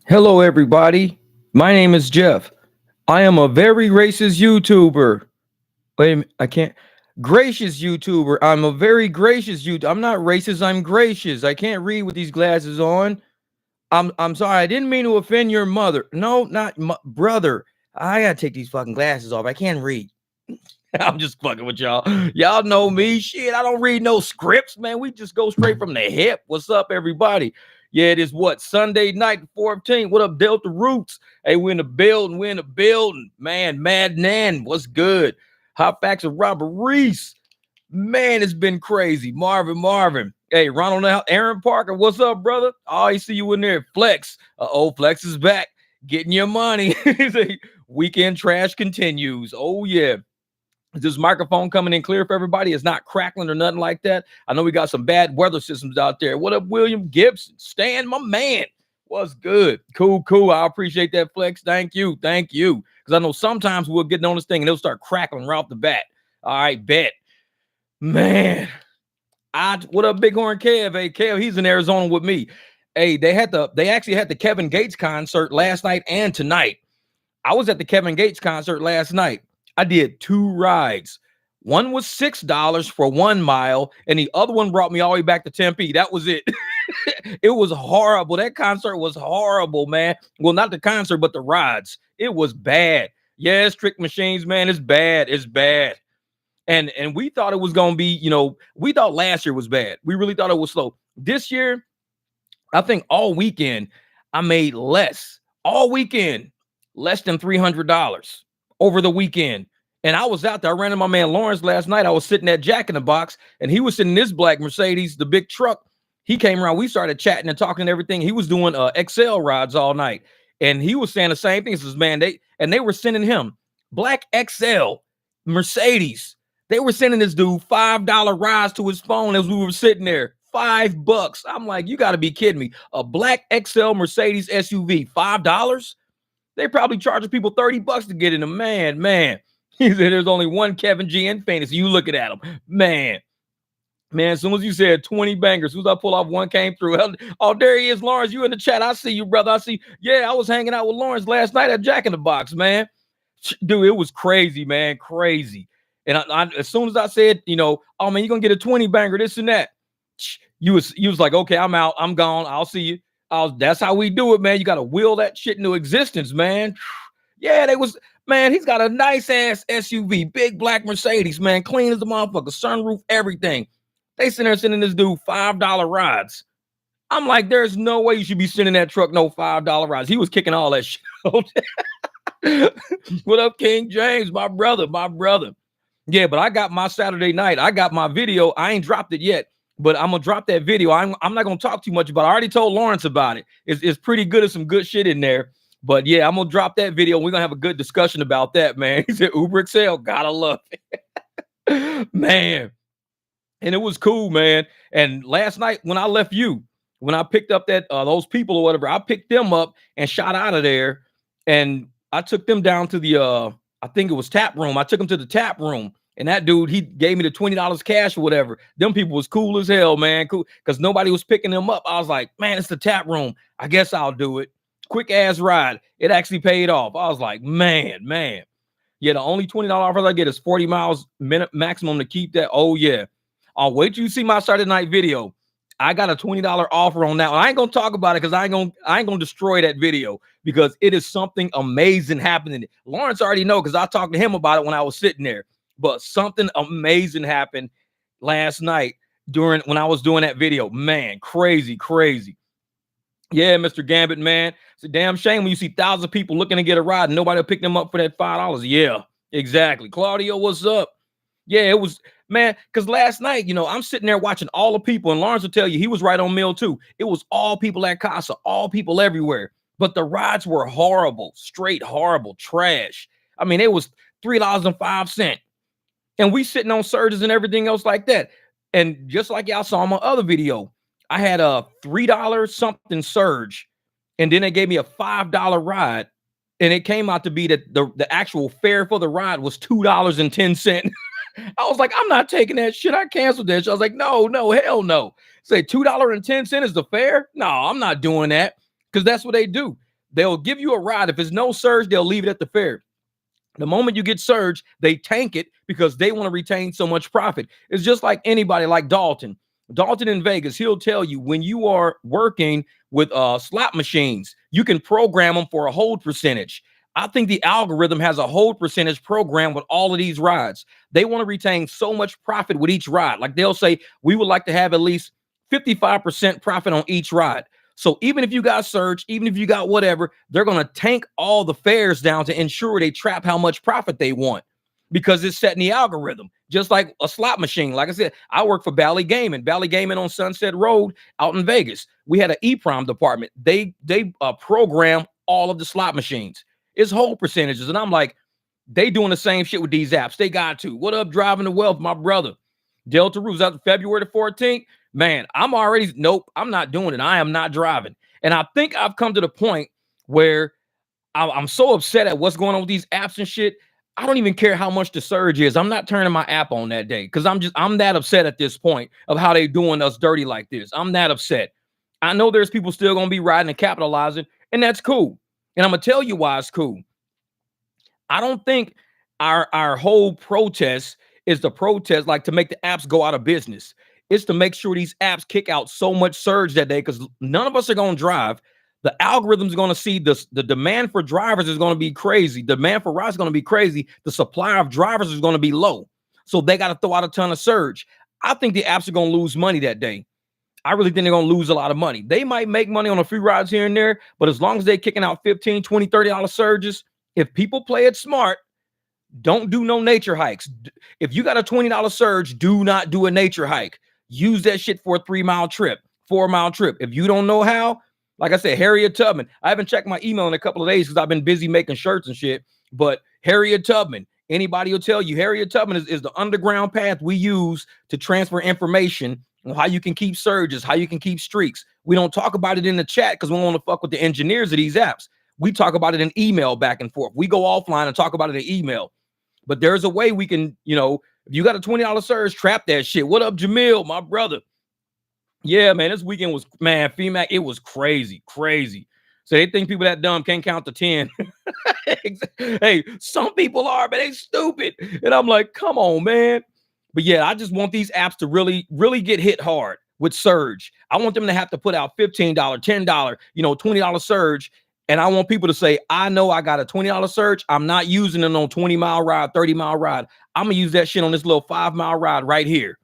Hello, everybody. My name is Jeff. I am a very racist YouTuber. Wait a minute, I can't. Gracious YouTuber. I'm a very gracious YouTuber. I'm not racist. I'm gracious. I can't read with these glasses on. I'm sorry. I didn't mean to offend your mother. No, not brother. I gotta take these fucking glasses off. I can't read. I'm just fucking with y'all. Y'all know me. Shit, I don't read no scripts, man. We just go straight from the hip. What's up, everybody? Yeah, it is what? Sunday night, 14th. What up, Delta Roots? Hey, we're in the building. We're in the building. Man, Mad Nan, what's good? Hot Facts of Robert Reese. Man, it's been crazy. Marvin. Hey, Ronald Aaron Parker, what's up, brother? Oh, I see you in there. Flex. Flex is back. Getting your money. Weekend trash continues. Oh, yeah. Is this microphone coming in clear for everybody? It's not crackling or nothing like that. I know we got some bad weather systems out there. What up, William Gibson? Stan, my man. What's good? Cool. I appreciate that, Flex. Thank you. Because I know sometimes we'll get on this thing and it'll start crackling right off the bat. All right, bet. Man. What up, Bighorn Kev? Hey, Kev, he's in Arizona with me. Hey, they actually had the Kevin Gates concert last night and tonight. I was at the Kevin Gates concert last night. I did 2 rides. One was $6 for 1 mile, and the other one brought me all the way back to Tempe. That was it. It was horrible. That concert was horrible, man. Well, not the concert, but the rides. It was bad. Yes, Trick Machines, man. It's bad. And we thought it was gonna be, we thought last year was bad. We really thought it was slow. This year, I think all weekend I made less. All weekend, less than $300 over the weekend. And I was out there. I ran into my man Lawrence last night. I was sitting at Jack in the Box, and he was sitting in this black Mercedes, the big truck. He came around. We started chatting and talking and everything. He was doing XL rides all night, and he was saying the same thing. He says, man, they were sending him black XL Mercedes. They were sending this dude $5 rides to his phone as we were sitting there. $5. I'm like, you got to be kidding me. A black XL Mercedes SUV, $5? They probably charging people $30 to get in them. Man. He said there's only one Kevin G in Phoenix. You looking at him. Man, as soon as you said 20 bangers, as soon as I pull off one came through. Oh, there he is, Lawrence. You in the chat. I see you, brother. I see. Yeah, I was hanging out with Lawrence last night at Jack in the Box, man. Dude, it was crazy, man. Crazy. And I as soon as I said, oh man, you're gonna get a 20 banger, this and that. You was like, okay, I'm out, I'm gone. I'll see you. That's how we do it, man. You gotta will that shit into existence, man. Yeah, man, he's got a nice ass SUV, big black Mercedes, man, clean as a motherfucker, sunroof, everything. They sitting there sending this dude $5 rides. I'm like, there's no way you should be sending that truck no $5 rides. He was kicking all that shit. What up, King James, my brother? Yeah, but I got my Saturday night. I got my video. I ain't dropped it yet, but I'm gonna drop that video. I'm not gonna talk too much about it. I already told Lawrence about it. It's pretty good. There's some good shit in there. But yeah, I'm gonna drop that video. We're gonna have a good discussion about that, man. He said Uber XL, gotta love it. Man. And it was cool, man. And last night when I left you, when I picked up that those people or whatever, I picked them up and shot out of there. And I took them down to the I think it was tap room. I took them to the tap room. And that dude, he gave me the $20 cash or whatever. Them people was cool as hell, man. Cool. Because nobody was picking them up. I was like, man, it's the tap room. I guess I'll do it. Quick ass ride. It actually paid off. I was like, man. Yeah, the only $20 offer I get is 40 miles minute maximum to keep that. Oh, yeah. I'll wait till you see my Saturday night video. I got a $20 offer on that one. I ain't gonna talk about it because I ain't gonna destroy that video because it is something amazing happening. Lawrence already know because I talked to him about it when I was sitting there. But something amazing happened last night when I was doing that video. Man, crazy. Yeah, Mr. Gambit, man. It's a damn shame when you see thousands of people looking to get a ride and nobody will pick them up for that $5. Yeah, exactly. Claudio, what's up? Yeah, it was, man, because last night, I'm sitting there watching all the people, and Lawrence will tell you he was right on Mill too. It was all people at Casa, all people everywhere. But the rides were horrible, straight horrible, trash. I mean, it was $3.05. And we sitting on surges and everything else like that. And just like y'all saw in my other video, I had a $3 something surge, and then they gave me a $5 ride. And it came out to be that the actual fare for the ride was $2.10. I was like, I'm not taking that shit. I canceled that shit. I was like, no, hell no. Say $2.10 is the fare? No, I'm not doing that because that's what they do. They'll give you a ride. If there's no surge, they'll leave it at the fair. The moment you get surge, they tank it because they want to retain so much profit. It's just like anybody, like Dalton. Dalton in Vegas, he'll tell you when you are working with slot machines, you can program them for a hold percentage. I think the algorithm has a hold percentage program with all of these rides. They want to retain so much profit with each ride. Like they'll say, we would like to have at least 55% profit on each ride. So even if you got surge, even if you got whatever, they're going to tank all the fares down to ensure they trap how much profit they want because it's setting the algorithm, just like a slot machine. Like I said, I work for Bally Gaming on Sunset Road out in Vegas. We had an EPROM department. They program all of the slot machines. It's whole percentages. And I'm like, they doing the same shit with these apps. They got to. What up, Driving the Wealth, my brother? Delta Roots out February the 14th. Man, nope, I'm not doing it. I am not driving. And I think I've come to the point where I'm so upset at what's going on with these apps and shit. I don't even care how much the surge is. I'm not turning my app on that day because I'm that upset at this point of how they doing us dirty like this. I'm that upset. I know there's people still going to be riding and capitalizing, and that's cool. And I'm going to tell you why it's cool. I don't think our whole protest is the protest like to make the apps go out of business. It's to make sure these apps kick out so much surge that day because none of us are going to drive. The algorithm's going to see the demand for drivers is going to be crazy. Demand for rides is going to be crazy. The supply of drivers is going to be low. So they got to throw out a ton of surge. I think the apps are going to lose money that day. I really think they're going to lose a lot of money. They might make money on a few rides here and there, but as long as they're kicking out $15, $20, $30 surges, if people play it smart, don't do no nature hikes. If you got a $20 surge, do not do a nature hike. Use that shit for a 3-mile trip, 4-mile trip. If you don't know how, like I said, Harriet Tubman. I haven't checked my email in a couple of days because I've been busy making shirts and shit. But Harriet Tubman, anybody will tell you, Harriet Tubman is the underground path we use to transfer information on how you can keep surges, how you can keep streaks. We don't talk about it in the chat because we don't want to fuck with the engineers of these apps. We talk about it in email back and forth. We go offline and talk about it in email. But there's a way we can, if you got a $20 surge, trap that shit. What up, Jamil, my brother? Yeah, man, this weekend was, man, FEMAC, it was crazy. So they think people that dumb can't count to 10. Hey, some people are, but they stupid. And I'm like, come on, man. But yeah, I just want these apps to really, really get hit hard with surge. I want them to have to put out $15, $10, $20 surge. And I want people to say, I know I got a $20 surge. I'm not using it on 20-mile ride, 30-mile ride. I'm going to use that shit on this little 5-mile ride right here.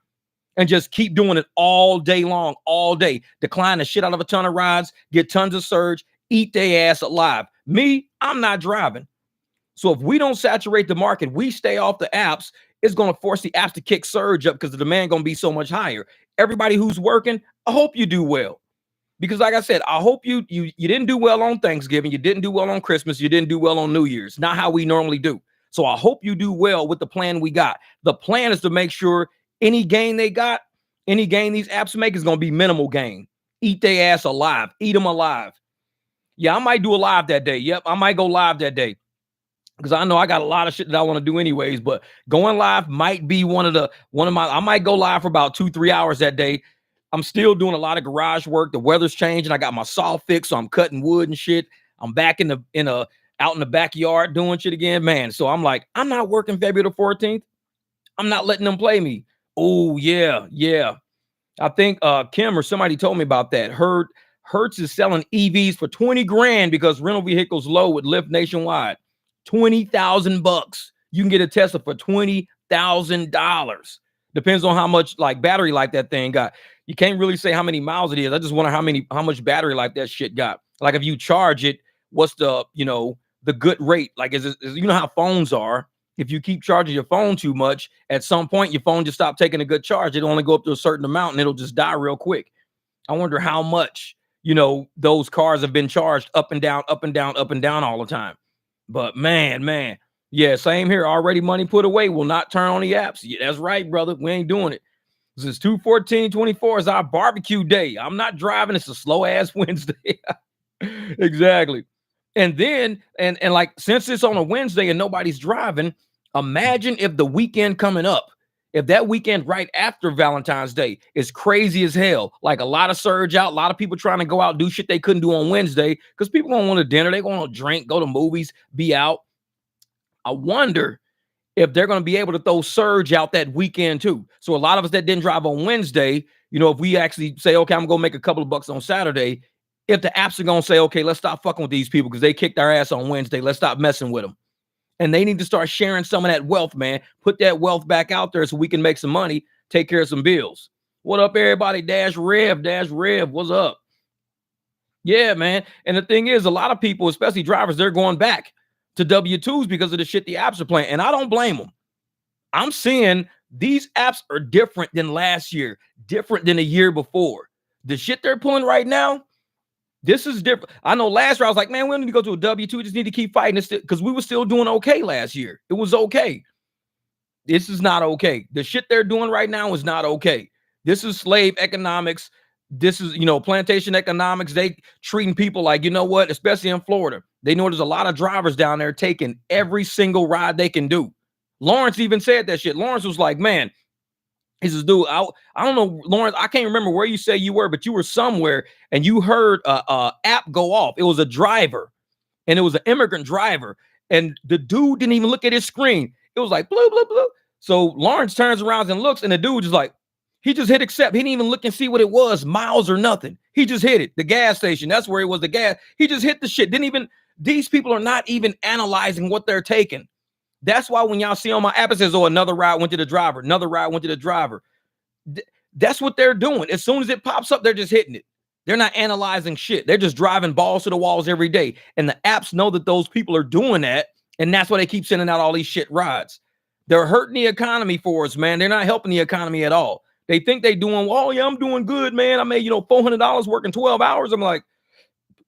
And just keep doing it all day long, all day. Decline the shit out of a ton of rides, get tons of surge, eat their ass alive. Me, I'm not driving. So if we don't saturate the market, we stay off the apps, it's going to force the apps to kick surge up because the demand going to be so much higher. Everybody who's working, I hope you do well. Because like I said, I hope you didn't do well on Thanksgiving. You didn't do well on Christmas. You didn't do well on New Year's. Not how we normally do. So I hope you do well with the plan we got. The plan is to make sure any gain these apps make is going to be minimal gain. Eat their ass alive. Eat them alive. Yeah, I might do a live that day. Yep, I might go live that day. Because I know I got a lot of shit that I want to do anyways. But going live might be I might go live for about 2-3 hours that day. I'm still doing a lot of garage work. The weather's changing. I got my saw fixed, so I'm cutting wood and shit. I'm back out in the backyard doing shit again, man. So I'm like, I'm not working February the 14th. I'm not letting them play me. Oh yeah. I think Kim or somebody told me about that. Hertz is selling EVs for 20 grand because rental vehicles low with Lyft nationwide. $20,000. You can get a Tesla for $20,000. Depends on how much like battery life that thing got. You can't really say how many miles it is. I just wonder how much battery life that shit got. Like if you charge it, what's the good rate? Like is how phones are. If you keep charging your phone too much, at some point your phone just stop taking a good charge. It'll only go up to a certain amount and it'll just die real quick. I wonder how much, those cars have been charged up and down all the time. But man. Yeah, same here. Already money put away will not turn on the apps. Yeah, that's right, brother. We ain't doing it. This is 2/14/24 is our barbecue day. I'm not driving. It's a slow ass Wednesday. Exactly. And then, and like, since it's on a Wednesday and nobody's driving, imagine if the weekend coming up, if that weekend right after Valentine's Day is crazy as hell, like a lot of surge out, a lot of people trying to go out, do shit they couldn't do on Wednesday because people gonna want a dinner, they gonna drink, go to movies, be out. I wonder if they're going to be able to throw surge out that weekend too. So a lot of us that didn't drive on Wednesday, if we actually say, okay, I'm going to make a couple of bucks on Saturday, if the apps are going to say, okay, let's stop fucking with these people because they kicked our ass on Wednesday, let's stop messing with them. And they need to start sharing some of that wealth, man. Put that wealth back out there so we can make some money, take care of some bills. What up, everybody? Dash Rev, what's up? Yeah, man. And the thing is, a lot of people, especially drivers, they're going back to W-2s because of the shit the apps are playing. And I don't blame them. I'm seeing these apps are different than last year, different than the year before. The shit they're pulling right now, this is different. I know last year I was like, man, we don't need to go to a W-2. We just need to keep fighting this because we were still doing okay last year. It was okay. This is not okay. The shit they're doing right now is not okay. This is slave economics. This is, plantation economics. They treating people like, you know what, especially in Florida, they know there's a lot of drivers down there taking every single ride they can do. Lawrence even said that shit. Lawrence was like, man, he says, dude, I don't know, Lawrence, I can't remember where you say you were, but you were somewhere and you heard a app go off. It was a driver and it was an immigrant driver. And the dude didn't even look at his screen. It was like, blue, blue, blue. So Lawrence turns around and looks and the dude is like, he just hit accept. He didn't even look and see what it was, miles or nothing. He just hit it. The gas station. That's where it was, the gas. He just hit the shit. These people are not even analyzing what they're taking. That's why when y'all see on my app, it says, oh, another ride went to the driver. Another ride went to the driver. That's what they're doing. As soon as it pops up, they're just hitting it. They're not analyzing shit. They're just driving balls to the walls every day. And the apps know that those people are doing that. And that's why they keep sending out all these shit rides. They're hurting the economy for us, man. They're not helping the economy at all. They think they doing, oh, yeah, I'm doing good, man. I made, $400 working 12 hours. I'm like,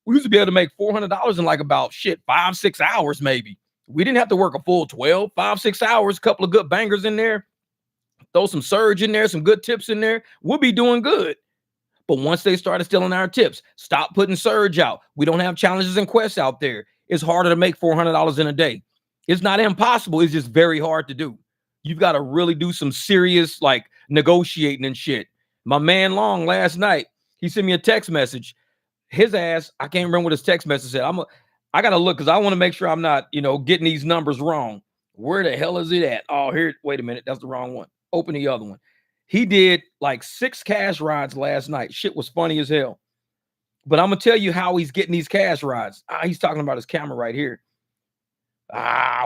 we used to be able to make $400 in like about 5-6 hours, maybe. We didn't have to work a full 12, 5-6 hours, a couple of good bangers in there, throw some surge in there, some good tips in there. We'll be doing good. But once they started stealing our tips, stop putting surge out. We don't have challenges and quests out there. It's harder to make $400 in a day. It's not impossible. It's just very hard to do. You've got to really do some serious negotiating and shit. My man Long last night, he sent me a text message. His ass, I can't remember what his text message said. I got to look because I want to make sure I'm not, getting these numbers wrong. Where the hell is it at? Oh, here. Wait a minute. That's the wrong one. Open the other one. He did like 6 cash rides last night. Shit was funny as hell. But I'm going to tell you how he's getting these cash rides. He's talking about his camera right here.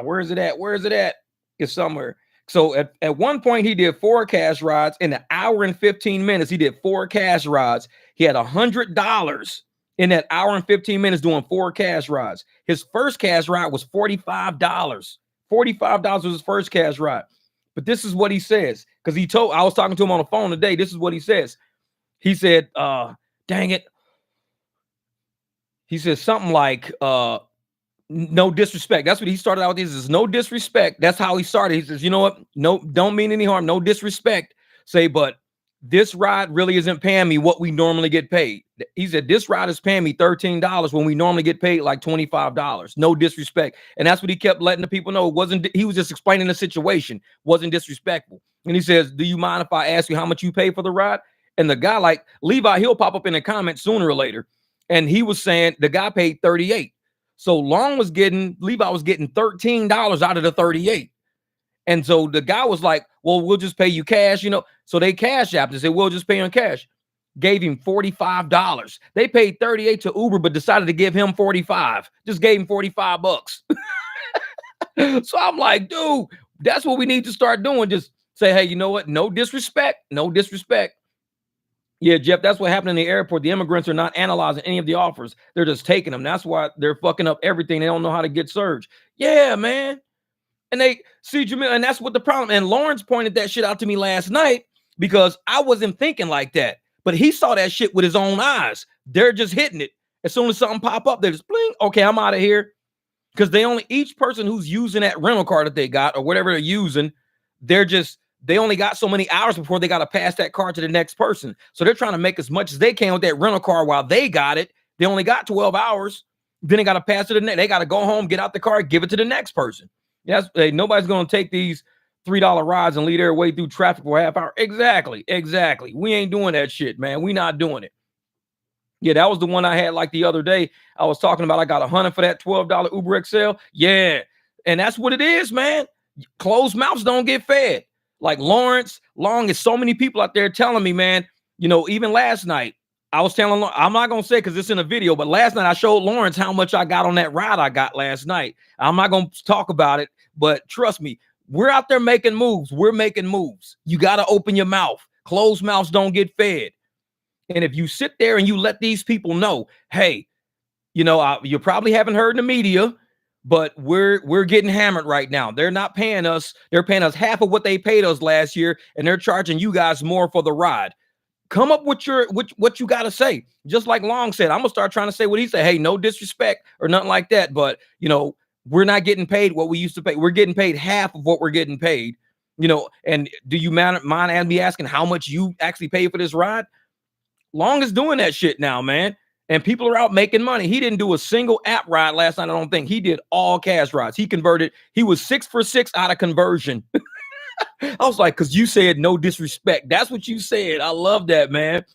Where is it at? Where is it at? It's somewhere. So at one point, he did 4 cash rides. In an hour and 15 minutes, he did 4 cash rides. He had $100 in that hour and 15 minutes doing 4 cash rides. His first cash ride was $45. $45 was his first cash ride. But this is what he says. Because I was talking to him on the phone today. This is what he says. He said, dang it. He says something like, no disrespect. That's what he started out with. He says, no disrespect. That's how he started. He says, you know what? No, don't mean any harm. No disrespect. But this ride really isn't paying me what we normally get paid. He said, this ride is paying me $13 when we normally get paid like $25. No disrespect. And that's what he kept letting the people know. He was just explaining the situation. Wasn't disrespectful. And he says, do you mind if I ask you how much you pay for the ride? And the guy like Levi, he'll pop up in the comments sooner or later. And he was saying the guy paid $38. So Levi was getting $13 out of the 38. And so the guy was like, well, we'll just pay you cash, So they cash apped and said, we'll just pay on cash. Gave him $45. They paid 38 to Uber, but decided to give him 45. Just gave him $45. So I'm like, dude, that's what we need to start doing. Just say, hey, you know what? No disrespect. No disrespect. Yeah, Jeff, that's what happened in the airport. The immigrants are not analyzing any of the offers. They're just taking them. That's why they're fucking up everything. They don't know how to get surge. Yeah, man. And they see Jamil, and that's what the problem. And Lawrence pointed that shit out to me last night because I wasn't thinking like that. But he saw that shit with his own eyes. They're just hitting it. As soon as something pop up, they're just bling. Okay, I'm out of here. Because each person who's using that rental car that they got or whatever they're using, they only got so many hours before they got to pass that car to the next person. So they're trying to make as much as they can with that rental car while they got it. They only got 12 hours. Then they got to pass it to the next. They got to go home, get out the car, give it to the next person. Yes, nobody's going to take these $3 rides and lead their way through traffic for a half hour. Exactly. We ain't doing that shit, man. We not doing it. Yeah, that was the one I had like the other day. I was talking about I got 100 for that $12 Uber XL. Yeah. And that's what it is, man. Closed mouths don't get fed. Like Lawrence Long, is so many people out there telling me, man, even last night, I was telling, I'm not going to say because it's in a video, but last night I showed Lawrence how much I got on that ride I got last night. I'm not going to talk about it, but trust me, we're out there making moves. We're making moves. You got to open your mouth. Closed mouths don't get fed. And if you sit there and you let these people know, hey, you probably haven't heard in the media, but we're getting hammered right now. They're not paying us. They're paying us half of what they paid us last year, and they're charging you guys more for the ride. Come up with what you got to say. Just like Long said, I'm gonna start trying to say what he said. Hey, no disrespect or nothing like that, but we're not getting paid what we used to pay. We're getting paid half of what we're getting paid. And do you mind me asking how much you actually pay for this ride? Long is doing that shit now, man. And people are out making money. He didn't do a single app ride last night, I don't think. He did all cash rides. He converted. He was 6 for 6 out of conversion. I was like, because you said no disrespect. That's what you said. I love that, man.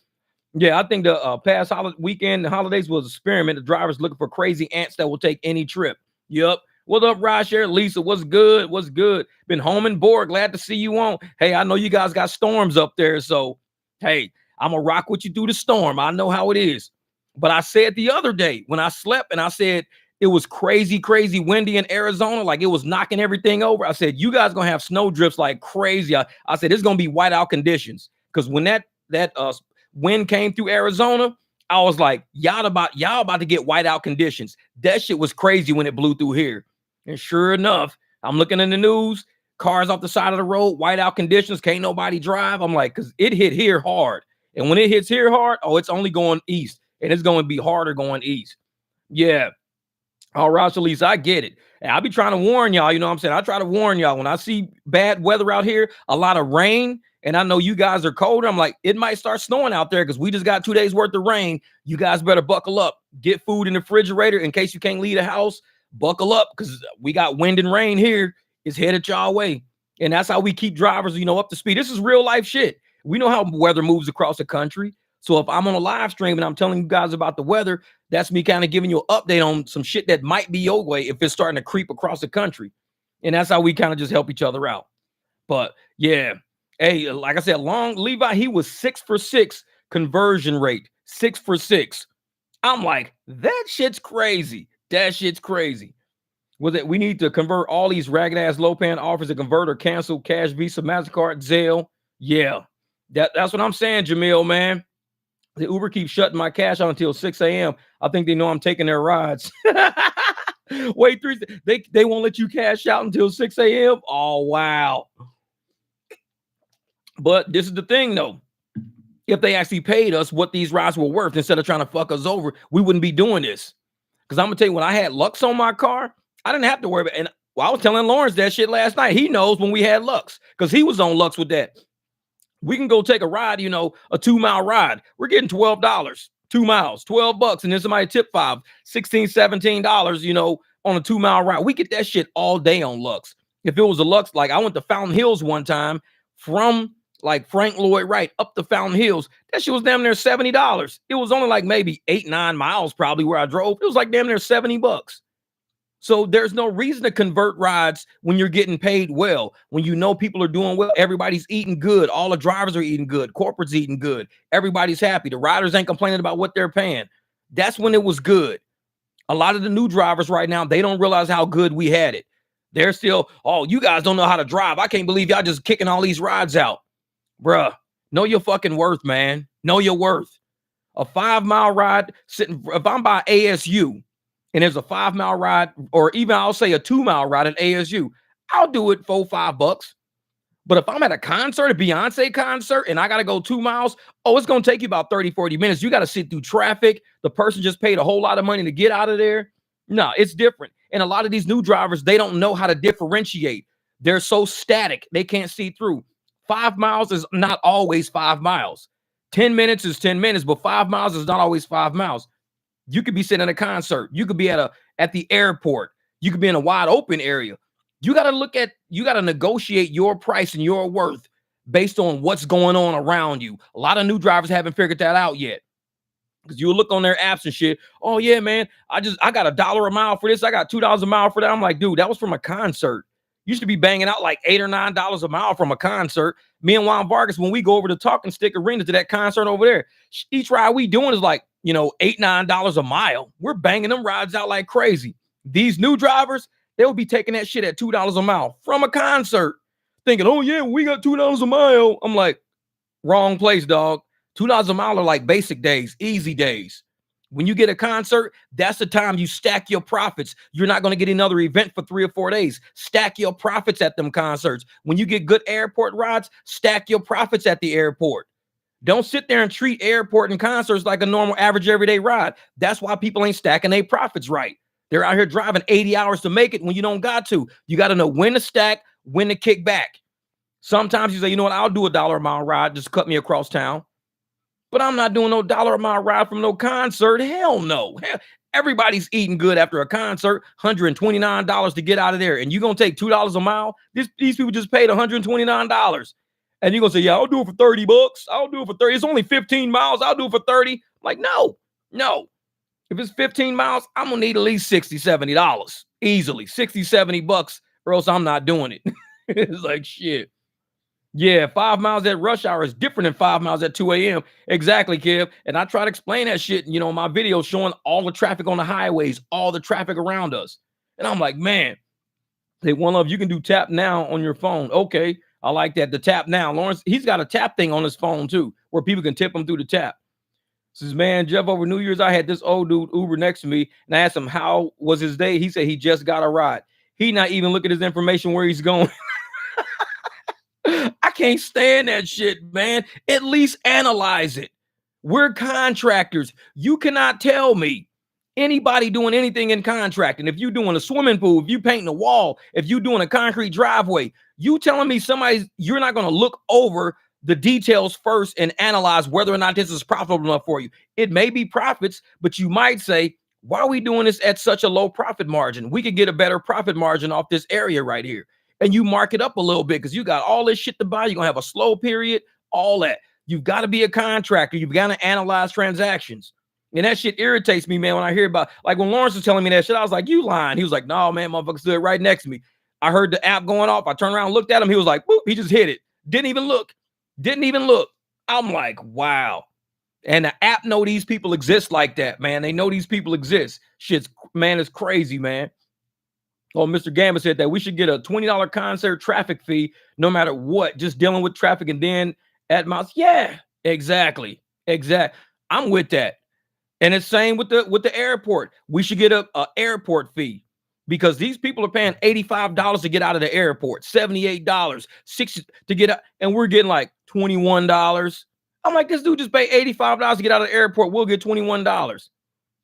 Yeah, I think the past weekend, the holidays was an experiment. The drivers looking for crazy ants that will take any trip. Yep. What up, rideshare? Lisa, what's good? What's good? Been home and bored. Glad to see you on. Hey, I know you guys got storms up there. So, hey, I'm going to rock with you through the storm. I know how it is. But I said the other day when I slept and I said it was crazy windy in Arizona, like it was knocking everything over. I said, you guys going to have snow drifts like crazy. I said, it's going to be whiteout conditions. Because when that wind came through Arizona, I was like, y'all about to get whiteout conditions. That shit was crazy when it blew through here. And sure enough, I'm looking in the news, cars off the side of the road, whiteout conditions, can't nobody drive. I'm like, because it hit here hard. And when it hits here hard, it's only going east. And it's going to be harder going east. Yeah. All right, so Lisa, I get it. And I'll be trying to warn y'all, you know what I'm saying? I try to warn y'all when I see bad weather out here, a lot of rain, and I know you guys are colder. I'm like, it might start snowing out there because we just got 2 days worth of rain. You guys better buckle up. Get food in the refrigerator in case you can't leave the house. Buckle up because we got wind and rain here. It's headed y'all way. And that's how we keep drivers, up to speed. This is real life shit. We know how weather moves across the country. So if I'm on a live stream and I'm telling you guys about the weather, that's me kind of giving you an update on some shit that might be your way if it's starting to creep across the country. And that's how we kind of just help each other out. But yeah, hey, like I said, Long Levi, he was 6 for 6 conversion rate, 6 for 6. I'm like, that shit's crazy. That shit's crazy. Was it? We need to convert all these ragged ass low paying offers to convert or cancel Cash, Visa, MasterCard, Zelle. Yeah, that's what I'm saying, Jamil, man. The Uber keeps shutting my cash out until 6 a.m. I think they know I'm taking their rides. Wait, they won't let you cash out until 6 a.m. Oh, wow. But this is the thing, though. If they actually paid us what these rides were worth instead of trying to fuck us over, we wouldn't be doing this. Because I'm going to tell you, when I had Lux on my car, I didn't have to worry about it. And I was telling Lawrence that shit last night. He knows when we had Lux because he was on Lux with that. We can go take a ride, a 2-mile ride. We're getting $12, 2 miles, $12. And then somebody tip $16, $17, on a 2-mile ride. We get that shit all day on Lux. If it was a Lux, like I went to Fountain Hills one time from like Frank Lloyd Wright up to Fountain Hills. That shit was damn near $70. It was only like maybe 8-9 miles probably where I drove. It was like damn near $70. So there's no reason to convert rides when you're getting paid well, when people are doing well, everybody's eating good, all the drivers are eating good, corporate's eating good, everybody's happy, the riders ain't complaining about what they're paying. That's when it was good. A lot of the new drivers right now, they don't realize how good we had it. They're still, you guys don't know how to drive. I can't believe y'all just kicking all these rides out. Bruh, know your fucking worth, man. Know your worth. A 5-mile ride, if I'm by ASU, and there's a 5-mile ride, or even I'll say a 2-mile ride at ASU, I'll do it for $5. But if I'm at a concert, a Beyonce concert, and I got to go 2 miles, it's going to take you about 30, 40 minutes. You got to sit through traffic. The person just paid a whole lot of money to get out of there. No, it's different. And a lot of these new drivers, they don't know how to differentiate. They're so static, they can't see through. 5 miles is not always 5 miles. 10 minutes is 10 minutes, but 5 miles is not always 5 miles. You could be sitting at a concert. You could be at the airport. You could be in a wide open area. You got to negotiate your price and your worth based on what's going on around you. A lot of new drivers haven't figured that out yet. Because you look on their apps and shit. Oh yeah, man. I got $1 a mile for this. I got $2 a mile for that. I'm like, dude, that was from a concert. Used to be banging out like $8 or $9 a mile from a concert. Me and Juan Vargas, when we go over to Talking Stick Arena to that concert over there, each ride we doing is like, $8, $9 a mile. We're banging them rides out like crazy. These new drivers, they will be taking that shit at $2 a mile from a concert, thinking, oh yeah, we got $2 a mile. I'm like, wrong place, dog. $2 a mile are like basic days, easy days. When you get a concert, that's the time you stack your profits. You're not going to get another event for 3 or 4 days. Stack your profits at them concerts. When you get good airport rides, stack your profits at the airport. Don't sit there and treat airport and concerts like a normal average everyday ride. That's why people ain't stacking their profits right. They're out here driving 80 hours to make it when you don't got to. You got to know when to stack, when to kick back. Sometimes you say, you know what, I'll do $1 a mile ride, just cut me across town. But I'm not doing no $1 a mile ride from no concert. Hell no. Hell, everybody's eating good after a concert, $129 to get out of there. And you're going to take $2 a mile? These people just paid $129. And you're going to say, yeah, I'll do it for $30. I'll do it for 30. It's only 15 miles. I'll do it for 30. I'm like, no. If it's 15 miles, I'm going to need at least $60, $70. Easily. $60, $70, or else I'm not doing it. It's like, shit. Yeah, 5 miles at rush hour is different than 5 miles at 2 a.m. Exactly, Kev. And I try to explain that shit, my video showing all the traffic on the highways, all the traffic around us. And I'm like, man, hey, One Love, you can do tap now on your phone. Okay, I like that. The tap now. Lawrence, he's got a tap thing on his phone too, where people can tip him through the tap. Says, man, Jeff, over New Year's, I had this old dude Uber next to me, and I asked him, how was his day? He said he just got a ride. He not even look at his information where he's going. I can't stand that shit, man. At least analyze it. We're contractors. You cannot tell me anybody doing anything in contracting. If you're doing a swimming pool, if you painting a wall, if you're doing a concrete driveway, you telling me you're not going to look over the details first and analyze whether or not this is profitable enough for you. It may be profits, but you might say, why are we doing this at such a low profit margin? We could get a better profit margin off this area right here. And you mark it up a little bit because you got all this shit to buy. You're going to have a slow period, all that. You've got to be a contractor. You've got to analyze transactions. And that shit irritates me, man, when I hear about, like when Lawrence was telling me that shit, I was like, you lying. He was like, no, man, motherfucker stood right next to me. I heard the app going off. I turned around and looked at him. He was like, boop, he just hit it. Didn't even look. I'm like, wow. And the app know these people exist like that, man. They know these people exist. Shit's, man, it's crazy, man. Oh, Mr. Gamba said that we should get a $20 concert traffic fee no matter what, just dealing with traffic and then at miles. Yeah, exactly. I'm with that. And it's same with the airport. We should get a airport fee because these people are paying $85 to get out of the airport, $78, $60 to get out, and we're getting like $21. I'm like, this dude just paid $85 to get out of the airport. We'll get $21.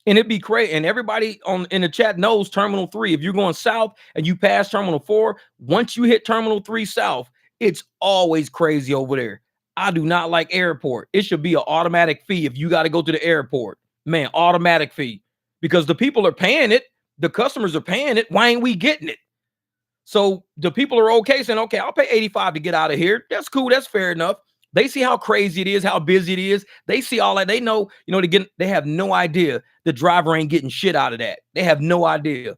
And it'd be crazy. And everybody in the chat knows Terminal 3. If you're going south and you pass Terminal 4, once you hit Terminal 3 south, it's always crazy over there. I do not like airport. It should be an automatic fee if you got to go to the airport. Man, automatic fee. Because the people are paying it. The customers are paying it. Why ain't we getting it? So the people are okay saying, okay, I'll pay $85 to get out of here. That's cool. That's fair enough. They see how crazy it is, how busy it is. They see all that. They know, they have no idea the driver ain't getting shit out of that. They have no idea.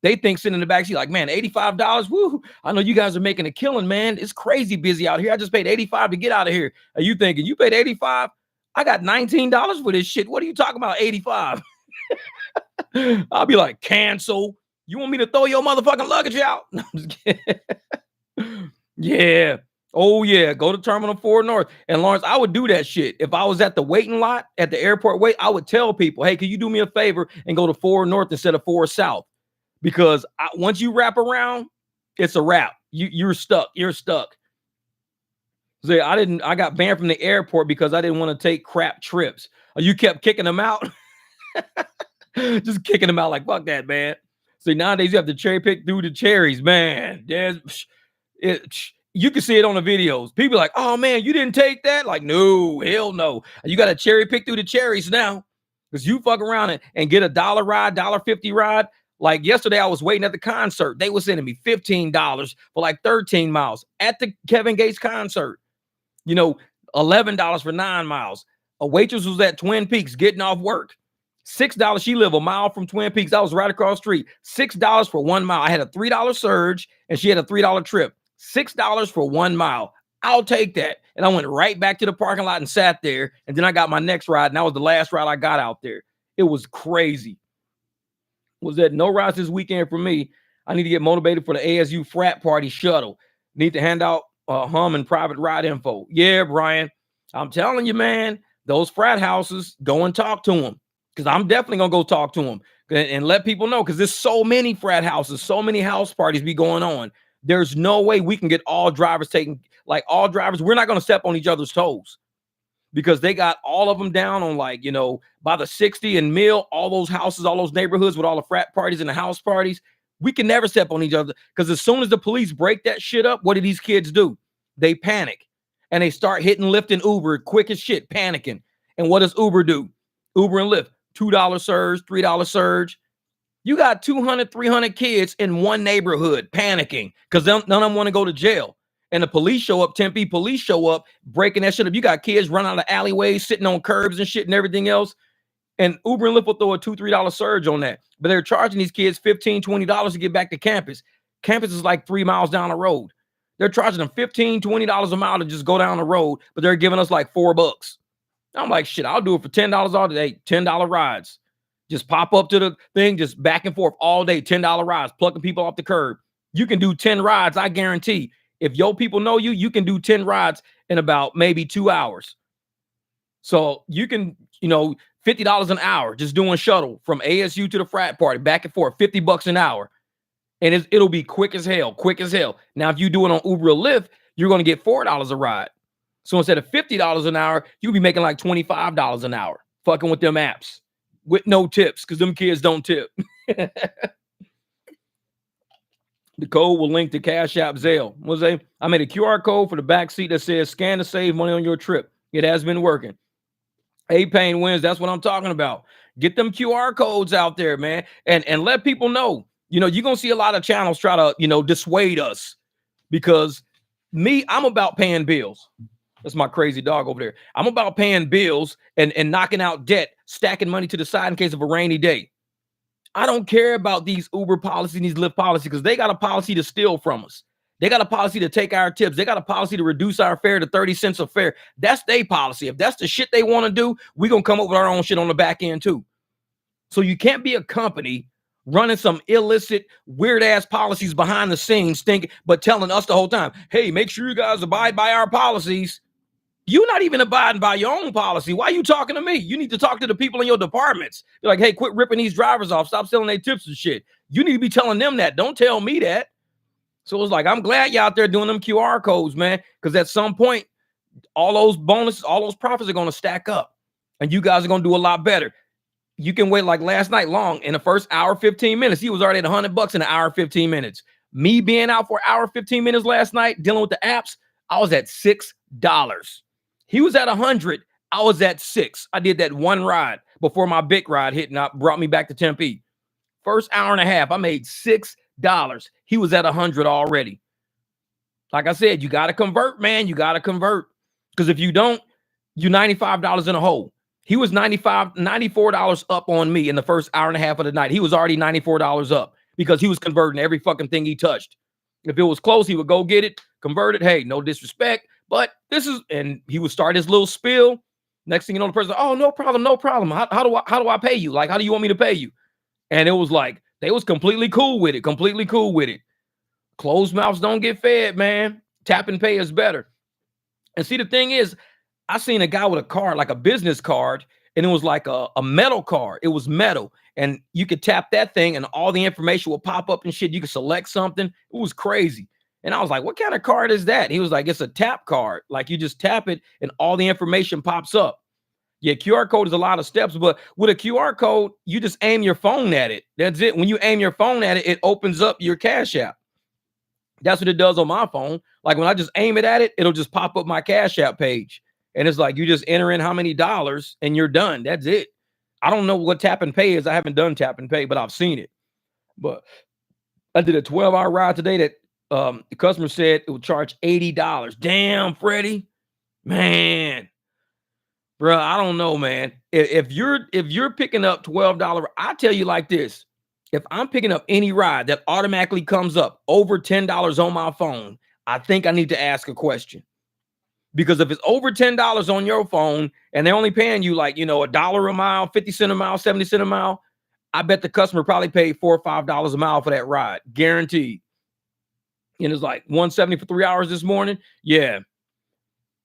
They think sitting in the back seat like, man, $85, woo, I know you guys are making a killing, man. It's crazy busy out here. I just paid $85 to get out of here. Are you thinking you paid $85? I got $19 for this shit. What are you talking about, $85? I'll be like, cancel. You want me to throw your motherfucking luggage out? No, I'm just kidding. Yeah. Oh, yeah. Go to Terminal 4 North. And Lawrence, I would do that shit. If I was at the waiting lot, at the airport wait, I would tell people, hey, can you do me a favor and go to 4 North instead of 4 South? Because once you wrap around, it's a wrap. You're stuck. You're stuck. So I got banned from the airport because I didn't want to take crap trips. You kept kicking them out. Just kicking them out like, fuck that, man. See, nowadays you have to cherry pick through the cherries, man. You can see it on the videos. People are like, oh man, you didn't take that? Like, no, hell no. You got to cherry pick through the cherries now. Because you fuck around and get $1 ride, $1.50 ride. Like yesterday, I was waiting at the concert. They were sending me $15 for like 13 miles at the Kevin Gates concert. You know, $11 for 9 miles. A waitress was at Twin Peaks getting off work. $6. She lived a mile from Twin Peaks. I was right across the street. $6 for 1 mile. I had a $3 surge and she had a $3 trip. $6 for 1 mile. I'll take that. And I went right back to the parking lot and sat there. And then I got my next ride. And that was the last ride I got out there. It was crazy. Was that no rides this weekend for me? I need to get motivated for the ASU frat party shuttle. Need to hand out hum and private ride info. Yeah, Brian, I'm telling you, man, those frat houses, go and talk to them. Because I'm definitely going to go talk to them and let people know, because there's so many frat houses, so many house parties be going on. There's no way we can get all drivers taking, like all drivers. We're not going to step on each other's toes, because they got all of them down on, like, you know, by the 60 and Mill, all those houses, all those neighborhoods with all the frat parties and the house parties. We can never step on each other, because as soon as the police break that shit up, what do these kids do? They panic and they start hitting Lyft and Uber quick as shit, panicking. And what does Uber do? Uber and Lyft, $2 surge, $3 surge. You got 200, 300 kids in one neighborhood panicking because none of them want to go to jail. And the police show up, Tempe police show up, breaking that shit up. You got kids running out of alleyways, sitting on curbs and shit and everything else. And Uber and Lyft will throw a $2, $3 surge on that. But they're charging these kids $15, $20 to get back to campus. Campus is like 3 miles down the road. They're charging them $15, $20 a mile to just go down the road, but they're giving us like $4. I'm like, shit, I'll do it for $10 all day, $10 rides. Just pop up to the thing, just back and forth all day, $10 rides, plucking people off the curb. You can do 10 rides, I guarantee. If your people know you, you can do 10 rides in about maybe 2 hours. So you can, you know, $50 an hour just doing shuttle from ASU to the frat party, back and forth, $50 an hour. And it'll be quick as hell, quick as hell. Now, if you do it on Uber or Lyft, you're going to get $4 a ride. So instead of $50 an hour, you'll be making like $25 an hour, fucking with them apps with no tips, because them kids don't tip. The code will link to Cash App, Zelle. I made a QR code for the back seat that says scan to save money on your trip. It has been working. A-Pain wins. That's what I'm talking about. Get them QR codes out there, man, and let people know. You know, you're going to see a lot of channels try to, you know, dissuade us, because I'm about paying bills. That's my crazy dog over there. I'm about paying bills and knocking out debt, stacking money to the side in case of a rainy day. I don't care about these Uber policies and these Lyft policies, because they got a policy to steal from us. They got a policy to take our tips. They got a policy to reduce our fare to 30 cents a fare. That's their policy. If that's the shit they want to do, we're going to come up with our own shit on the back end too. So you can't be a company running some illicit, weird-ass policies behind the scenes, but telling us the whole time, hey, make sure you guys abide by our policies. You're not even abiding by your own policy. Why are you talking to me? You need to talk to the people in your departments. You're like, hey, quit ripping these drivers off. Stop selling their tips and shit. You need to be telling them that. Don't tell me that. So it's like, I'm glad y'all out there doing them QR codes, man, because at some point, all those bonuses, all those profits are going to stack up, and you guys are going to do a lot better. You can wait like last night long. In the first hour, 15 minutes, he was already at $100 in an hour, 15 minutes. Me being out for an hour, 15 minutes last night, dealing with the apps, I was at $6. He was at 100. I was at 6. I did that one ride before my big ride hit and brought me back to Tempe. First hour and a half, I made $6. He was at 100 already. Like I said, you got to convert, man. You got to convert. Because if you don't, you're $95 in a hole. He was $94 up on me in the first hour and a half of the night. He was already $94 up because he was converting every fucking thing he touched. If it was close, he would go get it, convert it. Hey, no disrespect, but this is, and he would start his little spiel. Next thing you know, the person, oh, no problem, no problem. How do I pay you? Like, how do you want me to pay you? And it was like, they was completely cool with it, completely cool with it. Closed mouths don't get fed, man. Tap and pay is better. And see, the thing is, I seen a guy with a card, like a business card, and it was like a metal card. It was metal, and you could tap that thing, and all the information will pop up and shit. You could select something. It was crazy. And I was like, what kind of card is that? He was like, it's a tap card. Like, you just tap it, and all the information pops up. Yeah, QR code is a lot of steps, but with a QR code, you just aim your phone at it. That's it. When you aim your phone at it, it opens up your Cash App. That's what it does on my phone. Like, when I just aim it at it, it'll just pop up my Cash App page. And it's like, you just enter in how many dollars and you're done. That's it. I don't know what tap and pay is. I haven't done tap and pay, but I've seen it. But I did a 12-hour ride today that the customer said it would charge $80. Damn, Freddie. Man, bro, I don't know, man. If you're picking up $12, I tell you like this. If I'm picking up any ride that automatically comes up over $10 on my phone, I think I need to ask a question. Because if it's over $10 on your phone and they're only paying you like, $1 a mile, 50 cents a mile, 70 cents a mile, I bet the customer probably paid $4 or $5 a mile for that ride, guaranteed. And it's like 170 for 3 hours this morning. Yeah.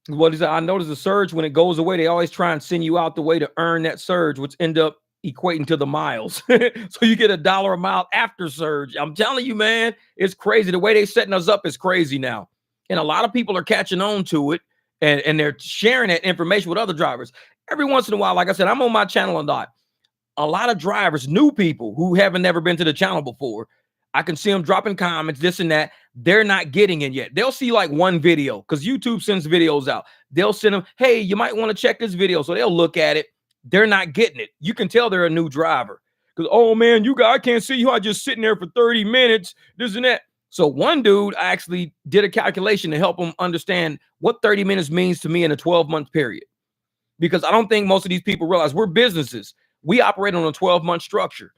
What is it? I noticed a surge when it goes away. They always try and send you out the way to earn that surge, which end up equating to the miles. So you get $1 a mile after surge. I'm telling you, man, it's crazy. The way they're setting us up is crazy now. And a lot of people are catching on to it and they're sharing that information with other drivers. Every once in a while, like I said, I'm on my channel a lot of drivers, new people who haven't never been to the channel before. I can see them dropping comments, this and that. They're not getting it yet. They'll see like one video because YouTube sends videos out. They'll send them, hey, you might want to check this video. So they'll look at it. They're not getting it. You can tell they're a new driver because, oh man, I can't see you. I just sitting there for 30 minutes, this and that. So one dude actually did a calculation to help him understand what 30 minutes means to me in a 12-month period. Because I don't think most of these people realize we're businesses. We operate on a 12-month structure.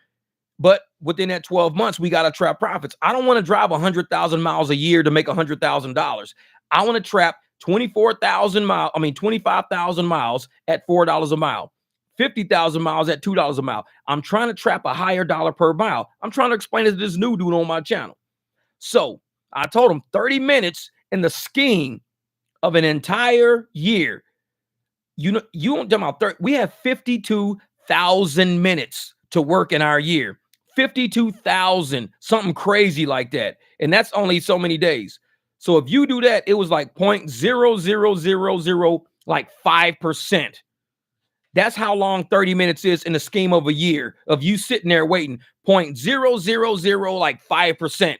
But within that 12 months, we got to trap profits. I don't want to drive 100,000 miles a year to make $100,000. I want to trap 25,000 miles at $4 a mile, 50,000 miles at $2 a mile. I'm trying to trap a higher dollar per mile. I'm trying to explain it to this new dude on my channel. So I told him 30 minutes in the scheme of an entire year. You don't talk about 30. We have 52,000 minutes to work in our year. 52,000, something crazy like that. And that's only so many days. So if you do that, it was like 0.0000 like 5%. That's how long 30 minutes is in the scheme of a year of you sitting there waiting. 0.000 like 5%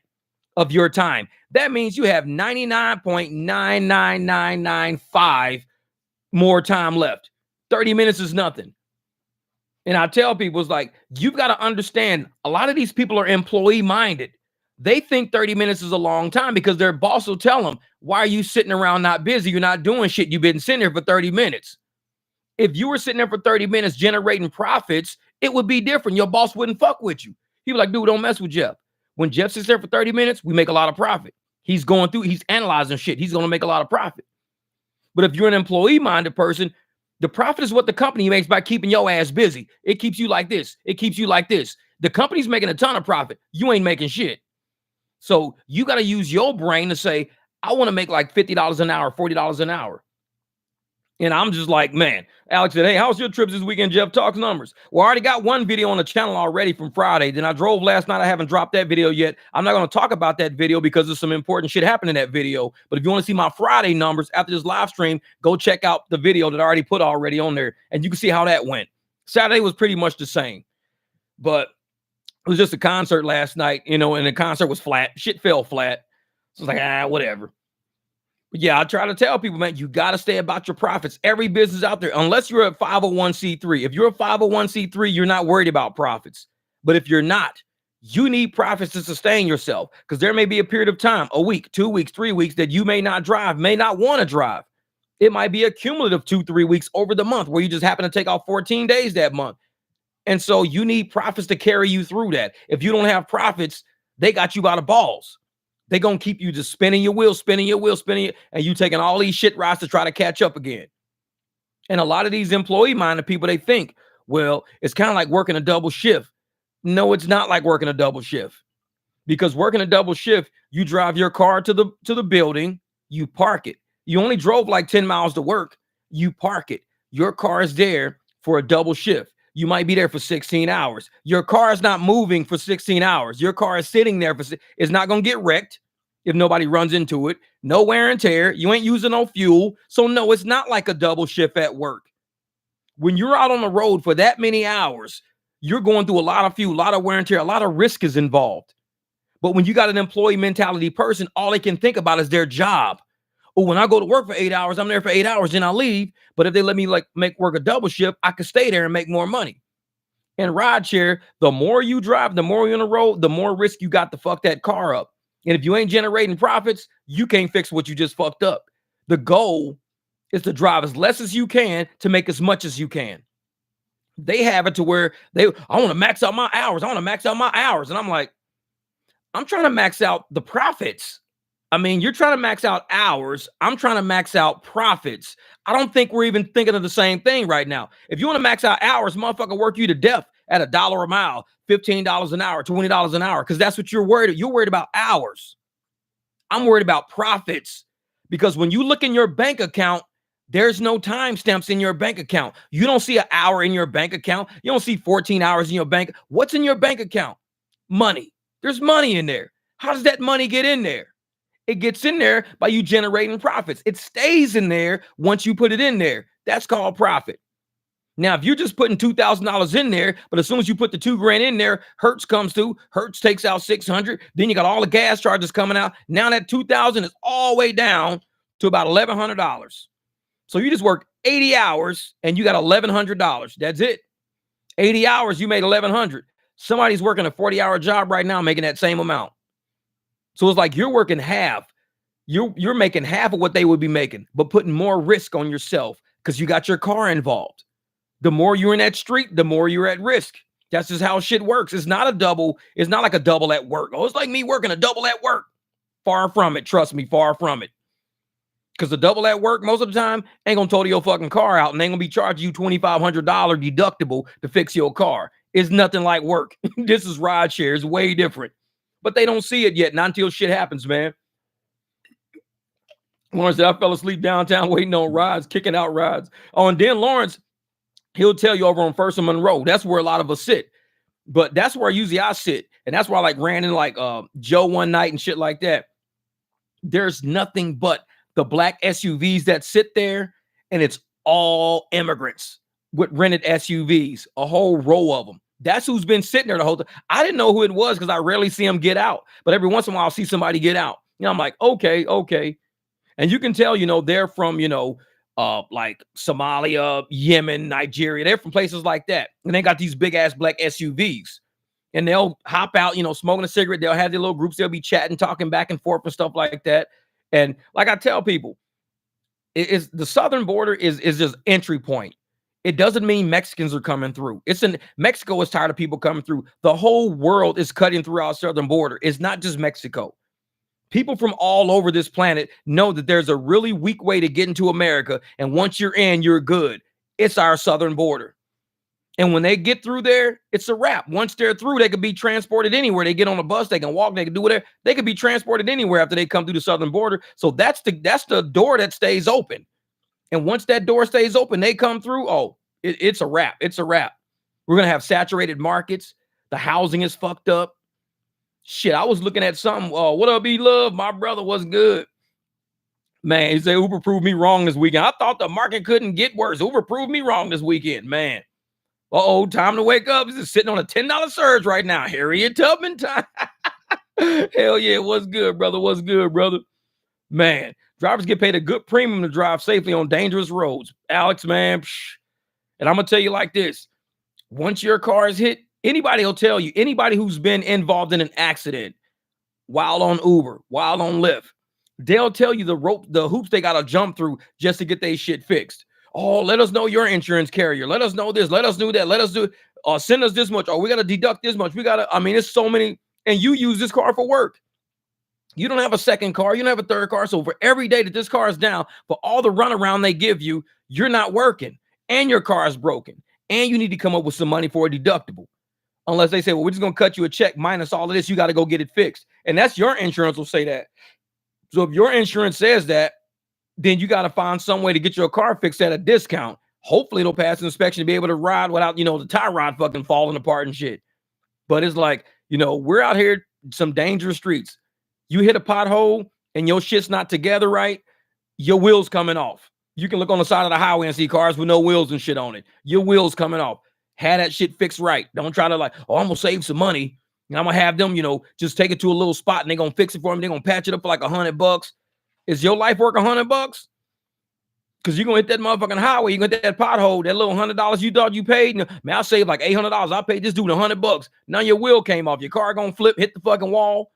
of your time. That means you have 99.99995 more time left. 30 minutes is nothing. And I tell people, it's like, you've got to understand, a lot of these people are employee minded. They think 30 minutes is a long time because their boss will tell them, why are you sitting around not busy? You're not doing shit. You've been sitting there for 30 minutes. If you were sitting there for 30 minutes generating profits, it would be different. Your boss wouldn't fuck with you. He'd be like, dude, don't mess with Jeff. When Jeff sits there for 30 minutes, we make a lot of profit. He's analyzing shit. He's going to make a lot of profit. But if you're an employee minded person, the profit is what the company makes by keeping your ass busy. It keeps you like this. It keeps you like this. The company's making a ton of profit. You ain't making shit. So you got to use your brain to say, I want to make like $50 an hour, $40 an hour. And I'm just like, man, Alex said, hey, how's your trips this weekend? Jeff talks numbers. Well, I already got one video on the channel already from Friday. Then I drove last night. I haven't dropped that video yet. I'm not going to talk about that video because there's some important shit happening in that video. But if you want to see my Friday numbers after this live stream, go check out the video that I already put already on there. And you can see how that went. Saturday was pretty much the same. But it was just a concert last night, and the concert was flat. Shit fell flat. So it's like, whatever. Yeah, I try to tell people, man, you got to stay about your profits. Every business out there, unless you're a 501c3. If you're a 501c3, you're not worried about profits. But if you're not, you need profits to sustain yourself because there may be a period of time, a week, 2 weeks, 3 weeks that you may not drive, may not want to drive. It might be a cumulative 2-3 weeks over the month where you just happen to take off 14 days that month. And so you need profits to carry you through that. If you don't have profits, they got you by the balls. They're going to keep you just spinning your wheel, and you taking all these shit rides to try to catch up again. And a lot of these employee-minded people, they think, well, it's kind of like working a double shift. No, it's not like working a double shift. Because working a double shift, you drive your car to the building, you park it. You only drove like 10 miles to work, you park it. Your car is there for a double shift. You might be there for 16 hours. Your car is not moving for 16 hours. Your car is sitting there it's not going to get wrecked if nobody runs into it. No wear and tear. You ain't using no fuel. So no, it's not like a double shift at work. When you're out on the road for that many hours, you're going through a lot of fuel, a lot of wear and tear, a lot of risk is involved. But when you got an employee mentality person, all they can think about is their job. Oh, when I go to work for 8 hours, I'm there for 8 hours, then I leave. But if they let me make work a double shift, I could stay there and make more money. And rideshare, the more you drive, the more you're on the road, the more risk you got to fuck that car up. And if you ain't generating profits, you can't fix what you just fucked up. The goal is to drive as less as you can to make as much as you can. They have it to where I want to max out my hours. I want to max out my hours. And I'm like, I'm trying to max out the profits. I mean, you're trying to max out hours. I'm trying to max out profits. I don't think we're even thinking of the same thing right now. If you want to max out hours, motherfucker, work you to death at $1 a mile, $15 an hour, $20 an hour, because that's what you're worried about. You're worried about hours. I'm worried about profits, because when you look in your bank account, there's no timestamps in your bank account. You don't see an hour in your bank account. You don't see 14 hours in your bank. What's in your bank account? Money. There's money in there. How does that money get in there? It gets in there by you generating profits. It stays in there once you put it in there. That's called profit. Now, if you're just putting $2,000 in there, but as soon as you put the $2,000 in there, Hertz comes through. Hertz takes out 600. Then you got all the gas charges coming out. Now that 2,000 is all the way down to about $1,100. So you just work 80 hours and you got $1,100. That's it. 80 hours, you made $1,100. Somebody's working a 40-hour job right now making that same amount. So it's like you're working half. You're making half of what they would be making, but putting more risk on yourself because you got your car involved. The more you're in that street, the more you're at risk. That's just how shit works. It's not a double. It's not like a double at work. Oh, it's like me working a double at work. Far from it. Trust me, far from it. Because the double at work, most of the time, ain't going to total your fucking car out and ain't going to be charging you $2,500 deductible to fix your car. It's nothing like work. This is rideshare. It's way different. But they don't see it yet, not until shit happens, man. Lawrence said, I fell asleep downtown waiting on rides, kicking out rides. Oh, and then Lawrence, he'll tell you over on First and Monroe. That's where a lot of us sit. But that's where usually I sit. And that's why I like ran in like Joe one night and shit like that. There's nothing but the black SUVs that sit there, and it's all immigrants with rented SUVs, a whole row of them. That's who's been sitting there the whole time. I didn't know who it was because I rarely see them get out. But every once in a while, I'll see somebody get out. You know, I'm like, okay. And you can tell, you know, they're from, you know, like Somalia, Yemen, Nigeria. They're from places like that. And they got these big ass black SUVs. And they'll hop out, you know, smoking a cigarette. They'll have their little groups. They'll be chatting, talking back and forth and stuff like that. And like I tell people, is the southern border is just entry point. It doesn't mean Mexicans are coming through. Mexico is tired of people coming through. The whole world is cutting through our southern border. It's not just Mexico. People from all over this planet know that there's a really weak way to get into America. And once you're in, you're good. It's our southern border. And when they get through there, it's a wrap. Once they're through, they could be transported anywhere. They get on a bus, they can walk, they can do whatever. They could be transported anywhere after they come through the southern border. So that's the door that stays open. And once that door stays open, they come through. Oh, it's a wrap. It's a wrap. We're going to have saturated markets. The housing is fucked up. Shit, I was looking at something. What up, E-Love? My brother was good. Man, he said Uber proved me wrong this weekend. I thought the market couldn't get worse. Uber proved me wrong this weekend, man. Time to wake up. He's just sitting on a $10 surge right now. Harriet Tubman time. Hell yeah, what's good, brother? What's good, brother? Man, drivers get paid a good premium to drive safely on dangerous roads. Alex, man. And I'm going to tell you like this. Once your car is hit, anybody will tell you, anybody who's been involved in an accident while on Uber, while on Lyft, they'll tell you the hoops they got to jump through just to get their shit fixed. Oh, let us know your insurance carrier. Let us know this. Let us do that. Let us do it. Send us this much. Oh, we got to deduct this much. It's so many. And you use this car for work. You don't have a second car. You don't have a third car. So for every day that this car is down, for all the runaround they give you, you're not working. And your car is broken. And you need to come up with some money for a deductible. Unless they say, well, we're just going to cut you a check minus all of this. You got to go get it fixed. And that's your insurance will say that. So if your insurance says that, then you got to find some way to get your car fixed at a discount. Hopefully it'll pass an inspection to be able to ride without, the tie rod fucking falling apart and shit. But it's like, we're out here, some dangerous streets. You hit a pothole and your shit's not together right, your wheels coming off. You can look on the side of the highway and see cars with no wheels and shit on it. Your wheels coming off. Have that shit fixed right. Don't try to I'm going to save some money. And I'm going to have them, just take it to a little spot and they're going to fix it for me. They're going to patch it up for like $100. Is your life worth $100? Cause you're gonna hit that motherfucking highway, you're gonna hit that pothole, that little $100 you thought you paid. Man, I saved like $800. I paid this dude $100. Now your wheel came off, your car gonna flip, hit the fucking wall,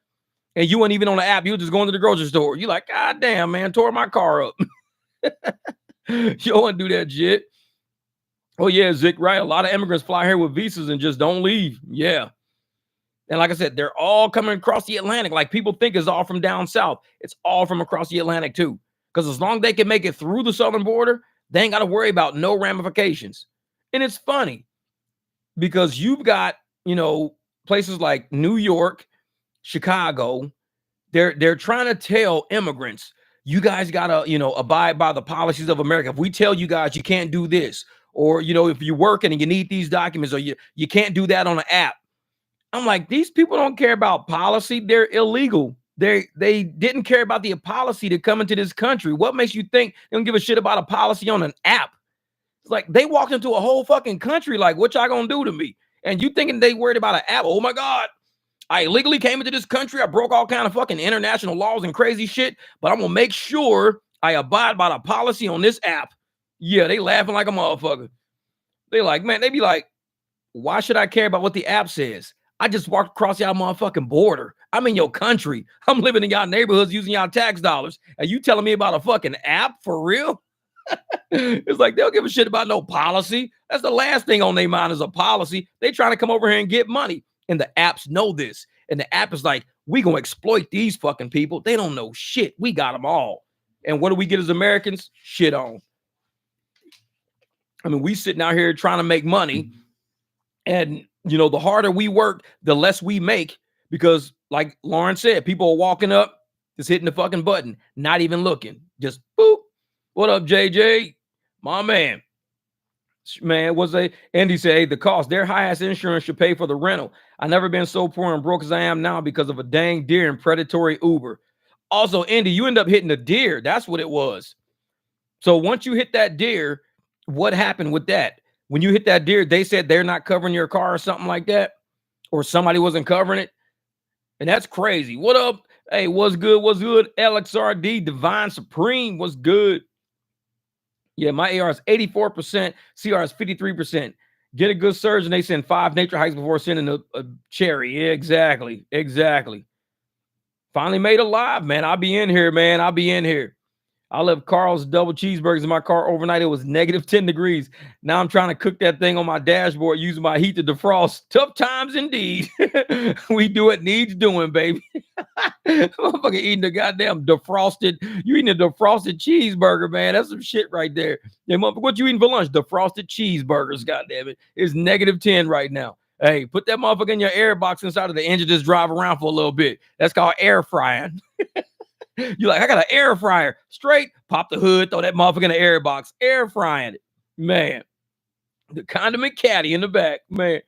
and you weren't even on the app. You were just going to the grocery store. You like, God damn, man, tore my car up. You don't want to do that shit. Oh yeah, Zick, right? A lot of immigrants fly here with visas and just don't leave. Yeah. And like I said, they're all coming across the Atlantic. Like people think it's all from down south. It's all from across the Atlantic too. Because as long as they can make it through the southern border, they ain't got to worry about no ramifications. And it's funny because you've got, places like New York, Chicago, they're trying to tell immigrants, you guys gotta, abide by the policies of America. If we tell you guys you can't do this, or if you're working and you need these documents, or you can't do that on an app. I'm like, these people don't care about policy. They're illegal. They didn't care about the policy to come into this country. What makes you think they don't give a shit about a policy on an app? It's like they walked into a whole fucking country like, what y'all gonna do to me? And you thinking they worried about an app? Oh my God, I illegally came into this country. I broke all kind of fucking international laws and crazy shit, but I'm gonna make sure I abide by the policy on this app. Yeah, they laughing like a motherfucker. They like, man, they be like, why should I care about what the app says? I just walked across y'all motherfucking border. I'm in your country. I'm living in y'all neighborhoods using y'all tax dollars. And you telling me about a fucking app for real? It's like they don't give a shit about no policy. That's the last thing on their mind is a policy. They trying to come over here and get money. And the apps know this. And the app is like, we gonna exploit these fucking people. They don't know shit. We got them all. And what do we get as Americans? Shit on. I mean, we sitting out here trying to make money. And the harder we work, the less we make, because like Lauren said, people are walking up, just hitting the fucking button, not even looking, just boop. What up, JJ? My man. Man, Andy said, hey, the cost, their high-ass insurance should pay for the rental. I've never been so poor and broke as I am now because of a dang deer and predatory Uber. Also, Andy, you end up hitting a deer. That's what it was. So once you hit that deer, what happened with that? When you hit that deer, they said they're not covering your car or something like that, or somebody wasn't covering it. And that's crazy. What up? Hey, what's good? What's good? LXRD, Divine Supreme, what's good? Yeah, my AR is 84%, CR is 53%. Get a good surgeon. They send 5 nature hikes before sending a cherry. Yeah, exactly. Finally made alive, man. I'll be in here, man. I left Carl's double cheeseburgers in my car overnight. It was negative 10 degrees. Now I'm trying to cook that thing on my dashboard using my heat to defrost. Tough times indeed. We do it needs doing, baby. Motherfucker eating the goddamn defrosted. You eating a defrosted cheeseburger, man. That's some shit right there. Yeah, motherfucker, what you eating for lunch? Defrosted cheeseburgers, goddamn it. It's negative 10 right now. Hey, put that motherfucker in your air box inside of the engine. Just drive around for a little bit. That's called air frying. You're like, I got an air fryer. Straight, pop the hood, throw that motherfucker in the air box, air frying it. Man, the condiment caddy in the back. Man,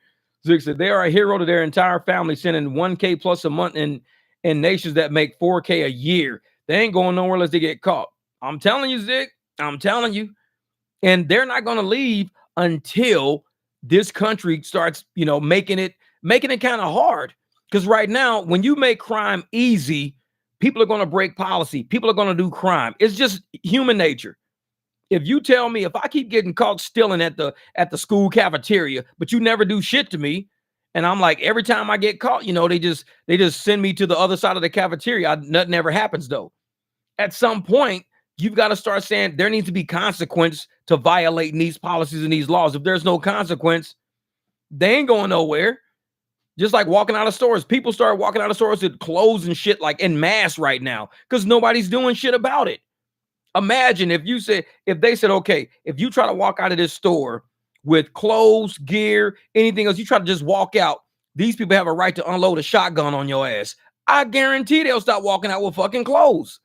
Zick said they are a hero to their entire family, sending 1K plus a month in nations that make 4K a year. They ain't going nowhere unless they get caught. I'm telling you, Zick. I'm telling you. And they're not going to leave until this country starts, making it kind of hard. Because right now, when you make crime easy, people are going to break policy. People are going to do crime. It's just human nature. If you tell me, if I keep getting caught stealing at the school cafeteria, but you never do shit to me, and I'm like, every time I get caught, they just send me to the other side of the cafeteria. Nothing ever happens though. At some point, you've got to start saying there needs to be consequence to violating these policies and these laws. If there's no consequence, they ain't going nowhere. Just like walking out of stores. People start walking out of stores with clothes and shit like en masse right now because nobody's doing shit about it. Imagine if they said, okay, if you try to walk out of this store with clothes, gear, anything else, you try to just walk out, these people have a right to unload a shotgun on your ass. I guarantee they'll stop walking out with fucking clothes.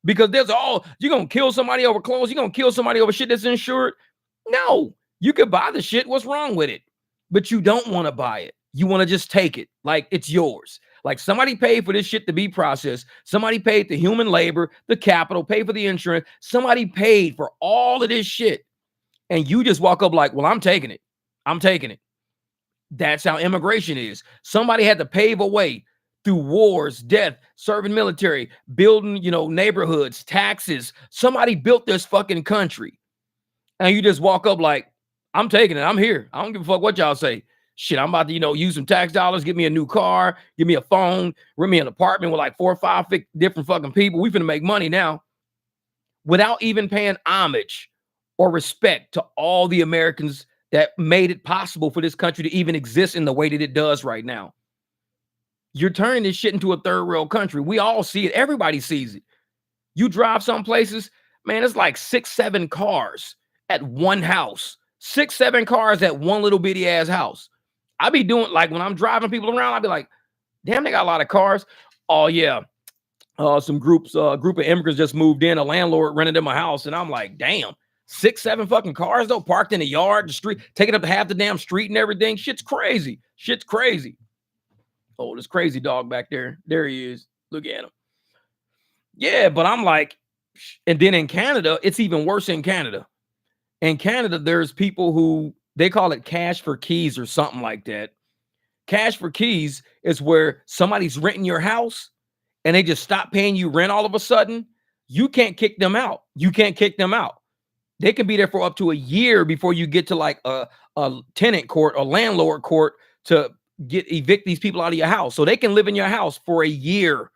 Because you're going to kill somebody over clothes. You're going to kill somebody over shit that's insured. No, you could buy the shit. What's wrong with it? But you don't want to buy it. You want to just take it like it's yours. Like somebody paid for this shit to be processed. Somebody paid the human labor, the capital, paid for the insurance. Somebody paid for all of this shit. And you just walk up like, well, I'm taking it. I'm taking it. That's how immigration is. Somebody had to pave a way through wars, death, serving military, building, neighborhoods, taxes. Somebody built this fucking country. And you just walk up like, I'm taking it. I'm here. I don't give a fuck what y'all say. Shit, I'm about to, use some tax dollars, get me a new car, give me a phone, rent me an apartment with like 4 or 5 different fucking people. We finna make money now without even paying homage or respect to all the Americans that made it possible for this country to even exist in the way that it does right now. You're turning this shit into a third world country. We all see it. Everybody sees it. You drive some places, man, it's like 6, 7 cars at one house. 6, 7 cars at one little bitty ass house. I be doing, like, when I'm driving people around, I be like, damn, they got a lot of cars. Oh yeah. Some group of immigrants just moved in. A landlord rented them a house. And I'm like, damn, 6, 7 fucking cars though, parked in the yard, the street, taking up to half the damn street and everything. Shit's crazy. Oh, this crazy dog back there. There he is. Look at him. Yeah, but I'm like, and then in Canada, it's even worse in Canada. In Canada, there's people who, they call it cash for keys or something like that. Cash for keys is where somebody's renting your house and they just stop paying you rent all of a sudden. You can't kick them out. They can be there for up to a year before you get to like a tenant court or landlord court to evict these people out of your house. So they can live in your house for a year,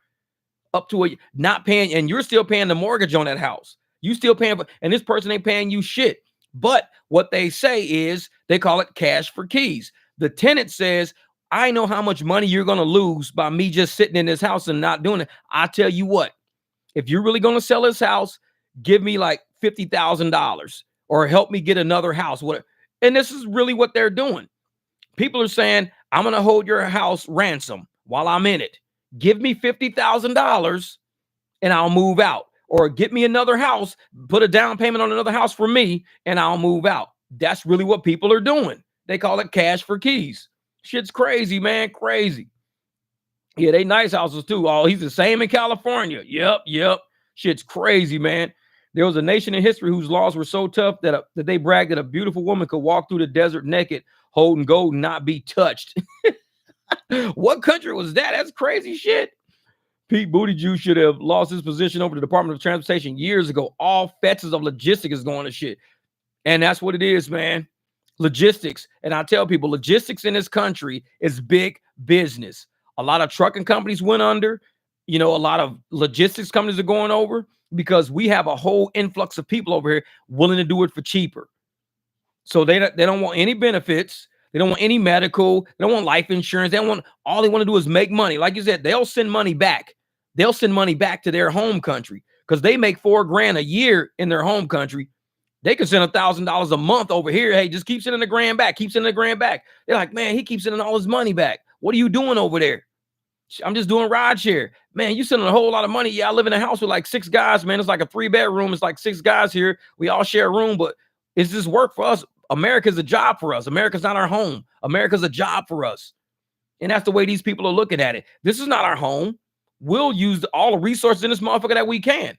up to not paying, and you're still paying the mortgage on that house. You still paying, and this person ain't paying you shit. But what they say is, they call it cash for keys. The tenant says, I know how much money you're going to lose by me just sitting in this house and not doing it. I tell you what, if you're really going to sell this house, give me like $50,000 or help me get another house. And this is really what they're doing. People are saying, I'm going to hold your house ransom while I'm in it. Give me $50,000 and I'll move out. Or get me another house, put a down payment on another house for me, and I'll move out. That's really what people are doing. They call it cash for keys. Shit's crazy, man. Crazy. Yeah, they nice houses too. Oh, he's the same in California. Yep. Shit's crazy, man. There was a nation in history whose laws were so tough that they bragged that a beautiful woman could walk through the desert naked, holding gold and not be touched. What country was that? That's crazy shit. Pete Buttigieg should have lost his position over the Department of Transportation years ago. All fetches of logistics is going to shit. And that's what it is, man. Logistics. And I tell people, logistics in this country is big business. A lot of trucking companies went under. A lot of logistics companies are going over because we have a whole influx of people over here willing to do it for cheaper. So they don't want any benefits. They don't want any medical. They don't want life insurance. All they want to do is make money. Like you said, they'll send money back. They'll send money back to their home country because they make $4,000 a year in their home country. They could send $1,000 a month over here. Hey, just keep sending $1,000 back. They're like, man, he keeps sending all his money back. What are you doing over there? I'm just doing rideshare. Man, you sending a whole lot of money. Yeah, I live in a house with like 6 guys, man. It's like a 3-bedroom. It's like 6 guys here. We all share a room, but is this work for us? America's a job for us. America's not our home. America's a job for us. And that's the way these people are looking at it. This is not our home. We'll use all the resources in this motherfucker that we can.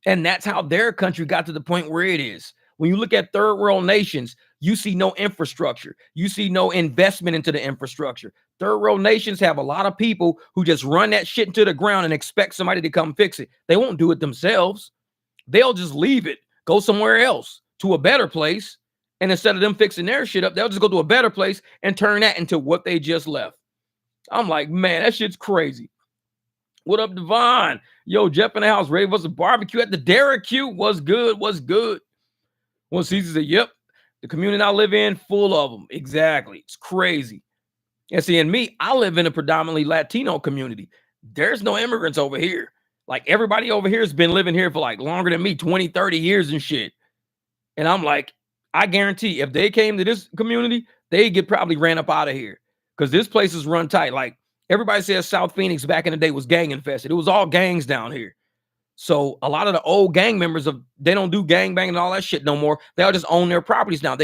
And that's how their country got to the point where it is. When you look at third world nations, you see no infrastructure. You see no investment into the infrastructure. Third world nations have a lot of people who just run that shit into the ground and expect somebody to come fix it. They won't do it themselves. They'll just leave it, go somewhere else to a better place. And instead of them fixing their shit up, they'll just go to a better place and turn that into what they just left. I'm like, man, that shit's crazy. What up, Devon? Yo, Jeff in the house, ready for some barbecue at the Derrick Q. What's good? Well, Caesar said, yep, the community I live in, full of them. Exactly. It's crazy. And see, and me, I live in a predominantly Latino community. There's no immigrants over here. Like, everybody over here has been living here for like longer than me, 20, 30 years and shit. And I'm like, I guarantee if they came to this community, they get probably ran up out of here because this place is run tight. Like, everybody says South Phoenix back in the day was gang infested. It was all gangs down here. So a lot of the old gang members they don't do gang banging and all that shit no more. They all just own their properties now.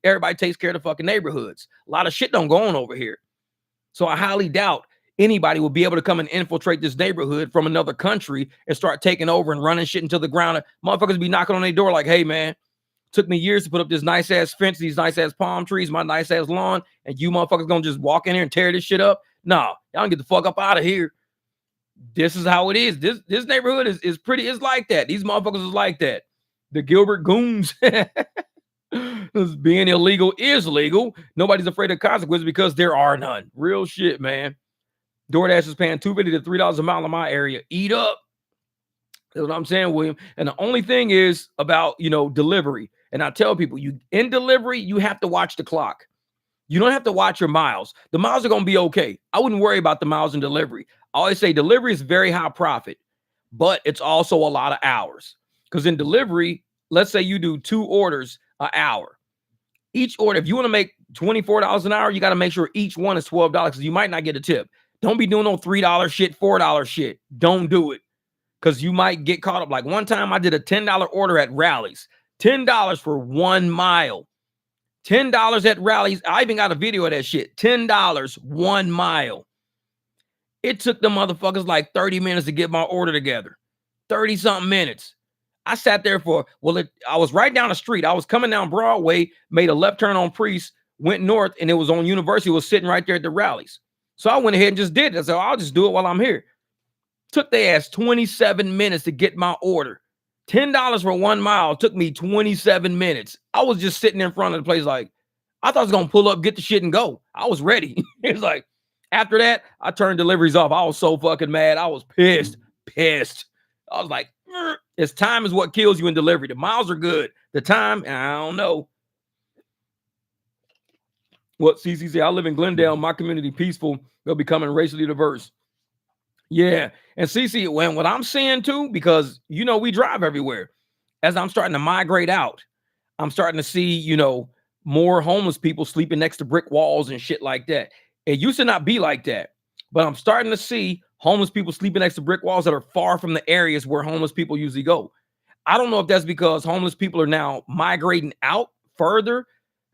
Everybody takes care of the fucking neighborhoods. A lot of shit don't go on over here. So I highly doubt anybody will be able to come and infiltrate this neighborhood from another country and start taking over and running shit into the ground. Motherfuckers be knocking on their door like, hey man, took me years to put up this nice ass fence, these nice ass palm trees, my nice ass lawn, and you motherfuckers gonna just walk in here and tear this shit up. Nah, y'all can get the fuck up out of here. This is how it is. This neighborhood is pretty. It's like that. These motherfuckers is like that. The Gilbert Goons. Being illegal is legal. Nobody's afraid of consequences because there are none. Real shit, man. DoorDash is paying $2.50 to $3 a mile in my area. Eat up. That's what I'm saying, William. And the only thing is about, delivery. And I tell people, in delivery, you have to watch the clock. You don't have to watch your miles. The miles are going to be okay. I wouldn't worry about the miles in delivery. I always say delivery is very high profit, but it's also a lot of hours. Because in delivery, let's say you do 2 orders an hour. Each order, if you want to make $24 an hour, you got to make sure each one is $12 because you might not get a tip. Don't be doing no $3 shit, $4 shit. Don't do it because you might get caught up. Like one time I did a $10 order at Rallies, $10 for 1 mile. $10 at Rallies. I even got a video of that shit. $10, 1 mile. It took the motherfuckers like 30 minutes to get my order together. 30 something minutes. I sat there I was right down the street. I was coming down Broadway, made a left turn on Priest, went north, and it was on University. It was sitting right there at the Rallies. So I went ahead and just did it. I said, I'll just do it while I'm here. Took their ass 27 minutes to get my order. $10 for 1 mile took me 27 minutes. I was just sitting in front of the place like, I thought I was going to pull up, get the shit, and go. I was ready. It's like, after that, I turned deliveries off. I was so fucking mad. I was pissed. I was like, it's time is what kills you in delivery. The miles are good. The time, I don't know. What CC say? I live in Glendale. My community peaceful. They're becoming racially diverse. Yeah. And CC, what I'm seeing too, because, we drive everywhere. As I'm starting to migrate out, I'm starting to see, more homeless people sleeping next to brick walls and shit like that. It used to not be like that, but I'm starting to see homeless people sleeping next to brick walls that are far from the areas where homeless people usually go. I don't know if that's because homeless people are now migrating out further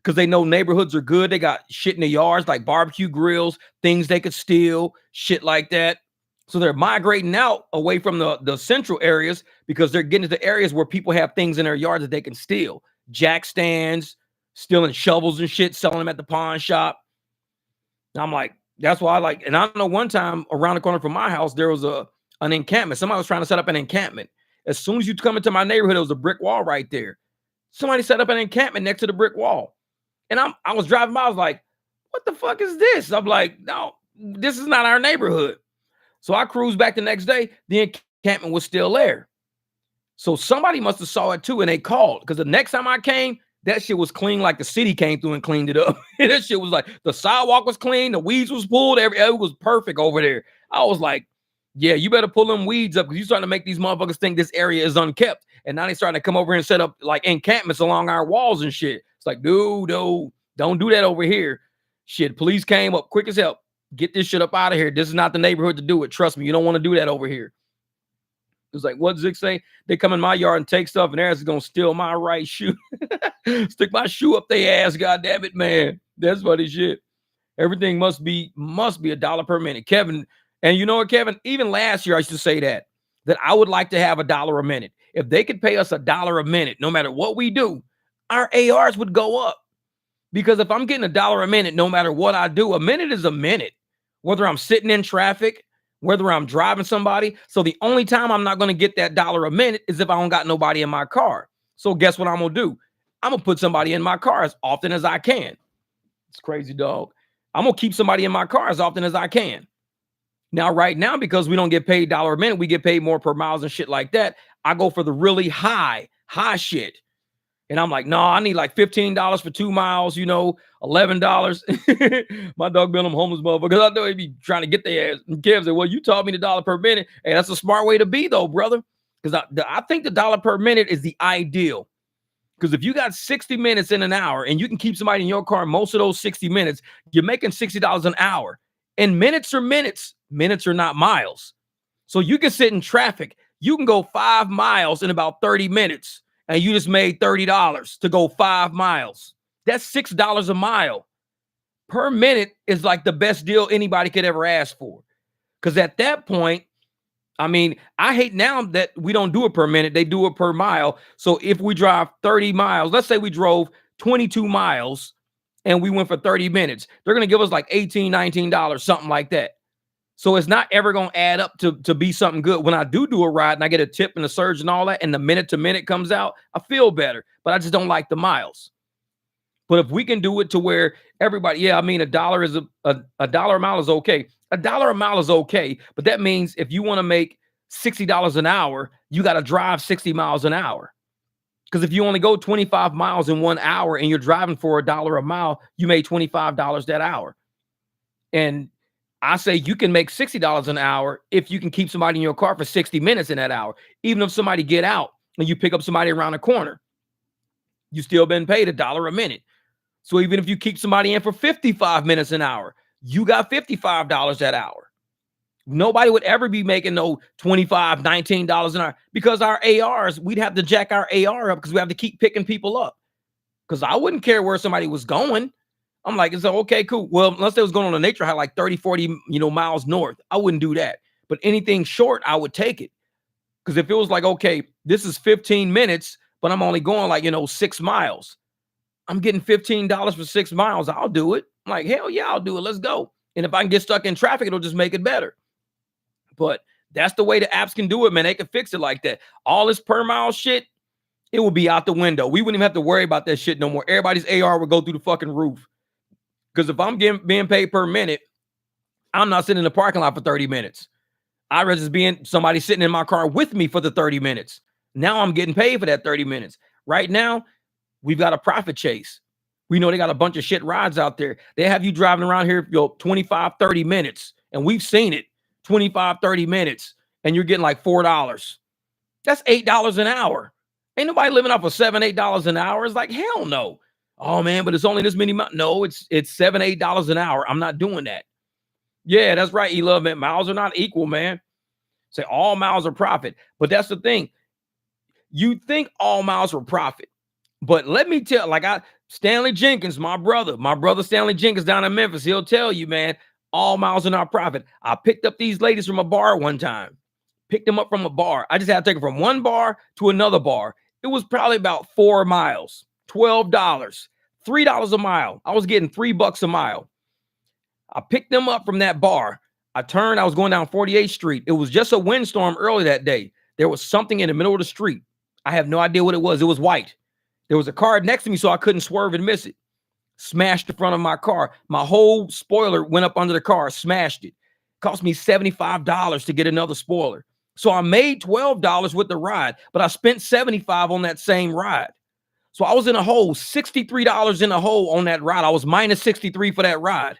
because they know neighborhoods are good. They got shit in the yards like barbecue grills, things they could steal, shit like that. So they're migrating out away from the central areas because they're getting to the areas where people have things in their yards that they can steal. Jack stands, stealing shovels and shit, selling them at the pawn shop. And I'm like, that's why I like, and I know one time around the corner from my house, there was an encampment. Somebody was trying to set up an encampment. As soon as you come into my neighborhood, there was a brick wall right there. Somebody set up an encampment next to the brick wall. And I was driving by, I was like, what the fuck is this? I'm like, no, this is not our neighborhood. So I cruised back the next day. The encampment was still there. So somebody must have saw it too, and they called. Because the next time I came, that shit was clean like the city came through and cleaned it up. That shit was like, the sidewalk was clean, the weeds was pulled, it was perfect over there. I was like, yeah, you better pull them weeds up because you're starting to make these motherfuckers think this area is unkept. And now they're starting to come over here and set up like encampments along our walls and shit. It's like, dude, don't do that over here. Shit, police came up quick as hell. Get this shit up out of here. This is not the neighborhood to do it. Trust me, you don't want to do that over here. It's like, what Zick say? They come in my yard and take stuff, and their ass is gonna steal my right shoe. Stick my shoe up their ass, goddamn it, man. That's funny shit. Everything must be $1 per minute. Kevin, and you know what, Kevin? Even last year I used to say that I would like to have $1 a minute. If they could pay us $1 a minute, no matter what we do, our ARs would go up. Because if I'm getting $1 a minute, no matter what I do, a minute is a minute. Whether I'm sitting in traffic, whether I'm driving somebody. So the only time I'm not going to get that $1 a minute is if I don't got nobody in my car. So guess what I'm going to do? I'm going to put somebody in my car as often as I can. It's crazy, dog. I'm going to keep somebody in my car as often as I can. Now, right now, because we don't get paid $1 a minute, we get paid more per miles and shit like that. I go for the really high shit. And I'm like, no, I need like $15 for 2 miles, $11. My dog been them homeless motherfuckers. I know he be trying to get their ass. And Kev said, well, you taught me the $1 per minute. Hey, that's a smart way to be though, brother. Because I think the $1 per minute is the ideal. Because if you got 60 minutes in an hour and you can keep somebody in your car most of those 60 minutes, you're making $60 an hour. And minutes are minutes. Minutes are not miles. So you can sit in traffic. You can go 5 miles in about 30 minutes. And you just made $30 to go 5 miles. That's $6 a mile. Per minute is like the best deal anybody could ever ask for. Because at that point, I mean, I hate now that we don't do it per minute. They do it per mile. So if we drive 30 miles, let's say we drove 22 miles and we went for 30 minutes. They're going to give us like $18, $19, something like that. So it's not ever going to add up to be something good. When I do a ride and I get a tip and a surge and all that, and the minute to minute comes out, I feel better, but I just don't like the miles. But if we can do it to where everybody, yeah, I mean, $1 is a dollar a mile is okay. $1 a mile is okay, but that means if you want to make $60 an hour, you got to drive 60 miles an hour. Because if you only go 25 miles in 1 hour and you're driving for $1 a mile, you made $25 that hour. And I say you can make $60 an hour if you can keep somebody in your car for 60 minutes in that hour. Even if somebody get out and you pick up somebody around the corner, you still been paid $1 a minute. So even if you keep somebody in for 55 minutes an hour, you got $55 that hour. Nobody would ever be making no $25, $19 an hour because our ARs, we'd have to jack our AR up because we have to keep picking people up. Because I wouldn't care where somebody was going. I'm like, it's okay, cool. Well, unless they was going on a nature high, like 30, 40, miles north, I wouldn't do that. But anything short, I would take it. Because if it was like, okay, this is 15 minutes, but I'm only going like, 6 miles. I'm getting $15 for 6 miles. I'll do it. I'm like, hell yeah, I'll do it. Let's go. And if I can get stuck in traffic, it'll just make it better. But that's the way the apps can do it, man. They can fix it like that. All this per mile shit, it will be out the window. We wouldn't even have to worry about that shit no more. Everybody's AR would go through the fucking roof. Because if I'm being paid per minute, I'm not sitting in the parking lot for 30 minutes. I'd rather just be somebody sitting in my car with me for the 30 minutes. Now I'm getting paid for that 30 minutes. Right now, we've got a profit chase. We know they got a bunch of shit rides out there. They have you driving around here 25, 30 minutes. And we've seen it. 25, 30 minutes. And you're getting like $4. That's $8 an hour. Ain't nobody living off of $7, $8 an hour. It's like, hell no. Oh man, but it's only this many miles. No, it's $7, $8 an hour. I'm not doing that. Yeah, that's right. E-Love, man. Miles are not equal, man. Say all miles are profit. But that's the thing. You think all miles are profit. But let me tell, Stanley Jenkins, my brother Stanley Jenkins down in Memphis, he'll tell you, man, all miles are not profit. I picked up these ladies from a bar one time. Picked them up from a bar. I just had to take them from one bar to another bar. It was probably about 4 miles, $12, $3 a mile. I was getting $3 a mile. I picked them up from that bar. I was going down 48th Street. It was just a windstorm early that day. There was something in the middle of the street. I have no idea what it was. It was white. There was a car next to me, so I couldn't swerve and miss it. Smashed the front of my car. My whole spoiler went up under the car, smashed it. Cost me $75 to get another spoiler. So I made $12 with the ride, but I spent $75 on that same ride. So I was in a hole, $63 in a hole on that ride. I was minus 63 for that ride.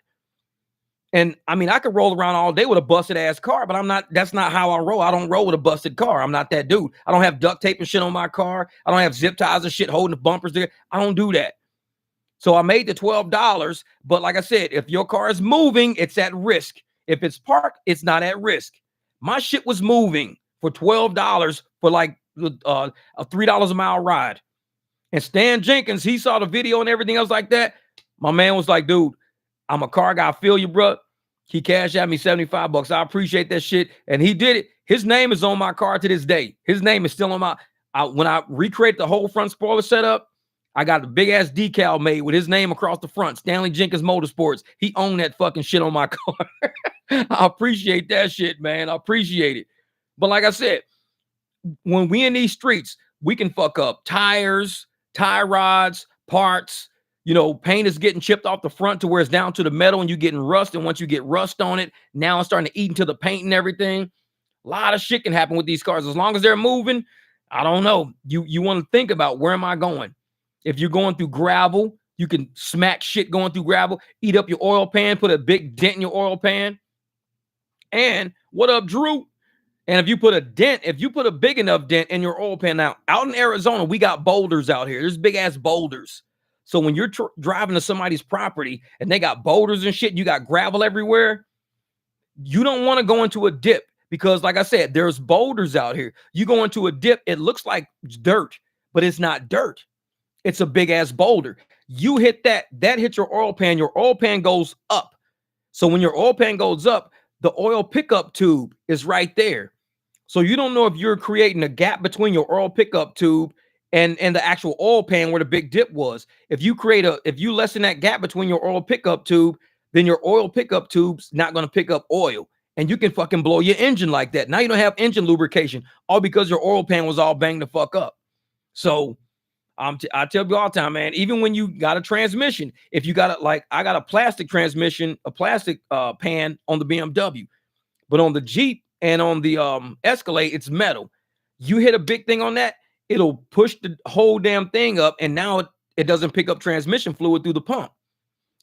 And I mean, I could roll around all day with a busted ass car, but that's not how I roll. I don't roll with a busted car. I'm not that dude. I don't have duct tape and shit on my car. I don't have zip ties and shit holding the bumpers there. I don't do that. So I made the $12, but like I said, if your car is moving, it's at risk. If it's parked, it's not at risk. My shit was moving for $12 for like a $3 a mile ride. And Stan Jenkins, he saw the video and everything else like that. My man was like, dude, I'm a car guy. I feel you, bro. He cashed out me $75. I appreciate that shit. And he did it. His name is on my car to this day. His name is still on my, when I recreate the whole front spoiler setup, I got the big ass decal made with his name across the front, Stanley Jenkins Motorsports. He owned that fucking shit on my car. I appreciate that shit, man. I appreciate it. But like I said, when we in these streets, we can fuck up tires, tie rods, parts. Paint is getting chipped off the front to where it's down to the metal and you're getting rust. And once you get rust on it, now it's starting to eat into the paint and everything. A lot of shit can happen with these cars. As long as they're moving, I don't know. You want to think about, where am I going? If you're going through gravel, you can smack shit going through gravel, eat up your oil pan, put a big dent in your oil pan. And what up, Drew? And if you put a big enough dent in your oil pan, now out in Arizona, we got boulders out here. There's big ass boulders. So when you're driving to somebody's property and they got boulders and shit, you got gravel everywhere, you don't want to go into a dip because, like I said, there's boulders out here. You go into a dip, it looks like dirt, but it's not dirt. It's a big ass boulder. You hit that hits your oil pan goes up. So when your oil pan goes up, the oil pickup tube is right there. So you don't know if you're creating a gap between your oil pickup tube and the actual oil pan where the big dip was. If you lessen that gap between your oil pickup tube, then your oil pickup tube's not going to pick up oil, and you can fucking blow your engine like that. Now you don't have engine lubrication, all because your oil pan was all banged the fuck up. So I tell you all the time, man, even when you got a transmission, if you got I got a plastic transmission, a plastic pan on the BMW, but on the Jeep and on the Escalade, it's metal. You hit a big thing on that, it'll push the whole damn thing up, and now it doesn't pick up transmission fluid through the pump.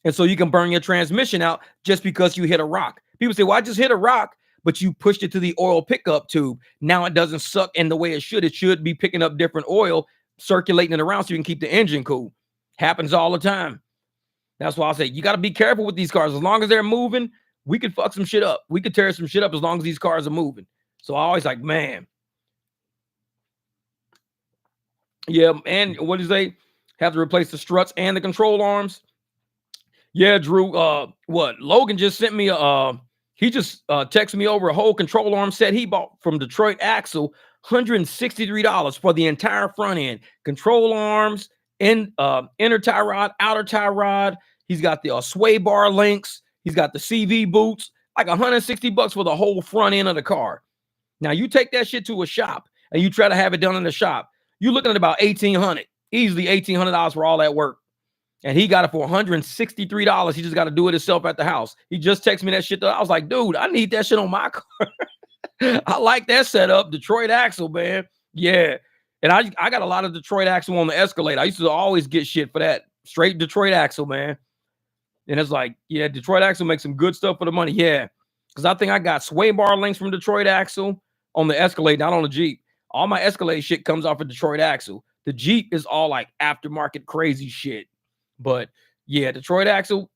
And so you can burn your transmission out just because you hit a rock. People say, well, I just hit a rock, but you pushed it to the oil pickup tube. Now it doesn't suck in the way it should. It should be picking up different oil, circulating it around so you can keep the engine cool. Happens all the time. That's why I say you got to be careful with these cars. As long as they're moving, we could fuck some shit up. We could tear some shit up as long as these cars are moving. So I always like, man. Yeah, and what do you say? Have to replace the struts and the control arms. Yeah, Drew. What? Logan just sent me he just texted me over a whole control arm set he bought from Detroit Axle, $163 for the entire front end. Control arms, inner tie rod, outer tie rod. He's got the sway bar links. He's got the CV boots, like $160 for the whole front end of the car. Now you take that shit to a shop and you try to have it done in the shop, you're looking at about $1,800, easily $1,800 for all that work. And he got it for $163. He just got to do it himself at the house. He just texted me that shit. I was like, dude, I need that shit on my car. I like that setup. Detroit Axle, man. Yeah. And I got a lot of Detroit Axle on the Escalade. I used to always get shit for that. Straight Detroit Axle, man. And it's like, yeah, Detroit Axle makes some good stuff for the money. Yeah. Because I think I got sway bar links from Detroit Axle on the Escalade, not on the Jeep. All my Escalade shit comes off of Detroit Axle. The Jeep is all like aftermarket crazy shit. But yeah, Detroit Axle.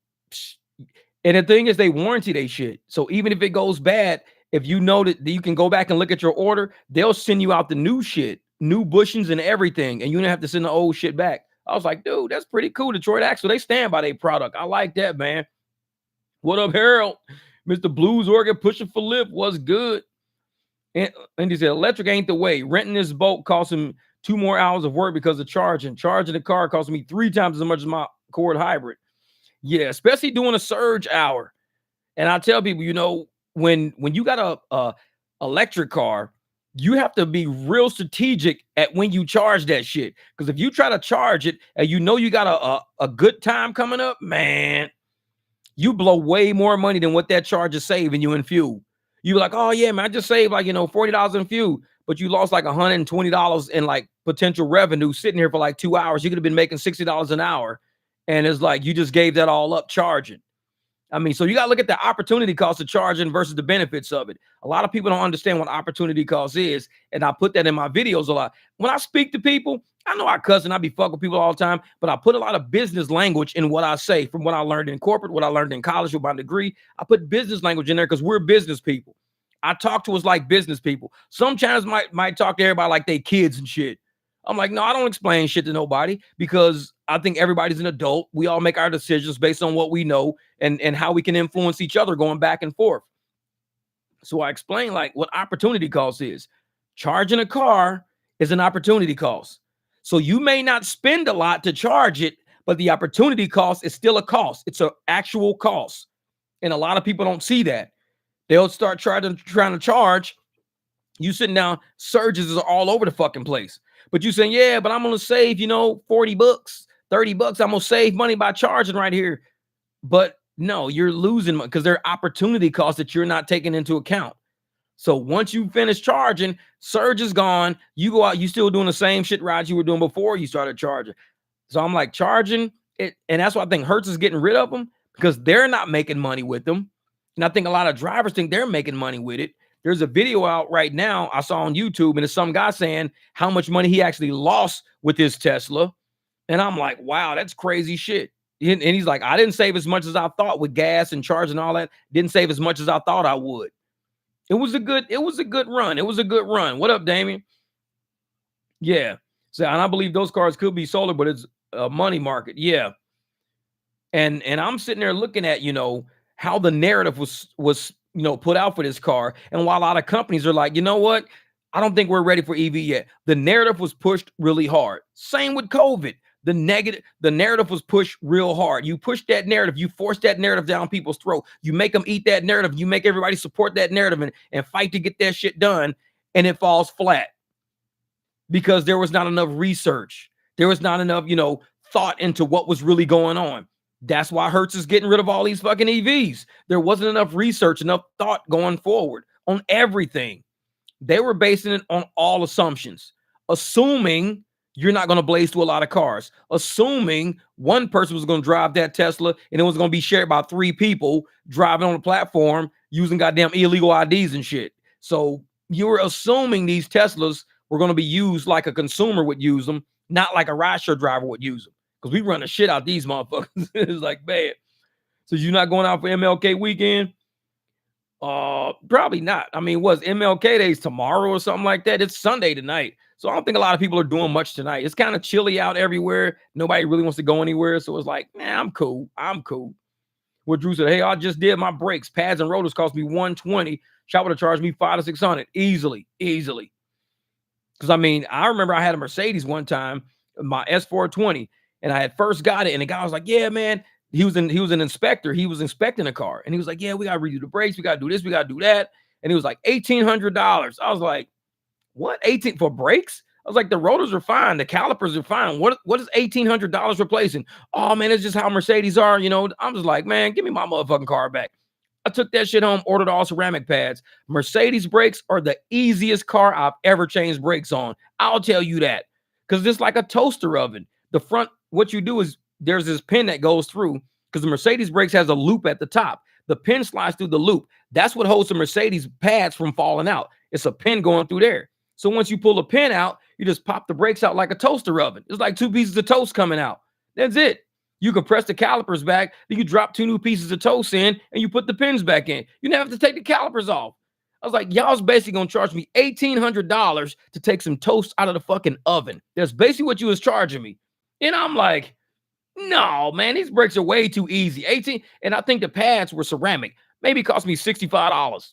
And the thing is, they warranty they shit. So even if it goes bad, if you know that you can go back and look at your order, they'll send you out the new shit, new bushings and everything, and you don't have to send the old shit back. I was like, dude, that's pretty cool. Detroit Axle, they stand by their product. I like that, man. What up, Harold? Mr. Blues Organ pushing for Lyft was good. And he said, electric ain't the way. Renting this boat cost him 2 more hours of work because of charging. Charging the car cost me 3 times as much as my Accord hybrid. Yeah, especially doing a surge hour. And I tell people, you know, when you got a electric car, you have to be real strategic at when you charge that shit. Because if you try to charge it and you know you got a good time coming up, man, you blow way more money than what that charge is saving you in fuel. You like, oh yeah, man, I just saved like, $40 in fuel, but you lost like $120 in like potential revenue sitting here for like 2 hours. You could have been making $60 an hour. And it's like, you just gave that all up charging. I mean, so you got to look at the opportunity cost of charging versus the benefits of it. A lot of people don't understand what opportunity cost is. And I put that in my videos a lot. When I speak to people, I know I cuss and I be fucking with people all the time, but I put a lot of business language in what I say from what I learned in corporate, what I learned in college with my degree. I put business language in there because we're business people. I talk to us like business people. Some channels might talk to everybody like they kids and shit. I'm like, no, I don't explain shit to nobody because I think everybody's an adult. We all make our decisions based on what we know and how we can influence each other going back and forth. So I explain like what opportunity cost is. Charging a car is an opportunity cost. So you may not spend a lot to charge it, but the opportunity cost is still a cost. It's an actual cost. And a lot of people don't see that. They'll start trying to charge. You sitting down, surges are all over the fucking place. But you saying, yeah, but I'm going to save, $40, $30. I'm going to save money by charging right here. But no, you're losing money because there are opportunity costs that you're not taking into account. So once you finish charging, surge is gone. You go out, you still doing the same shit rides you were doing before you started charging. So I'm like charging it. And that's why I think Hertz is getting rid of them because they're not making money with them. And I think a lot of drivers think they're making money with it. There's a video out right now I saw on YouTube, and it's some guy saying how much money he actually lost with his Tesla. And I'm like, wow, that's crazy shit. And he's like, I didn't save as much as I thought with gas and charge and all that. Didn't save as much as I thought I would. It was a good run. It was a good run. What up, Damien? Yeah. So, and I believe those cars could be solar, but it's a money market. Yeah. And I'm sitting there looking at, how the narrative was put out for this car. And while a lot of companies are like, you know what? I don't think we're ready for EV yet. The narrative was pushed really hard. Same with COVID. The narrative was pushed real hard. You push that narrative, you force that narrative down people's throat. You make them eat that narrative. You make everybody support that narrative and fight to get that shit done. And it falls flat because there was not enough research. There was not enough, thought into what was really going on. That's why Hertz is getting rid of all these fucking EVs. There wasn't enough research, enough thought going forward on everything. They were basing it on all assumptions, assuming you're not going to blaze through a lot of cars, assuming one person was going to drive that Tesla and it was going to be shared by 3 people driving on the platform using goddamn illegal IDs and shit. So you were assuming these Teslas were going to be used like a consumer would use them, not like a rideshare driver would use them, because we run the shit out these motherfuckers. It's like bad. So you're not going out for MLK weekend? Probably not. I mean, was MLK Day's tomorrow or something like that? It's Sunday tonight. So I don't think a lot of people are doing much tonight. It's kind of chilly out everywhere. Nobody really wants to go anywhere. So it's like, man, I'm cool. What Drew said, hey, I just did my brakes. Pads and rotors cost me $120. Shop would have charged me $500 to $600 easily. Because I mean, I remember I had a Mercedes one time, my S420, and I had first got it, and the guy was like, yeah, man. He was an inspector. He was inspecting a car, and he was like, yeah, we got to redo the brakes. We got to do this. We got to do that. And he was like, $1,800. I was like, what? 18 for brakes? I was like, the rotors are fine. The calipers are fine. What is $1,800 replacing? Oh, man, it's just how Mercedes are. I'm just like, man, give me my motherfucking car back. I took that shit home, ordered all ceramic pads. Mercedes brakes are the easiest car I've ever changed brakes on. I'll tell you that. Because it's like a toaster oven. The front, what you do is, there's this pin that goes through, because the Mercedes brakes has a loop at the top. The pin slides through the loop. That's what holds the Mercedes pads from falling out. It's a pin going through there. So once you pull the pin out, you just pop the brakes out like a toaster oven. It's like 2 pieces of toast coming out. That's it. You can press the calipers back, then you drop 2 new pieces of toast in, and you put the pins back in. You never have to take the calipers off. I was like, y'all's basically going to charge me $1,800 to take some toast out of the fucking oven. That's basically what you was charging me. And I'm like, no, man, these brakes are way too easy. 18, and I think the pads were ceramic. Maybe it cost me $65.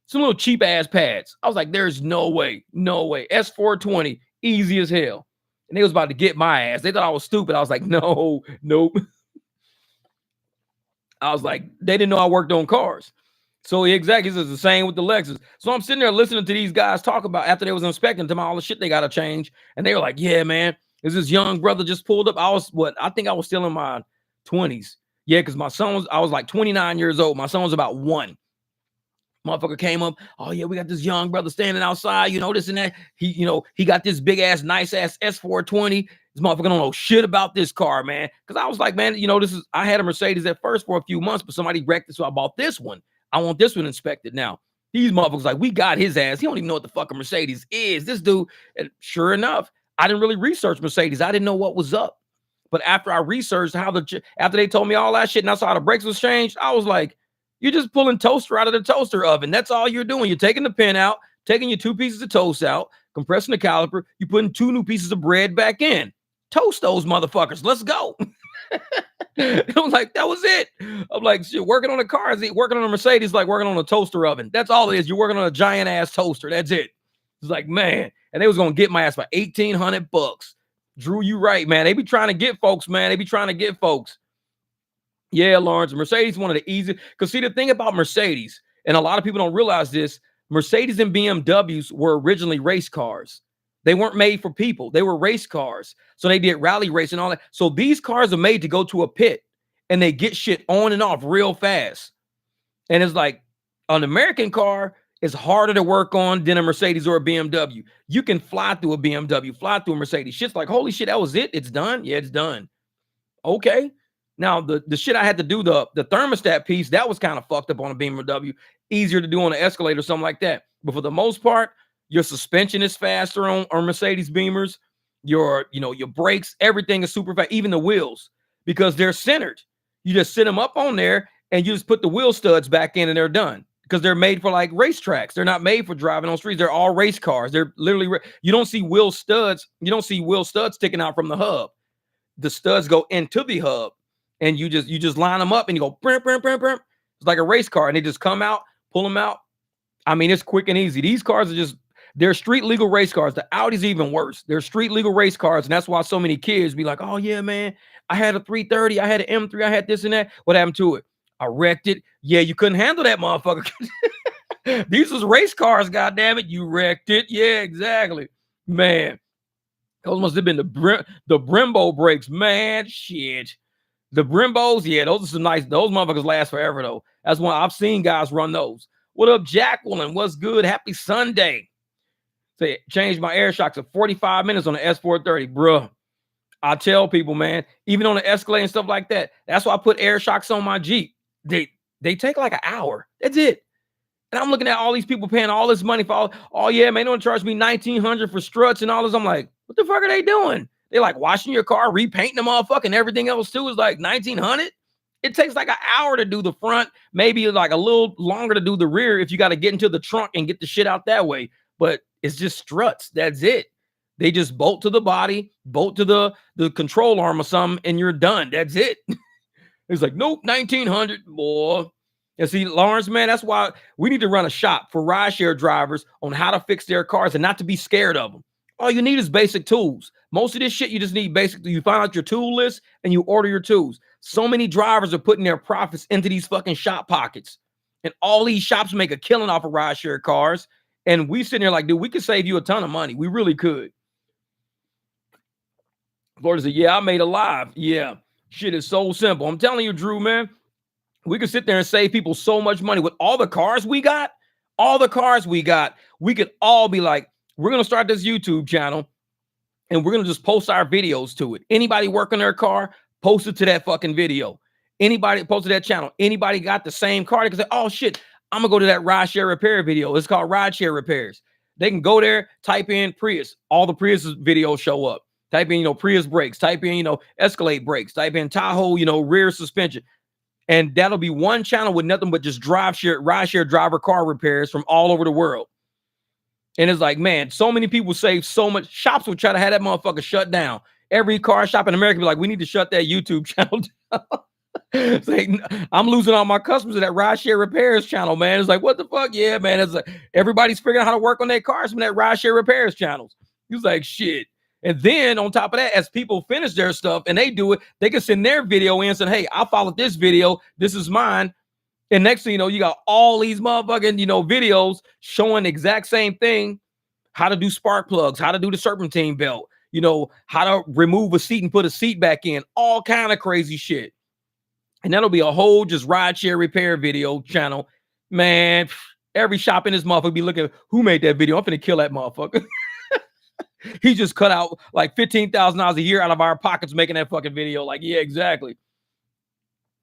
Some little cheap ass pads. I was like, there's no way. S420, easy as hell. And they was about to get my ass. They thought I was stupid. I was like, nope. I was like, they didn't know I worked on cars. So exactly, it's the same with the Lexus. So I'm sitting there listening to these guys talk about, after they was inspecting them, all the shit they got to change. And they were like, yeah, man. Is this young brother just pulled up? I think I was still in my 20s. Yeah, because I was like 29 years old. My son was about 1. Motherfucker came up. Oh, yeah, we got this young brother standing outside, this and that. He got this big ass, nice ass S420. This motherfucker don't know shit about this car, man. Because I was like, man, I had a Mercedes at first for a few months, but somebody wrecked it, so I bought this one. I want this one inspected now. These motherfuckers like, we got his ass. He don't even know what the fucking Mercedes is. This dude, and sure enough, I didn't really research Mercedes. I didn't know what was up. But after I researched after they told me all that shit and I saw how the brakes was changed, I was like, you're just pulling toaster out of the toaster oven. That's all you're doing. You're taking the pin out, taking your 2 pieces of toast out, compressing the caliper. You're putting 2 new pieces of bread back in. Toast those motherfuckers. Let's go. I was like, that was it. I'm like, shit, working on a car, working on a Mercedes, like working on a toaster oven. That's all it is. You're working on a giant ass toaster. That's it. It's like, man. And they was going to get my ass for $1,800. Drew, you right, man. They be trying to get folks, man. Yeah, Lawrence, Mercedes, one of the easiest. Because see, the thing about Mercedes, and a lot of people don't realize this, Mercedes and BMWs were originally race cars. They weren't made for people. They were race cars. So they did rally race and all that. So these cars are made to go to a pit, and they get shit on and off real fast. And it's like, an American car is harder to work on than a Mercedes or a BMW. You can fly through a BMW, fly through a Mercedes. Shit's like, holy shit, that was it? It's done? Yeah, it's done. Okay. Now, the shit I had to do, the thermostat piece, that was kind of fucked up on a BMW. Easier to do on an Escalade or something like that. But for the most part, your suspension is faster on Mercedes Beamers. Your brakes, everything is super fast, even the wheels, because they're centered. You just sit them up on there and you just put the wheel studs back in and they're done. Because they're made for like racetracks. They're not made for driving on streets. They're all race cars. They're literally, you don't see wheel studs. You don't see wheel studs sticking out from the hub. The studs go into the hub, and you just line them up and you go, brum, brum, brum, brum. It's like a race car, and they just come out, pull them out. I mean, it's quick and easy. These cars are just, They're street legal race cars. The Audi's even worse. They're street legal race cars, and that's why so many kids be like, "Oh yeah, man, I had a 330, I had an M3, I had this and that. What happened to it? I wrecked it. Yeah, you couldn't handle that motherfucker. These was race cars, goddamn it. You wrecked it. Yeah, exactly, man. Those must have been the Brembo brakes, man. Shit, the Brembos, yeah, those are some nice. Those motherfuckers last forever though. That's one I've seen guys run those. What up, Jacqueline? What's good? Happy Sunday. Say, changed my air shocks to 45 minutes on the S430, bruh. I tell people, man, even on the Escalade and stuff like that, that's why I put air shocks on my Jeep. They take like an hour. That's it. And I'm looking at all these people paying all this money for all, oh yeah, man, they don't charge me $1,900 for struts and all this. I'm like, what the fuck are they doing? They like washing your car, repainting the motherfucking everything else too is like $1,900. It takes like an hour to do the front, maybe like a little longer to do the rear if you got to get into the trunk and get the shit out that way. But it's just struts. That's it. They just bolt to the body, bolt to the control arm or something, and you're done. That's it. It's like, nope, 1,900, boy. And see, Lawrence, man, that's why we need to run a shop for rideshare drivers on how to fix their cars and not to be scared of them. All you need is basic tools. Most of this shit, you just need basic. You find out your tool list and you order your tools. So many drivers are putting their profits into these fucking shop pockets. And all these shops make a killing off of rideshare cars. And we sitting there like, dude, we could save you a ton of money. We really could. Florida said, yeah, I made a live. Yeah, shit is so simple. I'm telling you, Drew, man, we could sit there and save people so much money with all the cars we got. We could all be like, we're going to start this YouTube channel and we're going to just post our videos to it. Anybody working their car, post it to that fucking video. Anybody post to that channel. Anybody got the same car, they can say, oh shit, I'm going to go to that rideshare repair video. It's called rideshare repairs. They can go there, type in Prius. All the Prius videos show up. Type in, Prius brakes. Type in, Escalade brakes. Type in Tahoe, rear suspension. And that'll be one channel with nothing but just rideshare driver car repairs from all over the world. And it's like, man, so many people save so much. Shops will try to have that motherfucker shut down. Every car shop in America be like, we need to shut that YouTube channel down. Like, I'm losing all my customers to that rideshare repairs channel, man. It's like, what the fuck? Yeah, man. It's like everybody's figuring out how to work on their cars from that rideshare repairs channels. He's like, shit. And then on top of that, as people finish their stuff and they do it, they can send their video in and say, hey, I followed this video. This is mine. And next thing you know, you got all these motherfucking, videos showing the exact same thing. How to do spark plugs, how to do the serpentine belt, how to remove a seat and put a seat back in, all kind of crazy shit. And that'll be a whole just rideshare repair video channel. Man, every shop in this motherfucker be looking, who made that video? I'm finna kill that motherfucker. He just cut out like $15,000 a year out of our pockets making that fucking video. Like, yeah, exactly.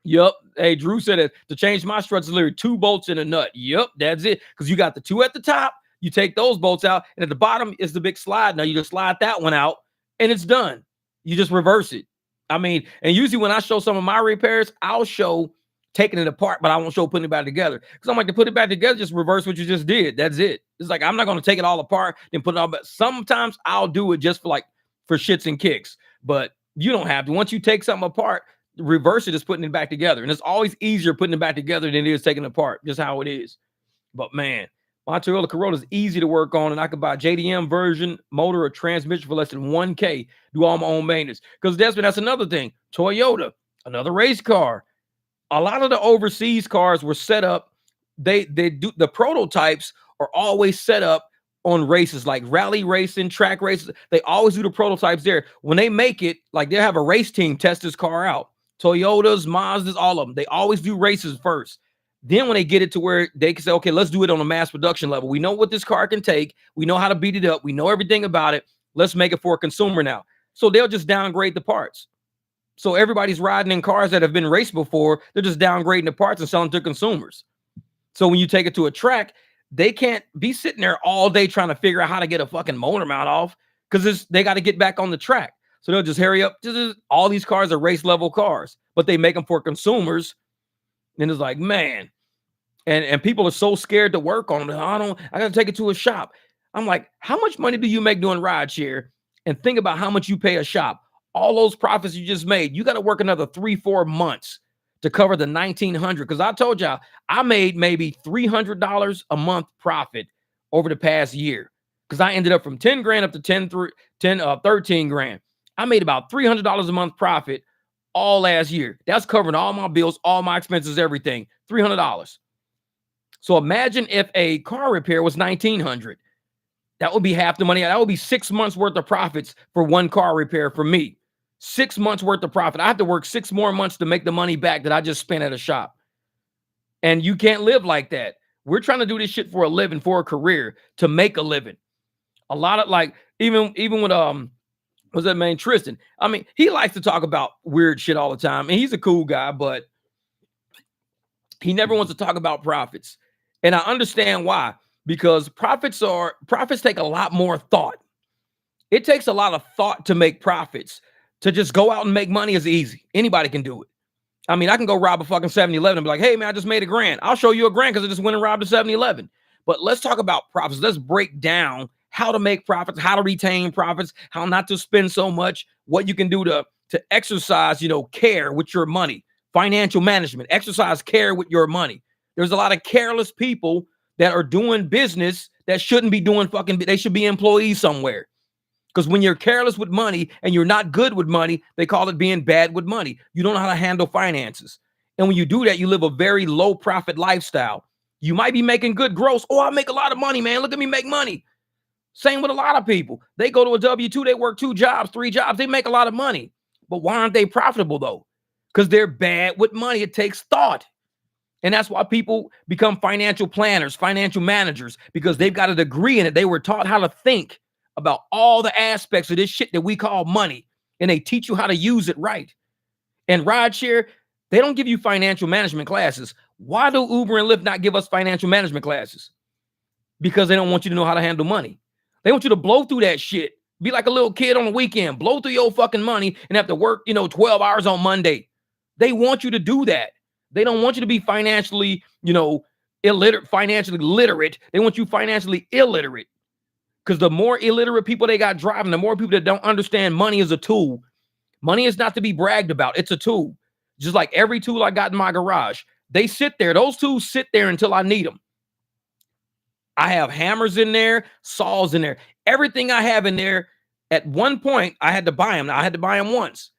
Yep. Hey, Drew said it. To change my struts is literally 2 bolts and a nut. Yep, that's it. Because you got the 2 at the top. You take those bolts out, and at the bottom is the big slide. Now you just slide that one out, and it's done. You just reverse it. I mean, and usually when I show some of my repairs, I'll show taking it apart, but I won't show putting it back together. Because I'm like, to put it back together, just reverse what you just did. That's it. It's like, I'm not going to take it all apart and put it all back. Sometimes I'll do it just for shits and kicks, but you don't have to. Once you take something apart, reverse it is putting it back together. And it's always easier putting it back together than it is taking it apart, just how it is. But man, my Toyota Corolla is easy to work on, and I could buy JDM version, motor, or transmission for less than $1K, do all my own maintenance. Because that's another thing. Toyota, another race car. A lot of the overseas cars were set up. They do the prototypes are always set up on races like rally racing, track races. They always do the prototypes there. When they make it, like they'll have a race team test this car out. Toyotas, Mazdas, all of them. They always do races first. Then when they get it to where they can say, okay, let's do it on a mass production level. We know what this car can take. We know how to beat it up. We know everything about it. Let's make it for a consumer now. So they'll just downgrade the parts. So everybody's riding in cars that have been raced before. They're just downgrading the parts and selling to consumers. So when you take it to a track, they can't be sitting there all day trying to figure out how to get a fucking motor mount off because they got to get back on the track. So they'll just hurry up. All these cars are race level cars, but they make them for consumers. And it's like, man, and people are so scared to work on them. I got to take it to a shop. I'm like, how much money do you make doing rideshare? And think about how much you pay a shop. All those profits you just made, you got to work another 3-4 months to cover the $1,900. Because I told y'all, I made maybe $300 a month profit over the past year. because I ended up from 10 grand up to 13 grand. I made about $300 a month profit all last year. That's covering all my bills, all my expenses, everything. $300. So imagine if a car repair was $1,900. That would be half the money. That would be 6 months worth of profits for one car repair for me. 6 months worth of profit. I have to work 6 more months to make the money back that I just spent at a shop. And you can't live like that. We're trying to do this shit for a living, for a career, to make a living. A lot of like, even with what's that man, Tristan? I mean, he likes to talk about weird shit all the time, and he's a cool guy, but he never wants to talk about profits. And I understand why, because profits take a lot more thought. It takes a lot of thought to make profits. To just go out and make money is easy. Anybody can do it. I mean, I can go rob a fucking 7-Eleven and be like, hey, man, I just made $1,000. I'll show you $1,000 because I just went and robbed a 7-Eleven. But let's talk about profits. Let's break down how to make profits, how to retain profits, how not to spend so much, what you can do to exercise, care with your money, financial management, exercise care with your money. There's a lot of careless people that are doing business that shouldn't be doing they should be employees somewhere. Because when you're careless with money and you're not good with money, they call it being bad with money. You don't know how to handle finances. And when you do that, you live a very low profit lifestyle. You might be making good gross. Oh, I make a lot of money, man. Look at me make money. Same with a lot of people. They go to a W-2, they work 2 jobs, 3 jobs. They make a lot of money. But why aren't they profitable though? Because they're bad with money. It takes thought. And that's why people become financial planners, financial managers, because they've got a degree in it. They were taught how to think about all the aspects of this shit that we call money, and they teach you how to use it right. And rideshare, they don't give you financial management classes. Why do Uber and Lyft not give us financial management classes? Because they don't want you to know how to handle money. They want you to blow through that shit. Be like a little kid on the weekend, blow through your fucking money and have to work, 12 hours on Monday. They want you to do that. They don't want you to be financially, financially literate. They want you financially illiterate. Because the more illiterate people they got driving, the more people that don't understand money is a tool. Money is not to be bragged about. It's a tool. Just like every tool I got in my garage. They sit there. Those tools sit there until I need them. I have hammers in there, saws in there. Everything I have in there, at one point, I had to buy them. Now, I had to buy them once.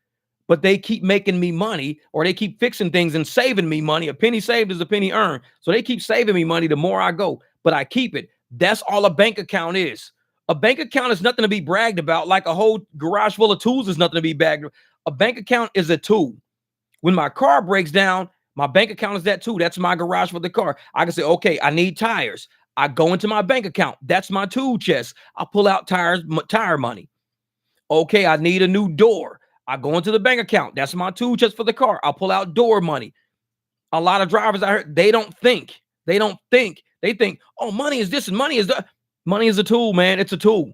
But they keep making me money, or they keep fixing things and saving me money. A penny saved is a penny earned. So they keep saving me money the more I go. But I keep it. That's all a bank account is. A bank account is nothing to be bragged about, like a whole garage full of tools is nothing to be bragged about. A bank account is a tool. When my car breaks down, my bank account is that tool. That's my garage for the car. I can say, okay, I need tires. I go into my bank account. That's my tool chest. I pull out tire money. Okay, I need a new door. I go into the bank account. That's my tool chest for the car. I'll pull out door money. A lot of drivers I heard, they don't think. They think, oh, money is this and money is that. Money is a tool, man. It's a tool.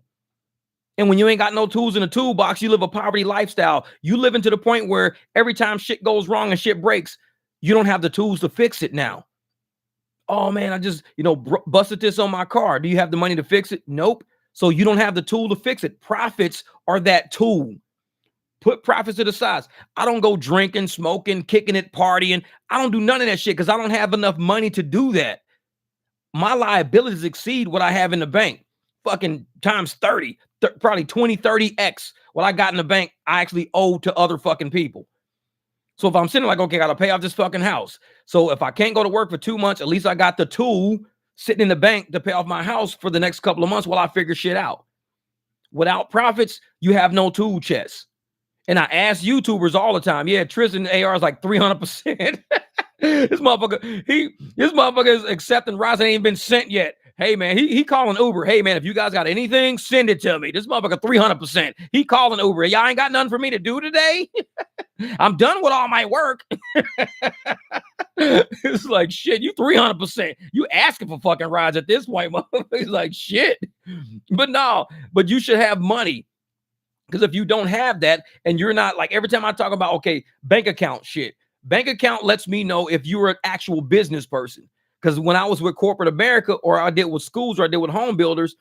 And when you ain't got no tools in the toolbox, you live a poverty lifestyle. You live into the point where every time shit goes wrong and shit breaks, you don't have the tools to fix it now. Oh, man, I just, busted this on my car. Do you have the money to fix it? Nope. So you don't have the tool to fix it. Profits are that tool. Put profits to the side. I don't go drinking, smoking, kicking it, partying. I don't do none of that shit because I don't have enough money to do that. My liabilities exceed what I have in the bank. Fucking times 30, probably 20, 30x. What I got in the bank, I actually owe to other fucking people. So if I'm sitting like, okay, I got to pay off this fucking house. So if I can't go to work for 2 months, at least I got the tool sitting in the bank to pay off my house for the next couple of months while I figure shit out. Without profits, you have no tool chest. And I ask YouTubers all the time, yeah, Tristan AR is like 300%. This motherfucker is accepting rides that ain't been sent yet. Hey, man, he calling Uber. Hey, man, if you guys got anything, send it to me. This motherfucker 300%. He calling Uber. Y'all ain't got nothing for me to do today? I'm done with all my work. It's like, shit, you 300%. You asking for fucking rides at this point, motherfucker. It's like, shit. But you should have money. Because if you don't have that and you're not, like, every time I talk about, okay, bank account shit, bank account lets me know if you're an actual business person. Because when I was with corporate America, or I did with schools, or I did with home builders,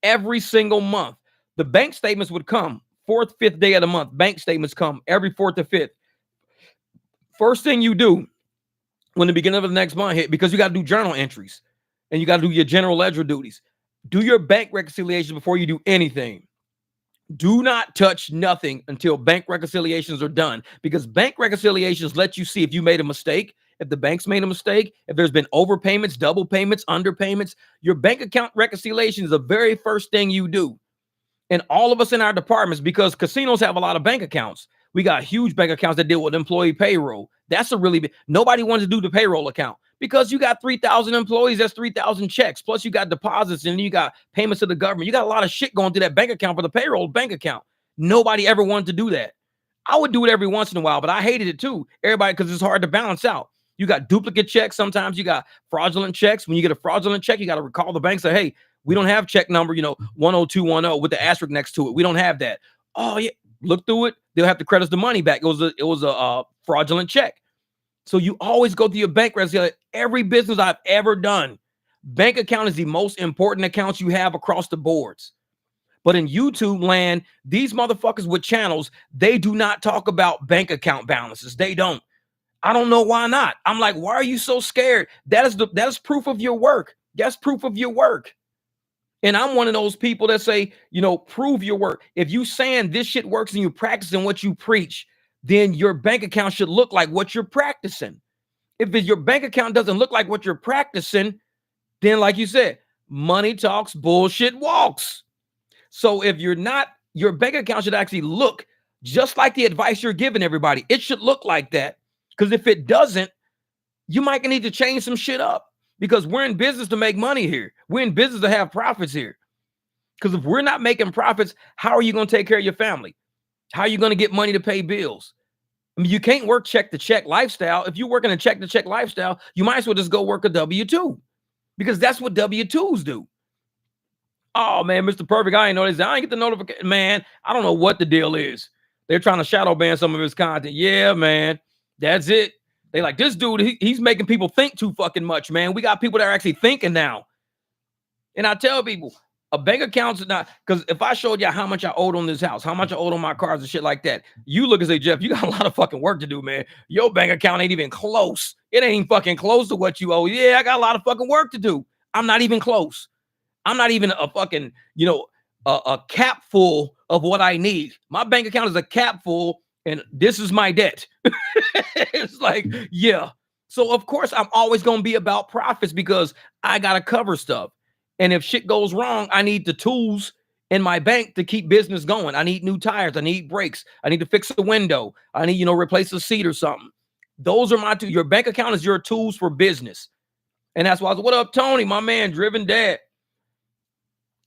every single month, the bank statements would come 4th, 5th day of the month. Bank statements come every 4th to 5th. First thing you do when the beginning of the next month hit, because you got to do journal entries and you got to do your general ledger duties. Do your bank reconciliation before you do anything. Do not touch nothing until bank reconciliations are done, because bank reconciliations let you see if you made a mistake, if the bank's made a mistake, if there's been overpayments, double payments, underpayments. Your bank account reconciliation is the very first thing you do. And all of us in our departments, because casinos have a lot of bank accounts. We got huge bank accounts that deal with employee payroll. That's a really big, nobody wants to do the payroll account because you got 3,000 employees. That's 3,000 checks. Plus you got deposits and you got payments to the government. You got a lot of shit going through that bank account for the payroll bank account. Nobody ever wanted to do that. I would do it every once in a while, but I hated it too. Everybody, because it's hard to balance out. You got duplicate checks. Sometimes you got fraudulent checks. When you get a fraudulent check, you got to recall the bank, say, hey, we don't have check number, 10210 with the asterisk next to it. We don't have that. Oh yeah, look through it. They'll have to credit us the money back. It was a fraudulent check. So you always go through your bank reconciliation. Every business I've ever done, bank account is the most important accounts you have across the boards. But in YouTube land, these motherfuckers with channels, they do not talk about bank account balances. They don't. I don't know why not. I'm like, why are you so scared? That is proof of your work. That's proof of your work. And I'm one of those people that say, prove your work. If you saying this shit works and you practicing what you preach, then your bank account should look like what you're practicing. If your bank account doesn't look like what you're practicing, then like you said, money talks, bullshit walks. So if you're not, your bank account should actually look just like the advice you're giving everybody. It should look like that. Because if it doesn't, you might need to change some shit up. Because we're in business to make money here. We're in business to have profits here. Because if we're not making profits, how are you going to take care of your family? How are you going to get money to pay bills? I mean, you can't work check-to-check lifestyle. If you're working a check-to-check lifestyle, you might as well just go work a W-2. Because that's what W-2s do. Oh, man, Mr. Perfect, I ain't know this. I ain't get the notification. Man, I don't know what the deal is. They're trying to shadow ban some of his content. Yeah, man, that's it. They like, this dude, he's making people think too fucking much, man. We got people that are actually thinking now. And I tell people, a bank account's not, because if I showed you how much I owed on this house, how much I owed on my cars and shit like that, you look and say, Jeff, you got a lot of fucking work to do, man. Your bank account ain't even close. It ain't fucking close to what you owe. Yeah, I got a lot of fucking work to do. I'm not even close. I'm not even a fucking, a cap full of what I need. My bank account is a cap full, and this is my debt. It's like, yeah. So of course I'm always going to be about profits because I got to cover stuff. And if shit goes wrong, I need the tools in my bank to keep business going. I need new tires. I need brakes. I need to fix the window. I need, replace the seat or something. Those are my tools. Your bank account is your tools for business. And that's why I was, what up, Tony, my man, driven dad.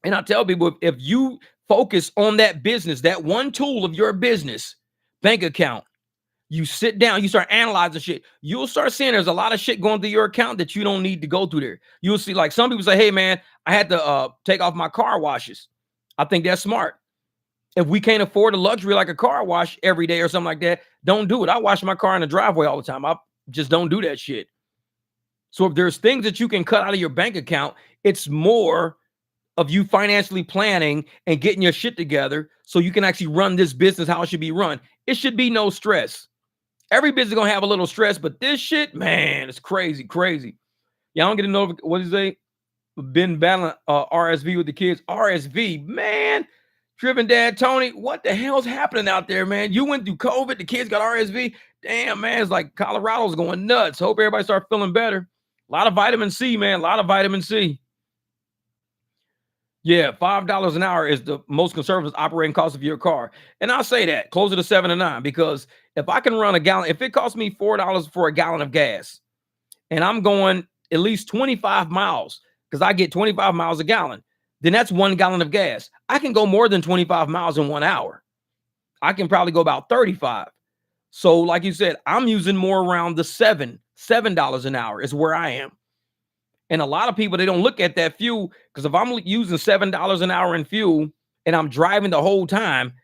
And I tell people, if you focus on that business, that one tool of your business, bank account, you sit down, you start analyzing shit, you'll start seeing there's a lot of shit going through your account that you don't need to go through there. You'll see, like, some people say, hey, man, I had to take off my car washes. I think that's smart. If we can't afford a luxury like a car wash every day or something like that, don't do it. I wash my car in the driveway all the time. I just don't do that shit. So if there's things that you can cut out of your bank account, it's more of you financially planning and getting your shit together so you can actually run this business how it should be run. It should be no stress. Every business is going to have a little stress, but this shit, man, it's crazy. Y'all don't get to know, what is it? Been battling RSV with the kids. RSV, man. Driven dad, Tony, what the hell's happening out there, man? You went through COVID. The kids got RSV. Damn, man, it's like Colorado's going nuts. Hope everybody start feeling better. A lot of vitamin C, man. A lot of vitamin C. Yeah, $5 an hour is the most conservative operating cost of your car. And I'll say that closer to 7 or 9, because if I can run a gallon, if it costs me $4 for a gallon of gas and I'm going at least 25 miles, because I get 25 miles a gallon, then that's 1 gallon of gas. I can go more than 25 miles in 1 hour. I can probably go about 35. So like you said, I'm using more around the $7 an hour is where I am. And a lot of people, they don't look at that fuel, because if I'm using $7 an hour in fuel and I'm driving the whole time,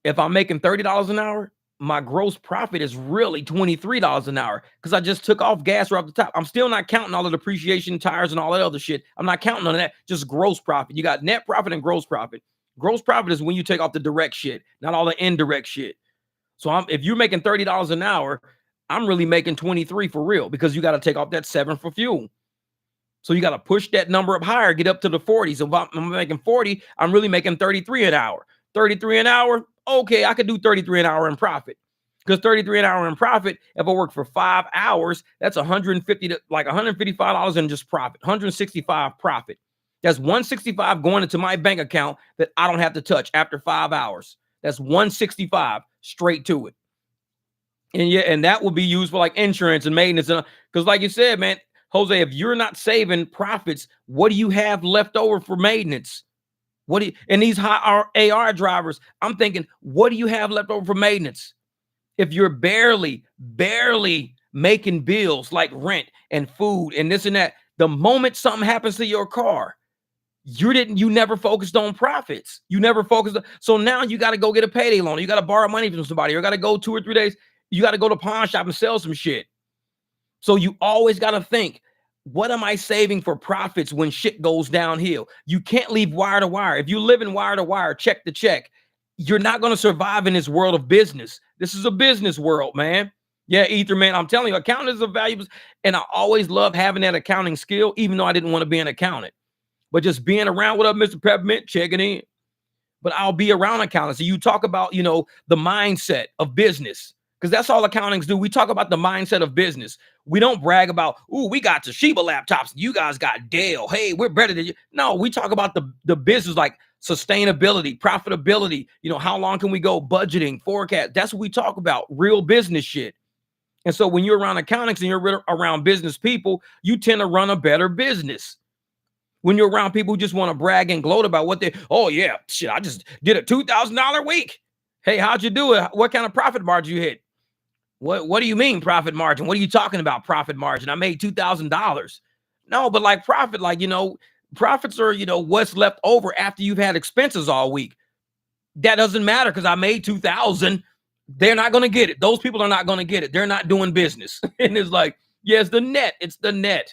if I'm making $30 an hour, my gross profit is really $23 an hour, because I just took off gas right off the top. I'm still not counting all the depreciation, tires, and all that other shit. I'm not counting on that. Just gross profit. You got net profit and gross profit. Gross profit is when you take off the direct shit, not all the indirect shit. So if you're making $30 an hour, I'm really making 23 for real, because you got to take off that 7 for fuel. So you got to push that number up higher, get up to the 40s. So if I'm making 40, I'm really making 33 an hour. 33 an hour, okay, I could do 33 an hour in profit. Because 33 an hour in profit, if I work for 5 hours, that's 150 to like $155 in just profit, 165 profit. That's 165 going into my bank account that I don't have to touch after 5 hours. That's 165 straight to it. And yeah, and that will be used for like insurance and maintenance. Because like you said, man, Jose, if you're not saving profits, what do you have left over for maintenance? What do you, and these high AR drivers, I'm thinking, what do you have left over for maintenance? If you're barely making bills like rent and food and this and that, the moment something happens to your car, you never focused on profits. You never focused on, so now you got to go get a payday loan. You got to borrow money from somebody. You got to go 2 or 3 days. You got to go to pawn shop and sell some shit. So you always got to think, what am I saving for profits when shit goes downhill? You can't leave wire to wire. If you live in wire to wire, check to check, you're not going to survive in this world of business. This is a business world, man. Yeah, Ether, man, I'm telling you, accounting is a valuable, and I always love having that accounting skill, even though I didn't want to be an accountant. But just being around, what up, Mr. Peppermint, checking in. But I'll be around accountants. So you talk about, the mindset of business, because that's all accountings do. We talk about the mindset of business. We don't brag about, ooh, we got Toshiba laptops. You guys got Dell. Hey, we're better than you. No, we talk about the business, like sustainability, profitability. How long can we go? Budgeting, forecast. That's what we talk about. Real business shit. And so when you're around accountants and you're around business people, you tend to run a better business. When you're around people who just want to brag and gloat about what they, oh yeah, shit, I just did a $2,000 week. Hey, how'd you do it? What kind of profit margin you hit? What do you mean profit margin? What are you talking about profit margin? I made $2,000. No, but like profit, like, profits are, what's left over after you've had expenses all week. That doesn't matter because I made 2,000. They're not going to get it. Those people are not going to get it. They're not doing business. And it's like, yeah, it's the net. It's the net.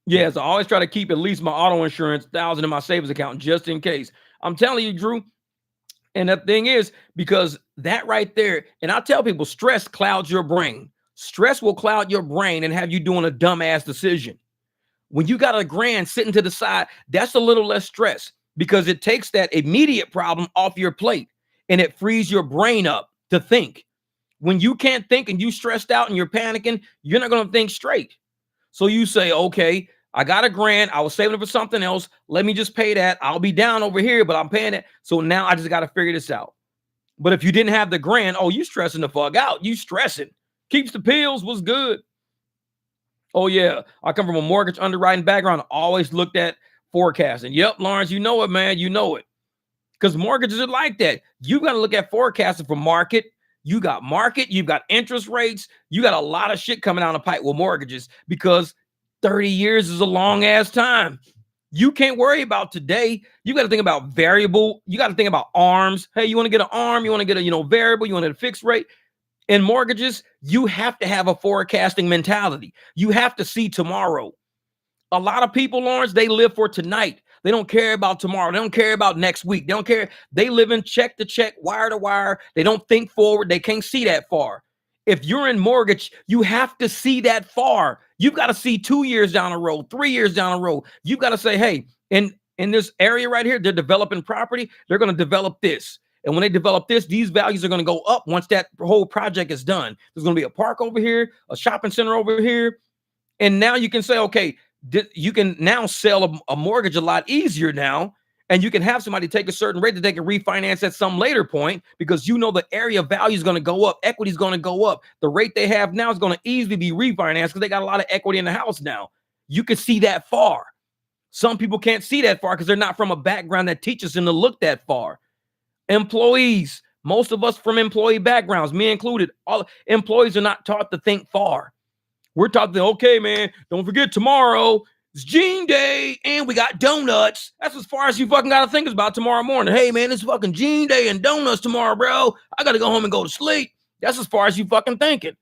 Yes, I always try to keep at least my auto insurance 1,000 in my savings account just in case. I'm telling you, Drew. And the thing is, because that right there, and I tell people, stress clouds your brain. Stress will cloud your brain and have you doing a dumbass decision. When you got $1,000 sitting to the side, that's a little less stress because it takes that immediate problem off your plate and it frees your brain up to think. When you can't think and you stressed out and you're panicking, you're not going to think straight. So you say, okay, I got $1,000. I was saving it for something else. Let me just pay that. I'll be down over here, but I'm paying it. So now I just got to figure this out. But if you didn't have the $1,000, oh, you stressing the fuck out. You stressing. Keeps the pills. Was good. Oh, yeah. I come from a mortgage underwriting background. I always looked at forecasting. Yep, Lawrence, you know it, man. You know it. Because mortgages are like that. You got to look at forecasting for market. You got market. You've got interest rates. You got a lot of shit coming down the pipe with mortgages because 30 years is a long ass time. You can't worry about today. You got to think about variable. You got to think about arms. Hey, you want to get an arm? You want to get a, variable? You want a fixed rate? In mortgages, you have to have a forecasting mentality. You have to see tomorrow. A lot of people, Lawrence, they live for tonight. They don't care about tomorrow. They don't care about next week. They don't care. They live in check to check, wire to wire. They don't think forward. They can't see that far. If you're in mortgage, you have to see that far. You've got to see 2 years down the road, 3 years down the road. You've got to say, hey, in this area right here, they're developing property. They're going to develop this. And when they develop this, these values are going to go up once that whole project is done. There's going to be a park over here, a shopping center over here. And now you can say, okay, you can now sell a mortgage a lot easier now. And you can have somebody take a certain rate that they can refinance at some later point because the area value is going to go up. Equity is going to go up. The rate they have now is going to easily be refinanced because they got a lot of equity in the house now. You can see that far. Some people can't see that far because they're not from a background that teaches them to look that far. Employees, most of us from employee backgrounds, me included, all employees are not taught to think far. We're taught that, okay, man, don't forget tomorrow. It's Gene Day, and we got donuts. That's as far as you fucking got to think about tomorrow morning. Hey, man, it's fucking Gene Day and donuts tomorrow, bro. I got to go home and go to sleep. That's as far as you fucking thinking.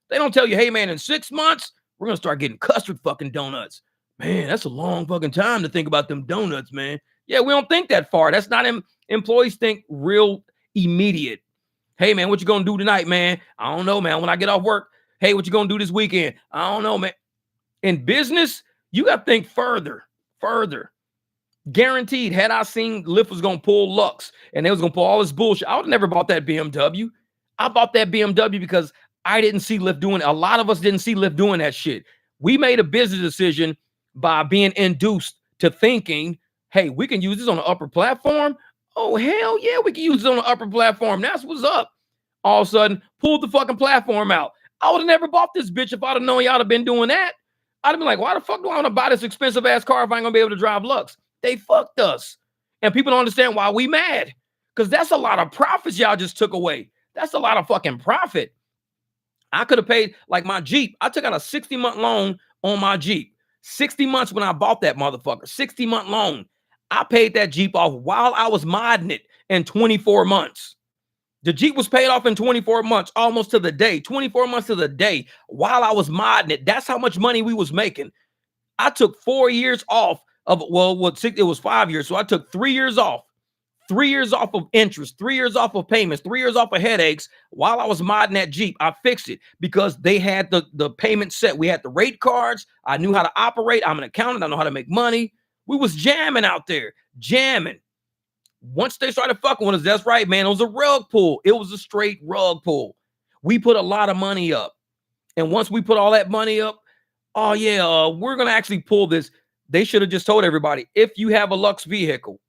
They don't tell you, hey, man, in 6 months, we're going to start getting custard fucking donuts. Man, that's a long fucking time to think about them donuts, man. Yeah, we don't think that far. That's not employees think real immediate. Hey, man, what you going to do tonight, man? I don't know, man. When I get off work, hey, what you going to do this weekend? I don't know, man. In business, you got to think further. Guaranteed, had I seen Lyft was going to pull Lux and they was going to pull all this bullshit, I would have never bought that BMW. I bought that BMW because I didn't see Lyft doing it. A lot of us didn't see Lyft doing that shit. We made a business decision by being induced to thinking, hey, we can use this on the upper platform. Oh, hell yeah, we can use it on the upper platform. That's what's up. All of a sudden, pulled the fucking platform out. I would have never bought this bitch if I'd have known y'all have been doing that. I'd have been like, why the fuck do I want to buy this expensive ass car if I ain't gonna be able to drive Lux? They fucked us. And people don't understand why we mad. Because that's a lot of profits y'all just took away. That's a lot of fucking profit. I could have paid, like my Jeep. I took out a 60-month loan on my Jeep. 60 months when I bought that motherfucker. 60-month loan. I paid that Jeep off while I was modding it in 24 months. The Jeep was paid off in 24 months, almost to the day. 24 months to the day while I was modding it. That's how much money we was making. I took 4 years off of, it was 5 years. So I took 3 years off. 3 years off of interest, 3 years off of payments, 3 years off of headaches while I was modding that Jeep. I fixed it because they had the payment set. We had the rate cards. I knew how to operate. I'm an accountant. I know how to make money. We was jamming out there, jamming. Once they started fucking with us, that's right, man. It was a rug pull. It was a straight rug pull. We put a lot of money up. And once we put all that money up, oh yeah, we're going to actually pull this. They should have just told everybody, if you have a Lux vehicle,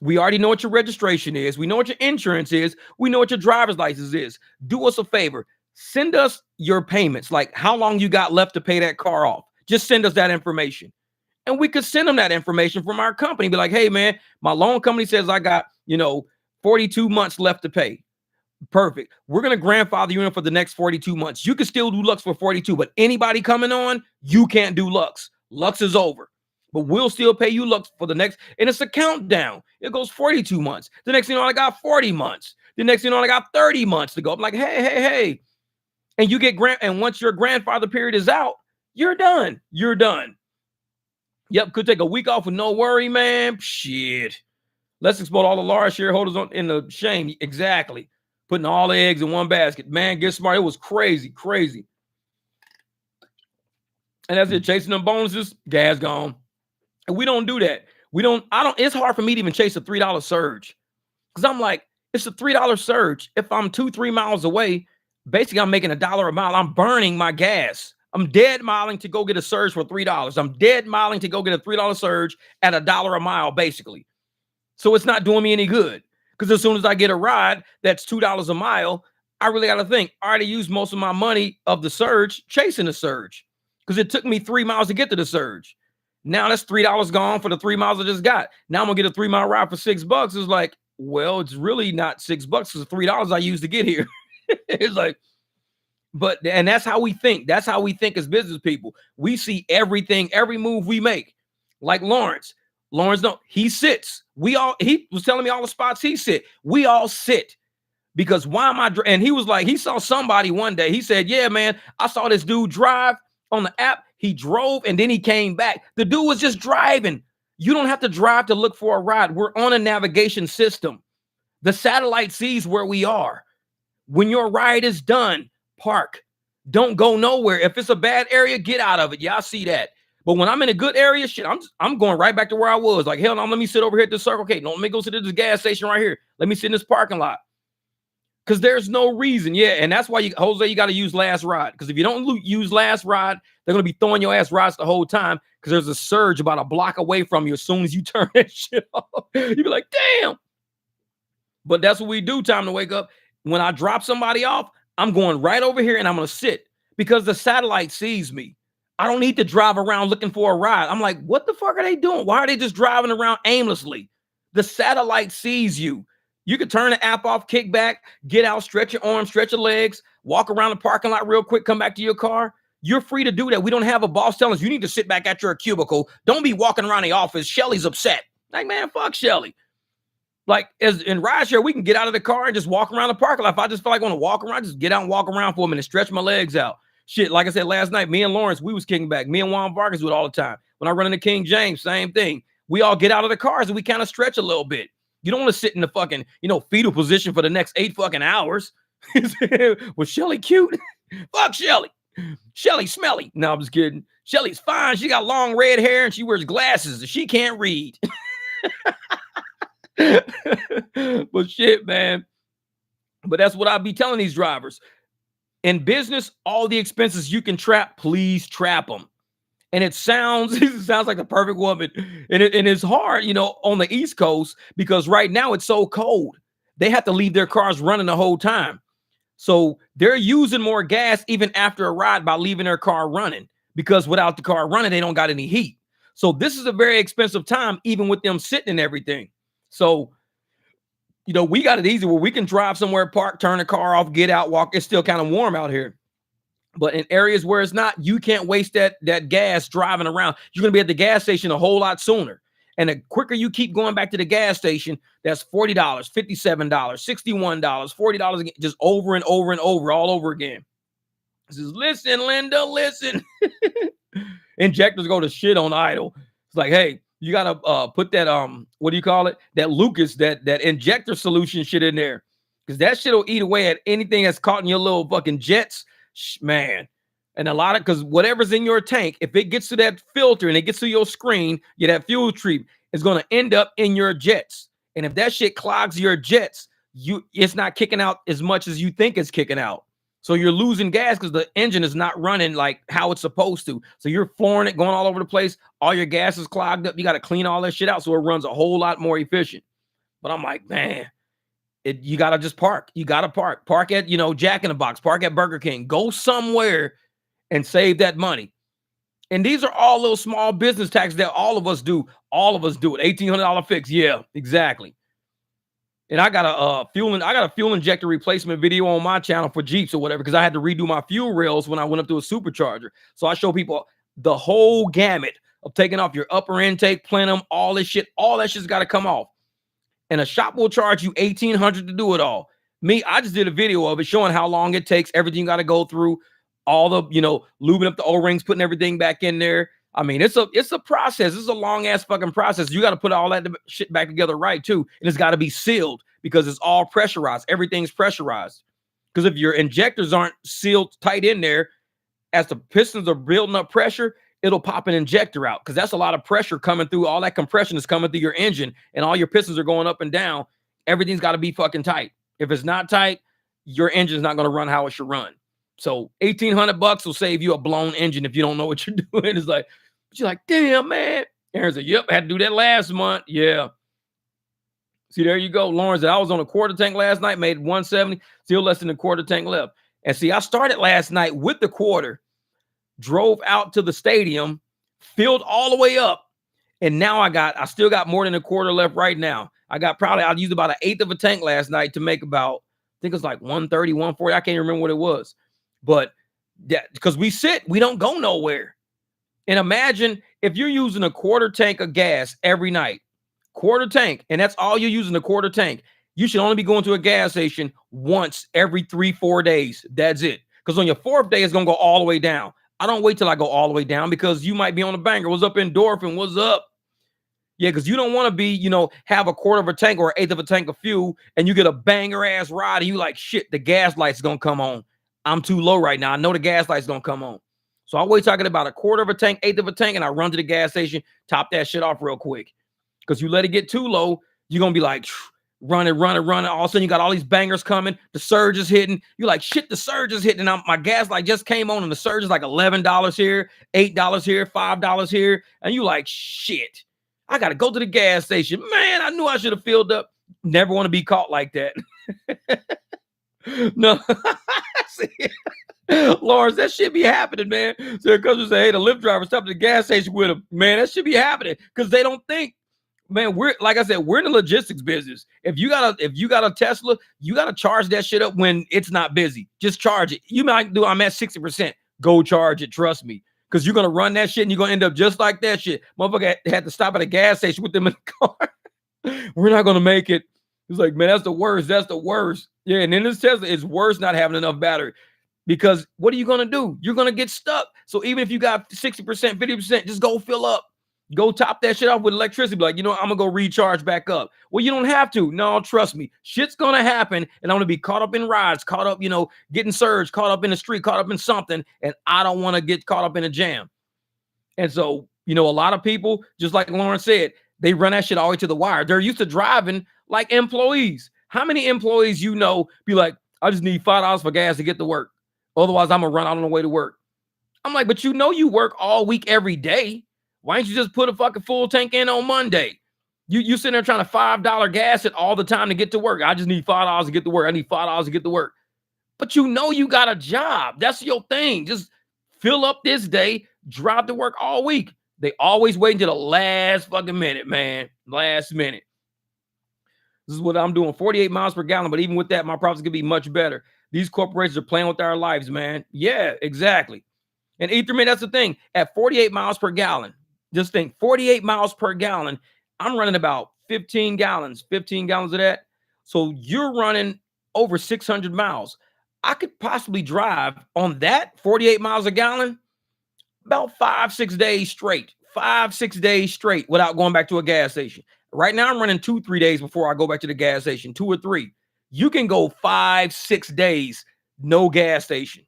we already know what your registration is. We know what your insurance is. We know what your driver's license is. Do us a favor. Send us your payments, like how long you got left to pay that car off. Just send us that information. And we could send them that information from our company. Be like, hey, man, my loan company says I got, 42 months left to pay. Perfect. We're going to grandfather you in for the next 42 months. You can still do Lux for 42, but anybody coming on, you can't do Lux. Lux is over. But we'll still pay you Lux for the next, and it's a countdown. It goes 42 months. The next thing you know, I got 40 months. The next thing you know, I got 30 months to go. I'm like, hey. And you get and once your grandfather period is out, you're done. You're done. Yep, could take a week off with no worry, man. Shit. Let's exploit all the large shareholders in the shame. Exactly. Putting all the eggs in one basket. Man, get smart. It was crazy. And that's it. Chasing them bonuses, gas gone. And we don't do that. It's hard for me to even chase a $3 surge. Because I'm like, it's a $3 surge. If I'm 2-3 miles away, basically I'm making $1 a mile. I'm burning my gas. I'm dead miling to go get a surge for $3. I'm dead miling to go get a $3 surge at $1 a mile, basically. So it's not doing me any good. Because as soon as I get a ride that's $2 a mile, I really got to think, I already used most of my money of the surge chasing the surge. Because it took me 3 miles to get to the surge. Now that's $3 gone for the 3 miles I just got. Now I'm going to get a 3 mile ride for $6. It's like, well, it's really not $6 because the $3 I used to get here. It's like, and that's how we think. That's how we think as business people. We see everything, every move we make. Like Lawrence, no, he sits. He was telling me all the spots he sit. We all sit because why am I? And he was like, he saw somebody one day. He said, yeah, man, I saw this dude drive on the app. He drove and then he came back. The dude was just driving. You don't have to drive to look for a ride. We're on a navigation system. The satellite sees where we are. When your ride is done, park. Don't go nowhere. If it's a bad area, get out of it. Y'all see that. But when I'm in a good area, shit, I'm going right back to where I was. Like, hell no, let me sit over here at this Circle K. No, let me go sit at this gas station right here. Let me sit in this parking lot. Because there's no reason. Yeah, and that's why, Jose, you got to use last ride. Because if you don't use last ride, they're going to be throwing your ass rides the whole time because there's a surge about a block away from you as soon as you turn that shit off. You be like, damn. But that's what we do, time to wake up. When I drop somebody off, I'm going right over here and I'm going to sit because the satellite sees me. I don't need to drive around looking for a ride. I'm like, what the fuck are they doing? Why are they just driving around aimlessly? The satellite sees you. You could turn the app off, kick back, get out, stretch your arms, stretch your legs, walk around the parking lot real quick, come back to your car. You're free to do that. We don't have a boss telling us you need to sit back at your cubicle. Don't be walking around the office. Shelly's upset. Like, man, fuck Shelly. Like, as in rideshare, we can get out of the car and just walk around the parking lot. If I just feel like I want to walk around, just get out and walk around for a minute, stretch my legs out. Shit, like I said last night, me and Lawrence, we was kicking back. Me and Juan Vargas do it all the time. When I run into King James, same thing. We all get out of the cars and we kind of stretch a little bit. You don't want to sit in the fucking, fetal position for the next 8 fucking hours. Was Shelly cute? Fuck Shelly. Shelly smelly. No, I'm just kidding. Shelly's fine. She got long red hair and she wears glasses. She can't read. But shit, man. But that's what I be telling these drivers. In business, all the expenses you can trap, please trap them. And it sounds like the perfect woman. And it's hard, on the East Coast because right now it's so cold. They have to leave their cars running the whole time. So they're using more gas even after a ride by leaving their car running because without the car running, they don't got any heat. So this is a very expensive time, even with them sitting and everything. So, we got it easy where we can drive somewhere, park, turn the car off, get out, walk. It's still kind of warm out here. But in areas where it's not, you can't waste that gas driving around. You're going to be at the gas station a whole lot sooner. And the quicker you keep going back to the gas station, that's $40, $57, $61, $40 again, just over and over and over, all over again. This is, listen, Linda, listen. Injectors go to shit on idle. It's like, hey, you got to put that, what do you call it? That Lucas, that injector solution shit in there. Because that shit will eat away at anything that's caught in your little fucking jets. Man. And because whatever's in your tank, if it gets to that filter and it gets to your screen, that fuel treat is going to end up in your jets. And if that shit clogs your jets, it's not kicking out as much as you think it's kicking out. So you're losing gas because the engine is not running like how it's supposed to. So you're flooring it, going all over the place. All your gas is clogged up. You got to clean all that shit out so it runs a whole lot more efficient. But I'm like, man, you got to just park. You got to park. Park at, Jack in the Box. Park at Burger King. Go somewhere and save that money. And these are all little small business taxes that all of us do. All of us do it. $1,800 fix. Yeah, exactly. And I got a fuel injector replacement video on my channel for Jeeps or whatever, because I had to redo my fuel rails when I went up to a supercharger. So I show people the whole gamut of taking off your upper intake, plenum, all this shit. All that shit's got to come off. And a shop will charge you $1,800 to do it all. Me, I just did a video of it showing how long it takes, everything you got to go through, all the, lubing up the O-rings, putting everything back in there. I mean, it's a process. It's a long ass fucking process. You got to put all that shit back together right too. And it's got to be sealed because it's all pressurized. Everything's pressurized. Because if your injectors aren't sealed tight in there, as the pistons are building up pressure, it'll pop an injector out because that's a lot of pressure coming through. All that compression is coming through your engine and all your pistons are going up and down. Everything's got to be fucking tight. If it's not tight, your engine's not going to run how it should run. So $1,800 will save you a blown engine if you don't know what you're doing. It's like, but you're like, damn, man. Aaron said, yep, I had to do that last month. Yeah. See, there you go. Lauren said, I was on a quarter tank last night, made 170, still less than a quarter tank left. And see, I started last night with the quarter, drove out to the stadium, filled all the way up. And now I still got more than a quarter left right now. I used about an eighth of a tank last night to make about, I think it was like 130, 140. I can't remember what it was. But because we don't go nowhere. And imagine if you're using a quarter tank of gas every night, quarter tank, and that's all you're using, a quarter tank. You should only be going to a gas station once every 3-4 days. That's it. Because on your fourth day, it's going to go all the way down. I don't wait till I go all the way down because you might be on a banger. What's up, endorphin? What's up? Yeah, because you don't want to be, have a quarter of a tank or an eighth of a tank of fuel and you get a banger ass ride and you like, shit, the gas light's going to come on. I'm too low right now. I know the gas light's going to come on. So I wait talking about a quarter of a tank, eighth of a tank, and I run to the gas station, top that shit off real quick. Because you let it get too low, you're going to be like, running. All of a sudden, you got all these bangers coming. The surge is hitting. You're like, shit, the surge is hitting. And my gas light just came on, and the surge is like $11 here, $8 here, $5 here. And you like, shit, I got to go to the gas station. Man, I knew I should have filled up. Never want to be caught like that. No. Lawrence, that shit be happening, man. So it comes and say, hey, the Lyft driver stopped at the gas station with him. Man, that should be happening because they don't think. Man, we're like I said, we're in the logistics business. If you got a Tesla, you got to charge that shit up when it's not busy. Just charge it. You might do, I'm at 60%. Go charge it. Trust me. Because you're going to run that shit and you're going to end up just like that shit. Motherfucker had to stop at a gas station with them in the car. We're not going to make it. It's like, man, that's the worst. That's the worst. Yeah. And then this Tesla, it's worse not having enough battery. Because what are you going to do? You're going to get stuck. So even if you got 60%, 50%, just go fill up. Go top that shit off with electricity. Be like, I'm gonna go recharge back up. Well, you don't have to. No, trust me. Shit's gonna happen, and I'm gonna be caught up in rides, caught up, getting surged, caught up in the street, caught up in something, and I don't want to get caught up in a jam. And so, a lot of people, just like Lauren said, they run that shit all the way to the wire. They're used to driving like employees. How many employees be like, I just need $5 for gas to get to work. Otherwise, I'm gonna run out on the way to work. I'm like, but you work all week every day. Why don't you just put a fucking full tank in on Monday? You sitting there trying to $5 gas it all the time to get to work. I just need $5 to get to work. I need $5 to get to work. But you got a job. That's your thing. Just fill up this day, drive to work all week. They always wait until the last fucking minute, man. Last minute. This is what I'm doing, 48 miles per gallon. But even with that, my profits could be much better. These corporations are playing with our lives, man. Yeah, exactly. And Etherman, that's the thing. At 48 miles per gallon, just think 48 miles per gallon, I'm running about 15 gallons of that. So you're running over 600 miles. I could possibly drive on that 48 miles a gallon about 5-6 days straight, 5-6 days straight without going back to a gas station. Right now, I'm running 2-3 days before I go back to the gas station, 2 or 3. You can go 5-6 days, no gas station.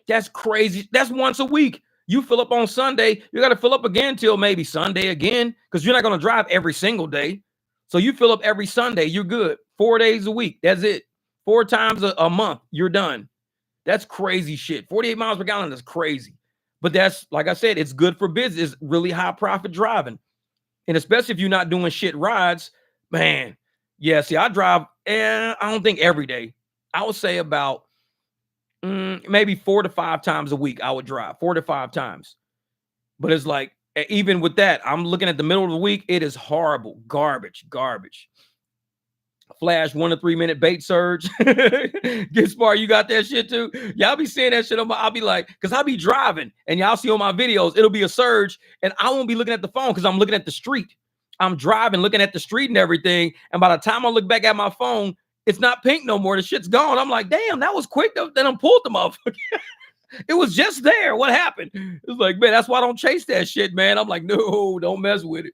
That's crazy. That's once a week. You fill up on Sunday, you got to fill up again till maybe Sunday again, because you're not going to drive every single day. So you fill up every Sunday, you're good. 4 days a week. That's it. 4 times a month, you're done. That's crazy shit. 48 miles per gallon is crazy. But that's, like I said, it's good for business. It's really high profit driving. And especially if you're not doing shit rides, man. Yeah, see, I drive, I don't think every day. I would say about maybe 4 to 5 times a week I would drive, 4 to 5 times. But it's like, even with that, I'm looking at the middle of the week, it is horrible. Garbage. Flash 1 to 3 minute bait surge. Get smart, you got that shit too? Y'all be seeing that shit I'll be like, because I'll be driving and y'all see on my videos, it'll be a surge and I won't be looking at the phone because I'm looking at the street. I'm driving, looking at the street and everything. And by the time I look back at my phone, it's not pink no more. The shit's gone. I'm like, damn, that was quick. Then I pulled the motherfucker. It was just there. What happened? It's like, man, that's why I don't chase that shit, man. I'm like, no, don't mess with it.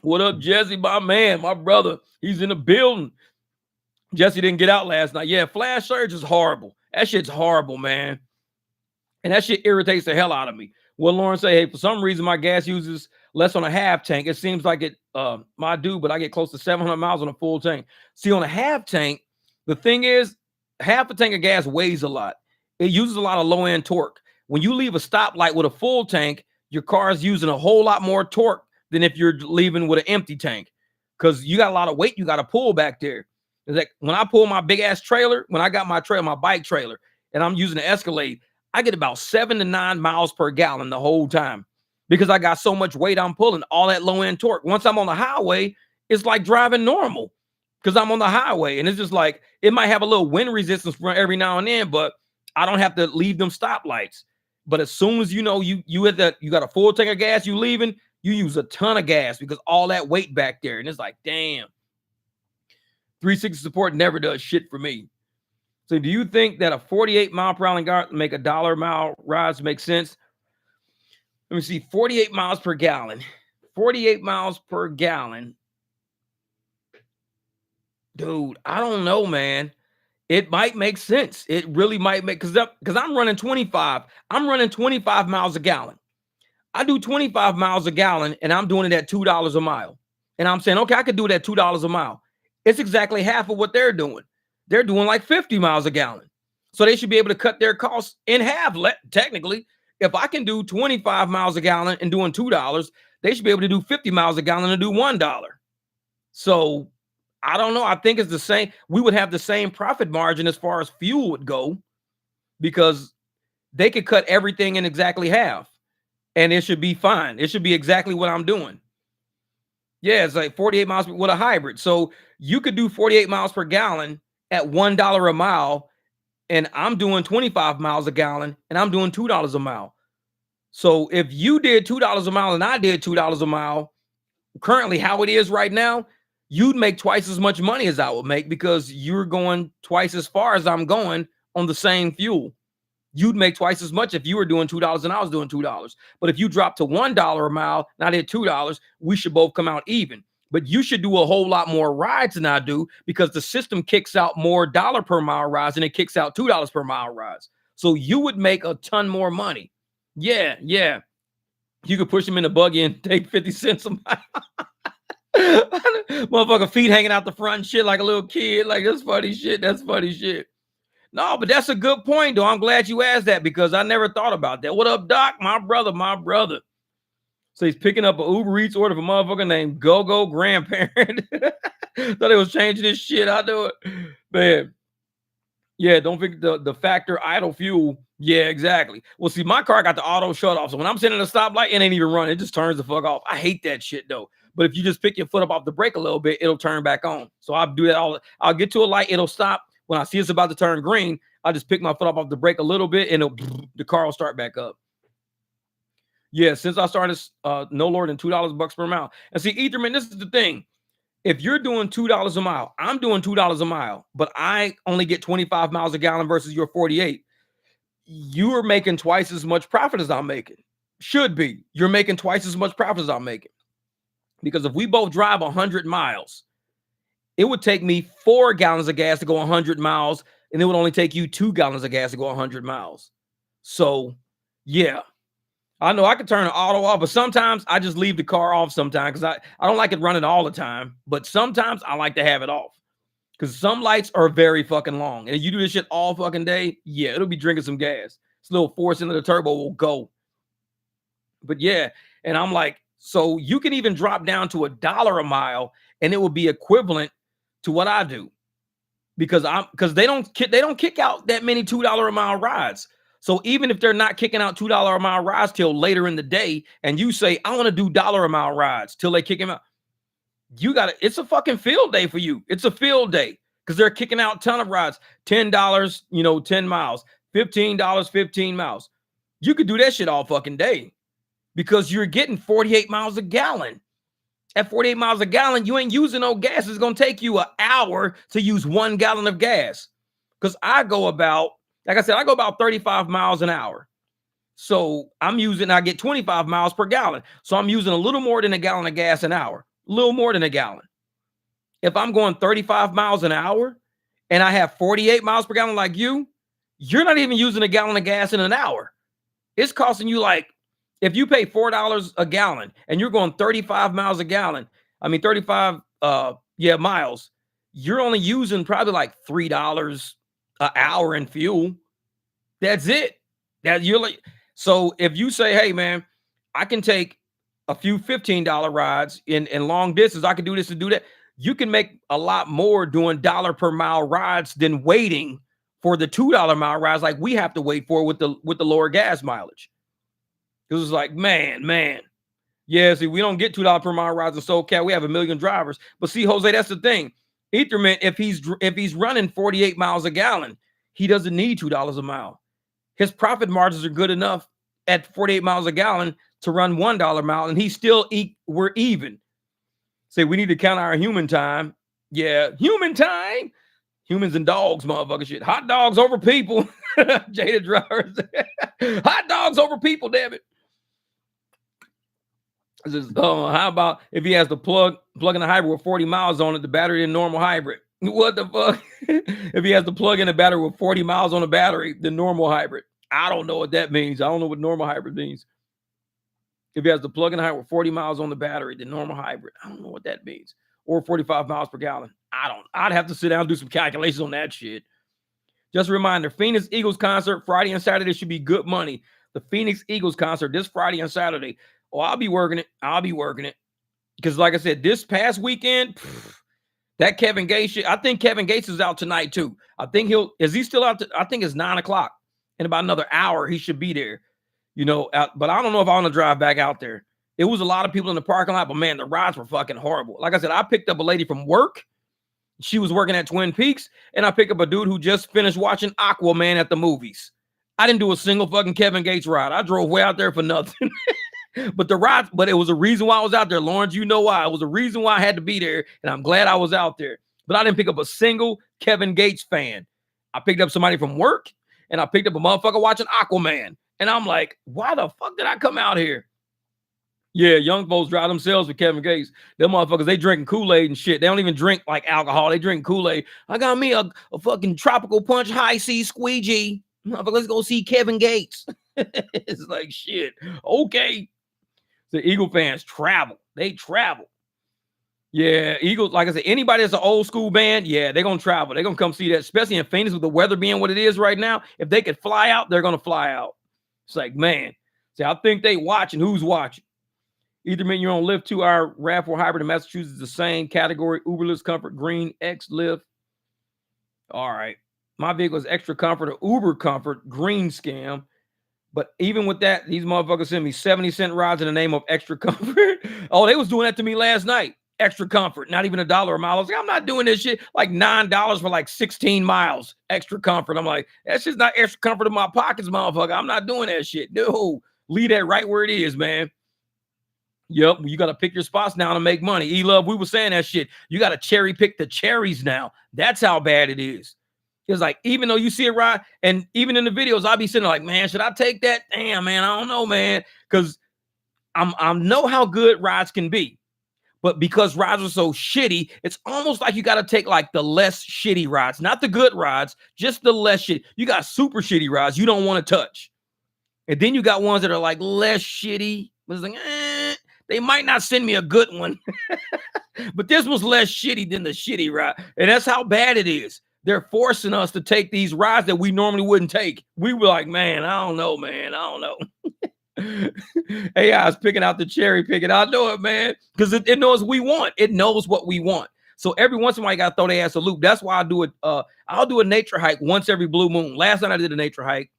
What up, Jesse, my man, my brother? He's in the building. Jesse didn't get out last night. Yeah, flash surge is horrible. That shit's horrible, man. And that shit irritates the hell out of me. Well, Lauren say, hey, for some reason, my gas uses less on a half tank. It seems like it, I do, but I get close to 700 miles on a full tank. See, on a half tank, the thing is, half a tank of gas weighs a lot. It uses a lot of low-end torque. When you leave a stoplight with a full tank, your car is using a whole lot more torque than if you're leaving with an empty tank, because you got a lot of weight you got to pull back there. It's like when I pull my big ass trailer, when I got my bike trailer, and I'm using the Escalade, I get about 7 to 9 miles per gallon the whole time because I got so much weight I'm pulling, all that low end torque. Once I'm on the highway, it's like driving normal because I'm on the highway, and it's just like it might have a little wind resistance from every now and then, but I don't have to leave them stoplights. But as soon as you got a full tank of gas, you leaving, you use a ton of gas because all that weight back there. And it's like, damn, 360 support never does shit for me. So do you think that a 48 mile per hour make a $1 a mile rides make sense? Let me see, 48 miles per gallon. 48 miles per gallon. Dude, I don't know, man. It might make sense. It really might make, because I'm running 25. I'm running 25 miles a gallon. I do 25 miles a gallon and I'm doing it at $2 a mile. And I'm saying, okay, I could do it at $2 a mile. It's exactly half of what they're doing. They're doing like 50 miles a gallon. So they should be able to cut their costs in half. Technically, if I can do 25 miles a gallon and doing $2, they should be able to do 50 miles a gallon and do $1. So I don't know. I think it's the same. We would have the same profit margin as far as fuel would go because they could cut everything in exactly half. And it should be fine. It should be exactly what I'm doing. Yeah, it's like 48 miles with a hybrid. So you could do 48 miles per gallon at $1 a mile. And I'm doing 25 miles a gallon and I'm doing $2 a mile. So if you did $2 a mile and I did $2 a mile, currently how it is right now, you'd make twice as much money as I would make because you're going twice as far as I'm going on the same fuel. You'd make twice as much if you were doing $2 and I was doing $2. But if you drop to $1 a mile, not at $2, we should both come out even. But you should do a whole lot more rides than I do, because the system kicks out more dollar per mile rides than it kicks out $2 per mile rides. So you would make a ton more money. Yeah. You could push them in the buggy and take 50 cents a mile. Motherfucker feet hanging out the front and shit like a little kid. Like, that's funny shit. No, but that's a good point, though. I'm glad you asked that, because I never thought about that. What up, Doc? My brother. So he's picking up an Uber Eats order for a motherfucker named Go-Go Grandparent. Thought he was changing this shit. I do it. Man. Yeah, don't forget the factor idle fuel. Yeah, exactly. Well, see, my car got the auto shut off. So when I'm sitting at a stoplight, it ain't even running. It just turns the fuck off. I hate that shit, though. But if you just pick your foot up off the brake a little bit, it'll turn back on. So I'll do that I'll get to a light, it'll stop. When I see it's about to turn green, I'll just pick my foot up off the brake a little bit, and the car will start back up. Yeah, since I started no lower than $2 per mile. And see, Etherman, this is the thing. If you're doing $2 a mile, I'm doing $2 a mile, but I only get 25 miles a gallon versus your 48. You are making twice as much profit as I'm making. Should be. You're making twice as much profit as I'm making. Because if we both drive 100 miles, it would take me 4 gallons of gas to go 100 miles, and it would only take you 2 gallons of gas to go 100 miles. So, yeah. I know I could turn the auto off, but sometimes I just leave the car off sometimes, because I don't like it running all the time. But sometimes I like to have it off, because some lights are very fucking long. And if you do this shit all fucking day, yeah, it'll be drinking some gas. This little force into the turbo will go. But yeah, and I'm like, so you can even drop down to $1 a mile, and it will be equivalent to what I do, because they don't kick out that many $2 a mile rides. So even if they're not kicking out $2 a mile rides till later in the day, and you say, I want to do $1 a mile rides till they kick him out, it's a fucking field day for you. It's a field day, because they're kicking out a ton of rides. $10, 10 miles, $15, 15 miles. You could do that shit all fucking day, because you're getting 48 miles a gallon. At 48 miles a gallon, you ain't using no gas. It's going to take you an hour to use 1 gallon of gas. Because I go about 35 miles an hour. So I get 25 miles per gallon. So I'm using a little more than a gallon of gas an hour. A little more than a gallon. If I'm going 35 miles an hour and I have 48 miles per gallon like you're not even using a gallon of gas in an hour. It's costing you, like, if you pay $4 a gallon and you're going 35 miles a gallon, 35 miles, you're only using probably like $3 an hour in fuel. That's it. So if you say, hey man, I can take a few $15 rides in long distance, I can do this and do that. You can make a lot more doing $1 per mile rides than waiting for the $2 mile rides like we have to wait for with the lower gas mileage. Because it's like, man. Yeah, see, we don't get $2 per mile rides in SoCal. We have 1 million drivers. But see, Jose, that's the thing. Etherman, if he's running 48 miles a gallon, he doesn't need $2 a mile. His profit margins are good enough at 48 miles a gallon to run $1 a mile, and we're even. Say, we need to count our human time. Yeah, human time. Humans and dogs, motherfucker shit. Hot dogs over people. Jada drivers. Hot dogs over people, damn it. How about if he has to plug in a hybrid with 40 miles on it, the battery in normal hybrid? What the fuck? If he has to plug in a battery with 40 miles on a battery, the normal hybrid. I don't know what that means. I don't know what normal hybrid means. If he has to plug in a hybrid with 40 miles on the battery, the normal hybrid. I don't know what that means. Or 45 miles per gallon. I'd have to sit down and do some calculations on that shit. Just a reminder, Phoenix Eagles concert Friday and Saturday should be good money. The Phoenix Eagles concert this Friday and Saturday. Oh, I'll be working it. Because like I said, this past weekend, that Kevin Gates shit, I think Kevin Gates is out tonight too. I think is he still out? I think it's 9:00. In about another hour, he should be there. But I don't know if I want to drive back out there. It was a lot of people in the parking lot, but man, the rides were fucking horrible. Like I said, I picked up a lady from work. She was working at Twin Peaks, and I picked up a dude who just finished watching Aquaman at the movies. I didn't do a single fucking Kevin Gates ride. I drove way out there for nothing. But it was a reason why I was out there, Lawrence. You know why. It was a reason why I had to be there, and I'm glad I was out there. But I didn't pick up a single Kevin Gates fan. I picked up somebody from work, and I picked up a motherfucker watching Aquaman. And I'm like, why the fuck did I come out here? Yeah, young folks drive themselves with Kevin Gates. Them motherfuckers, they drinking Kool-Aid and shit. They don't even drink like alcohol. They drink Kool-Aid. I got me a fucking tropical punch high C squeegee. Motherfucker, let's go see Kevin Gates. It's like, shit. Okay. The Eagle fans travel. They travel. Yeah, Eagles, like I said, anybody that's an old school band, yeah, they're going to travel. They're going to come see that, especially in Phoenix with the weather being what it is right now. If they could fly out, they're going to fly out. It's like, man. See, I think they watching. Who's watching? Either mean you're on Lyft 2-hour RAV4 hybrid in Massachusetts, the same category, Uberless Comfort, Green, X Lyft. All right. My vehicle is Extra Comfort or Uber Comfort, Green scam. But even with that, these motherfuckers send me 70-cent rides in the name of Extra Comfort. Oh, they was doing that to me last night. Extra Comfort, not even $1 a mile. I was like, I'm not doing this shit. Like $9 for like 16 miles. Extra Comfort. I'm like, that's just not Extra Comfort in my pockets, motherfucker. I'm not doing that shit. No, leave that right where it is, man. Yep, you got to pick your spots now to make money. E-Love, we were saying that shit. You got to cherry pick the cherries now. That's how bad it is. It's like, even though you see it ride, and even in the videos, I'll be sitting there like, man, should I take that? Damn, man, I don't know, man. Because I know how good rides can be. But because rides are so shitty, it's almost like you got to take like the less shitty rides. Not the good rides, just the less shitty. You got super shitty rides you don't want to touch. And then you got ones that are like less shitty. It's like, they might not send me a good one. But this was less shitty than the shitty ride. And that's how bad it is. They're forcing us to take these rides that we normally wouldn't take. We were like, man, I don't know, man. I don't know. AI is picking out the cherry picking. I know it, man. Because it knows we want. It knows what we want. So every once in a while, you got to throw their ass a loop. That's why I do it. I'll do a nature hike once every blue moon. Last night I did a nature hike.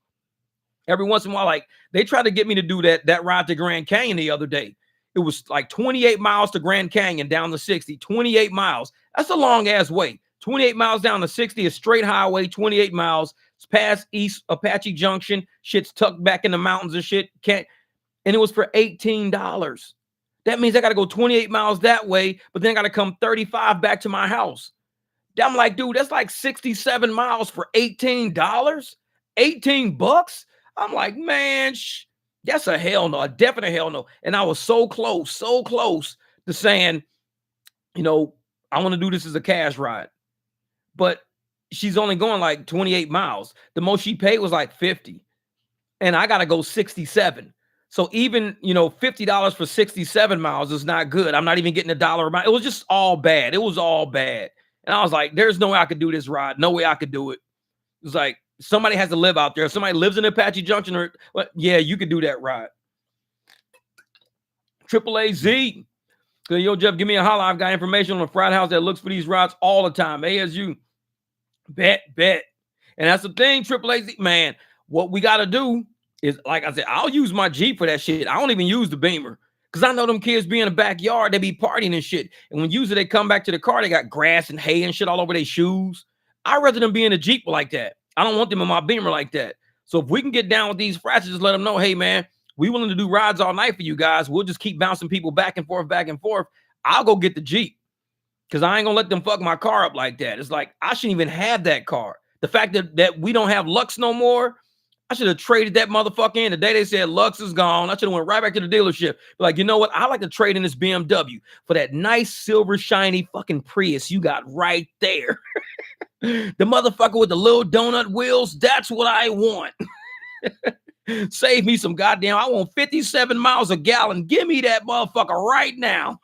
Every once in a while, like they tried to get me to do that ride to Grand Canyon the other day. It was like 28 miles to Grand Canyon down to 60. 28 miles. That's a long ass way. 28 miles down to 60, a straight highway, 28 miles. It's past East Apache Junction. Shit's tucked back in the mountains and shit. And it was for $18. That means I got to go 28 miles that way, but then I got to come 35 back to my house. I'm like, dude, that's like 67 miles for $18. 18 bucks? I'm like, man, that's a hell no, a definite hell no. And I was so close to saying, you know, I want to do this as a cash ride. But she's only going like 28 miles. The most she paid was like 50. And I got to go 67. So even, you know, $50 for 67 miles is not good. I'm not even getting $1 a mile. It was just all bad. It was all bad. And I was like, there's no way I could do this ride. No way I could do it. It was like, somebody has to live out there. If somebody lives in Apache Junction, or well, yeah, you could do that ride. AAAZ. Yo, Jeff, give me a holler. I've got information on a frat house that looks for these rides all the time. ASU. Bet. And that's the thing, AAAZ. Man, what we got to do is, like I said, I'll use my Jeep for that shit. I don't even use the Beamer. Because I know them kids be in the backyard. They be partying and shit. And when usually they come back to the car, they got grass and hay and shit all over their shoes. I'd rather them be in a Jeep like that. I don't want them in my Beamer like that. So if we can get down with these frats, just let them know, hey, man, we willing to do rides all night for you guys. We'll just keep bouncing people back and forth. I'll go get the Jeep because I ain't going to let them fuck my car up like that. It's like, I shouldn't even have that car. The fact that we don't have Lux no more, I should have traded that motherfucker in. The day they said Lux is gone, I should have went right back to the dealership. Like, you know what? I like to trade in this BMW for that nice silver shiny fucking Prius you got right there. The motherfucker with the little donut wheels, that's what I want. Save me some goddamn, I want 57 miles a gallon. Give me that motherfucker right now.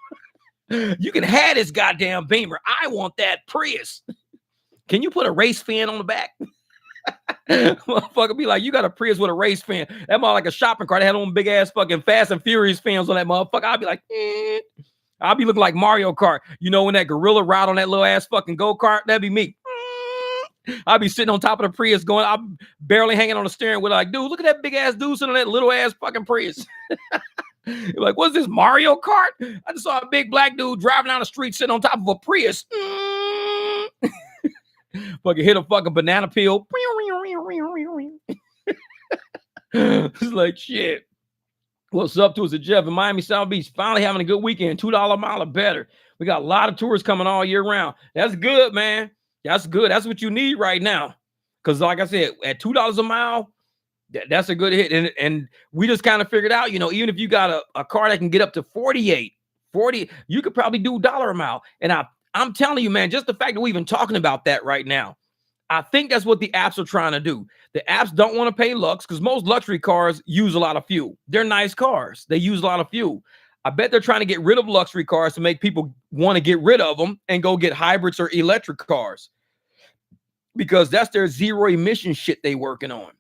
You can have this goddamn Beamer. I want that Prius. Can you put a race fan on the back? Motherfucker be like, you got a Prius with a race fan. That mother like a shopping cart. They had on big ass fucking Fast and Furious fans on that motherfucker. I'll be like, I'll be looking like Mario Kart. You know, when that gorilla ride on that little ass fucking go-kart, that'd be me. I'll be sitting on top of the Prius going, I'm barely hanging on the steering wheel. Like, dude, look at that big ass dude sitting on that little ass fucking Prius. You're like, what's this, Mario Kart? I just saw a big black dude driving down the street sitting on top of a Prius. Fucking hit a fucking banana peel. It's like, shit. What's up to us at Jeff in Miami South Beach? Finally having a good weekend. $2 a mile or better. We got a lot of tourists coming all year round. That's good, man. That's good. That's what you need right now. Because like I said, at $2 a mile, that's a good hit. And we just kind of figured out, even if you got a car that can get up to 48, 40, you could probably do $1 a mile. And I'm telling you, man, just the fact that we're even talking about that right now, I think that's what the apps are trying to do. The apps don't want to pay lux because most luxury cars use a lot of fuel. They're nice cars. They use a lot of fuel. I bet they're trying to get rid of luxury cars to make people want to get rid of them and go get hybrids or electric cars because that's their zero emission shit they working on.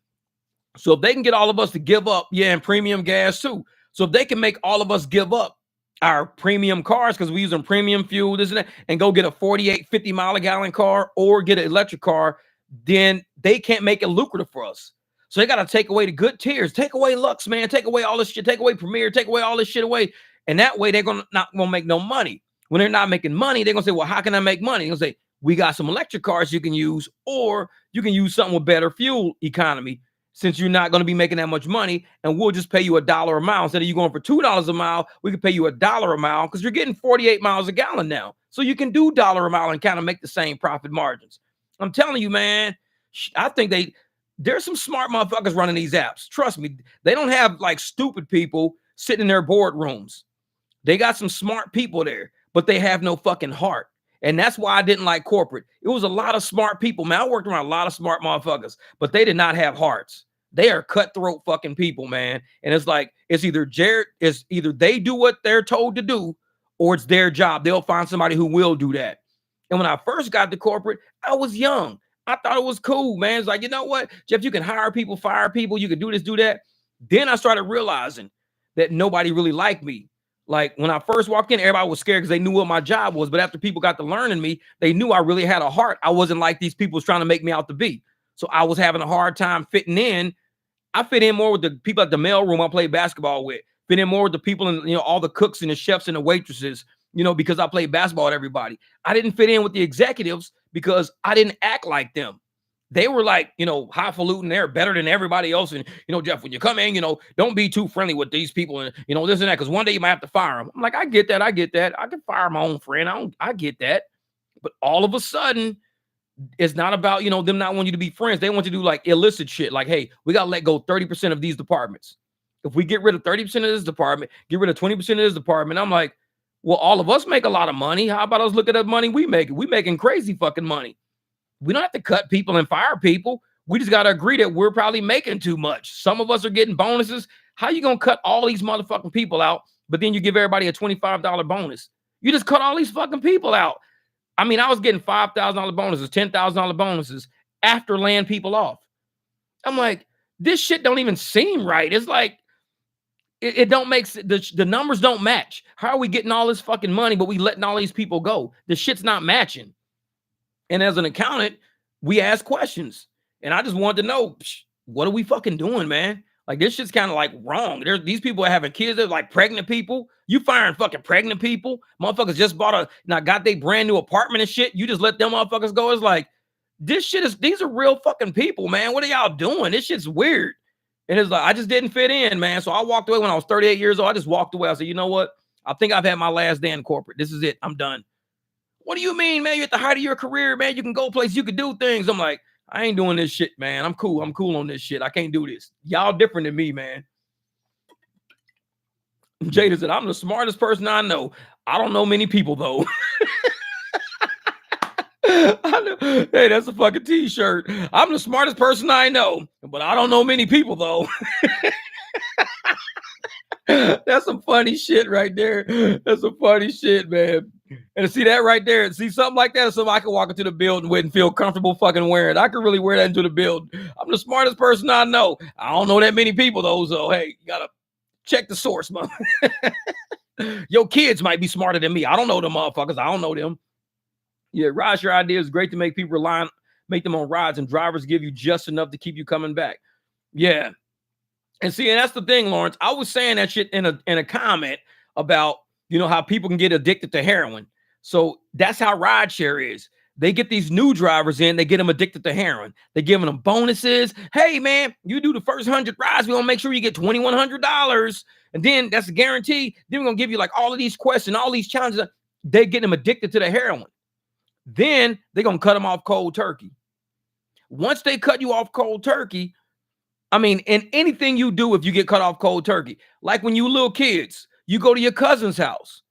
So if they can get all of us to give up, and premium gas too. So if they can make all of us give up our premium cars because we're using premium fuel, this and that, and go get a 48, 50 mile a gallon car or get an electric car, then they can't make it lucrative for us. So they got to take away the good tiers, take away Lux, man, take away all this shit, take away Premier, take away all this shit away. And that way they're not gonna make no money. When they're not making money, they're gonna say, well, how can I make money? They're gonna say, we got some electric cars you can use, or you can use something with better fuel economy. Since you're not going to be making that much money, and we'll just pay you $1 a mile. Instead of you going for $2 a mile, we can pay you $1 a mile because you're getting 48 miles a gallon now. So you can do $1 a mile and kind of make the same profit margins. I'm telling you, man, I think there's some smart motherfuckers running these apps. Trust me, they don't have like stupid people sitting in their boardrooms. They got some smart people there, but they have no fucking heart. And that's why I didn't like corporate. It was a lot of smart people, man. I worked around a lot of smart motherfuckers, but they did not have hearts. They are cutthroat fucking people, man. And it's like, it's either they do what they're told to do, or it's their job. They'll find somebody who will do that. And when I first got to corporate, I was young. I thought it was cool, man. It's like, you know what, Jeff, you can hire people, fire people. You can do this, do that. Then I started realizing that nobody really liked me. Like when I first walked in, everybody was scared because they knew what my job was. But after people got to learning me, they knew I really had a heart. I wasn't like these people was trying to make me out to be. So I was having a hard time fitting in. I fit in more with the people at the mailroom I played basketball with. Fit in more with the people and all the cooks and the chefs and the waitresses, because I played basketball with everybody. I didn't fit in with the executives because I didn't act like them. They were like, highfalutin. They're better than everybody else. And, Jeff, when you come in, don't be too friendly with these people and, this and that, because one day you might have to fire them. I'm like, I get that. I can fire my own friend. I get that. But all of a sudden, it's not about, them not wanting you to be friends. They want you to do like illicit shit. Like, hey, we got to let go 30% of these departments. If we get rid of 30% of this department, get rid of 20% of this department, I'm like, well, all of us make a lot of money. How about us look at the money we make? We making crazy fucking money. We don't have to cut people and fire people. We just got to agree that we're probably making too much. Some of us are getting bonuses. How you going to cut all these motherfucking people out, but then you give everybody a $25 bonus? You just cut all these fucking people out. I mean, I was getting $5,000 bonuses, $10,000 bonuses after laying people off. I'm like, this shit don't even seem right. It's like, it don't make the numbers don't match. How are we getting all this fucking money, but we letting all these people go? The shit's not matching. And as an accountant, we ask questions. And I just wanted to know, what are we fucking doing, man? Like, this shit's kind of like wrong. These people are having kids. They're like pregnant people. You firing fucking pregnant people. Motherfuckers just got their brand new apartment and shit. You just let them motherfuckers go. It's like, these are real fucking people, man. What are y'all doing? This shit's weird. And it's like, I just didn't fit in, man. So I walked away when I was 38 years old. I just walked away. I said, you know what? I think I've had my last day in corporate. This is it. I'm done. What do you mean, man? You're at the height of your career, man. You can go places. You can do things. I'm like, I ain't doing this shit, man. I'm cool. I'm cool on this shit. I can't do this. Y'all different than me, man. Jada said, I'm the smartest person I know. I don't know many people, though. Hey, that's a fucking t-shirt. I'm the smartest person I know, but I don't know many people, though. That's some funny shit right there. That's some funny shit, man. And to see that right there, see something like that, something I can walk into the building with and feel comfortable fucking wearing. I could really wear that into the building. I'm the smartest person I know. I don't know that many people, though, so hey, you gotta check the source, man. Your kids might be smarter than me. I don't know them motherfuckers. I don't know them. Yeah, rideshare idea is great to make people make them on rides, and drivers give you just enough to keep you coming back. Yeah. And see, and that's the thing, Lawrence. I was saying that shit in a comment about, how people can get addicted to heroin. So that's how rideshare is. They get these new drivers in, they get them addicted to heroin. They're giving them bonuses. Hey, man, you do the first 100 rides, we're going to make sure you get $2,100. And then that's a guarantee. Then we're going to give you like all of these questions, all these challenges. They get them addicted to the heroin. Then they're going to cut them off cold turkey. Once they cut you off cold turkey, I mean, in anything you do, if you get cut off cold turkey, like when you little kids, you go to your cousin's house.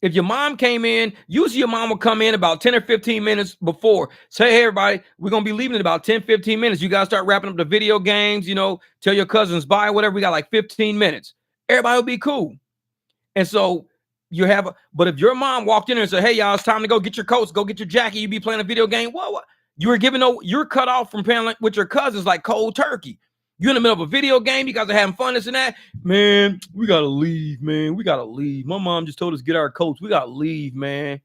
If your mom came in, usually your mom will come in about 10 or 15 minutes before. Say, hey, everybody, we're going to be leaving in about 10, 15 minutes. You guys start wrapping up the video games, tell your cousins bye, whatever. We got like 15 minutes. Everybody will be cool. And so but if your mom walked in there and said, hey, y'all, it's time to go get your coats, go get your jacket, you be playing a video game. What? You're cut off from playing with your cousins like cold turkey. You're in the middle of a video game. You guys are having fun, this and that. Man, we got to leave, man. We got to leave. My mom just told us to get our coats. We got to leave, man.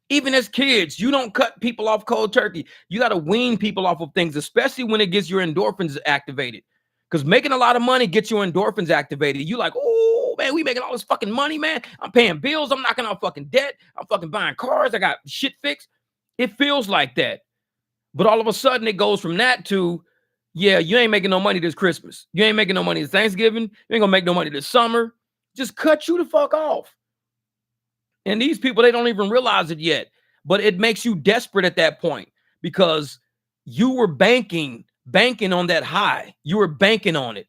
Even as kids, you don't cut people off cold turkey. You got to wean people off of things, especially when it gets your endorphins activated. Because making a lot of money gets your endorphins activated. You like, oh, man, we making all this fucking money, man. I'm paying bills. I'm knocking out fucking debt. I'm fucking buying cars. I got shit fixed. It feels like that. But all of a sudden, it goes from that to, yeah, you ain't making no money this Christmas. You ain't making no money this Thanksgiving. You ain't gonna make no money this summer. Just cut you the fuck off. And these people, they don't even realize it yet. But it makes you desperate at that point because you were banking on that high. You were banking on it.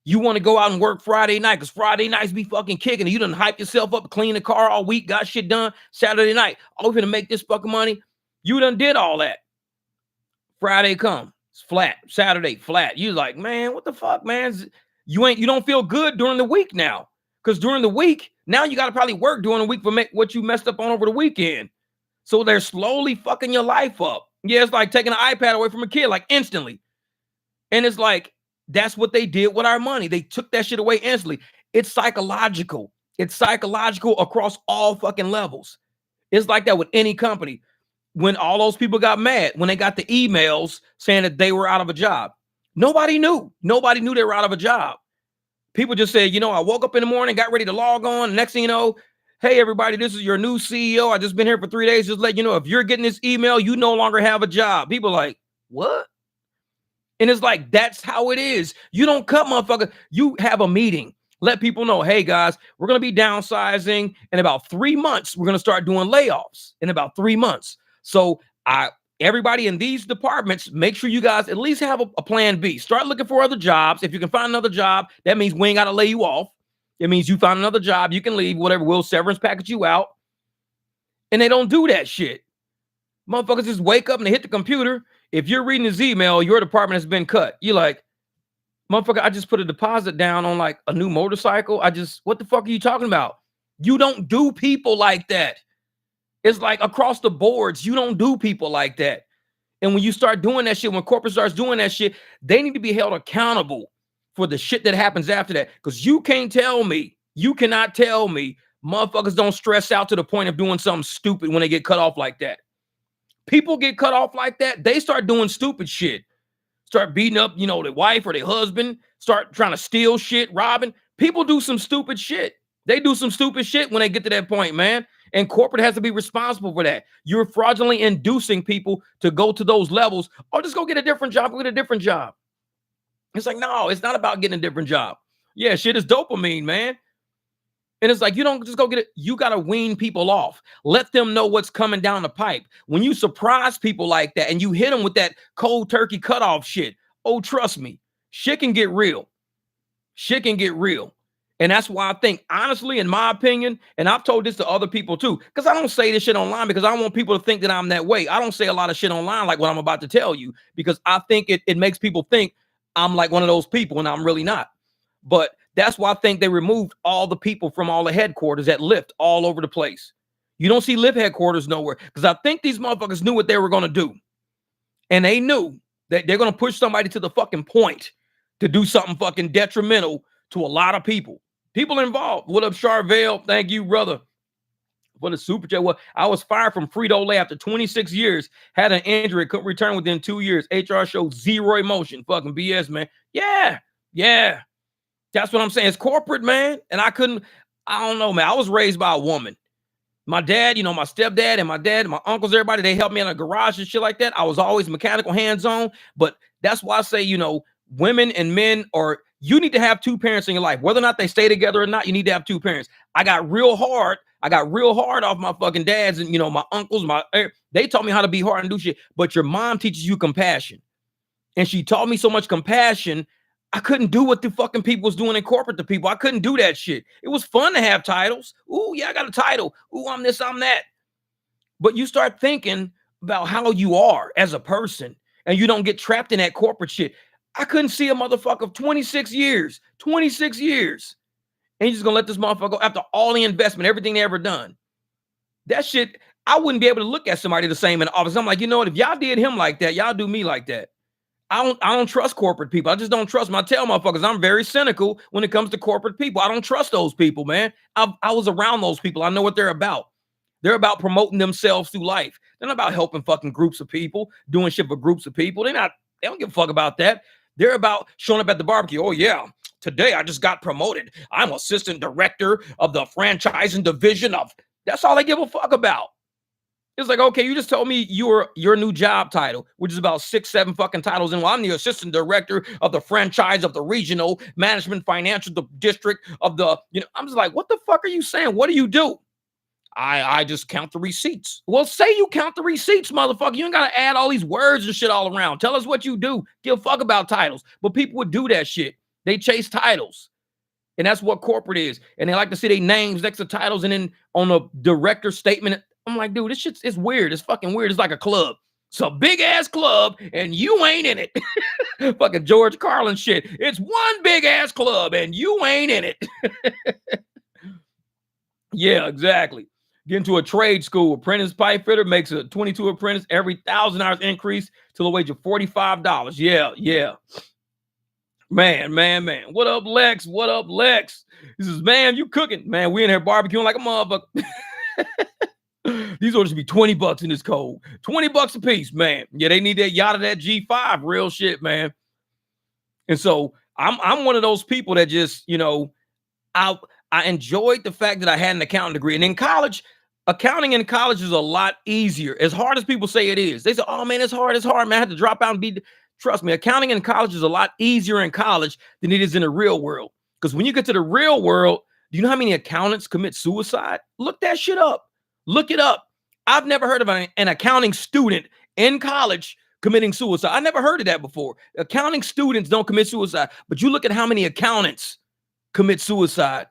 You want to go out and work Friday night because Friday nights be fucking kicking. And you done hype yourself up, clean the car all week, got shit done. Saturday night, we're gonna make this fucking money. You done did all that. Friday come. It's flat. Saturday, flat. You like, man, what the fuck, man? You don't feel good during the week now. Because during the week, now you got to probably work during the week for what you messed up on over the weekend. So they're slowly fucking your life up. Yeah, it's like taking an iPad away from a kid, like instantly. And it's like, that's what they did with our money. They took that shit away instantly. It's psychological. It's psychological across all fucking levels. It's like that with any company. When all those people got mad, when they got the emails saying that they were out of a job, nobody knew. Nobody knew they were out of a job. People just said, I woke up in the morning, got ready to log on. Next thing you know, hey, everybody, this is your new CEO. I just been here for 3 days. Just let you know, if you're getting this email, you no longer have a job. People like, what? And it's like, that's how it is. You don't cut, motherfucker. You have a meeting. Let people know, hey, guys, we're going to be downsizing. In about 3 months, we're going to start doing layoffs in about 3 months. So everybody in these departments, make sure you guys at least have a plan B. Start looking for other jobs. If you can find another job, that means we ain't got to lay you off. It means you found another job. You can leave, whatever. We'll severance package you out. And they don't do that shit. Motherfuckers just wake up and they hit the computer. If you're reading his email, your department has been cut. You're like, motherfucker, I just put a deposit down on like a new motorcycle. What the fuck are you talking about? You don't do people like that. It's like across the boards, you don't do people like that. And when you start doing that shit, when corporate starts doing that shit, they need to be held accountable for the shit that happens after that. Because you cannot tell me motherfuckers don't stress out to the point of doing something stupid when they get cut off like that. People get cut off like that, they start doing stupid shit. Start beating up, their wife or their husband, start trying to steal shit, robbing. People do some stupid shit. They do some stupid shit when they get to that point, man. And corporate has to be responsible for that. You're fraudulently inducing people to go to those levels. Oh, just go get a different job. Go get a different job. It's like, no, it's not about getting a different job. Yeah, shit is dopamine, man. And it's like, you don't just go get it. You got to wean people off. Let them know what's coming down the pipe. When you surprise people like that and you hit them with that cold turkey cutoff shit, oh, trust me, shit can get real. Shit can get real. And that's why I think, honestly, in my opinion, and I've told this to other people too, because I don't say this shit online because I don't want people to think that I'm that way. I don't say a lot of shit online like what I'm about to tell you because I think it makes people think I'm like one of those people and I'm really not. But that's why I think they removed all the people from all the headquarters at Lyft all over the place. You don't see Lyft headquarters nowhere because I think these motherfuckers knew what they were going to do. And they knew that they're going to push somebody to the fucking point to do something fucking detrimental to a lot of people. People involved. What up, Charvel? Thank you, brother, for the super chat. Well, I was fired from Frito-Lay after 26 years. Had an injury. Couldn't return within 2 years. HR showed zero emotion. Fucking BS, man. Yeah. That's what I'm saying. It's corporate, man. And I don't know, man. I was raised by a woman. My dad, my stepdad and my dad and my uncles, everybody, they helped me in a garage and shit like that. I was always mechanical, hands-on. But that's why I say, women and men you need to have two parents in your life. Whether or not they stay together or not, you need to have two parents. I got real hard I got real hard off my fucking dads and, my uncles, they taught me how to be hard and do shit. But your mom teaches you compassion. And she taught me so much compassion, I couldn't do what the fucking people was doing in corporate to people. I couldn't do that shit. It was fun to have titles. Ooh, yeah, I got a title. Ooh, I'm this, I'm that. But you start thinking about how you are as a person, and you don't get trapped in that corporate shit. I couldn't see a motherfucker of 26 years, and you're just gonna let this motherfucker go after all the investment, everything they ever done. That shit, I wouldn't be able to look at somebody the same in the office. I'm like, you know what? If y'all did him like that, y'all do me like that. I don't trust corporate people. I just don't trust them. I tell motherfuckers I'm very cynical when it comes to corporate people. I don't trust those people, man. I was around those people. I know what they're about. They're about promoting themselves through life. They're not about helping fucking groups of people, doing shit for groups of people. They don't give a fuck about that. They're about showing up at the barbecue. Oh, yeah. Today I just got promoted. I'm assistant director of the franchising division of. That's all they give a fuck about. It's like, okay, you just told me your new job title, which is about 6, 7 fucking titles. And well, I'm the assistant director of the franchise of the regional management financial district of the, I'm just like, what the fuck are you saying? What do you do? I just count the receipts. Well, say you count the receipts, motherfucker. You ain't got to add all these words and shit all around. Tell us what you do. Give a fuck about titles. But people would do that shit. They chase titles. And that's what corporate is. And they like to see their names next to titles and then on a director statement. I'm like, dude, this shit's weird. It's fucking weird. It's like a club. It's a big ass club and you ain't in it. Fucking George Carlin shit. It's one big ass club and you ain't in it. Yeah, exactly. Get into a trade school. Apprentice pipe fitter makes a 22 apprentice every 1,000 hours increase to the wage of $45. Yeah. Man. What up, Lex? He says, man, you cooking. Man, we in here barbecuing like a motherfucker. These orders should be $20 in this cold. $20 a piece, man. Yeah, they need that yacht of that G5. Real shit, man. And so I'm one of those people that just, I enjoyed the fact that I had an accounting degree. And in college, accounting in college is a lot easier. As hard as people say it is. They say, oh, man, it's hard, man. I had to drop out and be... Trust me, accounting in college is a lot easier in college than it is in the real world. Because when you get to the real world, do you know how many accountants commit suicide? Look that shit up. Look it up. I've never heard of an accounting student in college committing suicide. I never heard of that before. Accounting students don't commit suicide. But you look at how many accountants commit suicide.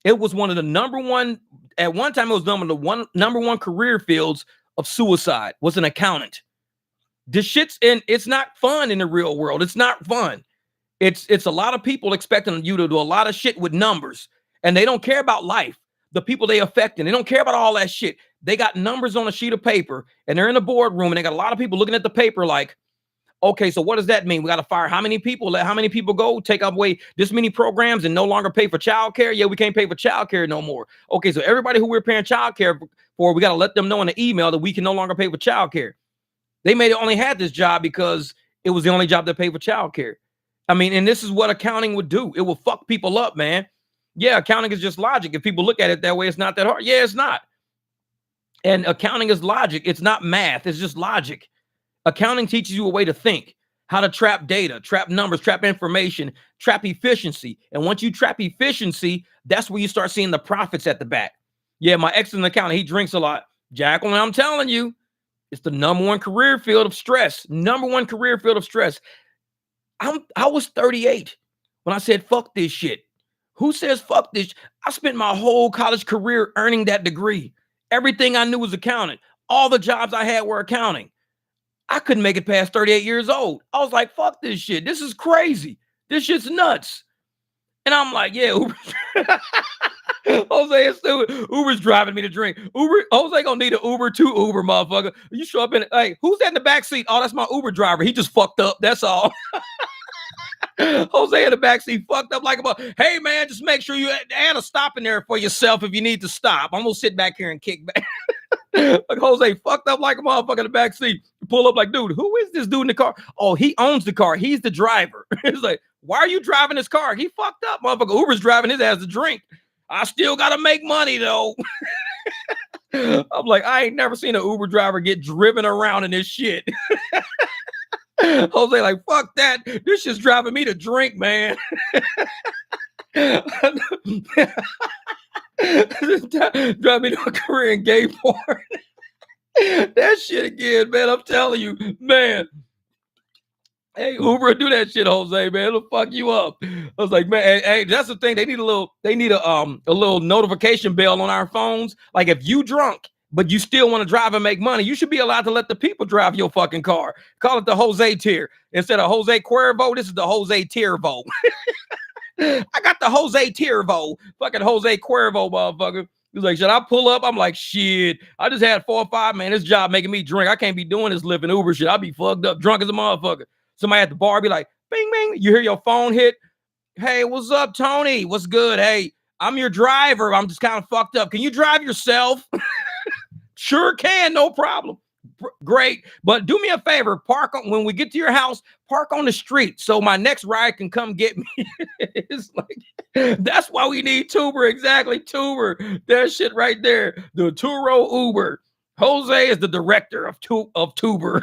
It was one of the number one, at one time it was number one career fields of suicide was an accountant. This shit's it's not fun in the real world. It's not fun. It's a lot of people expecting you to do a lot of shit with numbers, and they don't care about life, the people they affect, and they don't care about all that shit. They got numbers on a sheet of paper, and they're in the boardroom, and they got a lot of people looking at the paper like, okay, so what does that mean? We got to fire how many people? Let how many people go? Take away this many programs and no longer pay for childcare? Yeah, we can't pay for childcare no more. Okay, so everybody who we're paying childcare for, we got to let them know in the email that we can no longer pay for childcare. They may have only had this job because it was the only job that paid for childcare. I mean, and this is what accounting would do. It will fuck people up, man. Yeah, accounting is just logic. If people look at it that way, it's not that hard. Yeah, it's not. And accounting is logic. It's not math. It's just logic. Accounting teaches you a way to think, how to trap data, trap numbers, trap information, trap efficiency. And once you trap efficiency, that's where you start seeing the profits at the back. Yeah, my excellent accountant, he drinks a lot. Jacqueline, I'm telling you, it's the number one career field of stress. Number one career field of stress. I was 38 when I said, fuck this shit. Who says fuck this? I spent my whole college career earning that degree. Everything I knew was accounting. All the jobs I had were accounting. I couldn't make it past 38 years old. I was like, fuck this shit. This is crazy. This shit's nuts. And I'm like, yeah, Uber. Jose is stupid. Uber's driving me to drink. Jose gonna need an Uber to Uber, motherfucker. You show up in, hey, who's that in the back seat? Oh, that's my Uber driver. He just fucked up. That's all. Jose in the backseat fucked up like about, hey man, just make sure you add a stop in there for yourself if you need to stop. I'm gonna sit back here and kick back. Like Jose fucked up like a motherfucker in the backseat. Pull up like, dude, who is this dude in the car? Oh, he owns the car. He's the driver. It's like, why are you driving this car? He fucked up, motherfucker. Uber's driving his ass to drink. I still gotta make money though. I'm like, I ain't never seen an Uber driver get driven around in this shit. Jose like, fuck that. This shit's driving me to drink, man. Drive me to a Korean gay porn. That shit again, man. I'm telling you, man. Hey, Uber, do that shit, Jose, man. It'll fuck you up. I was like, man, hey, that's the thing. They need a little notification bell on our phones. Like if you drunk, but you still want to drive and make money, you should be allowed to let the people drive your fucking car. Call it the Jose tier. Instead of Jose Cuervo, this is the Jose Tiervo. I got the Jose Tiervo. Fucking Jose Cuervo, motherfucker. He's like, should I pull up? I'm like, shit. I just had 4 or 5, man. This job making me drink. I can't be doing this living Uber shit. I'll be fucked up, drunk as a motherfucker. Somebody at the bar be like, bing, bing. You hear your phone hit. Hey, what's up, Tony? What's good? Hey, I'm your driver. I'm just kind of fucked up. Can you drive yourself? Sure can. No problem. Great. But do me a favor. Park on, when we get to your house, park on the street so my next ride can come get me. It's like, that's why we need Tuber. Exactly. Tuber. That shit right there. The Turo Uber. Jose is the director of Tuber.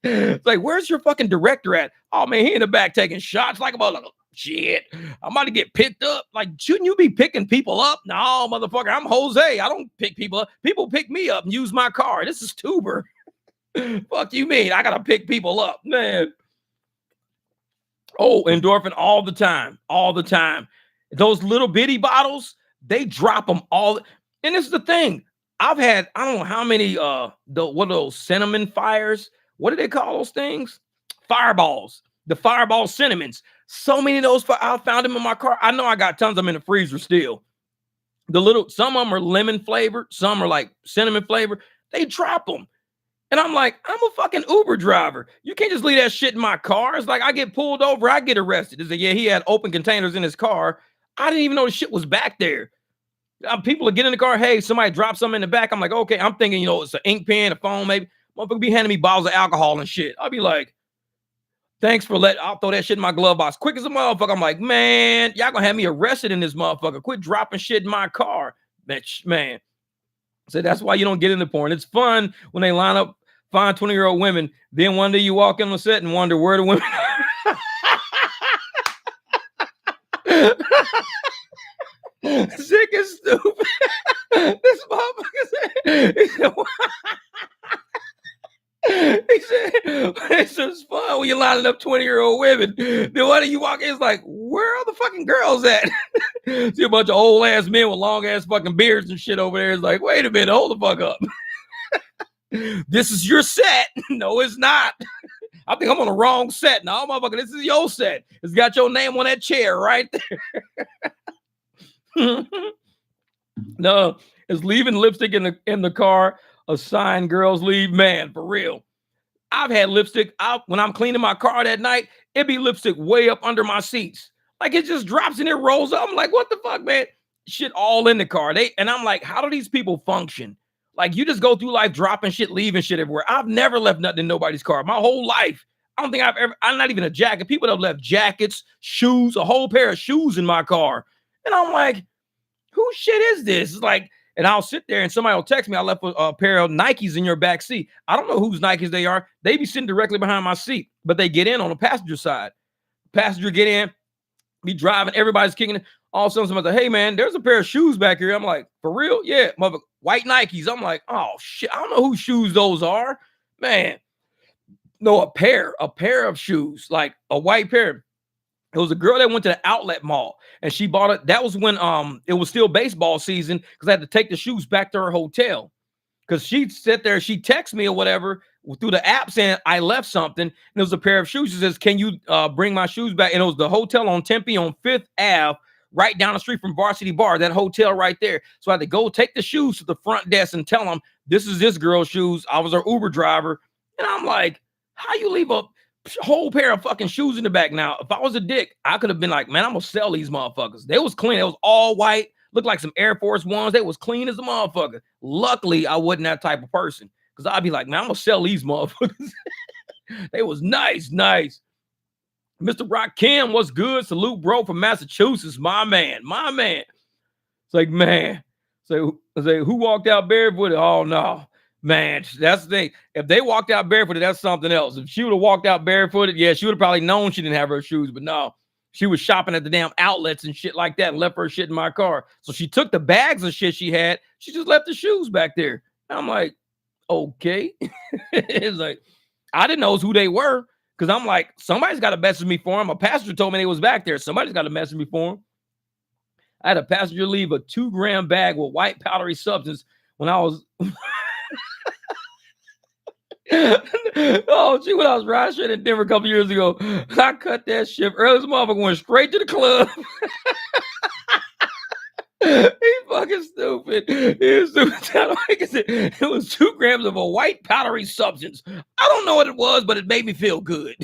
It's like, where's your fucking director at? Oh man, he in the back taking shots like about shit. I'm about to get picked up. Like, shouldn't you be picking people up? No, motherfucker, I'm Jose. I don't pick people up. People pick me up and use my car. This is Tuber. Fuck you mean? I gotta pick people up, man. Oh, endorphin all the time, all the time. Those little bitty bottles, they drop them all. And this is the thing. I've had, I don't know how many what are those cinnamon fires? What do they call those things? Fireballs. The fireball cinnamons. So many of those. I found them in my car. I know I got tons of them in the freezer still. Some of them are lemon flavored. Some are like cinnamon flavored. They drop them. And I'm like, I'm a fucking Uber driver. You can't just leave that shit in my car. It's like I get pulled over, I get arrested. It's like, yeah, he had open containers in his car. I didn't even know the shit was back there. People are getting in the car. Hey, somebody dropped something in the back. I'm like, okay, I'm thinking, it's an ink pen, a phone, maybe. Motherfucker be handing me bottles of alcohol and shit. I'll be like, thanks for I'll throw that shit in my glove box. Quick as a motherfucker. I'm like, man, y'all gonna have me arrested in this motherfucker. Quit dropping shit in my car. Man. So that's why you don't get into porn. It's fun when they line up fine 20-year-old women. Then one day you walk in the set and wonder where the women are. Sick and stupid. This motherfucker said, he said, it's just fun when you're lining up 20-year-old women. Then why do you walk in? It's like, where are the fucking girls at? See a bunch of old ass men with long ass fucking beards and shit over there. It's like, wait a minute, hold the fuck up. This is your set. No, it's not. I think I'm on the wrong set. No, motherfucker, this is your set. It's got your name on that chair right there. No, it's leaving lipstick in the car. A sign girls leave, man, for real. I've had lipstick out when I'm cleaning my car that night. It be lipstick way up under my seats. Like it just drops and it rolls up. I'm like, what the fuck, man? Shit all in the car. And I'm like, how do these people function? Like you just go through life dropping shit, leaving shit everywhere. I've never left nothing in nobody's car my whole life. I don't think I'm not even a jacket. People have left jackets, shoes, a whole pair of shoes in my car. And I'm like, whose shit is this? It's like, and I'll sit there and somebody will text me, I left a pair of Nikes in your back seat. I don't know whose Nikes they are. They be sitting directly behind my seat, but they get in on the passenger side. Passenger get in, be driving, everybody's kicking it. All of a sudden somebody say, hey man, there's a pair of shoes back here. I'm like, for real? Yeah, mother, white Nikes. I'm like, oh shit, I don't know whose shoes those are. Man, no, a pair of shoes, like a white pair. It was a girl that went to the outlet mall and she bought it. That was when it was still baseball season because I had to take the shoes back to her hotel. Because she sat there, she texted me or whatever through the app saying I left something. And it was a pair of shoes. She says, can you bring my shoes back? And it was the hotel on Tempe on 5th Ave, right down the street from Varsity Bar, that hotel right there. So I had to go take the shoes to the front desk and tell them, this is this girl's shoes. I was her Uber driver. And I'm like, how you leave a whole pair of fucking shoes in the back? Now, if I was a dick, I could have been like, man, I'm gonna sell these motherfuckers. They was clean. It was all white. Looked like some Air Force Ones. They was clean as a motherfucker. Luckily, I wasn't that type of person because I'd be like, man, I'm gonna sell these motherfuckers. They was nice. Mr. Rock Kim, what's good? Salute, bro, from Massachusetts. My man. It's like, man. So who walked out barefooted? Oh no. Man, that's the thing. If they walked out barefooted, that's something else. If she would have walked out barefooted, yeah, she would have probably known she didn't have her shoes. But no, She was shopping at the damn outlets and shit like that and left her shit in my car. So she took the bags of shit she had. She just left the shoes back there. I'm like, okay. It's like, I didn't know who they were because I'm like, somebody's got to message me for them. A passenger told me they was back there. Somebody's got to message me for them. I had a passenger leave a 2-gram bag with white powdery substance when I was oh, gee, when I was rideshare in Denver a couple years ago, I cut that shit early. This motherfucker went straight to the club. He's fucking stupid. He's stupid. It was 2 grams of a white powdery substance. I don't know what it was, but it made me feel good.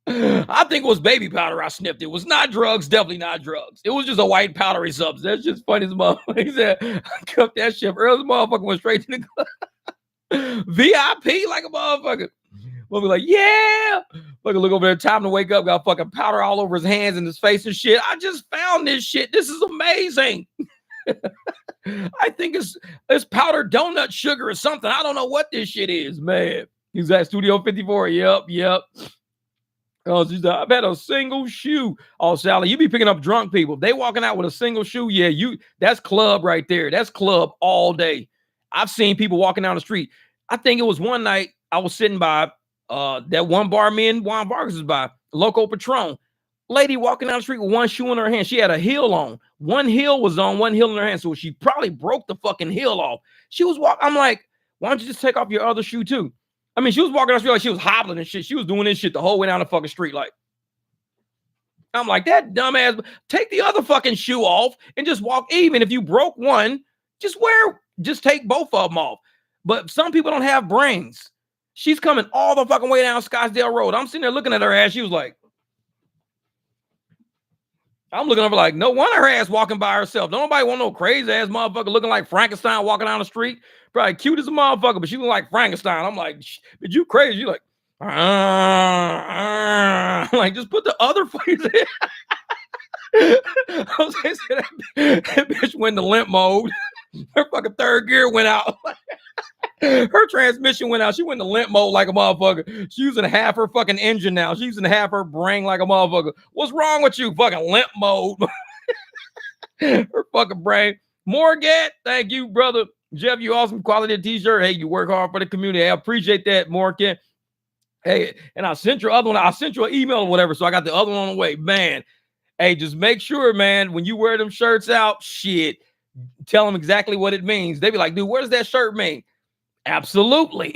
I think it was baby powder I sniffed. It was not drugs, definitely not drugs. It was just a white powdery substance. That's just funny as motherfucker. He said, I cut that shit early. This motherfucker went straight to the club. VIP like a motherfucker. We'll be like, yeah. Fucking look over there, time to wake up, got fucking powder all over his hands and his face and shit. I just found this shit. This is amazing. I think it's powdered donut sugar or something. I don't know what this shit is, man. He's at Studio 54. Yep. Oh, she's like, I've had a single shoe. Oh, Sally, you be picking up drunk people. They walking out with a single shoe. Yeah, that's club right there. That's club all day. I've seen people walking down the street. I think it was one night I was sitting by that one bar me and Juan Vargas is by, Loco Patron. Lady walking down the street with one shoe in her hand. She had a heel on. One heel was on, one heel in her hand. So she probably broke the fucking heel off. She was walking. I'm like, why don't you just take off your other shoe too? I mean, she was walking down the street like she was hobbling and shit. She was doing this shit the whole way down the fucking street. Like, I'm like, that dumbass, take the other fucking shoe off and just walk. Even if you broke one, just take both of them off. But some people don't have brains. She's coming all the fucking way down Scottsdale Road. I'm sitting there looking at her ass. She was like, I'm looking over like, no wonder her ass walking by herself. Don't nobody want no crazy ass motherfucker looking like Frankenstein walking down the street. Probably cute as a motherfucker, but she look like Frankenstein. I'm like, but you crazy. You like, like, just put the other fucking that bitch went into limp mode. Her fucking third gear went out. Her transmission went out. She went into limp mode like a motherfucker. She's using half her fucking engine now. She's using half her brain like a motherfucker. What's wrong with you? Fucking limp mode. Her fucking brain. Morgat, thank you, brother. Jeff, you awesome quality t-shirt. Hey, you work hard for the community. I appreciate that, Morgan. Hey, and I sent your other one. I sent you an email or whatever, so I got the other one on the way. Man, hey, just make sure, man, when you wear them shirts out, shit, tell them exactly what it means. They be like, dude, what does that shirt mean? Absolutely.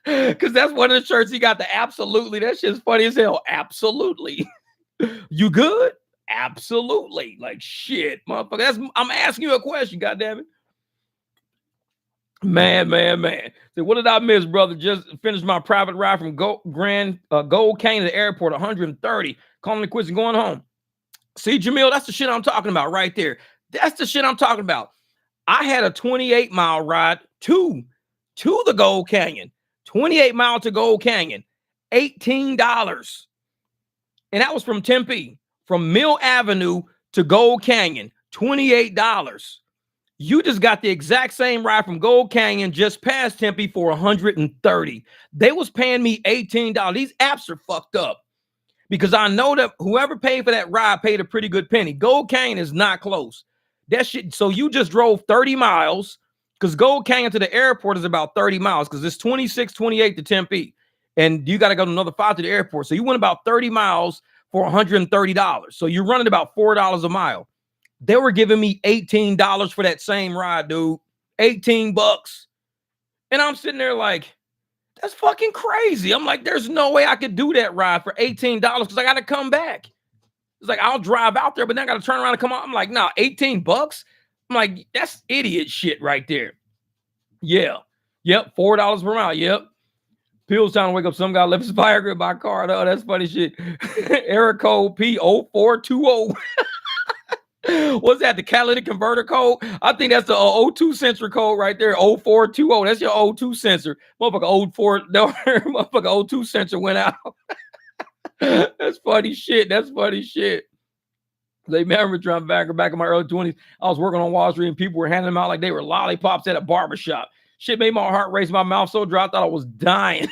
Because that's one of the shirts he got, the absolutely. That shit's funny as hell. Absolutely. You good? Absolutely. Like, shit, motherfucker. I'm asking you a question, goddammit. Man. So what did I miss, brother? Just finished my private ride from Gold Canyon to the airport, 130. Calling the quiz and going home. See, Jamil, that's the shit I'm talking about right there. That's the shit I'm talking about. I had a 28-mile ride to the Gold Canyon. 28 miles to Gold Canyon. $18. And that was from Tempe. From Mill Avenue to Gold Canyon. $28. You just got the exact same ride from Gold Canyon just past Tempe for $130. They was paying me $18. These apps are fucked up. Because I know that whoever paid for that ride paid a pretty good penny. Gold Canyon is not close. That shit. So you just drove 30 miles because Gold Canyon to the airport is about 30 miles because it's 26, 28 to Tempe. And you got to go another 5 to the airport. So you went about 30 miles for $130. So you're running about $4 a mile. They were giving me $18 for that same ride, dude. $18. And I'm sitting there like, that's fucking crazy. I'm like, there's no way I could do that ride for $18 because I got to come back. It's like, I'll drive out there, but then I got to turn around and come on. I'm like, nah, $18? I'm like, that's idiot shit right there. Yeah. Yep. $4 per mile. Yep. Pills trying to wake up. Some guy left his Viagra in my car. Oh, that's funny shit. Error code P0420. What's that? The catalytic converter code? I think that's the O2 sensor code right there. 0420. That's your O2 sensor. Motherfucker motherfucker O2 sensor went out. That's funny shit. They remember trying back in my early 20s. I was working on Wall Street and people were handing them out like they were lollipops at a barbershop. Shit made my heart race, my mouth so dry I thought I was dying.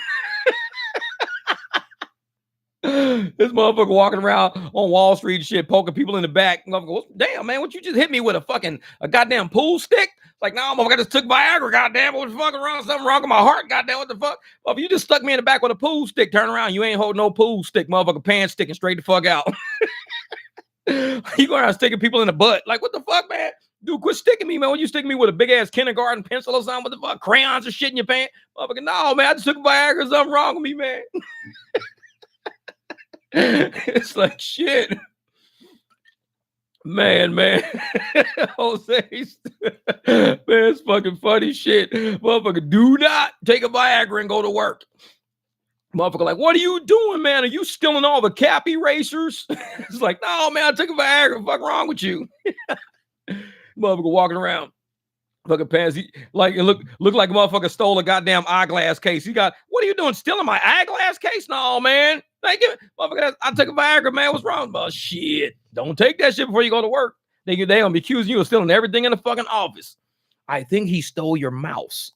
This motherfucker walking around on Wall Street and shit, poking people in the back. Motherfucker, damn, man, what you just hit me with a goddamn pool stick? Like, no, motherfucker, I just took Viagra, goddamn. What the fuck wrong? Something wrong with my heart, goddamn. What the fuck? Well, if you just stuck me in the back with a pool stick, turn around, you ain't holding no pool stick, motherfucker, pants sticking straight the fuck out. You going around sticking people in the butt. Like, what the fuck, man? Dude, quit sticking me, man. When you sticking me with a big ass kindergarten pencil or something, what the fuck? Crayons or shit in your pants? Motherfucker, no, man, I just took Viagra. Something wrong with me, man. It's like shit. Man. Jose, man, it's fucking funny shit. Motherfucker, do not take a Viagra and go to work. Motherfucker, like, what are you doing, man? Are you stealing all the cap erasers? It's like, no, man, I took a Viagra. What the fuck wrong with you? Motherfucker walking around. Fucking pants. He, like, it look like a motherfucker stole a goddamn eyeglass case. What are you doing? Stealing my eyeglass case? No, man. Thank you. Motherfucker, I took a Viagra, man. What's wrong? Oh, shit. Don't take that shit before you go to work. They gonna be accusing you of stealing everything in the fucking office. I think he stole your mouse.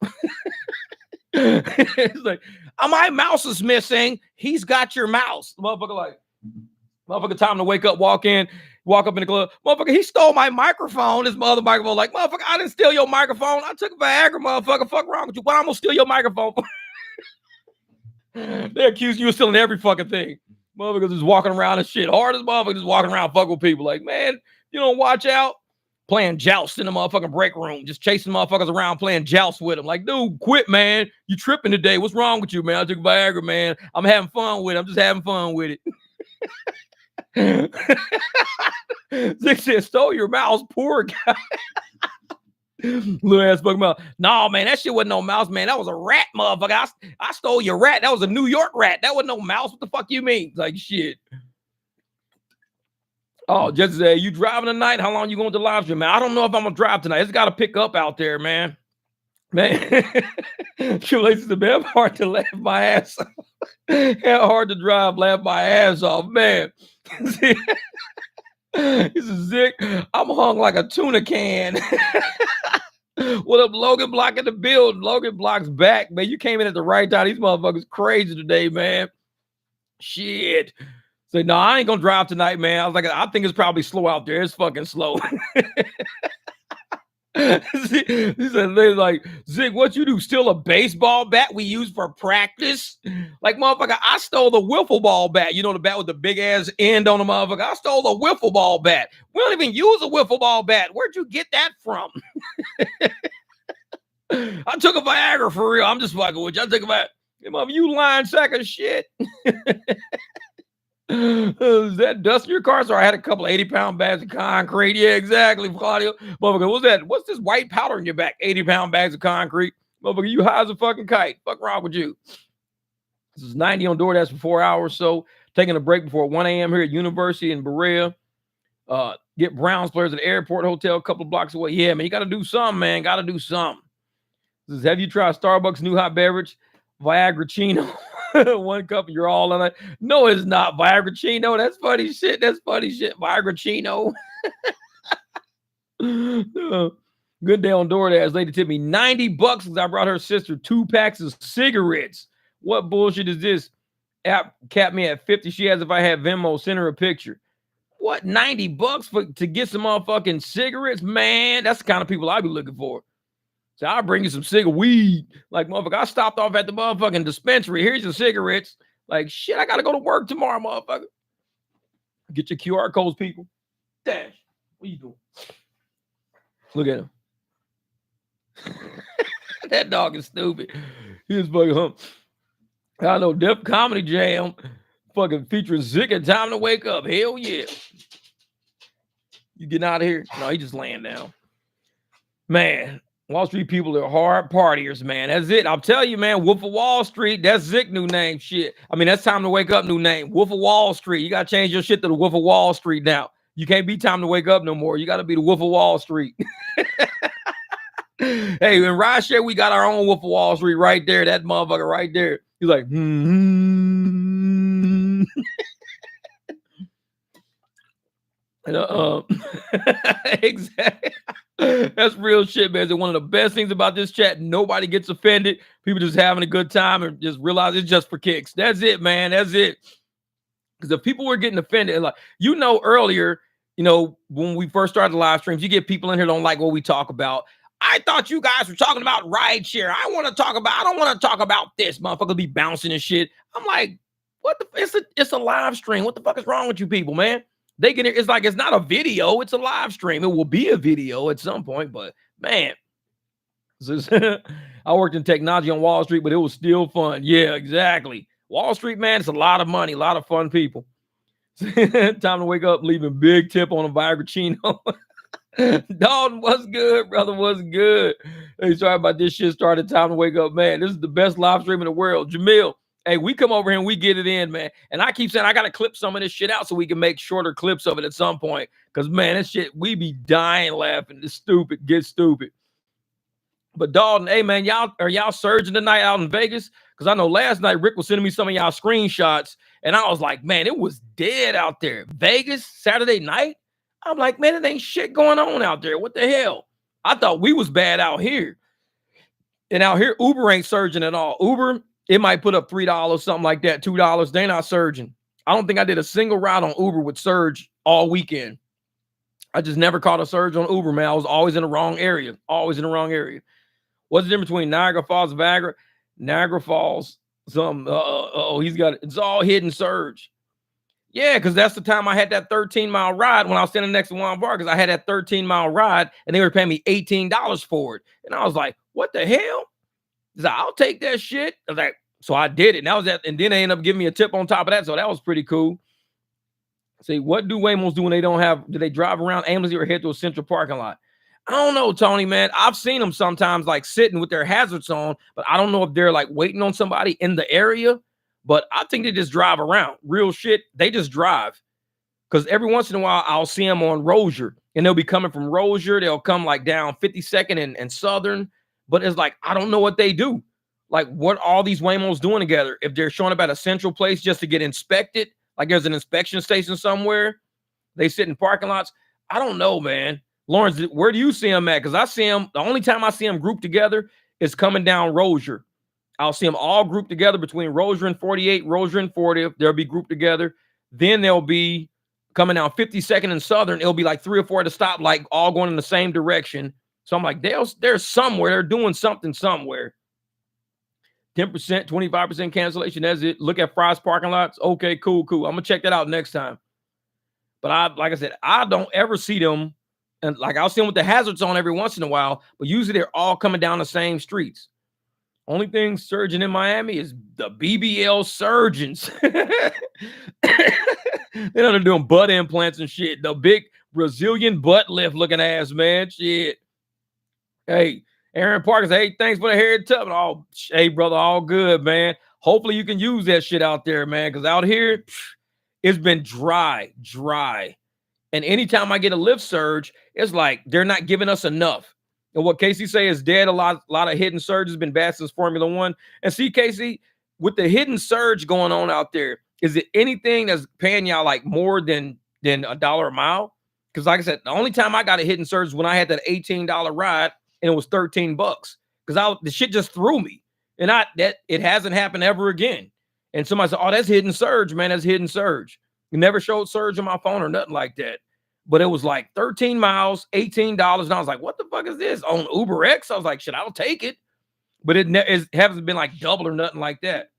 It's like, my mouse is missing. He's got your mouse. Motherfucker, time to wake up, walk up in the club. Motherfucker, he stole my microphone. This mother microphone, like, motherfucker, I didn't steal your microphone. I took a Viagra, motherfucker. Fuck wrong with you? Why I'm gonna steal your microphone? They accuse you of stealing every fucking thing. Motherfuckers just walking around and shit. Hard as motherfuckers just walking around fucking with people. Like, man, you don't watch out. Playing joust in the motherfucking break room, just chasing motherfuckers around playing joust with them. Like, dude, quit, man. You tripping today. What's wrong with you, man? I took Viagra, man. I'm having fun with it. I'm just having fun with it. Zick said, stole your mouse, poor guy. Little ass fucking mouse. No, man, that shit wasn't no mouse, man. That was a rat, motherfucker. I stole your rat. That was a New York rat. That wasn't no mouse. What the fuck you mean? Like, shit. Oh, just say, you driving tonight? How long you going to live stream, man? I don't know if I'm gonna drive tonight. It's got to pick up out there, man. Triple H said, man, hard to laugh my ass off. Hard to drive, laugh my ass off, man. He says, Zick, I'm hung like a tuna can. What up, Logan Block in the build? Logan Block's back, man. You came in at the right time. These motherfuckers crazy today, man. Shit. Say, no, I ain't gonna drive tonight, man. I was like, I think it's probably slow out there. It's fucking slow. He said, they're like, Zig, what you do? Steal a baseball bat we use for practice? Like, motherfucker, I stole the wiffle ball bat. You know, the bat with the big ass end on the motherfucker. I stole the wiffle ball bat. We don't even use a wiffle ball bat. Where'd you get that from? I took a Viagra for real. I'm just fucking with you. I took a Viagra. Mother, you lying sack of shit. Is that dust in your car? So I had a couple of 80-pound bags of concrete. Yeah, exactly, Claudio. Motherfucker, what's that? What's this white powder in your back? 80-pound bags of concrete. Motherfucker, you high as a fucking kite. Fuck wrong with you? This is 90 on DoorDash for 4 hours. So taking a break before 1 a.m. here at University in Berea. Get Browns players at the airport hotel a couple of blocks away. Yeah, man, you got to do something, man. Got to do something. This is, have you tried Starbucks new hot beverage? Viagra Chino. 1 cup and you're all on it. No, it's not Viagra Chino. That's funny shit. Viagra Chino. Good day on DoorDash. Lady tipped me $90 because I brought her sister 2 packs of cigarettes. What bullshit is this? App capped me at 50. She asked if I had Venmo. Send her a picture. What, $90 to get some motherfucking cigarettes? Man, that's the kind of people I be looking for. So I'll bring you some weed. Like, motherfucker, I stopped off at the motherfucking dispensary. Here's your cigarettes. Like, shit, I got to go to work tomorrow, motherfucker. Get your QR codes, people. Dash. What you doing? Look at him. That dog is stupid. He's fucking hump. I know, Def Comedy Jam fucking featuring Zick and Time to Wake Up. Hell yeah. You getting out of here? No, he just laying down. Man. Wall Street people are hard partiers, man. That's it. I'll tell you, man. Wolf of Wall Street. That's Zick new name. Shit. I mean, that's Time to Wake Up new name. Wolf of Wall Street. You got to change your shit to the Wolf of Wall Street now. You can't be Time to Wake Up no more. You got to be the Wolf of Wall Street. Hey, in rideshare, we got our own Wolf of Wall Street right there. That motherfucker right there. He's like, Exactly. That's real shit, man. It's one of the best things about this chat. Nobody gets offended. People just having a good time and just realize it's just for kicks. That's it, man. That's it. Because if people were getting offended, like, earlier, when we first started the live streams, you get people in here don't like what we talk about. I thought you guys were talking about rideshare. I don't want to talk about this. Motherfucker be bouncing and shit. I'm like, what the? It's a live stream. What the fuck is wrong with you people, man? They get it. It's like, it's not a video. It's a live stream. It will be a video at some point, but man, I worked in technology on Wall Street, but it was still fun. Yeah, exactly. Wall Street, man, it's a lot of money, a lot of fun people. Time to wake up, leaving big tip on a Viagra Chino. Dalton, what's good, brother? What's good? Hey, sorry about this shit. Started time to wake up, man. This is the best live stream in the world. Jamil, hey, we come over here and we get it in, man. And I keep saying I got to clip some of this shit out so we can make shorter clips of it at some point. Because, man, this shit, we be dying laughing. It's stupid. Get stupid. But Dalton, hey, man, are y'all surging tonight out in Vegas? Because I know last night Rick was sending me some of y'all screenshots. And I was like, man, it was dead out there. Vegas, Saturday night? I'm like, man, it ain't shit going on out there. What the hell? I thought we was bad out here. And out here, Uber ain't surging at all. Uber, it might put up $3, something like that, $2. They not surging. I don't think I did a single ride on Uber with surge all weekend. I just never caught a surge on Uber, man. I was always in the wrong area. Always in the wrong area. What's the difference between Niagara Falls and Viagra? Niagara Falls, it's all hidden surge. Yeah, because that's the time I had that 13-mile ride when I was standing next to Juan Bar, because I had that 13-mile ride and they were paying me $18 for it. And I was like, what the hell? He's like, I'll take that shit. I was like, so I did it. And that was that. And then they ended up giving me a tip on top of that. So that was pretty cool. See, what do Waymos do when they don't have, do they drive around aimlessly or head to a central parking lot? I don't know, Tony, man. I've seen them sometimes like sitting with their hazards on, but I don't know if they're like waiting on somebody in the area. But I think they just drive around. Real shit. They just drive. Because every once in a while, I'll see them on Rozier. And they'll be coming from Rozier. They'll come like down 52nd and Southern. But it's like, I don't know what they do. Like, what all these Waymos doing together? If they're showing up at a central place just to get inspected, like there's an inspection station somewhere, they sit in parking lots. I don't know, man. Lawrence, where do you see them at? Because I see them, the only time I see them grouped together is coming down Rozier. I'll see them all grouped together between Rozier and 48, Rozier and 40th. They'll be grouped together. Then they'll be coming down 52nd and Southern. It'll be like 3 or 4 at a stop, like all going in the same direction. So I'm like, they're somewhere. They're doing something somewhere. 10%, 25% cancellation. That's it. Look at Fry's parking lots. Okay, cool. I'm going to check that out next time. But like I said, I don't ever see them. And like I'll see them with the hazards on every once in a while. But usually they're all coming down the same streets. Only thing surging in Miami is the BBL surgeons. They're doing butt implants and shit. The big Brazilian butt lift looking ass, man. Shit. Hey, Aaron Parker, hey, thanks for the hair tub. Oh, hey, brother, all good, man. Hopefully you can use that shit out there, man. Because out here, it's been dry. And anytime I get a lift surge, it's like they're not giving us enough. And what Casey say is dead. A lot of hidden surge has been bad since Formula One. And see, Casey, with the hidden surge going on out there, is it anything that's paying y'all like more than $1 a mile? Because like I said, the only time I got a hidden surge is when I had that $18 ride and it was $13. Because the shit just threw me. And it hasn't happened ever again. And somebody said, oh, that's hidden surge, man. That's hidden surge. You never showed surge on my phone or nothing like that. But it was like 13 miles, $18. And I was like, what the fuck is this? On Uber X? I was like, shit, I'll take it. But it hasn't been like double or nothing like that.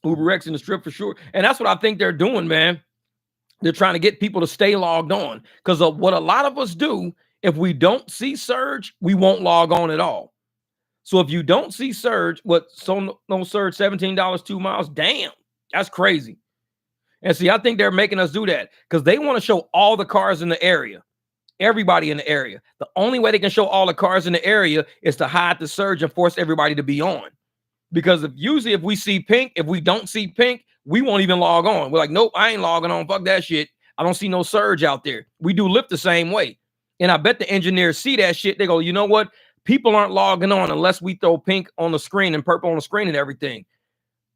Uber X in the strip for sure. And that's what I think they're doing, man. They're trying to get people to stay logged on. Because of what a lot of us do, if we don't see surge, we won't log on at all. So if you don't see surge, no surge, $17, 2 miles, damn, that's crazy. And see, I think they're making us do that because they want to show all the cars in the area, everybody in the area. The only way they can show all the cars in the area is to hide the surge and force everybody to be on. Because usually if we see pink, if we don't see pink, we won't even log on. We're like, nope, I ain't logging on. Fuck that shit. I don't see no surge out there. We do Lyft the same way. And I bet the engineers see that shit. They go, you know what? People aren't logging on unless we throw pink on the screen and purple on the screen and everything.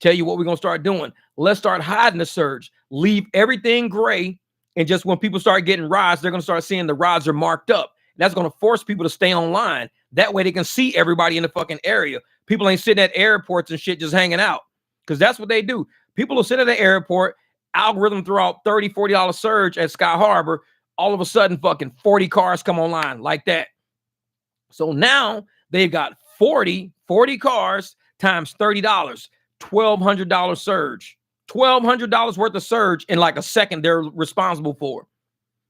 Tell you what we're going to start doing. Let's start hiding the surge. Leave everything gray. And just when people start getting rides, they're going to start seeing the rides are marked up. That's going to force people to stay online. That way they can see everybody in the fucking area. People ain't sitting at airports and shit just hanging out. Because that's what they do. People will sit at the airport, algorithm throw out $30, $40 surge at Sky Harbor. All of a sudden, fucking 40 cars come online like that. So now they've got 40 cars times $30, $1,200 surge. $1,200 worth of surge in like a second they're responsible for.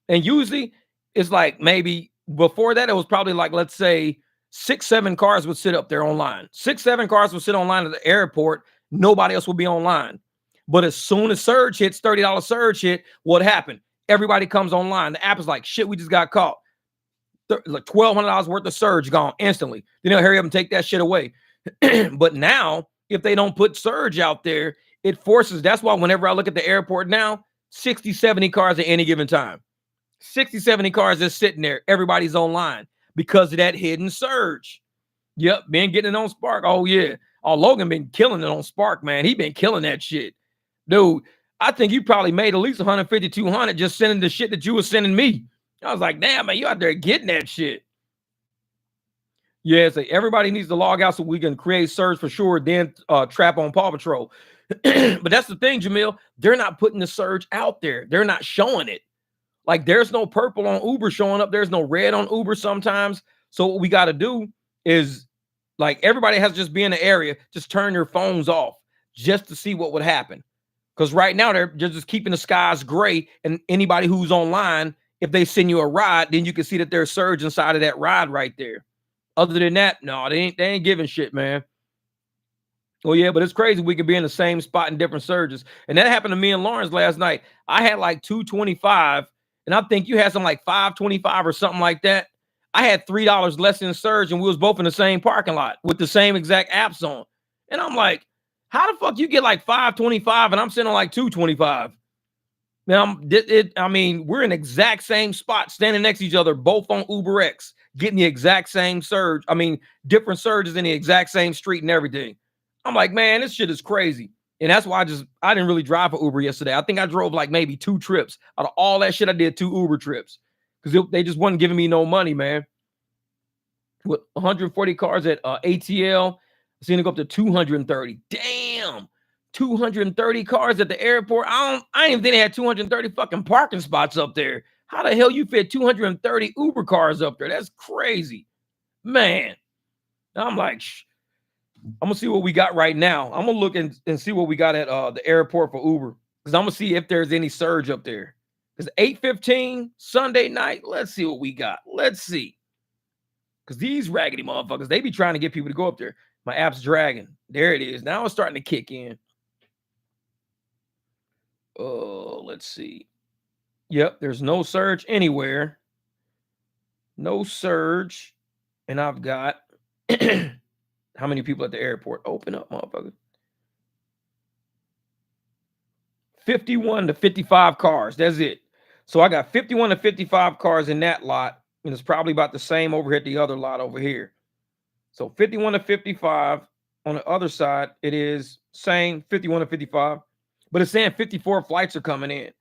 And usually it's like maybe before that, it was probably like, let's say 6, 7 cars would sit up there online. 6, 7 cars would sit online at the airport. Nobody else would be online. But as soon as surge hits, $30 surge hit, what happened? Everybody comes online. The app is like, shit, we just got caught. Like $1,200 worth of surge gone instantly. Then they'll hurry up and take that shit away. But now, if they don't put surge out there, it forces. That's why whenever I look at the airport now, 60, 70 cars at any given time. 60, 70 cars just sitting there. Everybody's online because of that hidden surge. Yep, been getting it on Spark. Oh, yeah. Oh, Logan been killing it on Spark, man. He been killing that shit. Dude, I think you probably made at least 150, 200 just sending the shit that you were sending me. I was like, damn, man, you out there getting that shit. Yeah, so everybody needs to log out so we can create surge for sure, then trap on Paw Patrol. But that's the thing, Jamil. They're not putting the surge out there. They're not showing it. Like, there's no purple on Uber showing up. There's no red on Uber sometimes. So what we got to do is, like, everybody has to just be in the area. Just turn their phones off just to see what would happen. Because right now, they're just keeping the skies gray. And anybody who's online, if they send you a ride, then you can see that there's surge inside of that ride right there. Other than that, no, they ain't giving shit, man. Oh, yeah, but it's crazy. We could be in the same spot in different surges. And that happened to me and Lawrence last night. I had like 225, and I think you had some like 525 or something like that. I had $3 less in surge, and we was both in the same parking lot with the same exact apps on. And I'm like, how the fuck you get like 525 and I'm sitting on like 225? Now, I mean, we're in the exact same spot, standing next to each other, both on UberX, getting the exact same surge. I mean, different surges in the exact same street and everything. I'm like, man, this shit is crazy. And that's why I didn't really drive for Uber yesterday. I think I drove like maybe 2 trips. Out of all that shit, I did 2 Uber trips because they just wasn't giving me no money, man. With 140 cars at ATL, I seen it go up to 230. Damn. 230 cars at the airport. I didn't even think they had 230 fucking parking spots up there. How the hell you fit 230 Uber cars up there? That's crazy, man. I'm like, I'm gonna see what we got right now. I'm gonna look and see what we got at the airport for Uber, because I'm gonna see if there's any surge up there. Because 8:15 Sunday night, let's see what we got. Let's see. Because these raggedy motherfuckers, they be trying to get people to go up there. My app's dragging. There it is. Now it's starting to kick in. Oh, let's see. Yep, there's no surge anywhere. No surge. And I've got how many people at the airport? Open up, motherfucker. 51 to 55 cars. That's it. So I got 51 to 55 cars in that lot. And it's probably about the same over here at the other lot over here. So 51 to 55. On the other side, it is same 51 to 55. But it's saying 54 flights are coming in.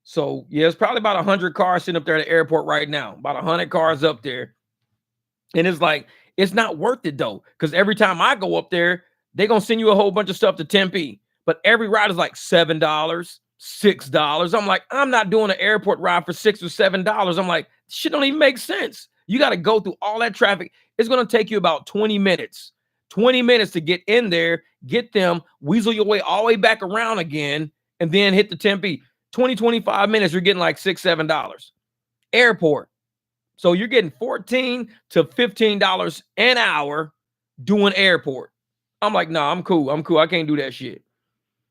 So, yeah, it's probably about 100 cars sitting up there at the airport right now. About 100 cars up there. And it's like, it's not worth it, though. Because every time I go up there, they're going to send you a whole bunch of stuff to Tempe. But every ride is like $7, $6. I'm like, I'm not doing an airport ride for $6 or $7. I'm like, shit don't even make sense. You got to go through all that traffic. It's going to take you about 20 minutes. 20 minutes to get in there, get them, weasel your way all the way back around again, and then hit the Tempe. 20, 25 minutes, you're getting like $6, $7. Airport. So you're getting $14 to $15 an hour doing airport. I'm like, nah, I'm cool. I can't do that shit.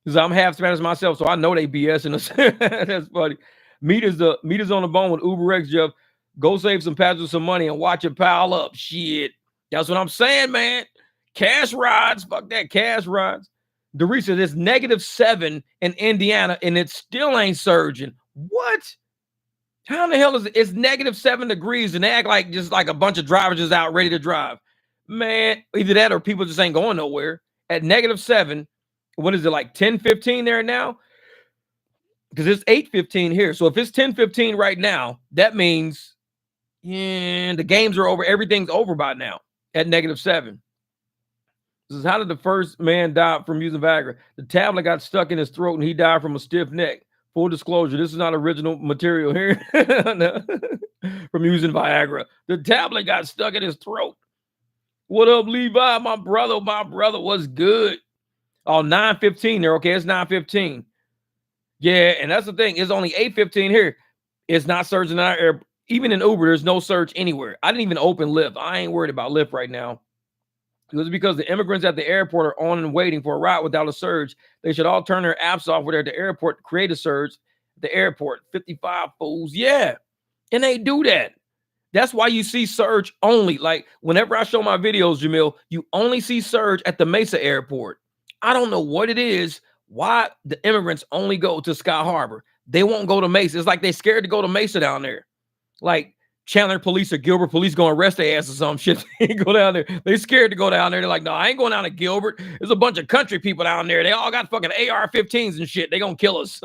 Because I'm half Spanish myself, so I know they BSing us. That's funny. Meters on the bone with UberX, Jeff. Go save some passengers some money and watch it pile up. Shit. That's what I'm saying, man. Cash rides. Fuck that. Cash rides. Derisa, there's -7 in Indiana, and it still ain't surging. What? How in the hell is it? It's -7 degrees, and they act like just like a bunch of drivers just out ready to drive. Man, either that or people just ain't going nowhere. At -7, what is it, like 10:15 there now? Because it's 8:15 here. So if it's 10:15 right now, that means, yeah, the games are over. Everything's over by now at -7. This is how did the first man die from using Viagra? The tablet got stuck in his throat and he died from a stiff neck. Full disclosure, this is not original material here. No. From using Viagra. The tablet got stuck in his throat. What up, Levi? My brother was good. Oh, 9:15 there. Okay, it's 9:15. Yeah, and that's the thing. It's only 8:15 here. It's not surging in our air. Even in Uber, there's no surge anywhere. I didn't even open Lyft. I ain't worried about Lyft right now. It was because the immigrants at the airport are on and waiting for a ride without a surge. They should all turn their apps off when they're at the airport to create a surge at the airport. 55 fools. Yeah. And they do that. That's why you see surge only. Like whenever I show my videos, Jamil, you only see surge at the Mesa airport. I don't know what it is, why the immigrants only go to Sky Harbor. They won't go to Mesa. It's like they're scared to go to Mesa down there. Like Chandler police or Gilbert police gonna arrest their ass or some shit. They go down there. They scared to go down there. They're like, no, I ain't going down to Gilbert. There's a bunch of country people down there. They all got fucking AR-15s and shit. They gonna kill us.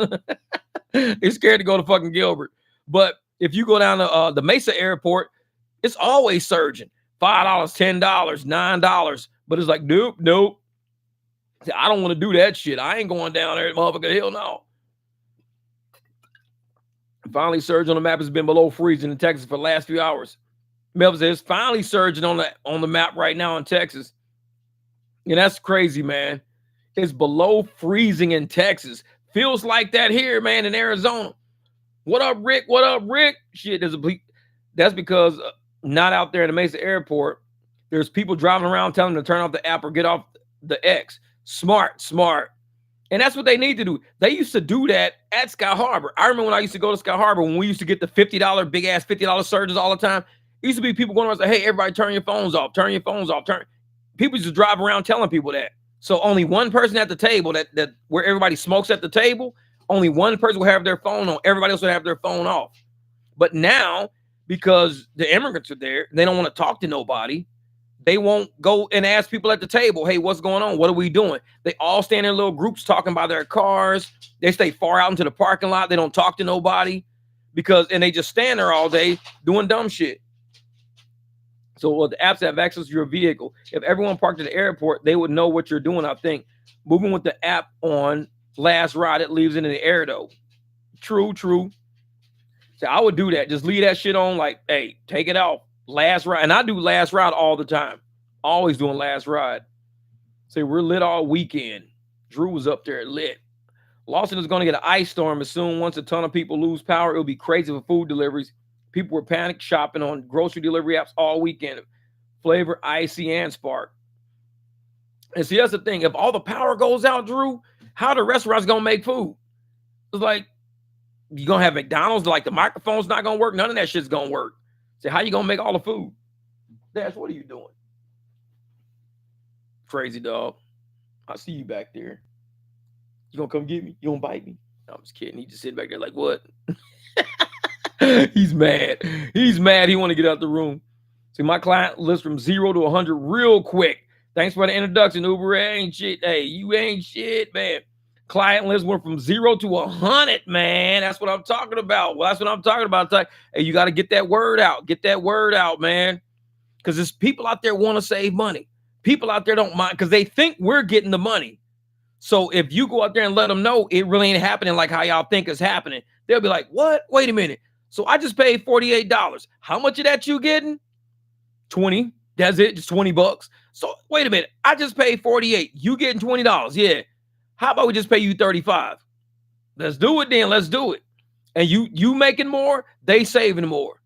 They're scared to go to fucking Gilbert. But if you go down to the Mesa airport, it's always surging. $5, $10, $9. But it's like, nope. I don't want to do that shit. I ain't going down there, motherfucker. Hell no. Finally, surge on the map has been below freezing in Texas for the last few hours. Melvin says it's finally surging on the map right now in Texas. And that's crazy, man. It's below freezing in Texas. Feels like that here, man, in Arizona. What up, Rick? What up, Rick? Shit, that's because not out there in the Mesa airport. There's people driving around telling them to turn off the app or get off the X. Smart. And that's what they need to do. They used to do that at Sky Harbor. I remember when I used to go to Sky Harbor, when we used to get the $50, big ass $50 surges all the time. It used to be people going around and say, hey, everybody turn your phones off. People just drive around telling people that. So only one person at the table that where everybody smokes at the table, only one person will have their phone on. Everybody else will have their phone off. But now, because the immigrants are there, they don't want to talk to nobody. They won't go and ask people at the table, hey, what's going on? What are we doing? They all stand in little groups talking about their cars. They stay far out into the parking lot. They don't talk to nobody and they just stand there all day doing dumb shit. So the apps have access to your vehicle. If everyone parked at the airport, they would know what you're doing, I think. Moving with the app on last ride, it leaves it in the air, though. True. So I would do that. Just leave that shit on like, hey, take it off. Last ride. And I do last ride all the time. Always doing last ride. Say we're lit all weekend. Drew was up there lit. Lawson is going to get an ice storm as soon. Once a ton of people lose power, it'll be crazy for food deliveries. People were panic shopping on grocery delivery apps all weekend. Flavor, Icy, and Spark. And see, that's the thing. If all the power goes out, Drew, how the restaurants going to make food? It's like, you going to have McDonald's, like the microphone's not going to work. None of that shit's going to work. Say, how you going to make all the food? Dash, what are you doing? Crazy dog. I see you back there. You going to come get me? You going to bite me? No, I'm just kidding. He just sitting back there like, what? He's mad. He want to get out the room. See, my client lists from 0 to 100 real quick. Thanks for the introduction, Uber. Ain't shit. Hey, you ain't shit, man. Client list went from 0 to 100, man. That's what I'm talking about. Well, that's what I'm talking about. Hey, you got to get that word out. Get that word out, man. Because there's people out there want to save money. People out there don't mind because they think we're getting the money. So if you go out there and let them know it really ain't happening like how y'all think it's happening, they'll be like, what? Wait a minute. So I just paid $48. How much of that you getting? 20. That's it. Just $20. So wait a minute. I just paid 48. You getting $20. Yeah. How about we just pay you 35? Let's do it then. Let's do it. And you making more, they saving more.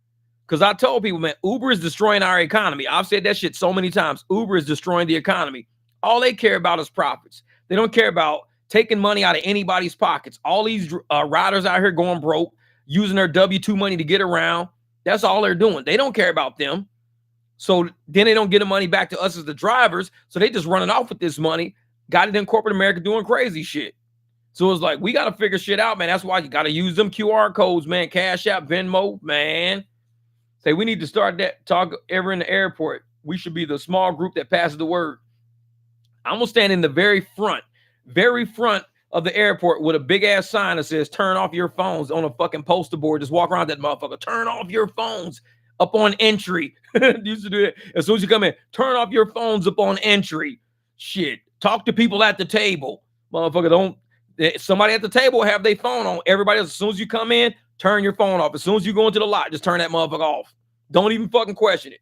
Because I told people, man, Uber is destroying our economy. I've said that shit so many times. Uber is destroying the economy. All they care about is profits. They don't care about taking money out of anybody's pockets. All these riders out here going broke, using their W-2 money to get around. That's all they're doing. They don't care about them. So then they don't get the money back to us as the drivers. So they just running off with this money. Got it in corporate America doing crazy shit. So it's like, we got to figure shit out, man. That's why you got to use them QR codes, man. Cash App, Venmo, man. Say we need to start that talk ever in the airport. We should be the small group that passes the word. I'm going to stand in the very front of the airport with a big ass sign that says, turn off your phones on a fucking poster board. Just walk around that motherfucker. Turn off your phones up on entry. Used to do that. As soon as you come in, turn off your phones up on entry. Shit. Talk to people at the table. Motherfucker, don't. Somebody at the table have their phone on. Everybody else, as soon as you come in, turn your phone off. As soon as you go into the lot, just turn that motherfucker off. Don't even fucking question it.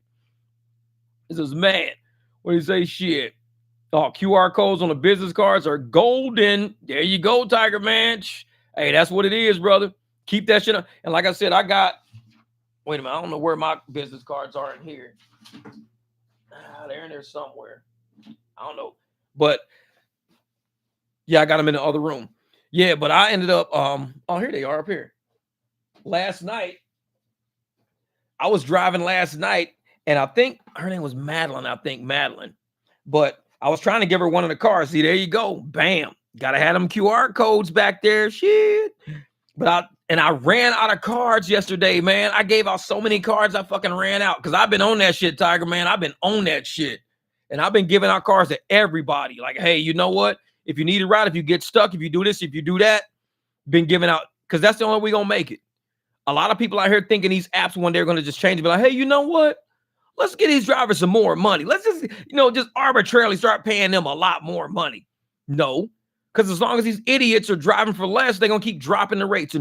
This is man. What do you say? Shit. Oh, QR codes on the business cards are golden. There you go, Tiger Man. Hey, that's what it is, brother. Keep that shit up. And like I said, I got, wait a minute, I don't know where my business cards are in here. They're in there somewhere. I don't know. But yeah, I got them in the other room. Yeah, but I ended up, oh, here they are up here. Last night, I was driving last night, and I think her name was Madeline. But I was trying to give her one of the cars. See, there you go. Bam. Gotta have them QR codes back there. Shit. But I ran out of cards yesterday, man. I gave out so many cards, I fucking ran out. Because I've been on that shit, Tiger, man. I've been on that shit. And I've been giving out cards to everybody. Like, hey, you know what? If you need a ride, if you get stuck, if you do this, if you do that, been giving out. Because that's the only way we're going to make it. A lot of people out here thinking these apps one day are going to just change and be like, hey, you know what? Let's get these drivers some more money. Let's just, just arbitrarily start paying them a lot more money. No, because as long as these idiots are driving for less, they're going to keep dropping the rates.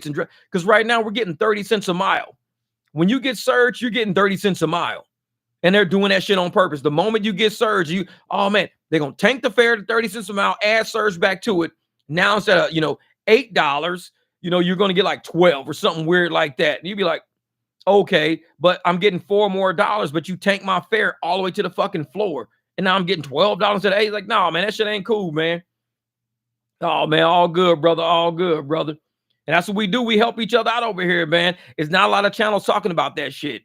Because right now we're getting 30 cents a mile. When you get surge, you're getting 30 cents a mile. And they're doing that shit on purpose. The moment you get surge, oh man, they're going to tank the fare to 30 cents a mile, add surge back to it. Now instead of, $8, you're going to get like 12 or something weird like that. And you'd be like, okay, but I'm getting $4 more, but you tank my fare all the way to the fucking floor. And now I'm getting $12 instead of $8. Like, no, man, that shit ain't cool, man. Oh, man, all good, brother. All good, brother. And that's what we do. We help each other out over here, man. It's not a lot of channels talking about that shit.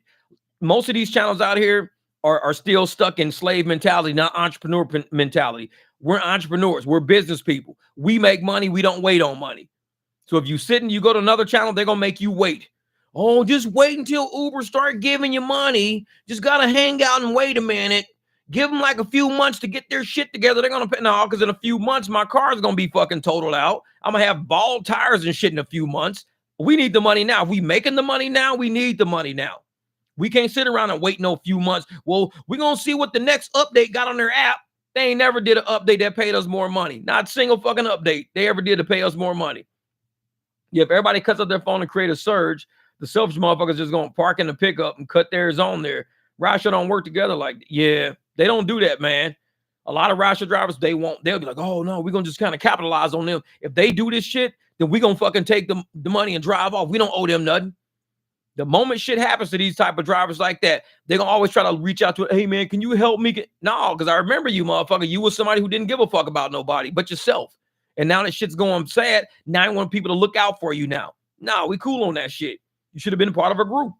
Most of these channels out here are still stuck in slave mentality, not entrepreneur mentality. We're entrepreneurs. We're business people. We make money. We don't wait on money. So if you sit and you go to another channel, they're going to make you wait. Oh, just wait until Uber start giving you money. Just got to hang out and wait a minute. Give them like a few months to get their shit together. They're going to pay. No, because in a few months, my car is going to be fucking totaled out. I'm going to have bald tires and shit in a few months. We need the money now. If we making the money now, we need the money now. We can't sit around and wait no few months. Well, we're going to see what the next update got on their app. They ain't never did an update that paid us more money. Not a single fucking update they ever did to pay us more money. Yeah, if everybody cuts up their phone and create a surge, the selfish motherfuckers just going to park in the pickup and cut theirs on there. Rideshare don't work together like that. Yeah, they don't do that, man. A lot of rideshare drivers, they'll be like, oh, no, we're going to just kind of capitalize on them. If they do this shit, then we're going to fucking take the money and drive off. We don't owe them nothing. The moment shit happens to these type of drivers like that, they're going to always try to reach out to it. Hey, man, can you help me? No, because I remember you, motherfucker. You was somebody who didn't give a fuck about nobody but yourself. And now that shit's going sad. Now you want people to look out for you now. No, we cool on that shit. You should have been part of a group.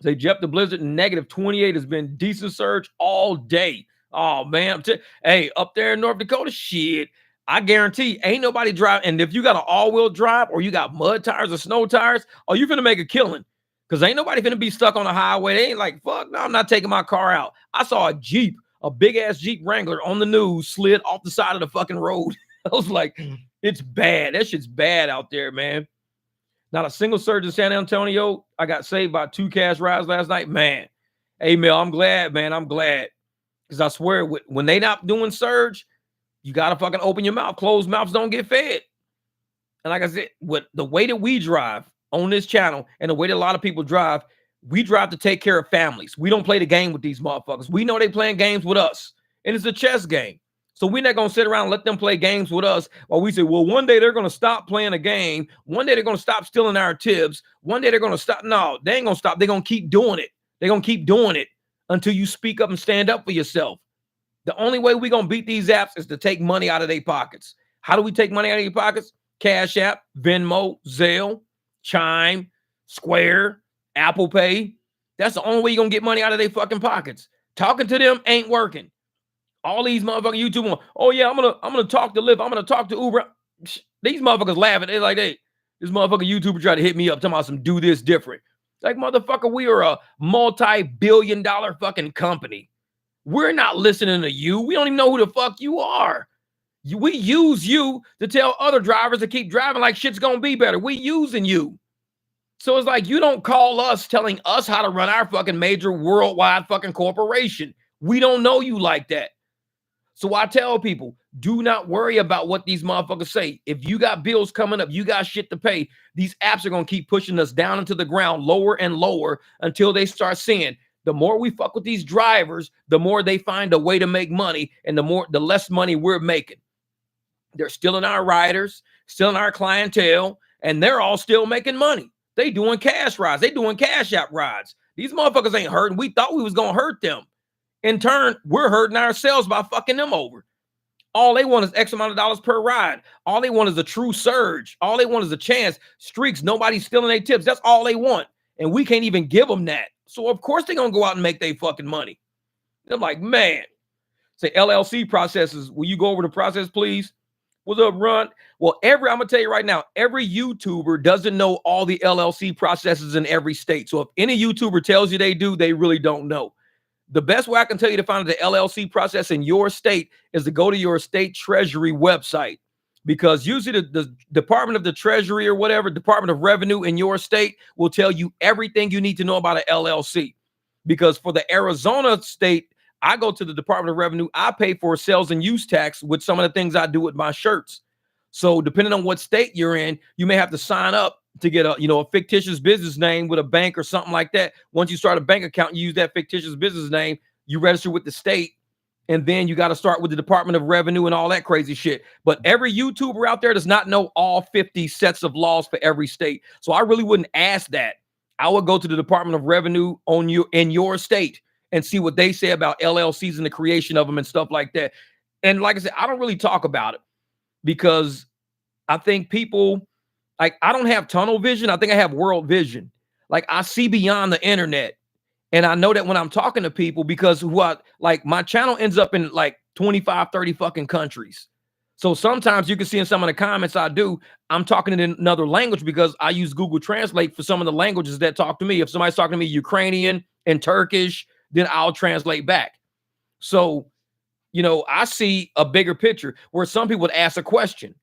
Say Jeff the Blizzard negative 28 has been decent surge all day. Oh, man. Hey, up there in North Dakota, shit. I guarantee ain't nobody driving. And if you got an all-wheel drive or you got mud tires or snow tires, oh, you're going to make a killing. Because ain't nobody going to be stuck on the highway. They ain't like, fuck, no, I'm not taking my car out. I saw a Jeep, a big-ass Jeep Wrangler on the news slid off the side of the fucking road. I was like, it's bad. That shit's bad out there, man. Not a single surge in San Antonio. I got saved by 2 cash rides last night. Man, hey, Mel, I'm glad, man. I'm glad. Because I swear, when they not doing surge, you got to fucking open your mouth. Closed mouths don't get fed. And like I said, the way that we drive on this channel and the way that a lot of people drive, we drive to take care of families. We don't play the game with these motherfuckers. We know they playing games with us. And it's a chess game. So we're not going to sit around and let them play games with us while we say, well, one day they're going to stop playing a game. One day they're going to stop stealing our tips. One day they're going to stop. No, they ain't going to stop. They're going to keep doing it. They're going to keep doing it until you speak up and stand up for yourself. The only way we're going to beat these apps is to take money out of their pockets. How do we take money out of your pockets? Cash App, Venmo, Zelle, Chime, Square, Apple Pay. That's the only way you're going to get money out of their fucking pockets. Talking to them ain't working. All these motherfucking YouTube, oh yeah, I'm gonna talk to Lyft. I'm gonna talk to Uber. These motherfuckers laughing. They're like, hey, this motherfucking YouTuber tried to hit me up, talking about some do this different. Like, motherfucker, we are a multi-billion-dollar fucking company. We're not listening to you. We don't even know who the fuck you are. We use you to tell other drivers to keep driving like shit's gonna be better. We using you. So it's like you don't call us telling us how to run our fucking major worldwide fucking corporation. We don't know you like that. So I tell people, do not worry about what these motherfuckers say. If you got bills coming up, you got shit to pay, these apps are going to keep pushing us down into the ground, lower and lower, until they start seeing the more we fuck with these drivers, the more they find a way to make money, and the less money we're making. They're stealing our riders, stealing our clientele, and they're all still making money. They doing cash rides. They doing cash app rides. These motherfuckers ain't hurting. We thought we was going to hurt them. In turn, we're hurting ourselves by fucking them over. All they want is X amount of dollars per ride. All they want is a true surge. All they want is a chance. Streaks, nobody's stealing their tips. That's all they want. And we can't even give them that. So of course they're going to go out and make their fucking money. I'm like, man. Say LLC processes. Will you go over the process, please? What's up, Ron? Well, I'm going to tell you right now, every YouTuber doesn't know all the LLC processes in every state. So if any YouTuber tells you they do, they really don't know. The best way I can tell you to find the LLC process in your state is to go to your state treasury website, because usually the Department of the Treasury or whatever, Department of Revenue in your state will tell you everything you need to know about an LLC. Because for the Arizona state, I go to the Department of Revenue. I pay for sales and use tax with some of the things I do with my shirts. So depending on what state you're in, you may have to sign up to get a fictitious business name with a bank or something like that. Once you start a bank account, you use that fictitious business name, you register with the state, and then you got to start with the Department of Revenue and all that crazy shit. But every YouTuber out there does not know all 50 sets of laws for every state. So I really wouldn't ask that. I would go to the Department of Revenue in your state and see what they say about LLCs and the creation of them and stuff like that. And like I said, I don't really talk about it because I think people, like, I don't have tunnel vision. I think I have world vision. Like, I see beyond the internet. And I know that when I'm talking to people, because my channel ends up in like 25, 30 fucking countries. So sometimes you can see in some of the comments I'm talking in another language because I use Google Translate for some of the languages that talk to me. If somebody's talking to me Ukrainian and Turkish, then I'll translate back. So, I see a bigger picture where some people would ask a question.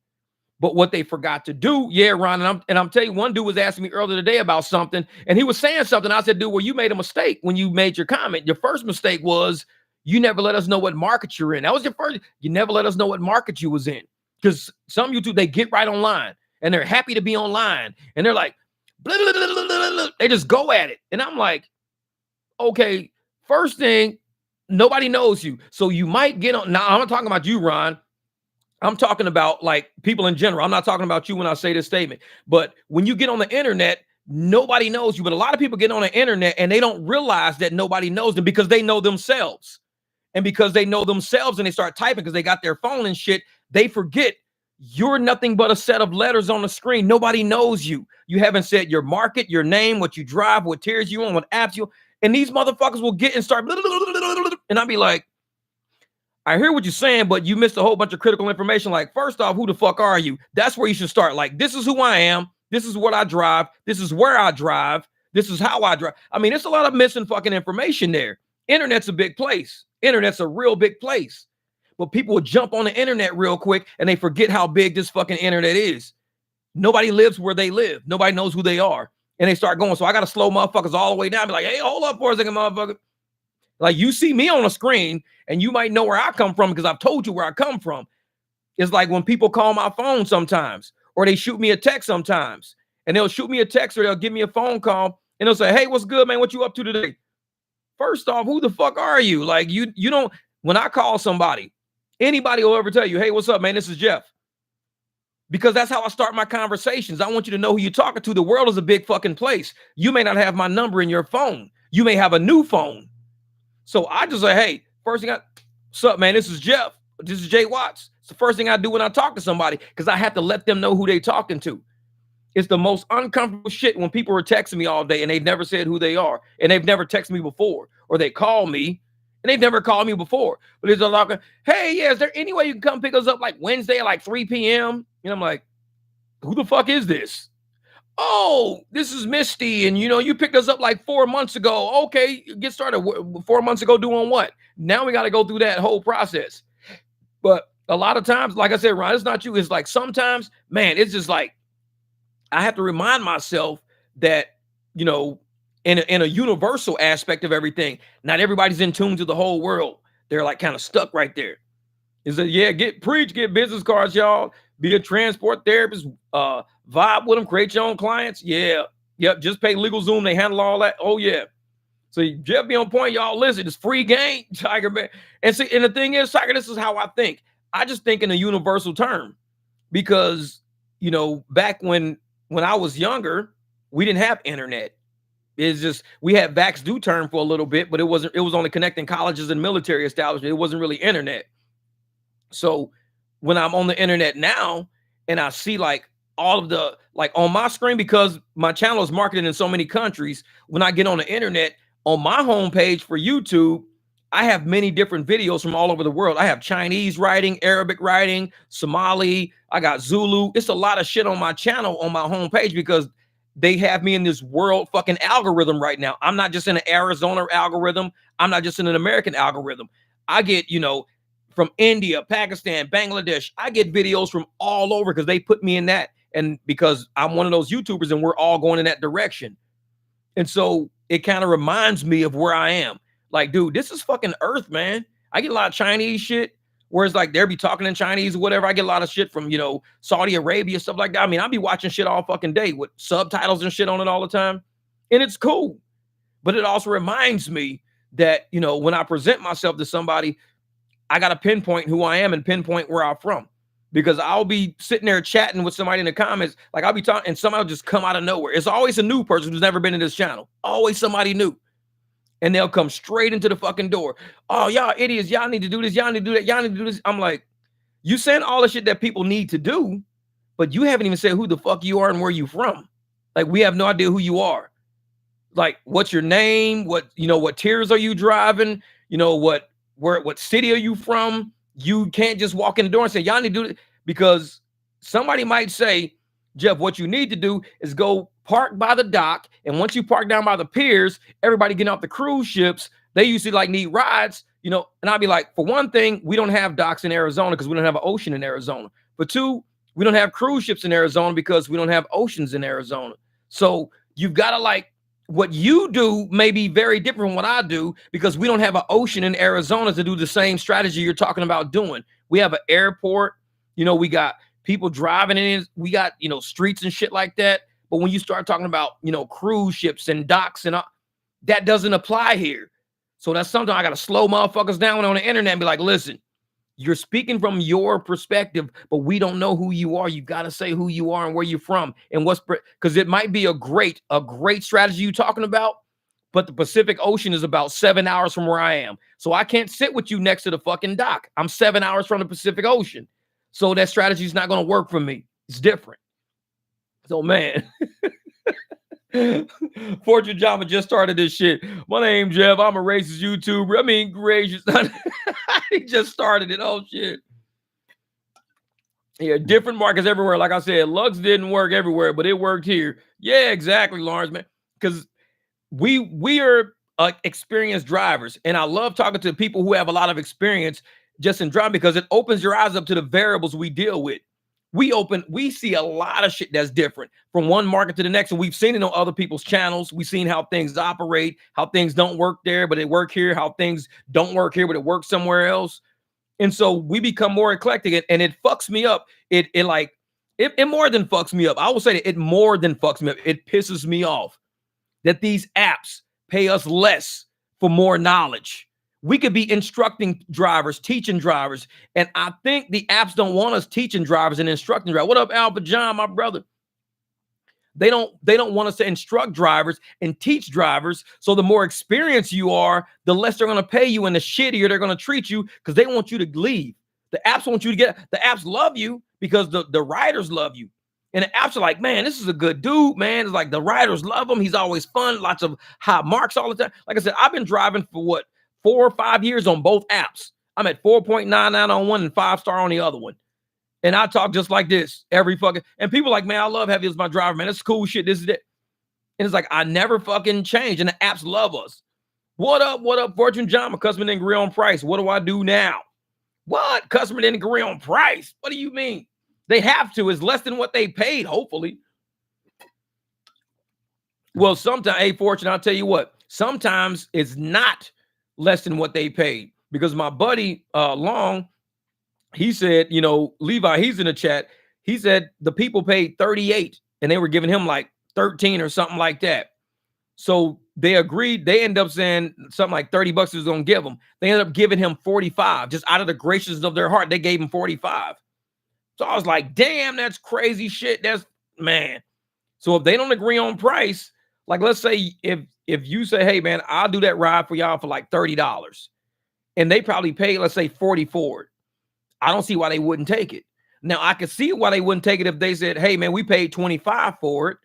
But what they forgot to do, Ron, and I'm telling you, one dude was asking me earlier today about something, and he was saying something. I said, dude, well, you made a mistake when you made your comment. Your first mistake was you never let us know what market you're in. That was your first. You never let us know what market you was in. Because some YouTube, they get right online, and they're happy to be online, and they're like, blah, blah, blah, blah, blah, blah. They just go at it. And I'm like, okay, first thing, nobody knows you. So you might get on. Now, I'm not talking about you, Ron. I'm talking about like people in general. I'm not talking about you when I say this statement. But when you get on the internet, nobody knows you. But a lot of people get on the internet and they don't realize that nobody knows them because they know themselves. And because they know themselves and they start typing because they got their phone and shit, they forget you're nothing but a set of letters on the screen. Nobody knows you. You haven't said your market, your name, what you drive, what tiers you on, what apps you. And these motherfuckers will get and start. And I'll be like, I hear what you're saying, but you missed a whole bunch of critical information. Like, first off, who the fuck are you? That's where you should start. Like, this is who I am. This is what I drive. This is where I drive. This is how I drive. I mean, there's a lot of missing fucking information there. Internet's a big place. Internet's a real big place. But people will jump on the internet real quick and they forget how big this fucking internet is. Nobody lives where they live. Nobody knows who they are. And they start going. So I got to slow motherfuckers all the way down. Be like, hey, hold up for a second, motherfucker. Like, you see me on a screen and you might know where I come from because I've told you where I come from. It's like when people call my phone sometimes, or they shoot me a text sometimes, and they'll shoot me a text or they'll give me a phone call and they'll say, hey, what's good, man? What you up to today? First off, who the fuck are you? Like, you don't, when I call somebody, anybody will ever tell you, hey, what's up, man? This is Jeff. Because that's how I start my conversations. I want you to know who you're talking to. The world is a big fucking place. You may not have my number in your phone. You may have a new phone. So I just say, hey, first thing what's up, man? This is Jeff. This is Jay Watts. It's the first thing I do when I talk to somebody because I have to let them know who they're talking to. It's the most uncomfortable shit when people are texting me all day and they've never said who they are and they've never texted me before, or they call me and they've never called me before. But it's like, hey, yeah, is there any way you can come pick us up like Wednesday at like 3 p.m.? And I'm like, who the fuck is this? Oh, this is Misty. And, you picked us up like 4 months ago. Okay, get started. 4 months ago doing what? Now we got to go through that whole process. But a lot of times, like I said, Ron, it's not you. It's like sometimes, man, it's just like I have to remind myself that, in a universal aspect of everything, not everybody's in tune to the whole world. They're like kind of stuck right there. He said, yeah, get business cards, y'all. Be a transport therapist, vibe with them, create your own clients. Yeah. Yep. Just pay LegalZoom. They handle all that. Oh, yeah. So Jeff be on point, y'all. Listen, it's free game, Tiger Man. And see, and the thing is, Tiger, this is how I think. I just think in a universal term because back when I was younger, we didn't have internet. It's just we had Vax do term for a little bit, but it was only connecting colleges and military establishments. It wasn't really internet. So when I'm on the internet now and I see like all of the on my screen, because my channel is marketed in so many countries, when I get on the internet on my homepage for YouTube, I have many different videos from all over the world. I have Chinese writing, Arabic writing, Somali, I got Zulu. It's a lot of shit on my channel on my homepage because they have me in this world fucking algorithm right now. I'm not just in an Arizona algorithm. I'm not just in an American algorithm. I get, from India, Pakistan, Bangladesh. I get videos from all over because they put me in that. And because I'm one of those YouTubers and we're all going in that direction. And so it kind of reminds me of where I am. Like, dude, this is fucking Earth, man. I get a lot of Chinese shit. Whereas like they'll be talking in Chinese or whatever. I get a lot of shit from, Saudi Arabia, stuff like that. I mean, I'll be watching shit all fucking day with subtitles and shit on it all the time. And it's cool. But it also reminds me that, when I present myself to somebody, I got to pinpoint who I am and pinpoint where I'm from, because I'll be sitting there chatting with somebody in the comments. Like I'll be talking and somebody will just come out of nowhere. It's always a new person who's never been in this channel. Always somebody new. And they'll come straight into the fucking door. Oh, y'all idiots. Y'all need to do this. Y'all need to do that. Y'all need to do this. I'm like, you saying all the shit that people need to do, but you haven't even said who the fuck you are and where you from. Like we have no idea who you are. Like, what's your name? What tiers are you driving? What city are you from? You can't just walk in the door and say, y'all need to do it, because somebody might say, Jeff, what you need to do is go park by the dock. And once you park down by the piers, everybody getting off the cruise ships, they usually need rides, and I'd be like, for one thing, we don't have docks in Arizona because we don't have an ocean in Arizona. For two, we don't have cruise ships in Arizona because we don't have oceans in Arizona. So you've got to what you do may be very different from what I do because we don't have an ocean in Arizona to do the same strategy you're talking about doing. We have an airport, we got people driving in, we got, streets and shit like that. But when you start talking about, cruise ships and docks and all, that doesn't apply here. So that's something I got to slow motherfuckers down on the internet and be like, listen, you're speaking from your perspective, but we don't know who you are. You got to say who you are and where you're from and because it might be a great strategy you're talking about, but the Pacific Ocean is about 7 hours from where I am. So I can't sit with you next to the fucking dock. I'm 7 hours from the Pacific Ocean. So that strategy is not going to work for me. It's different. So, man. Fortune Jama just started this shit. My name Jeff. I'm a racist YouTuber. I mean, gracious. He just started it. Oh shit. Yeah, different markets everywhere. Like I said, Lux didn't work everywhere, but it worked here. Yeah, exactly, Lawrence, man. Because we are experienced drivers, and I love talking to people who have a lot of experience just in driving because it opens your eyes up to the variables we deal with. We see a lot of shit that's different from one market to the next. And we've seen it on other people's channels. We've seen how things operate, how things don't work there, but they work here, how things don't work here, but it works somewhere else. And so we become more eclectic, and it fucks me up. It more than fucks me up. I will say that it more than fucks me up. It pisses me off that these apps pay us less for more knowledge. We could be instructing drivers, teaching drivers. And I think the apps don't want us teaching drivers and instructing drivers. What up, Albert John, my brother? They don't want us to instruct drivers and teach drivers. So the more experienced you are, the less they're going to pay you and the shittier they're going to treat you because they want you to leave. The apps want you to the apps love you because the riders love you. And the apps are like, man, this is a good dude, man. It's like the riders love him. He's always fun. Lots of high marks all the time. Like I said, I've been driving for 4 or 5 years on both apps. I'm at 4.99 on one and 5-star on the other one. And I talk just like this every fucking, and people like, man, I love Heavy as my driver, man. That's cool shit. This is it. And it's like, I never fucking change. And the apps love us. What up, Fortune John? My customer didn't agree on price. What do I do now? What? Customer didn't agree on price? What do you mean? They have to. It's less than what they paid, hopefully. Well, sometimes, hey, Fortune, I'll tell you what. Sometimes it's not less than what they paid, because my buddy Long, he said, Levi, he's in the chat. He said the people paid 38 and they were giving him like 13 or something like that. So they agreed. They end up saying something like 30 bucks was going to give him. They ended up giving him 45 just out of the graciousness of their heart. They gave him 45. So I was like, damn, that's crazy shit. That's, man. So if they don't agree on price, like let's say if you say, hey man, I'll do that ride for y'all for like $30 and they probably pay, let's say 40 for it. I don't see why they wouldn't take it. Now I can see why they wouldn't take it if they said, hey man, we paid 25 for it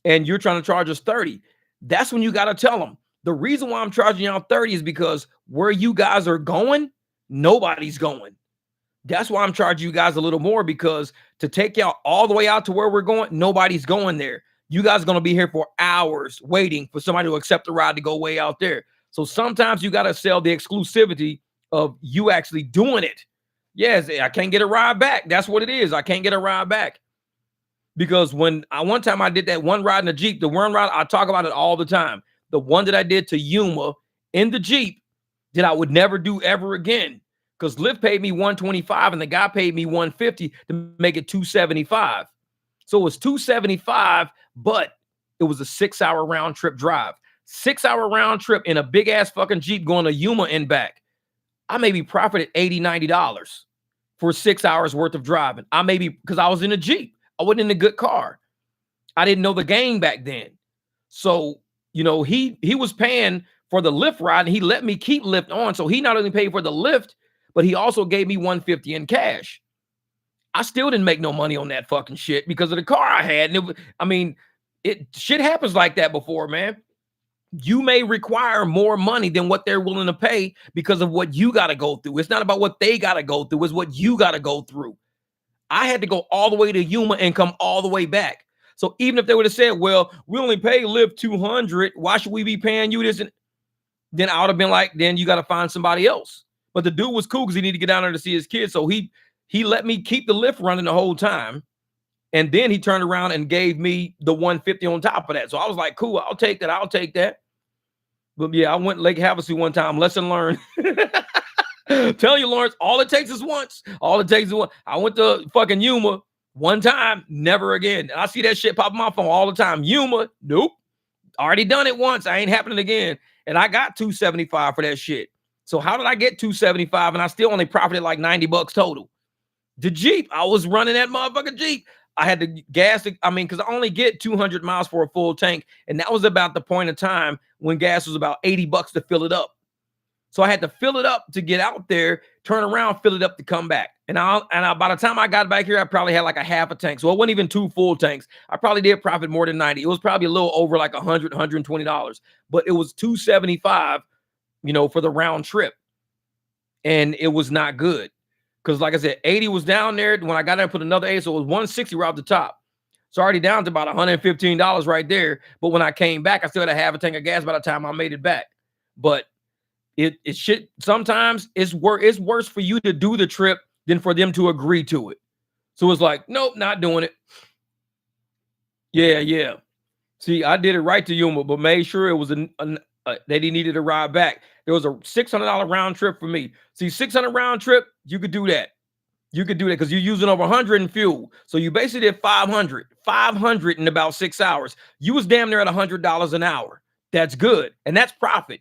and you're trying to charge us 30. That's when you got to tell them the reason why I'm charging y'all 30 is because where you guys are going, nobody's going. That's why I'm charging you guys a little more, because to take y'all all the way out to where we're going, nobody's going there. You guys are going to be here for hours waiting for somebody to accept the ride to go way out there. So sometimes you got to sell the exclusivity of you actually doing it. Yes, I can't get a ride back. That's what it is. I can't get a ride back. Because one time I did that one ride in the Jeep, the one ride, I talk about it all the time. The one that I did to Yuma in the Jeep that I would never do ever again. Because Lyft paid me $125 and the guy paid me $150 to make it $275. So it was $275, but it was a 6-hour round trip drive. 6-hour round trip in a big ass fucking Jeep going to Yuma and back. I maybe profited $80, $90 for 6 hours worth of driving. I maybe, because I was in a Jeep. I wasn't in a good car. I didn't know the game back then. So, he was paying for the Lyft ride and he let me keep Lyft on. So he not only paid for the Lyft, but he also gave me $150 in cash. I still didn't make no money on that fucking shit because of the car I had. And shit happens like that before, man. You may require more money than what they're willing to pay because of what you got to go through. It's not about what they got to go through. It's what you got to go through. I had to go all the way to Yuma and come all the way back. So even if they would have said, well, we only pay Lyft $200, why should we be paying you this? And then I would have been like, then you got to find somebody else. But the dude was cool because he needed to get down there to see his kids. So he let me keep the Lyft running the whole time. And then he turned around and gave me the $150 on top of that. So I was like, cool, I'll take that. But yeah, I went Lake Havasu one time. Lesson learned. Tell you, Lawrence, all it takes is once. All it takes is one. I went to fucking Yuma one time, never again. I see that shit pop on my phone all the time. Yuma, nope. Already done it once. I ain't happening again. And I got $275 for that shit. So how did I get $275 and I still only profited like $90 total? The Jeep, I was running that motherfucking Jeep. I had to gas it. Because I only get 200 miles for a full tank. And that was about the point of time when gas was about $80 to fill it up. So I had to fill it up to get out there, turn around, fill it up to come back. And by the time I got back here, I probably had like a half a tank. So it wasn't even 2 full tanks. I probably did profit more than 90. It was probably a little over like $100, $120. But it was $275, for the round trip. And it was not good. Because like I said, 80 was down there. When I got there, I put another 8. So it was 160 right off the top. So already down to about $115 right there. But when I came back, I still had a half a tank of gas by the time I made it back. But it shit, sometimes it's worse for you to do the trip than for them to agree to it. So it's like, nope, not doing it. Yeah. See, I did it right to Yuma, but made sure it was that he needed a ride back. There was a $600 round trip for me. See, $600 round trip, you could do that. You could do that because you're using over 100 in fuel. So you basically did 500 in about 6 hours. You was damn near at $100 an hour. That's good. And that's profit.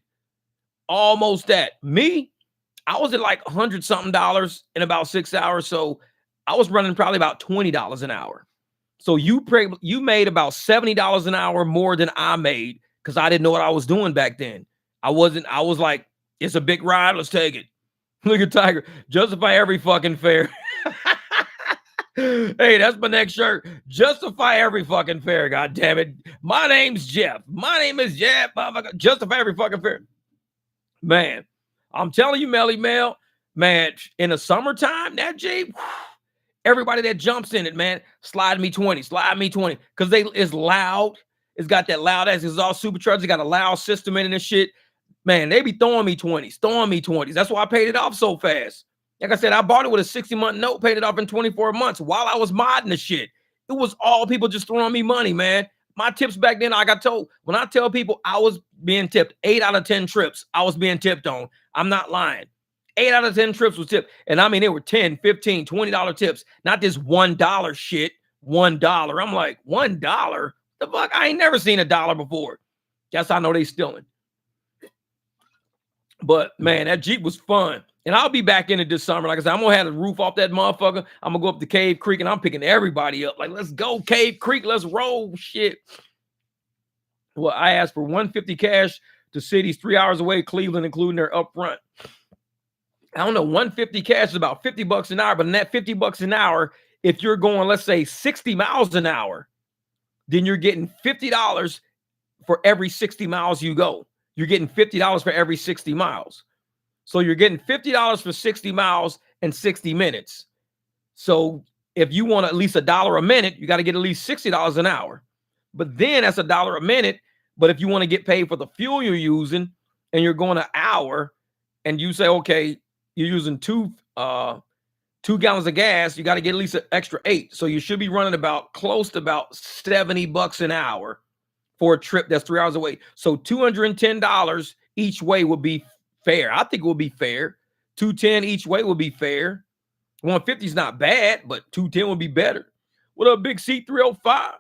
Almost that. Me, I was at like $100 something in about 6 hours. So I was running probably about $20 an hour. So you made about $70 an hour more than I made because I didn't know what I was doing back then. I was like, it's a big ride. Let's take it. Look at Tiger. Justify every fucking fare. Hey, that's my next shirt. Justify every fucking fare. God damn it. My name's Jeff. My name is Jeff. Justify every fucking fare. Man, I'm telling you, Melly Mel, man, in the summertime, that Jeep, everybody that jumps in it, man, slide me 20. Because it's loud. It's got that loud ass. It's all supercharged. It got a loud system in it and shit. Man, they be throwing me 20s. That's why I paid it off so fast. Like I said, I bought it with a 60-month note, paid it off in 24 months while I was modding the shit. It was all people just throwing me money, man. My tips back then, I got told, when I tell people I was being tipped 8 out of 10 trips, I was being tipped on. I'm not lying. 8 out of 10 trips was tipped. And I mean, they were 10, 15, $20 tips, not this $1 shit. $1. I'm like, $1? The fuck? I ain't never seen $1 before. Guess I know they stealing. But man, that Jeep was fun. And I'll be back in it this summer. Like I said, I'm gonna have the roof off that motherfucker. I'm gonna go up to Cave Creek and I'm picking everybody up. Like, let's go, Cave Creek, let's roll. Shit. Well, I asked for $150 cash to cities 3 hours away, Cleveland, including their upfront. I don't know, $150 cash is about $50 an hour, but in that $50 an hour, if you're going, let's say 60 miles an hour, then you're getting $50 for every 60 miles you go. You're getting $50 for every 60 miles. So you're getting $50 for 60 miles and 60 minutes. So if you want at least $1 a minute, you got to get at least $60 an hour. But then that's $1 a minute. But if you want to get paid for the fuel you're using and you're going an hour and you say, okay, you're using two gallons of gas, you got to get at least an extra 8. So you should be running about close to about $70 an hour for a trip that's 3 hours away. So $210 each way would be fair. I think it would be fair. $210 each way would be fair. $150 is not bad, but $210 would be better. What up, Big C305?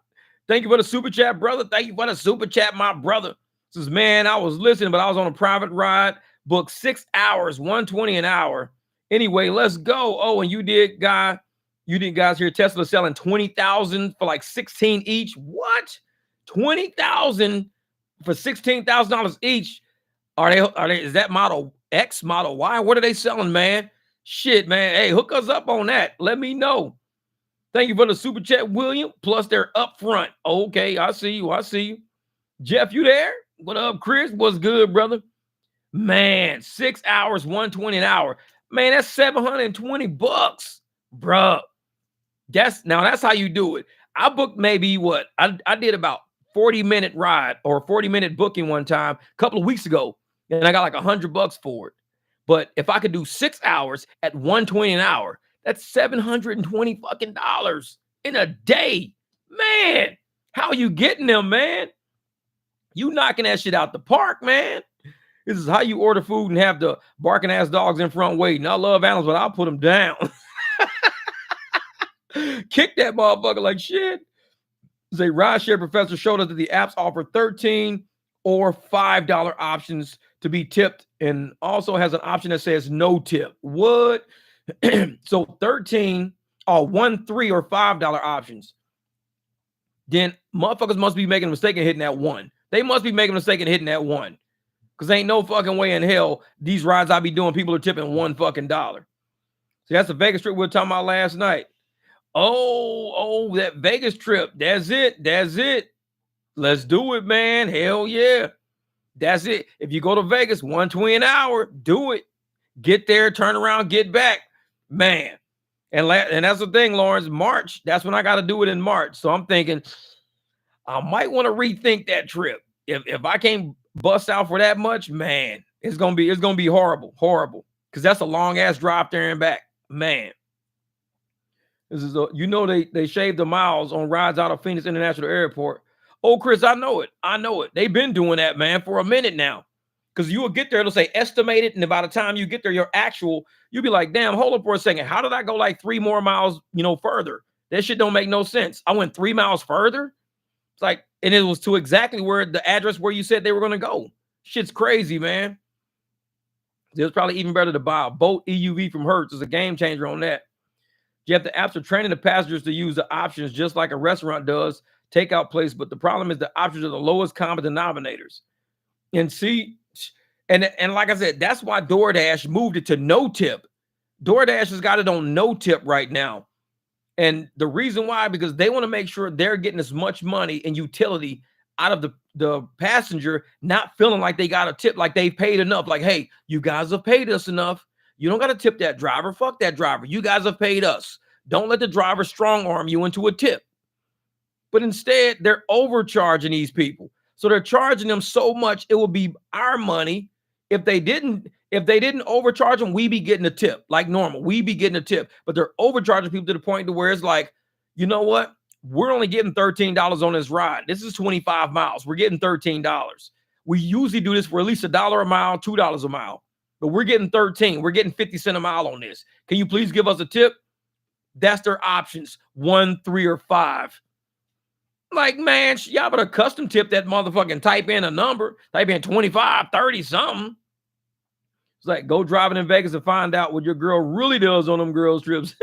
Thank you for the super chat, brother. Thank you for the super chat, my brother. Says, man, I was listening, but I was on a private ride. Booked 6 hours, $120 an hour. Anyway, let's go. Oh, and you did guys hear Tesla selling 20,000 for like 16 each. What? 20,000 for $16,000 each. Are they, is that Model X, Model Y? What are they selling, man? Shit, man. Hey, hook us up on that. Let me know. Thank you for the super chat, William. Plus they're up front. Okay, I see you. Jeff, you there? What up, Chris? What's good, brother? Man, 6 hours, $120 an hour. Man, that's $720, bruh. That's how you do it. I booked maybe what? I did about 40-minute ride or 40-minute booking one time a couple of weeks ago, and I got like $100 for it. But if I could do 6 hours at $120 an hour, that's $720 fucking dollars in a day. Man, how you getting them, man? You knocking that shit out the park, man. This is how you order food and have the barking ass dogs in front waiting. I love animals, but I'll put them down. Kick that motherfucker like shit. A rideshare professor showed us that the apps offer $13 or $5 options to be tipped, and also has an option that says no tip. What? So 13 or $1, $3, or $5 options. Then motherfuckers must be making a mistake and hitting that one. They must be making a mistake and hitting that one. Because ain't no fucking way in hell these rides I be doing, people are tipping $1 fucking dollar. See, that's the Vegas trip we were talking about last night. Oh, that Vegas trip. That's it. Let's do it, man. Hell yeah. That's it. If you go to Vegas, $120 an hour, do it. Get there, turn around, get back. Man. And that's the thing, Lawrence. March, that's when I got to do it in March. So I'm thinking I might want to rethink that trip. If I can't bust out for that much, man, it's gonna be horrible. Because that's a long ass drive there and back. Man. This is they shaved the miles on rides out of Phoenix International Airport. Oh, Chris, I know it. They've been doing that, man, for a minute now. Because you will get there, it'll say estimated, and by the time you get there, your actual, you'll be like, damn, hold up for a second. How did I go like 3 more miles, further? That shit don't make no sense. I went 3 miles further. It's like, and it was to exactly where the address where you said they were going to go. Shit's crazy, man. It was probably even better to buy a boat EUV from Hertz. It's a game changer on that. Jeff, the apps are training the passengers to use the options just like a restaurant does, takeout place. But the problem is the options are the lowest common denominators. And see, and like I said, that's why DoorDash moved it to no tip. DoorDash has got it on no tip right now. And the reason why, because they want to make sure they're getting as much money and utility out of the passenger, not feeling like they got a tip, like they paid enough. Like, hey, you guys have paid us enough. You don't got to tip that driver. Fuck that driver. You guys have paid us. Don't let the driver strong arm you into a tip. But instead, they're overcharging these people. So they're charging them so much, it will be our money. If they didn't overcharge them, we be getting a tip like normal. We be getting a tip, but they're overcharging people to the point to where it's like, you know what? We're only getting $13 on this ride. This is 25 miles. We're getting $13. We usually do this for at least $1 a mile, $2 a mile. but we're getting 13. We're getting 50 cents a mile on this. Can you please give us a tip? That's their options, 1, 3, or 5. Like, man, y'all better custom tip that motherfucking type in a number, type in 25, 30, something. It's like, go driving in Vegas and find out what your girl really does on them girls trips.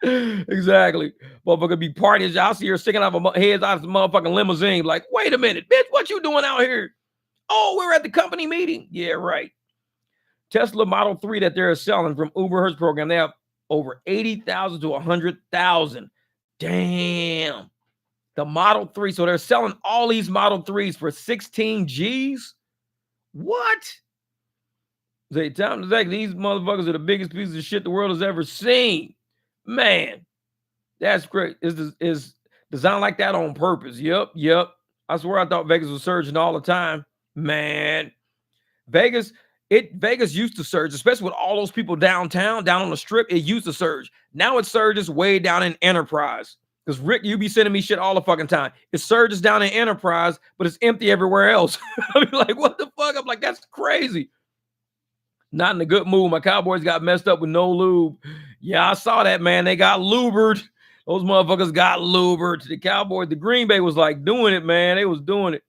Exactly. Motherfucker be partying. I'll see her sticking out of her heads out of the motherfucking limousine. Like, wait a minute, bitch, what you doing out here? Oh, we're at the company meeting. Yeah, right. Tesla Model 3 that they're selling from Uber Hertz program, they have over 80,000 to 100,000. Damn. The Model 3. So they're selling all these Model 3s for 16 G's? What? Say, time to say, these motherfuckers are the biggest pieces of shit the world has ever seen. Man, that's great. Is designed like that on purpose. Yep. I swear I thought Vegas was surging all the time. Man, Vegas used to surge, especially with all those people downtown, down on the strip. It used to surge. Now it surges way down in Enterprise. Because Rick, you be sending me shit all the fucking time. It surges down in Enterprise, but it's empty everywhere else. I be like, what the fuck? I'm like, that's crazy. Not in a good mood. My Cowboys got messed up with no lube. Yeah, I saw that, man. They got lubered. Those motherfuckers got lubered. The Cowboys, the Green Bay was like doing it, man. They was doing it.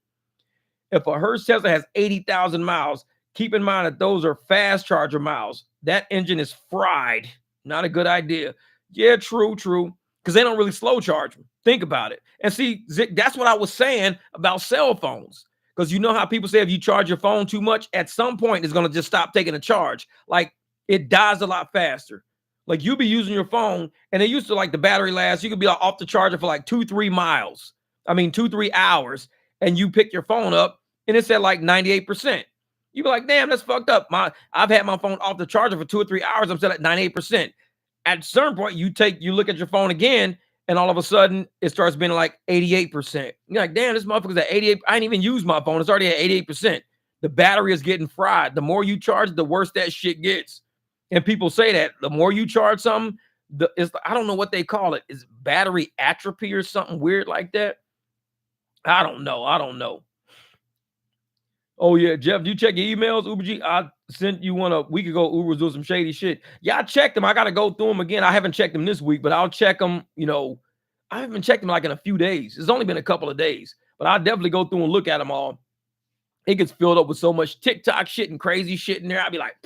If a Hertz Tesla has 80,000 miles, keep in mind that those are fast charger miles. That engine is fried. Not a good idea. Yeah, true. Because they don't really slow charge them. Think about it. And see, that's what I was saying about cell phones. Because you know how people say if you charge your phone too much, at some point it's going to just stop taking a charge. Like it dies a lot faster. Like you be using your phone and it used to like the battery last. You could be off the charger for like 2-3 miles. 2-3 hours. And you pick your phone up and it's at like 98%. You be like, damn, that's fucked up. I've had my phone off the charger for 2 or 3 hours. I'm still at 98%. At a certain point, you look at your phone again, and all of a sudden, it starts being like 88%. You're like, damn, this motherfucker's at 88. I ain't even used my phone. It's already at 88%. The battery is getting fried. The more you charge, the worse that shit gets. And people say that the more you charge something, I don't know what they call it. Is battery atrophy or something weird like that? I don't know. Oh, yeah, Jeff, do you check your emails? Uber G, I sent you one a week ago. Uber was doing some shady shit. Yeah, I checked them. I got to go through them again. I haven't checked them this week, but I'll check them. I haven't checked them like in a few days. It's only been a couple of days, but I'll definitely go through and look at them all. It gets filled up with so much TikTok shit and crazy shit in there. I'll be like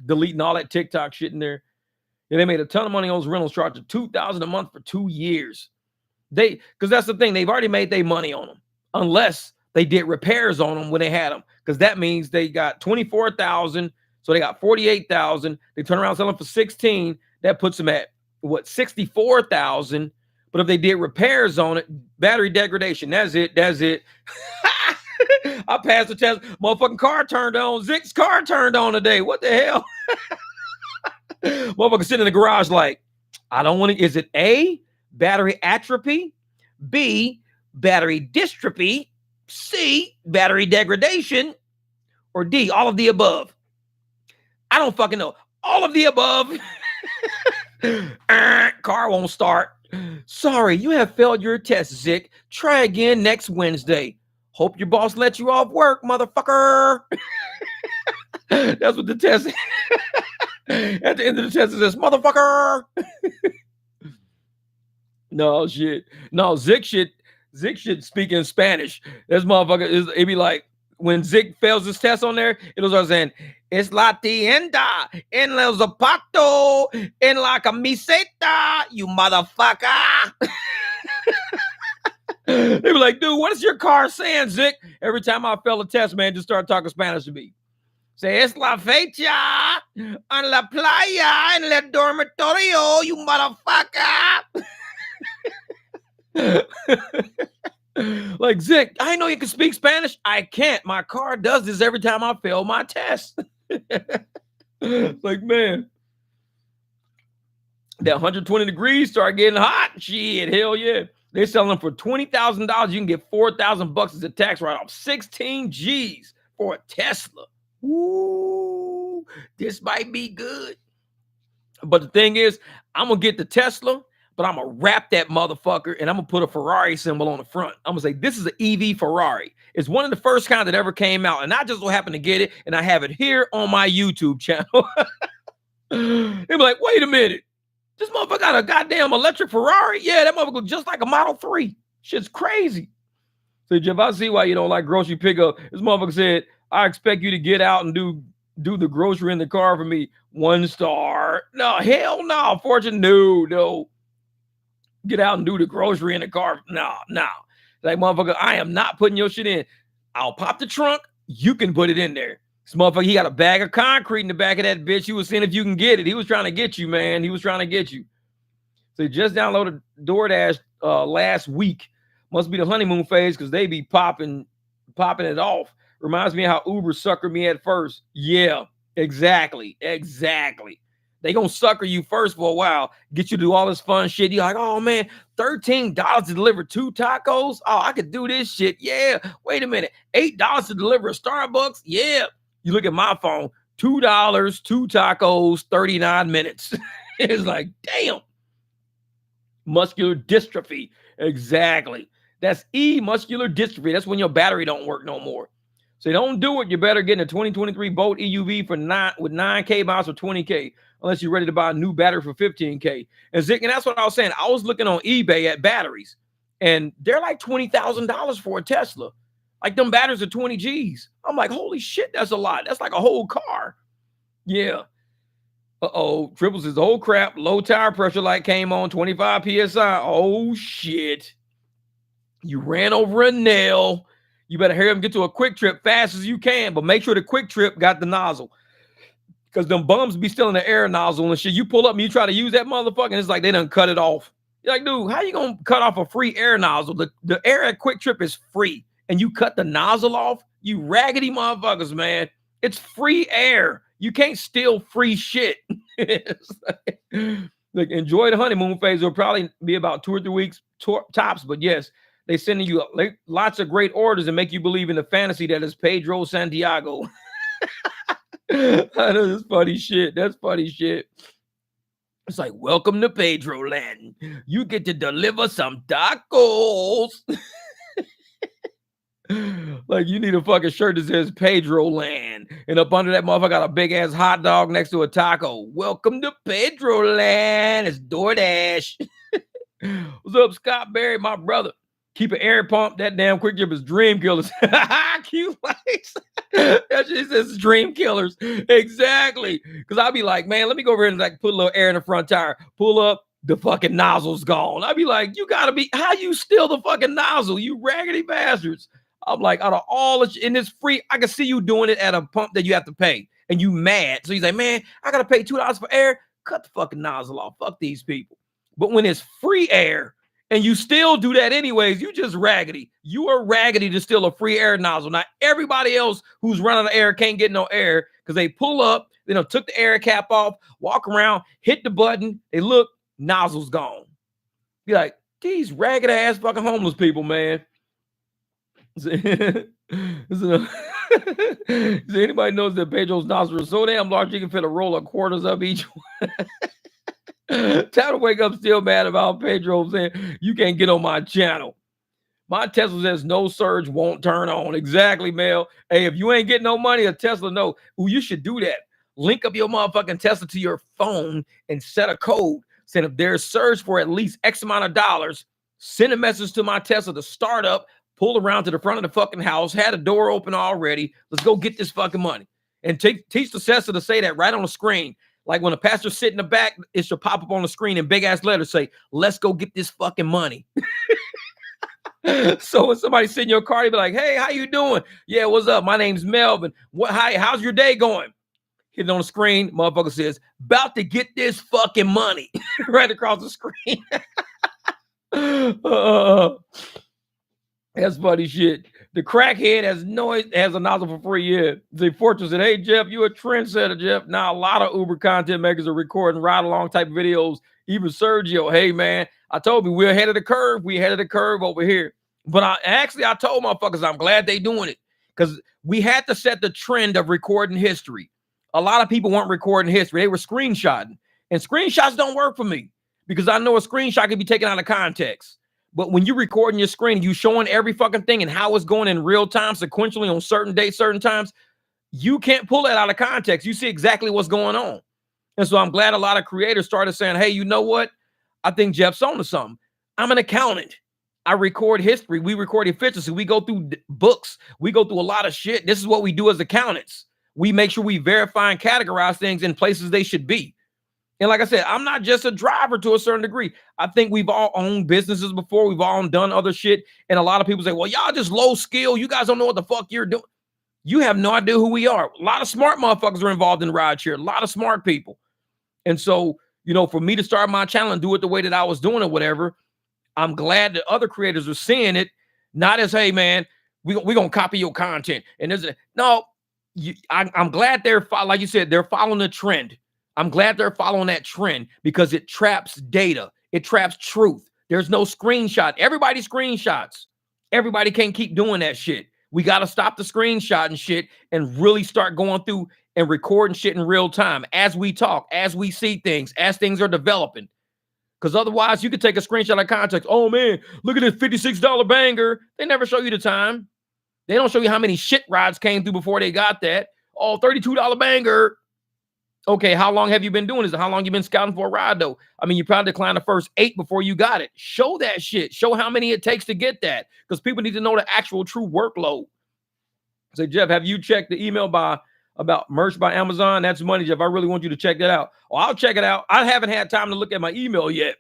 deleting all that TikTok shit in there. And they made a ton of money on those rentals, charging $2,000 a month for 2 years. Because that's the thing. They've already made their money on them, unless they did repairs on them when they had them, because that means they got 24,000, so they got 48,000. They turn around selling for 16. That puts them at 64,000. But if they did repairs on it, battery degradation. That's it. I passed the test. Motherfucking car turned on. Zick's car turned on today. What the hell? Motherfucker sitting in the garage like, I don't want to. Is it A, battery atrophy, B, battery dystrophy, C, battery degradation, or D, all of the above? I don't fucking know. All of the above. Car won't start. Sorry, you have failed your test, Zick. Try again next Wednesday. Hope your boss lets you off work, motherfucker. That's what the test is. At the end of the test, it says, motherfucker. No, shit. No, Zick should speak in Spanish. This motherfucker it'd be like when Zick fails his test on there, it'll start saying, es la tienda en el zapato en la camiseta, you motherfucker. They be like, dude, what is your car saying, Zick? Every time I fail a test, man, just start talking Spanish to me. Say, es la fecha en la playa en el dormitorio, you motherfucker. Like, Zick, I know you can speak Spanish. I can't. My car does this every time I fail my test. Like, man, that 120 degrees start getting hot. Shit, hell yeah. They're selling them for $20,000. You can get $4,000 as a tax write-off. 16 G's for a Tesla. Ooh, this might be good. But the thing is, I'm going to get the Tesla. but I'm going to wrap that motherfucker and I'm going to put a Ferrari symbol on the front. I'm going to say, this is an EV Ferrari. It's one of the first kind that ever came out. And I just so happen to get it. And I have it here on my YouTube channel. They'll be like, wait a minute. This motherfucker got a goddamn electric Ferrari? Yeah, that motherfucker just like a Model 3. Shit's crazy. So, Jeff, I see why you don't like grocery pickup. This motherfucker said, I expect you to get out and do the grocery in the car for me. 1 star. No, hell no. Fortune, no. Get out and do the grocery in the car. No. Like, motherfucker, I am not putting your shit in. I'll pop the trunk. You can put it in there. This motherfucker, he got a bag of concrete in the back of that bitch. He was seeing if you can get it. He was trying to get you, man. He was trying to get you. So he just downloaded DoorDash last week. Must be the honeymoon phase because they be popping it off. Reminds me of how Uber suckered me at first. Yeah, exactly. They gonna sucker you first for a while, get you to do all this fun shit. You're like, oh man, $13 to deliver 2 tacos? Oh, I could do this shit. Yeah, wait a minute. $8 to deliver a Starbucks? Yeah. You look at my phone, $2, 2 tacos, 39 minutes. It's like, damn. Muscular dystrophy. Exactly. That's muscular dystrophy. That's when your battery don't work no more. So don't do it. You better get in a 2023 Bolt EUV with 9K miles or 20K, unless you're ready to buy a new battery for 15K. And that's what I was saying. I was looking on eBay at batteries, and they're like $20,000 for a Tesla. Like them batteries are 20 G's. I'm like, holy shit, that's a lot. That's like a whole car. Yeah. Triples is old crap. Low tire pressure light came on, 25 PSI. Oh shit. You ran over a nail. You better hurry up and get to a quick trip fast as you can, but make sure the quick trip got the nozzle. Because them bums be still in the air nozzle and shit. You pull up and you try to use that motherfucker, and it's like they done cut it off. You're like, dude, how you gonna cut off a free air nozzle? The air at quick trip is free, and you cut the nozzle off? You raggedy motherfuckers, man. It's free air. You can't steal free shit. Like, enjoy the honeymoon phase. It'll probably be about 2 or 3 weeks tops, but yes, they sending you lots of great orders and make you believe in the fantasy that is Pedro Santiago. I know that's funny shit. That's funny shit. It's like, welcome to Pedro land. You get to deliver some tacos. Like, you need a fucking shirt that says Pedro land. And up under that motherfucker got a big ass hot dog next to a taco. Welcome to Pedro land. It's DoorDash. What's up, Scott Berry, my brother? Keep an air pump. That damn quick trip is dream killers. Cute likes. That shit says dream killers. Exactly. Because I'll be like, man, let me go over here and like put a little air in the front tire. Pull up, the fucking nozzle's gone. I'd be like, you gotta be, how you steal the fucking nozzle, you raggedy bastards? I'm like, out of all this, and it's free. I can see you doing it at a pump that you have to pay, and you mad. So he's like, man, I gotta pay $2 for air. Cut the fucking nozzle off. Fuck these people. But when it's free air, and you still do that anyways, you just raggedy. You are raggedy to steal a free air nozzle. Now, everybody else who's running the air can't get no air because they pull up, they done took the air cap off, walk around, hit the button, they look, nozzle's gone. Be like, these ragged ass fucking homeless people, man. Does anybody knows that Pedro's nostril is so damn large you can fit a roll of quarters up each one? Time to wake up still mad about Pedro saying you can't get on my channel. My Tesla says no surge won't turn on. Exactly, Mel. Hey, if you ain't getting no money, a Tesla, no. Ooh, you should do that. Link up your motherfucking Tesla to your phone and set a code. Saying if there's surge for at least X amount of dollars, send a message to my Tesla to start up, pull around to the front of the fucking house, had a door open already. Let's go get this fucking money. And teach the Tesla to say that right on the screen. Like when a pastor sit in the back, it should pop up on the screen in big ass letters say, let's go get this fucking money. So when somebody sit in your car, they be like, hey, how you doing? Yeah, what's up? My name's Melvin. How's your day going? Hit it on the screen. Motherfucker says, about to get this fucking money. Right across the screen. That's funny shit. The crackhead has a nozzle for free. Yeah. The Fortune said, hey, Jeff, you a trendsetter, Jeff. Now, a lot of Uber content makers are recording ride-along type videos. Even Sergio, hey, man, I told you we're ahead of the curve. We ahead of the curve over here. But I told motherfuckers I'm glad they doing it because we had to set the trend of recording history. A lot of people weren't recording history. They were screenshotting. And screenshots don't work for me. because I know a screenshot can be taken out of context. But when you're recording your screen and you showing every fucking thing and how it's going in real time, sequentially on certain dates, certain times, you can't pull that out of context. You see exactly what's going on. And so I'm glad a lot of creators started saying, hey, you know what? I think Jeff's on to something. I'm an accountant. I record history. We record efficiency. We go through books. We go through a lot of shit. This is what we do as accountants. We make sure we verify and categorize things in places they should be. And like I said, I'm not just a driver to a certain degree. I think we've all owned businesses before. We've all done other shit. And a lot of people say, well, y'all just low skill. You guys don't know what the fuck you're doing. You have no idea who we are. A lot of smart motherfuckers are involved in rideshare. A lot of smart people. And so, you know, for me to start my channel and do it the way that I was doing or whatever, I'm glad that other creators are seeing it, not as, hey, man, we're going to copy your content. And there's I'm glad they're, like you said, they're following the trend. I'm glad they're following that trend because it traps data. It traps truth. There's no screenshot. Everybody screenshots. Everybody can't keep doing that shit. We got to stop the screenshot and shit and really start going through and recording shit in real time as we talk, as we see things, as things are developing. Because otherwise, you could take a screenshot of context. Oh, man, look at this $56 banger. They never show you the time. They don't show you how many shit rides came through before they got that. Oh, $32 banger. Okay, how long have you been doing this? How long you been scouting for a ride, though? I mean, you probably declined the first 8 before you got it. Show that shit. Show how many it takes to get that, because people need to know the actual true workload. Say, Jeff, have you checked the email about merch by Amazon? That's money, Jeff. I really want you to check that out. Oh, I'll check it out. I haven't had time to look at my email yet.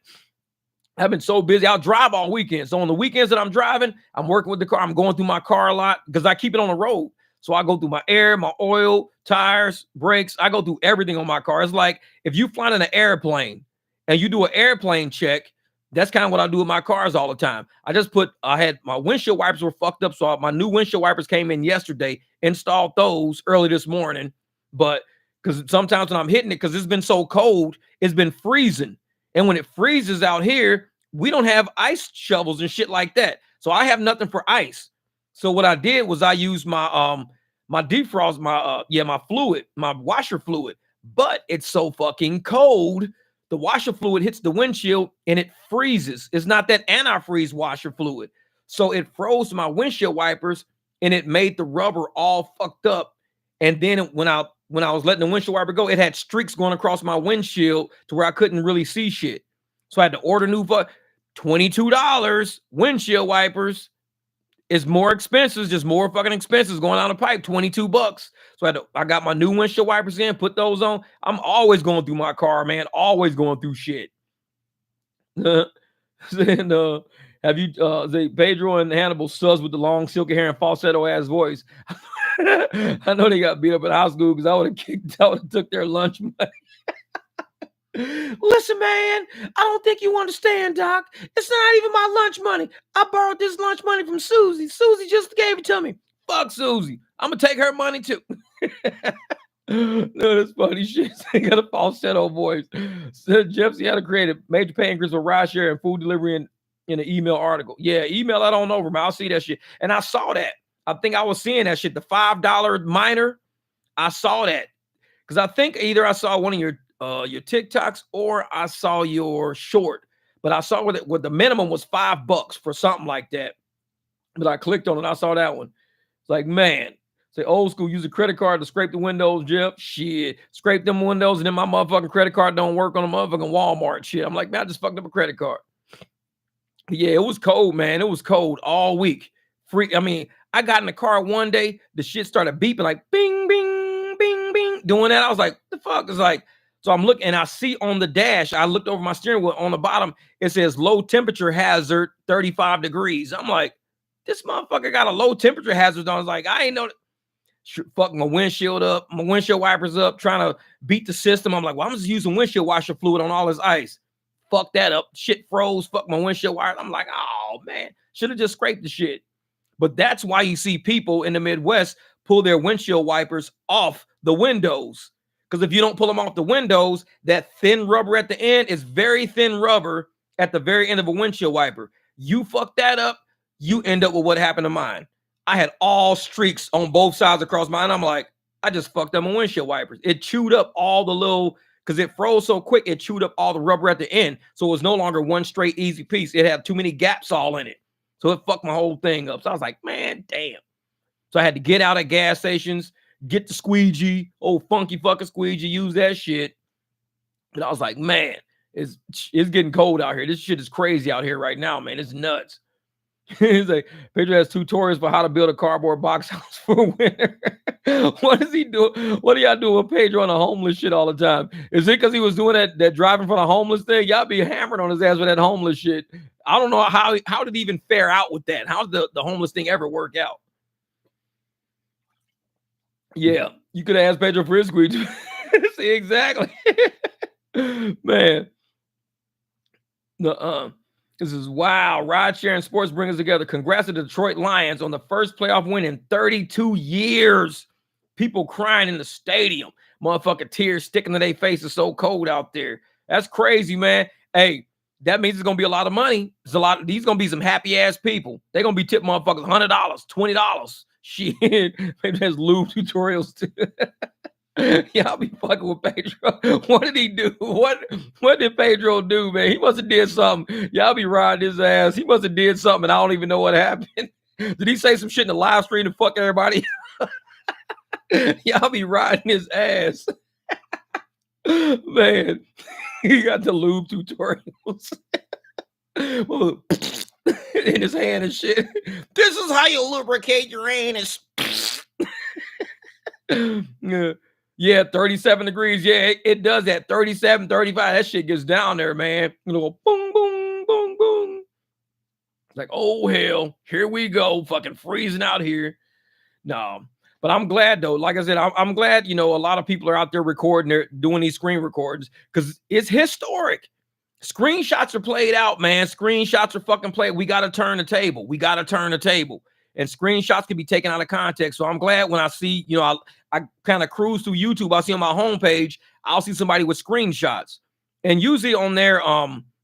I've been so busy. I'll drive all weekend. So on the weekends that I'm driving, I'm working with the car. I'm going through my car a lot because I keep it on the road. So I go through my air, my oil, tires, brakes. I go through everything on my car. It's like if you fly in an airplane and you do an airplane check, that's kind of what I do with my cars all the time. I had my windshield wipers were fucked up. So my new windshield wipers came in yesterday, installed those early this morning. But because sometimes when I'm hitting it, because it's been so cold, it's been freezing. And when it freezes out here, we don't have ice shovels and shit like that. So I have nothing for ice. So what I did was I used my my defrost, my fluid, my washer fluid. But it's so fucking cold. The washer fluid hits the windshield and it freezes. It's not that antifreeze washer fluid. So it froze my windshield wipers and it made the rubber all fucked up. And then when I was letting the windshield wiper go, it had streaks going across my windshield to where I couldn't really see shit. So I had to order new $22 windshield wipers. Is more expenses, just more fucking expenses going down the pipe, $22. So I got my new windshield wipers in, put those on. I'm always going through my car, man. Always going through shit. And, have you Pedro and Hannibal sus with the long silky hair and falsetto ass voice? I know they got beat up in high school because I would have kicked out and took their lunch money. Listen, man, I don't think you understand, Doc. It's not even my lunch money. I borrowed this lunch money from Susie. Susie just gave it to me. Fuck Susie. I'm going to take her money too. No, that's funny shit. They got a falsetto voice. So Jeff Seattle created major pay increase for rideshare and food delivery in an email article. Yeah, email that on over, man. I'll see that shit. And I saw that. I think I was seeing that shit. The $5 minor. I saw that. Because I think either I saw one of your TikToks or I saw your short, but I saw where the minimum was $5 for something like that. But I clicked on it. I saw that one. It's like, man, say old school, use a credit card to scrape the windows, Jeff. Shit, scrape them windows and then my motherfucking credit card don't work on a motherfucking Walmart shit. I'm like, man, I just fucked up a credit card. But yeah, it was cold, man. It was cold all week. I mean, I got in the car one day, the shit started beeping like bing, bing, bing, bing. Doing that, I was like, the fuck? It's like, so I'm looking and I see on the dash, I looked over my steering wheel on the bottom, it says low temperature hazard, 35 degrees. I'm like, this motherfucker got a low temperature hazard on. I was like, I ain't know that. Fucking my windshield up, my windshield wipers up, trying to beat the system. I'm like, well, I'm just using windshield washer fluid on all this ice. Fuck that up. Shit froze. Fuck my windshield wire. I'm like, oh man, should have just scraped the shit. But that's why you see people in the Midwest pull their windshield wipers off the windows. Because if you don't pull them off the windows, that thin rubber at the end is very thin rubber at the very end of a windshield wiper. You fuck that up, you end up with what happened to mine. I had all streaks on both sides across mine. I'm like, I just fucked up my windshield wipers. It chewed up all the little because it froze so quick, it chewed up all the rubber at the end. So it was no longer one straight easy piece. It had too many gaps all in it. So it fucked my whole thing up. So I was like, man, damn. So I had to get out at gas stations, get the squeegee, old funky fucking squeegee, use that shit. And I was like, man, it's getting cold out here. This shit is crazy out here right now, man. It's nuts. He's like, Pedro has tutorials for how to build a cardboard box house for winter. What is he doing? What are y'all doing with Pedro on the homeless shit all the time? Is it because he was doing that driving for the homeless thing? Y'all be hammered on his ass with that homeless shit. I don't know how did he even fare out with that? How did the homeless thing ever work out? Yeah, you could ask Pedro for his squeegee. See, exactly. Man. This is wow. Rideshare and sports bring us together. Congrats to the Detroit Lions on the first playoff win in 32 years. People crying in the stadium. Motherfucking tears sticking to their faces. So cold out there. That's crazy, man. Hey, that means it's gonna be a lot of money. There's a lot of these gonna be some happy ass people. They're gonna be tipping motherfuckers $100, $20. Shit. Maybe there's lube tutorials too. Y'all be fucking with Pedro. What did he do? What did Pedro do, man? He must have did something. Y'all be riding his ass. He must have did something, and I don't even know what happened. Did he say some shit in the live stream to fuck everybody? Y'all be riding his ass. Man, he got the lube tutorials in his hand and shit. This is how you lubricate your anus. Yeah, 37 degrees. Yeah, it does that. 37, 35. That shit gets down there, man. You know, boom, boom, boom, boom. Like, oh, hell. Here we go. Fucking freezing out here. No. But I'm glad, though. Like I said, I'm glad, a lot of people are out there recording. They're doing these screen recordings because it's historic. Screenshots are played out, man. Screenshots are fucking played. We got to turn the table. We got to turn the table. And screenshots can be taken out of context. So I'm glad when I see, I kind of cruise through YouTube. I'll see on my homepage, I'll see somebody with screenshots. And usually on their,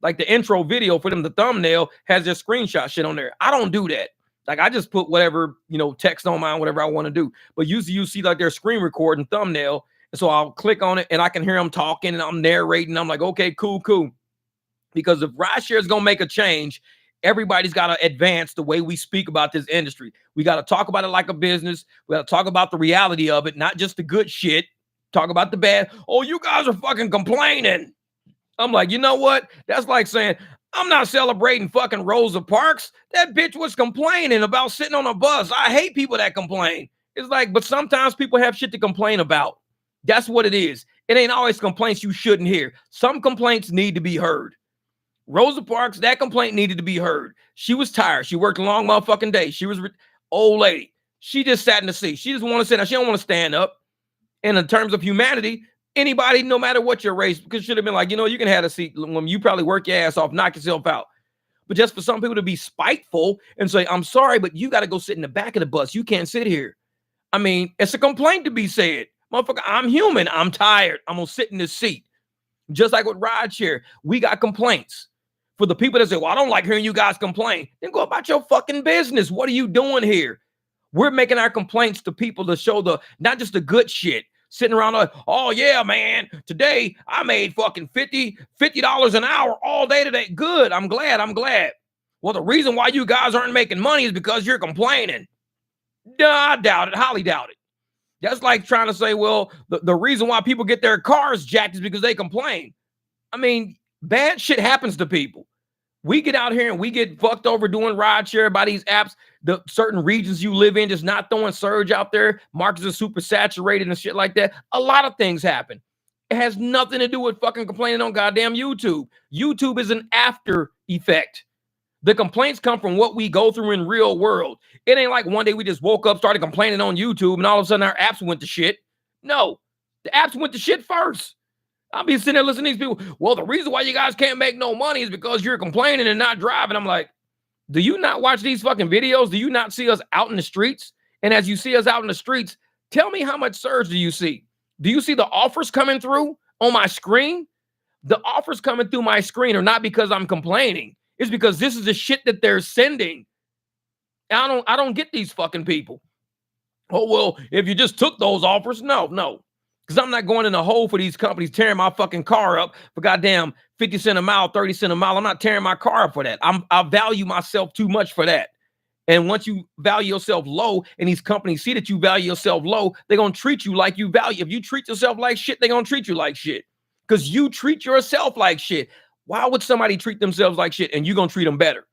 like the intro video for them, the thumbnail has their screenshot shit on there. I don't do that. Like I just put whatever, text on mine, whatever I want to do. But usually you see like their screen record and thumbnail. And so I'll click on it and I can hear them talking and I'm narrating. I'm like, okay, cool. Because if rideshare is going to make a change, everybody's got to advance the way we speak about this industry. We got to talk about it like a business. We got to talk about the reality of it, not just the good shit. Talk about the bad. Oh, you guys are fucking complaining. I'm like, you know what? That's like saying, I'm not celebrating fucking Rosa Parks. That bitch was complaining about sitting on a bus. I hate people that complain. It's like, but sometimes people have shit to complain about. That's what it is. It ain't always complaints you shouldn't hear. Some complaints need to be heard. Rosa Parks, that complaint needed to be heard. She was tired. She worked a long motherfucking day. She was old lady. She just sat in the seat. She just want to sit down. She don't want to stand up. And in terms of humanity, anybody, no matter what your race, because should have been like, you can have a seat when you probably work your ass off, knock yourself out. But just for some people to be spiteful and say, I'm sorry, but you got to go sit in the back of the bus. You can't sit here. I mean, it's a complaint to be said. Motherfucker, I'm human. I'm tired. I'm going to sit in this seat. Just like with rideshare, we got complaints. For the people that say, well, I don't like hearing you guys complain, then go about your fucking business. What are you doing here? We're making our complaints to people to show not just the good shit. Sitting around like, oh yeah, man, today I made fucking $50 an hour all day today. Good. I'm glad. Well, the reason why you guys aren't making money is because you're complaining. I doubt it. Highly doubt it. That's like trying to say, well, the reason why people get their cars jacked is because they complain. I mean, bad shit happens to people. We get out here and we get fucked over doing rideshare by these apps. The certain regions you live in just not throwing surge out there. Markets are super saturated and shit like that. A lot of things happen. It has nothing to do with fucking complaining on goddamn YouTube. YouTube is an after effect. The complaints come from what we go through in real world. It ain't like one day we just woke up, started complaining on YouTube, and all of a sudden our apps went to shit. No, the apps went to shit first. I'll be sitting there listening to these people. Well, the reason why you guys can't make no money is because you're complaining and not driving. I'm like, do you not watch these fucking videos? Do you not see us out in the streets? And as you see us out in the streets, tell me how much surge do you see? Do you see the offers coming through on my screen? The offers coming through my screen are not because I'm complaining. It's because this is the shit that they're sending. And I don't get these fucking people. Oh, well, if you just took those offers, no. Because I'm not going in a hole for these companies tearing my fucking car up for goddamn 50 cents a mile, 30 cents a mile. I'm not tearing my car up for that. I value myself too much for that. And once you value yourself low and these companies see that you value yourself low, they're going to treat you like you value. If you treat yourself like shit, they're going to treat you like shit because you treat yourself like shit. Why would somebody treat themselves like shit and you're going to treat them better?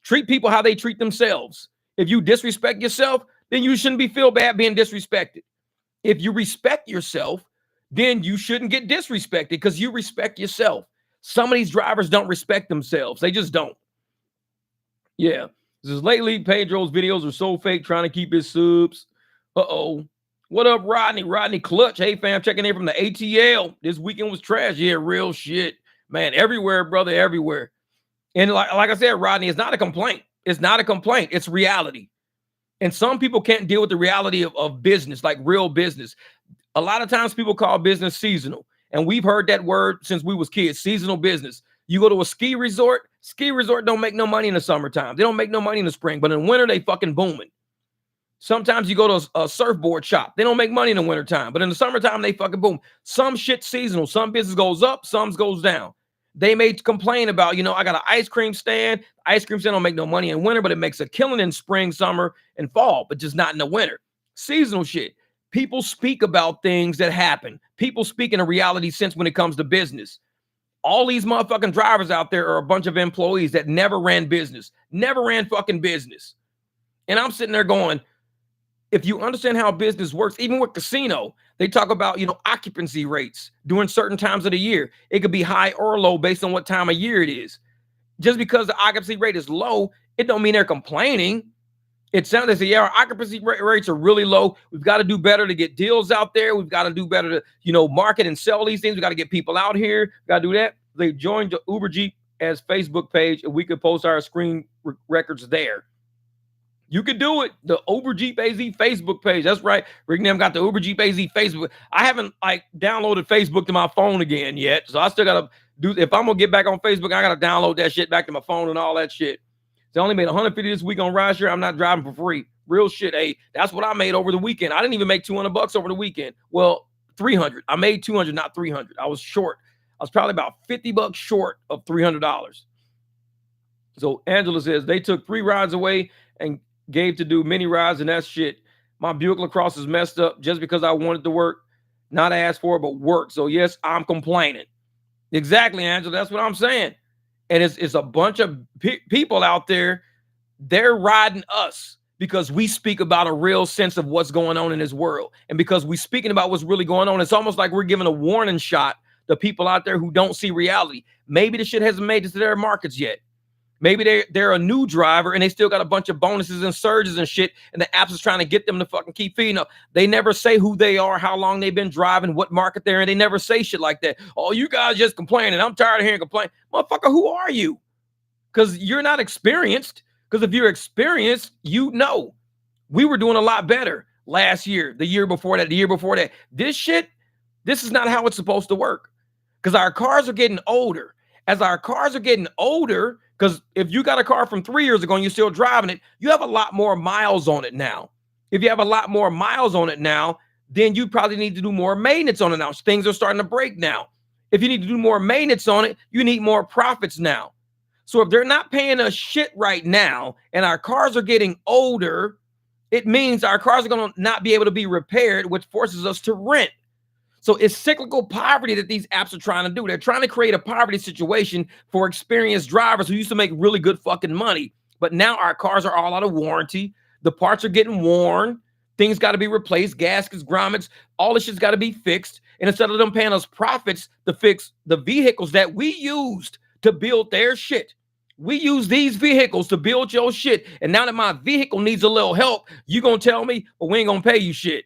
Treat people how they treat themselves. If you disrespect yourself, then you shouldn't feel bad being disrespected. If you respect yourself, then you shouldn't get disrespected because you respect yourself. Some of these drivers don't respect themselves. They just don't. Yeah. This is lately, Pedro's videos are so fake, trying to keep his subs. Uh-oh. What up, Rodney? Rodney Clutch. Hey, fam, checking in from the ATL. This weekend was trash. Yeah, real shit. Man, everywhere, brother, everywhere. And like I said, Rodney, it's not a complaint. It's not a complaint. It's reality. And some people can't deal with the reality of business, like real business. A lot of times people call business seasonal. And we've heard that word since we was kids, seasonal business. You go to a ski resort don't make no money in the summertime. They don't make no money in the spring, but in winter, they fucking booming. Sometimes you go to a surfboard shop. They don't make money in the wintertime, but in the summertime, they fucking boom. Some shit seasonal. Some business goes up, some goes down. They may complain about, I got an ice cream stand. Ice cream stand don't make no money in winter, but it makes a killing in spring, summer, and fall, but just not in the winter. Seasonal shit. People speak about things that happen. People speak in a reality sense when it comes to business. All these motherfucking drivers out there are a bunch of employees that never ran business, never ran fucking business. And I'm sitting there going, if you understand how business works, even with casino, they talk about, occupancy rates during certain times of the year. It could be high or low based on what time of year it is. Just because the occupancy rate is low, it don't mean they're complaining. It sounds like, yeah, our occupancy rates are really low. We've got to do better to get deals out there. We've got to do better to, market and sell these things. We got to get people out here. Got to do that. They joined the Uber Jeep as Facebook page, and we could post our screen records there. You could do it. The Uber Jeep AZ Facebook page. That's right. Rick Nam got the Uber Jeep AZ Facebook. I haven't downloaded Facebook to my phone again yet. So I still got to do, if I'm going to get back on Facebook, I got to download that shit back to my phone and all that shit. So I only made 150 this week on rideshare. I'm not driving for free. Real shit. Hey, that's what I made over the weekend. I didn't even make $200 over the weekend. Well, 300. I made 200, not 300. I was short. I was probably about $50 short of $300. So Angela says they took 3 rides away and gave to do mini rides, and that's shit. My Buick LaCrosse is messed up just because I wanted to work, not ask for it, but work. So yes, I'm complaining. Exactly, Angela. That's what I'm saying. And it's a bunch of people out there. They're riding us because we speak about a real sense of what's going on in this world. And because we're speaking about what's really going on, it's almost like we're giving a warning shot to people out there who don't see reality. Maybe the shit hasn't made it to their markets yet. Maybe they're a new driver and they still got a bunch of bonuses and surges and shit, and the apps is trying to get them to fucking keep feeding up. They never say who they are, how long they've been driving, what market they're in. They never say shit like that. Oh, you guys just complaining. I'm tired of hearing complain. Motherfucker, who are you? Because you're not experienced. Because if you're experienced, you know. We were doing a lot better last year, the year before that, the year before that. This is not how it's supposed to work. Because our cars are getting older. As our cars are getting older, because if you got a car from 3 years ago and you're still driving it, you have a lot more miles on it now. If you have a lot more miles on it now, then you probably need to do more maintenance on it now. Things are starting to break now. If you need to do more maintenance on it, you need more profits now. So if they're not paying us shit right now and our cars are getting older, it means our cars are going to not be able to be repaired, which forces us to rent. So it's cyclical poverty that these apps are trying to do. They're trying to create a poverty situation for experienced drivers who used to make really good fucking money. But now our cars are all out of warranty. The parts are getting worn. Things got to be replaced. Gaskets, grommets, all this shit's got to be fixed. And instead of them paying us profits to fix the vehicles that we used to build their shit, we use these vehicles to build your shit. And now that my vehicle needs a little help, you going to tell me, well, we ain't going to pay you shit.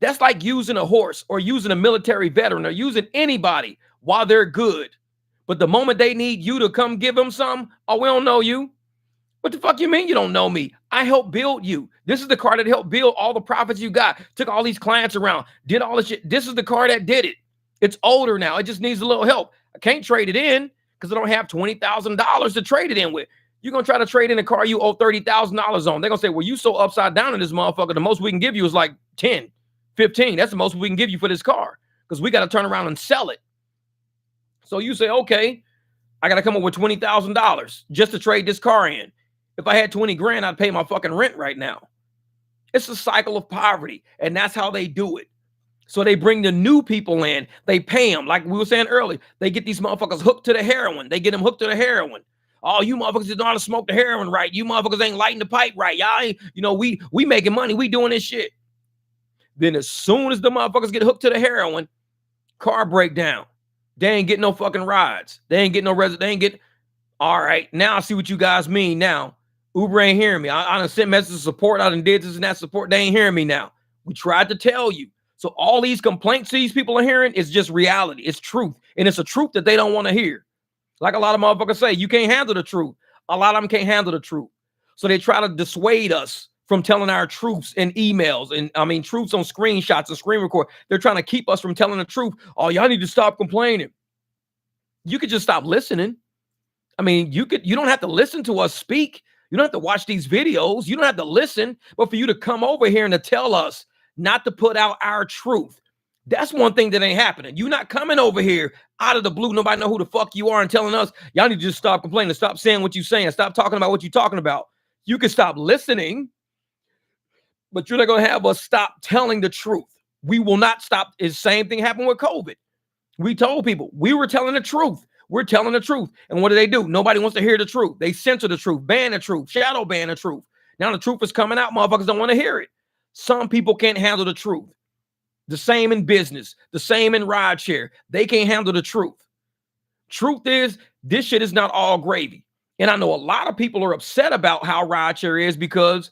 That's like using a horse or using a military veteran or using anybody while they're good. But the moment they need you to come give them some, oh, we don't know you. What the fuck you mean you don't know me? I helped build you. This is the car that helped build all the profits you got. Took all these clients around, did all this shit. This is the car that did it. It's older now. It just needs a little help. I can't trade it in because I don't have $20,000 to trade it in with. You're going to try to trade in a car you owe $30,000 on. They're going to say, well, you so upside down in this motherfucker. The most we can give you is like 10. 15. That's the most we can give you for this car because we got to turn around and sell it. So you say, okay, I got to come up with $20,000 just to trade this car in. If I had 20 grand, I'd pay my fucking rent right now. It's a cycle of poverty, and that's how they do it. So they bring the new people in. They pay them. Like we were saying earlier, they get these motherfuckers hooked to the heroin. They get them hooked to the heroin. Oh, you motherfuckers don't know how to smoke the heroin right. You motherfuckers ain't lighting the pipe right. Y'all ain't, we making money. We doing this shit. Then as soon as the motherfuckers get hooked to the heroin, car breakdown. They ain't getting no fucking rides. They ain't getting no They ain't get. All right, now I see what you guys mean now. Uber ain't hearing me. I done sent messages of support. I done did this and that support. They ain't hearing me now. We tried to tell you. So all these complaints these people are hearing is just reality. It's truth. And it's a truth that they don't want to hear. Like a lot of motherfuckers say, you can't handle the truth. A lot of them can't handle the truth. So they try to dissuade us from telling our truths in emails. And truths on screenshots and screen record. They're trying to keep us from telling the truth. Oh, y'all need to stop complaining. You could just stop listening. You don't have to listen to us speak. You don't have to watch these videos. You don't have to listen, but for you to come over here and to tell us not to put out our truth. That's one thing that ain't happening. You're not coming over here out of the blue. Nobody know who the fuck you are and telling us, y'all need to just stop complaining, stop saying what you're saying, stop talking about what you're talking about. You can stop listening, but you're not going to have us stop telling the truth. We will not stop. The same thing happened with COVID. We told people we were telling the truth. We're telling the truth. And what do? Nobody wants to hear the truth. They censor the truth, ban the truth, shadow ban the truth. Now the truth is coming out. Motherfuckers don't want to hear it. Some people can't handle the truth. The same in business, the same in rideshare. They can't handle the truth. Truth is, this shit is not all gravy. And I know a lot of people are upset about how rideshare is because,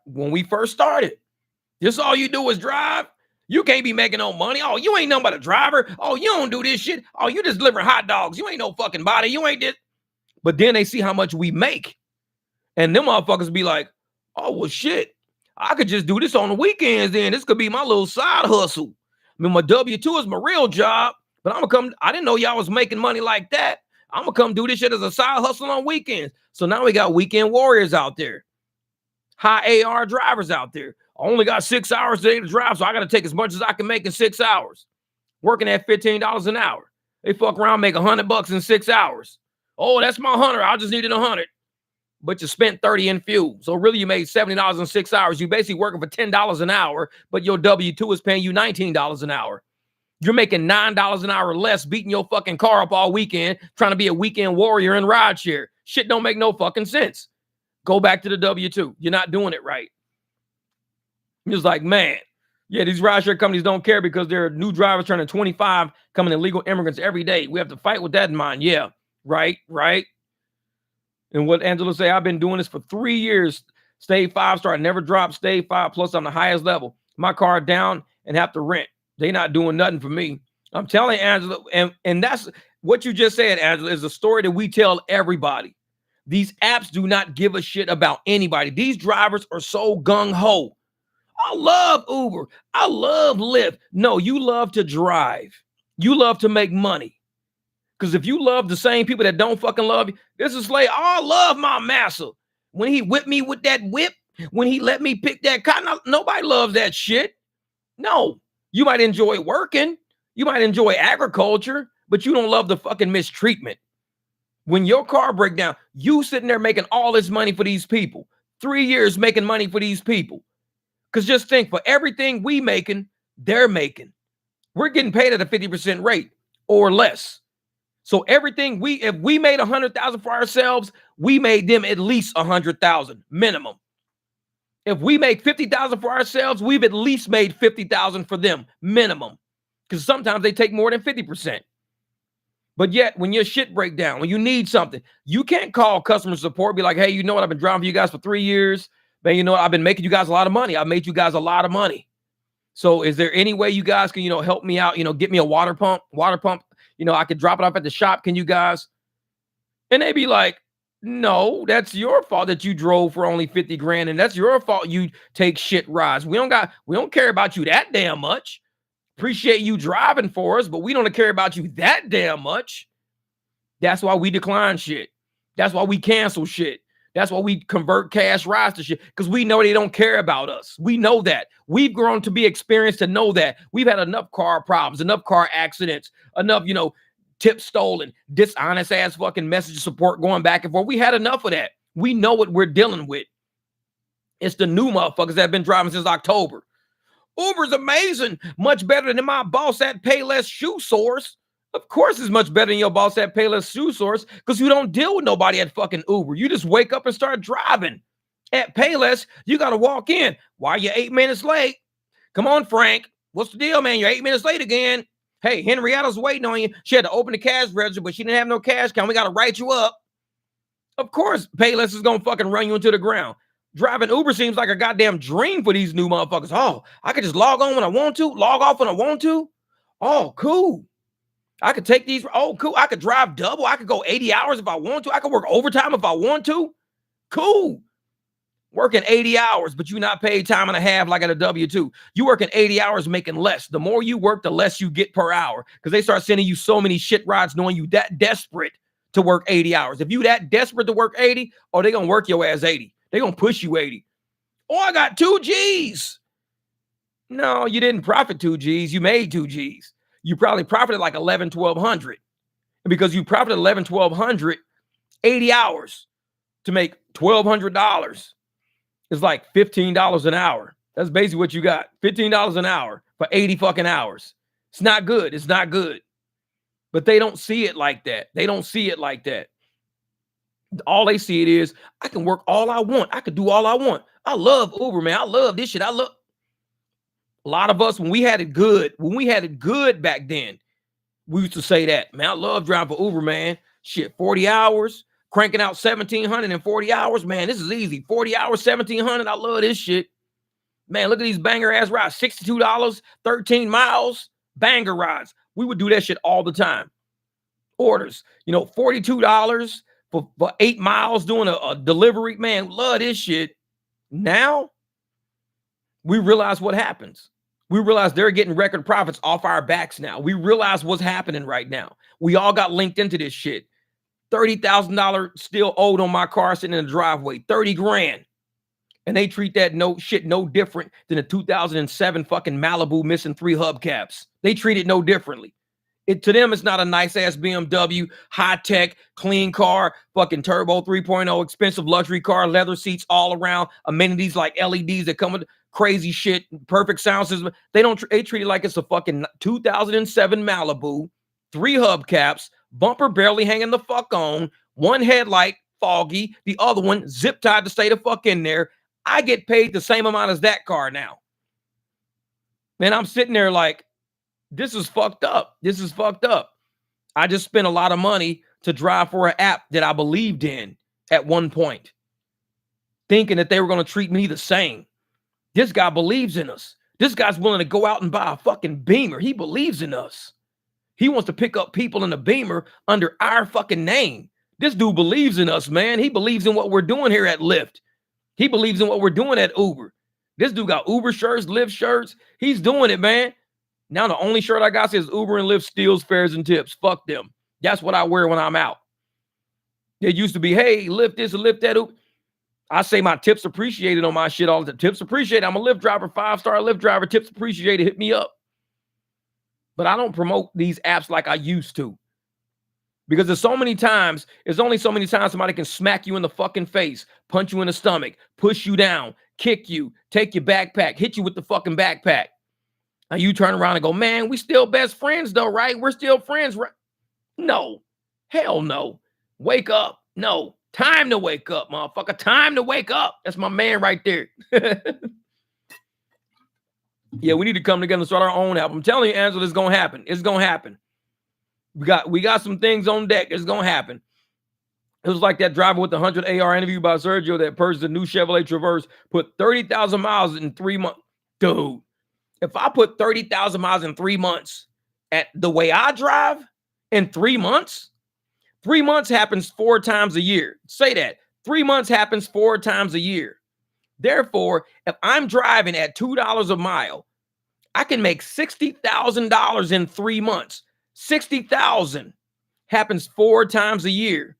when we first started, this all you do is drive. You can't be making no money. Oh, you ain't nothing but a driver. Oh, you don't do this shit. Oh, you just delivering hot dogs. You ain't no fucking body. You ain't this. But then they see how much we make. And them motherfuckers be like, oh, well, shit. I could just do this on the weekends then. This could be my little side hustle. My W-2 is my real job. But I'm going to come. I didn't know y'all was making money like that. I'm going to come do this shit as a side hustle on weekends. So now we got weekend warriors out there. High AR drivers out there. I only got 6 hours today to drive, so I got to take as much as I can make in 6 hours. Working at $15 an hour. They fuck around, make $100 in 6 hours. Oh, that's my 100. I just needed 100. But you spent 30 in fuel. So really you made $70 in 6 hours. You basically working for $10 an hour, but your W-2 is paying you $19 an hour. You're making $9 an hour less, beating your fucking car up all weekend, trying to be a weekend warrior in rideshare. Shit don't make no fucking sense. Go back to the W-2. You're not doing it right. It's like, man, yeah, these rideshare companies don't care because there are new drivers turning 25 coming illegal immigrants every day. We have to fight with that in mind. Yeah, right. And what Angela say, I've been doing this for 3 years. Stay 5-star, never drop, stay 5, plus I'm the highest level. My car down and have to rent. They not doing nothing for me. I'm telling Angela, and that's what you just said, Angela, is a story that we tell everybody. These apps do not give a shit about anybody. These drivers are so gung-ho. I love Uber. I love Lyft. No, you love to drive. You love to make money. Because if you love the same people that don't fucking love you, this is like, oh, I love my master. When he whipped me with that whip, when he let me pick that cotton, nobody loves that shit. No, you might enjoy working. You might enjoy agriculture, but you don't love the fucking mistreatment. When your car breaks down, you sitting there making all this money for these people. 3 years making money for these people. Because just think, for everything we making, they're making. We're getting paid at a 50% rate or less. So everything if we made 100,000 for ourselves, we made them at least 100,000 minimum. If we make 50,000 for ourselves, we've at least made 50,000 for them minimum. Because sometimes they take more than 50%. But yet, when your shit break down, when you need something, you can't call customer support, be like, hey, you know what? I've been driving for you guys for 3 years. Man, you know what? I've been making you guys a lot of money. I've made you guys a lot of money. So is there any way you guys can, help me out, get me a water pump, I could drop it off at the shop. Can you guys? And they be like, no, that's your fault that you drove for only 50 grand. And that's your fault you take shit rides. We don't care about you that damn much. Appreciate you driving for us, but we don't care about you that damn much. That's why we decline shit. That's why we cancel shit. That's why we convert cash rides to shit, because we know they don't care about us. We know that. We've grown to be experienced to know that. We've had enough car problems, enough car accidents, enough, tips stolen, dishonest ass fucking message support going back and forth. We had enough of that. We know what we're dealing with. It's the new motherfuckers that have been driving since October. Uber's amazing. Much better than my boss at Payless Shoe Source. Of course it's much better than your boss at Payless Shoe Source, because you don't deal with nobody at fucking Uber. You just wake up and start driving. At Payless, you got to walk in. Why are you 8 minutes late? Come on, Frank. What's the deal, man? You're 8 minutes late again. Hey, Henrietta's waiting on you. She had to open the cash register, but she didn't have no cash count. We got to write you up. Of course, Payless is going to fucking run you into the ground. Driving Uber seems like a goddamn dream for these new motherfuckers. Oh, I could just log on when I want to, log off when I want to. Oh, cool. I could take these. Oh, cool. I could drive double. I could go 80 hours if I want to. I could work overtime if I want to. Cool. Working 80 hours, but you're not paid time and a half like at a W-2. You working 80 hours making less. The more you work, the less you get per hour, because they start sending you so many shit rides knowing you that desperate to work 80 hours. If you that desperate to work 80, oh, they're going to work your ass 80. They're going to push you 80. Oh, I got 2 G's. No, you didn't profit 2 G's. You made 2 G's. You probably profited like 11, 1200. And because you profited 11, 1200, 80 hours to make $1,200 is like $15 an hour. That's basically what you got. $15 an hour for 80 fucking hours. It's not good. It's not good. But they don't see it like that. They don't see it like that. All they see it is, I can work all I want. I could do all I want. I love Uber, man. I love this shit. I love a lot of us when we had it good back then. We used to say that, man, I love driving for Uber, man. Shit, 40 hours, cranking out 1,700 in 40 hours. Man, this is easy. 40 hours, 1,700. I love this shit. Man, look at these banger ass rides. $62, 13 miles, banger rides. We would do that shit all the time. Orders, $42 for 8 miles doing a delivery. Man, love this shit. Now, we realize what happens. We realize they're getting record profits off our backs now. We realize what's happening right now. We all got linked into this shit. $30,000 still owed on my car sitting in the driveway. 30 grand. And they treat that no different than a 2007 fucking Malibu missing 3 hubcaps. They treat it no differently. To them, it's not a nice ass BMW, high tech, clean car, fucking turbo 3.0, expensive luxury car, leather seats all around, amenities like LEDs that come with crazy shit, perfect sound system. They treat it like it's a fucking 2007 Malibu, 3 hubcaps, bumper barely hanging the fuck on, 1 headlight foggy, the other one zip tied to stay the fuck in there. I get paid the same amount as that car now. Man, I'm sitting there like, this is fucked up. This is fucked up. I just spent a lot of money to drive for an app that I believed in at one point, thinking that they were going to treat me the same. This guy believes in us. This guy's willing to go out and buy a fucking Beamer. He believes in us. He wants to pick up people in a Beamer under our fucking name. This dude believes in us, man. He believes in what we're doing here at Lyft. He believes in what we're doing at Uber. This dude got Uber shirts, Lyft shirts. He's doing it, man. Now the only shirt I got says Uber and Lyft steals fares and tips. Fuck them. That's what I wear when I'm out. It used to be, hey, Lyft this and Lyft that. Uber. I say my tips appreciated on my shit all the time. Tips appreciated. I'm a Lyft driver, 5-star Lyft driver. Tips appreciated. Hit me up. But I don't promote these apps like I used to. Because there's only so many times somebody can smack you in the fucking face, punch you in the stomach, push you down, kick you, take your backpack, hit you with the fucking backpack. Now you turn around and go, man, we still best friends though, right? We're still friends, right? No. Hell no. Wake up. No. Time to wake up, motherfucker. Time to wake up. That's my man right there. Yeah, we need to come together and start our own album. I'm telling you, Angela, it's going to happen. It's going to happen. We got some things on deck. It's going to happen. It was like that driver with the 100 AR interview by Sergio that purchased a new Chevrolet Traverse, put 30,000 miles in 3 months. Dude. If I put 30,000 miles in 3 months at the way I drive in 3 months, 3 months happens 4 times a year. Say that. 3 months happens 4 times a year. Therefore, if I'm driving at $2 a mile, I can make $60,000 in 3 months. $60,000 happens 4 times a year.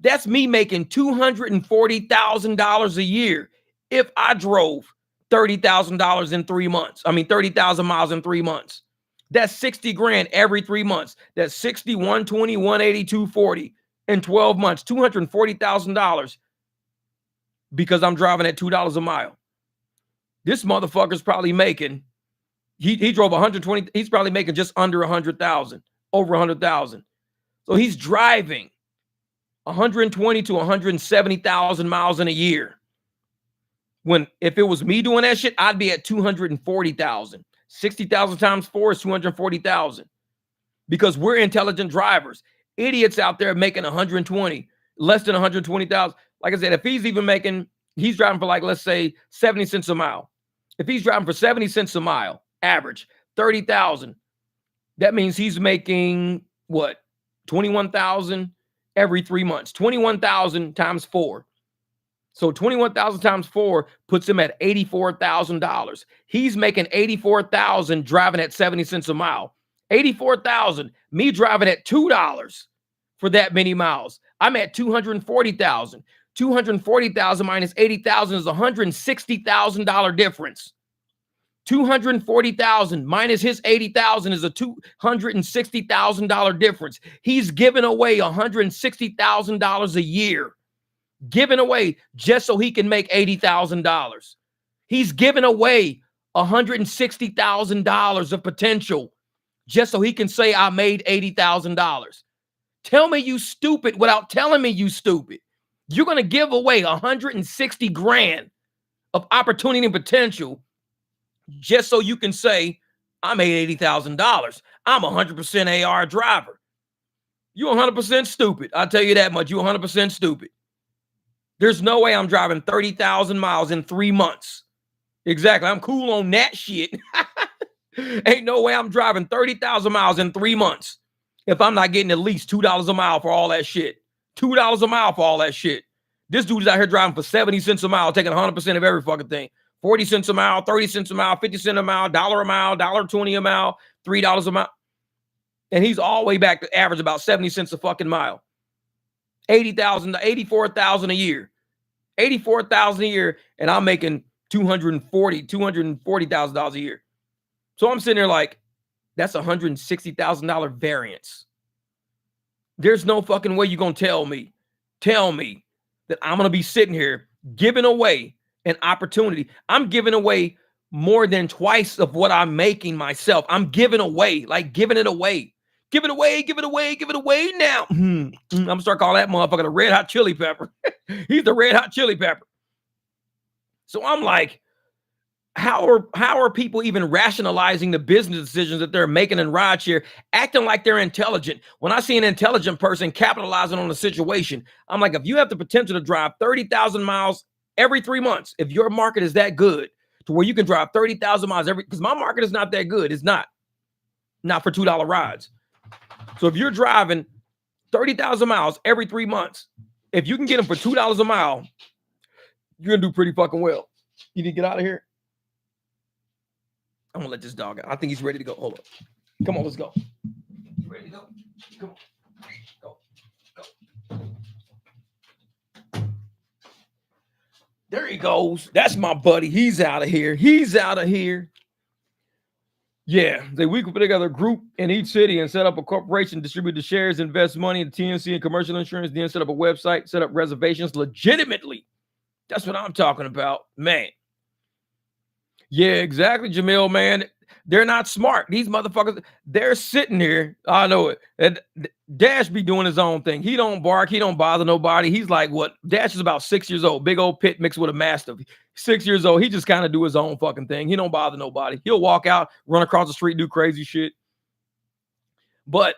That's me making $240,000 a year if I drove $30,000 in 3 months. I mean, 30,000 miles in 3 months. That's 60 grand every 3 months. That's 60, 120, 180, 240 in 12 months, $240,000 because I'm driving at $2 a mile. This motherfucker's probably making, he drove 120, he's probably making just under 100,000, over 100,000. So he's driving 120 to 170,000 miles in a year. When if it was me doing that shit, I'd be at 240,000. 60,000 times 4 is 240,000. Because we're intelligent drivers. Idiots out there making 120, less than 120,000. Like I said, if he's even making, he's driving for like, let's say 70 cents a mile. If he's driving for 70 cents a mile, average, 30,000, that means he's making what? 21,000 every 3 months. 21,000 times 4. So 21,000 times 4 puts him at $84,000. He's making 84,000 driving at 70 cents a mile. 84,000. Me driving at $2 for that many miles. I'm at 240,000. 240,000 minus 80,000 is $160,000 difference. 240,000 minus his 80,000 is a $260,000 difference. He's giving away $160,000 a year. Giving away just so he can make $80,000. He's giving away $160,000 of potential just so he can say I made $80,000. Tell me you stupid without telling me you stupid. You're going to give away 160 grand of opportunity and potential just so you can say I made $80,000. I'm 100% AR driver. You're 100% stupid. I'll tell you that much. You're 100% stupid. There's no way I'm driving 30,000 miles in 3 months. Exactly. I'm cool on that shit. Ain't no way I'm driving 30,000 miles in 3 months if I'm not getting at least $2 a mile for all that shit. $2 a mile for all that shit. This dude's out here driving for 70 cents a mile, taking 100% of every fucking thing. 40 cents a mile, 30 cents a mile, 50 cents a mile, $1 a mile, $1.20 a mile, $3 a mile. And he's all the way back to average about 70 cents a fucking mile. 80,000 to 84,000 a year. 84,000 a year, and I'm making $240,000 a year. So I'm sitting there like, that's $160,000 variance. There's no fucking way you're gonna tell me that I'm gonna be sitting here giving away an opportunity. I'm giving away more than twice of what I'm making myself. I'm giving away, like giving it away. Give it away, give it away, give it away now. I'm gonna start calling that motherfucker the red hot chili pepper. He's the red hot chili pepper. So I'm like, how are people even rationalizing the business decisions that they're making in rideshare, acting like they're intelligent? When I see an intelligent person capitalizing on the situation, I'm like, if you have the potential to drive 30,000 miles every 3 months, if your market is that good to where you can drive 30,000 miles because my market is not that good. It's not for $2 rides. So if you're driving 30,000 miles every 3 months, if you can get them for $2 a mile, you're going to do pretty fucking well. You need to get out of here. I'm going to let this dog out. I think he's ready to go. Hold up. Come on, let's go. You ready to go? Come on. Go. There he goes. That's my buddy. He's out of here. Yeah, we could put together a group in each city and set up a corporation, distribute the shares, invest money in TNC and commercial insurance, then set up a website, set up reservations legitimately. That's what I'm talking about, man. Yeah, exactly, Jamil, man. They're not smart. These motherfuckers, they're sitting here. I know it. And Dash be doing his own thing. He don't bark. He don't bother nobody. He's like, what? Dash is about 6 years old. Big old pit mixed with a mastiff. 6 years old. He just kind of do his own fucking thing. He don't bother nobody. He'll walk out, run across the street, do crazy shit. But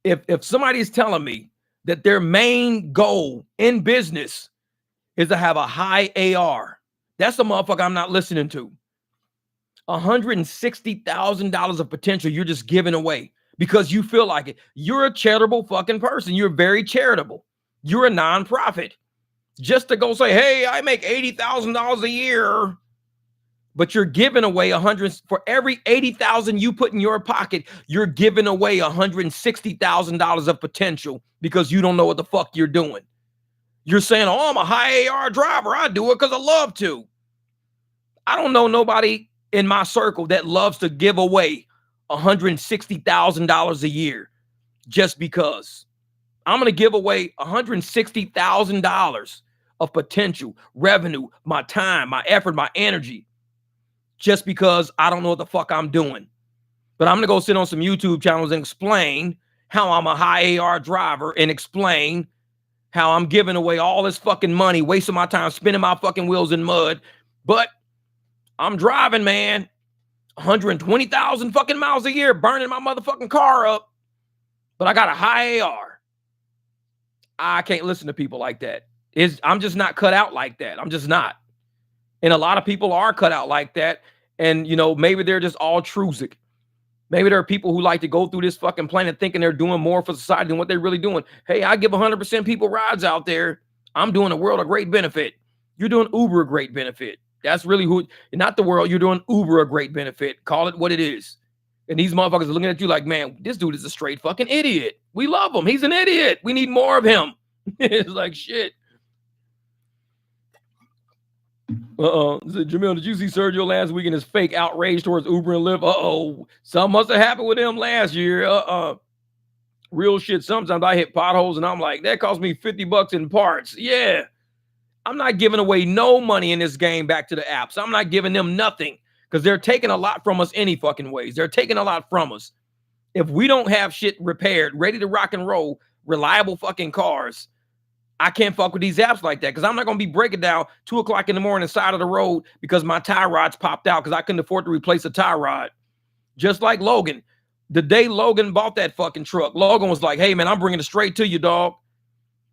if somebody's telling me that their main goal in business is to have a high AR, that's the motherfucker I'm not listening to. $160,000 of potential you're just giving away because you feel like it. You're a charitable fucking person. You're very charitable. You're a nonprofit. Just to go say, hey, I make $80,000 a year. But you're giving away for every $80,000 you put in your pocket, you're giving away $160,000 of potential because you don't know what the fuck you're doing. You're saying, oh, I'm a high AR driver. I do it because I love to. I don't know nobody in my circle that loves to give away $160,000 a year just because. I'm going to give away $160,000 of potential revenue, my time, my effort, my energy, just because I don't know what the fuck I'm doing. But I'm going to go sit on some YouTube channels and explain how I'm a high AR driver and explain how I'm giving away all this fucking money, wasting my time, spinning my fucking wheels in mud. But I'm driving, man, 120,000 fucking miles a year, burning my motherfucking car up. But I got a high AR. I can't listen to people like that. I'm just not cut out like that. I'm just not. And a lot of people are cut out like that. And, you know, maybe they're just altruistic. Maybe there are people who like to go through this fucking planet thinking they're doing more for society than what they're really doing. Hey, I give 100% people rides out there. I'm doing the world a great benefit. You're doing Uber a great benefit. That's really who, not the world. You're doing Uber a great benefit. Call it what it is. And these motherfuckers are looking at you like, man, this dude is a straight fucking idiot. We love him. He's an idiot. We need more of him. It's like shit. Jamil, did you see Sergio last week in his fake outrage towards Uber and Lyft? Something must have happened with him last year. Real shit. Sometimes I hit potholes and I'm like, that cost me $50 in parts. Yeah. I'm not giving away no money in this game back to the apps. I'm not giving them nothing because they're taking a lot from us any fucking ways. They're taking a lot from us. If we don't have shit repaired, ready to rock and roll, reliable fucking cars, I can't fuck with these apps like that because I'm not going to be breaking down 2 o'clock in the morning side of the road because my tie rods popped out because I couldn't afford to replace a tie rod. Just like Logan. The day Logan bought that fucking truck, Logan was like, hey, man, I'm bringing it straight to you, dog.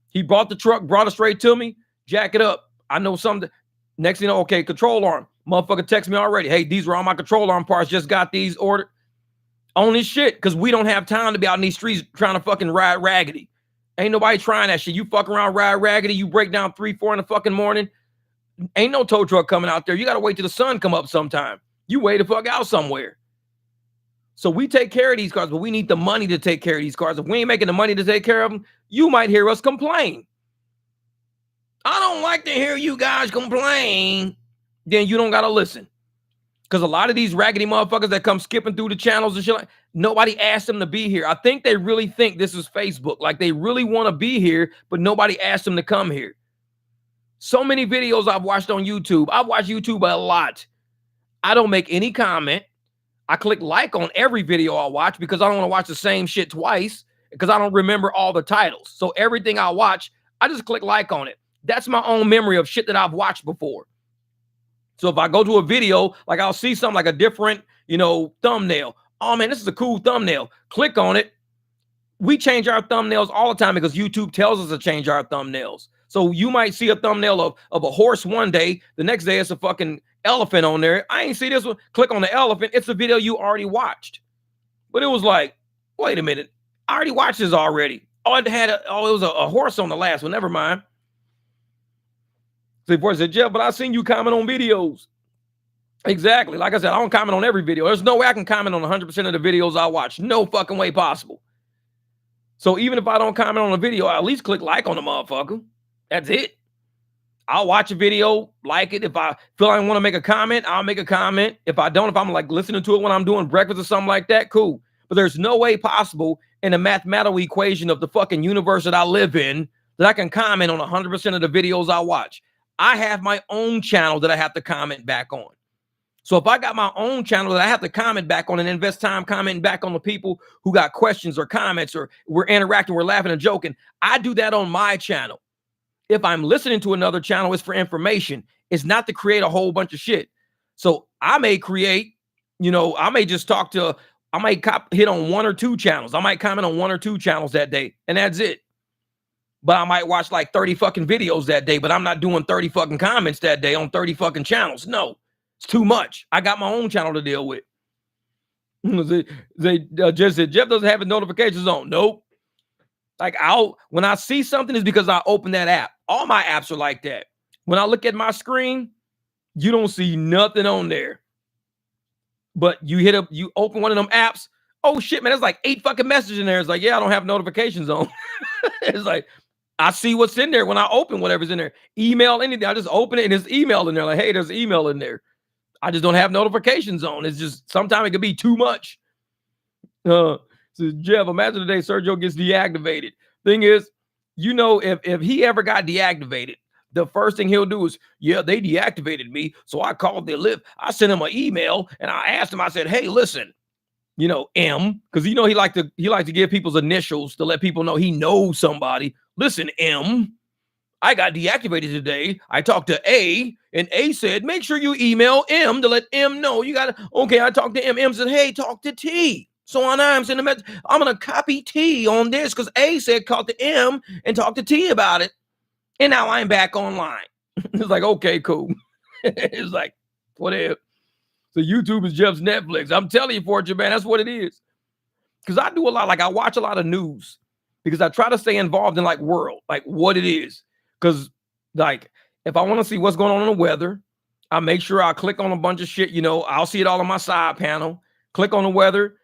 He bought the truck, brought it straight to me, jack it up. I know something. Next thing you know, okay, control arm. Motherfucker text me already. Hey, these are all my control arm parts. Just got these ordered. On this shit because we don't have time to be out in these streets trying to fucking ride raggedy. Ain't nobody trying that shit. You fuck around, ride raggedy. You break down 3, 4 in the fucking morning. Ain't no tow truck coming out there. You got to wait till the sun come up sometime. You wait the fuck out somewhere. So we take care of these cars, but we need the money to take care of these cars. If we ain't making the money to take care of them, you might hear us complain. I don't like to hear you guys complain. Then you don't got to listen. Because a lot of these raggedy motherfuckers that come skipping through the channels and shit, like, nobody asked them to be here. I think they really think this is Facebook. Like they really want to be here, but nobody asked them to come here. So many videos I've watched on YouTube. I've watched YouTube a lot. I don't make any comment. I click like on every video I watch because I don't want to watch the same shit twice because I don't remember all the titles. So everything I watch, I just click like on it. That's my own memory of shit that I've watched before. So if I go to a video, like I'll see something like a different, thumbnail. Oh man, this is a cool thumbnail. Click on it. We change our thumbnails all the time because YouTube tells us to change our thumbnails. So you might see a thumbnail of a horse one day. The next day it's a fucking elephant on there. I ain't see this one. Click on the elephant. It's a video you already watched. But it was like, wait a minute. I already watched this already. It was a horse on the last one. Never mind. So before I said, Jeff, but I seen you comment on videos. Exactly. Like I said, I don't comment on every video. There's no way I can comment on 100% of the videos I watch. No fucking way possible. So even if I don't comment on a video, I at least click like on the motherfucker. That's it. I'll watch a video, like it. If I feel I want to make a comment, I'll make a comment. If I don't, if I'm like listening to it when I'm doing breakfast or something like that, cool. But there's no way possible in the mathematical equation of the fucking universe that I live in that I can comment on 100% of the videos I watch. I have my own channel that I have to comment back on. So if I got my own channel that I have to comment back on and invest time commenting back on the people who got questions or comments or we're interacting, we're laughing and joking, I do that on my channel. If I'm listening to another channel, it's for information. It's not to create a whole bunch of shit. So I may create, I may just I might hit on 1 or 2 channels. I might comment on 1 or 2 channels that day, and that's it. But I might watch like 30 fucking videos that day, but I'm not doing 30 fucking comments that day on 30 fucking channels. No, it's too much. I got my own channel to deal with. They just said, Jeff doesn't have his notifications on. Nope. Like when I see something, it's because I open that app. All my apps are like that. When I look at my screen, you don't see nothing on there. But you open one of them apps. Oh shit, man, there's like 8 fucking messages in there. It's like, yeah, I don't have notifications on. It's like, I see what's in there when I open whatever's in there. Email, anything. I just open it and there's email in there. Like, hey, there's email in there. I just don't have notifications on. It's just sometimes it could be too much. So Jeff, imagine the day Sergio gets deactivated. Thing is, if he ever got deactivated, the first thing he'll do is, yeah, they deactivated me. So I called their Lyft. I sent him an email and I asked him, I said, hey, listen, M, because he like to give people's initials to let people know he knows somebody. Listen, M, I got deactivated today. I talked to A, and A said, make sure you email M to let M know. You got to, okay, I talked to M. M said, hey, talk to T. So on I'm sending a message. I'm going to copy T on this because A said call to M and talk to T about it. And now I'm back online. It's like, okay, cool. It's like, whatever. So YouTube is Jeff's Netflix. I'm telling you, Fortune, man, that's what it is. Because I do a lot, like I watch a lot of news because I try to stay involved in like world, like what it is. Because like if I want to see what's going on in the weather, I make sure I click on a bunch of shit. I'll see it all on my side panel. Click on the weather,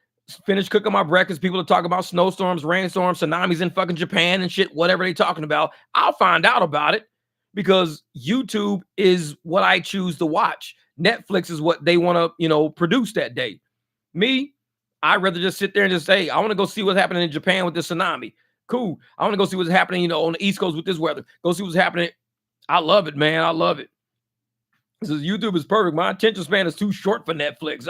finish cooking my breakfast. People are talking about snowstorms, rainstorms, tsunamis in fucking Japan and shit, whatever they're talking about. I'll find out about it because YouTube is what I choose to watch. Netflix is what they want to, produce that day. Me, I'd rather just sit there and just say, I want to go see what's happening in Japan with this tsunami. Cool. I want to go see what's happening, on the East Coast with this weather. Go see what's happening. I love it, man. I love it. This is YouTube is perfect. My attention span is too short for Netflix.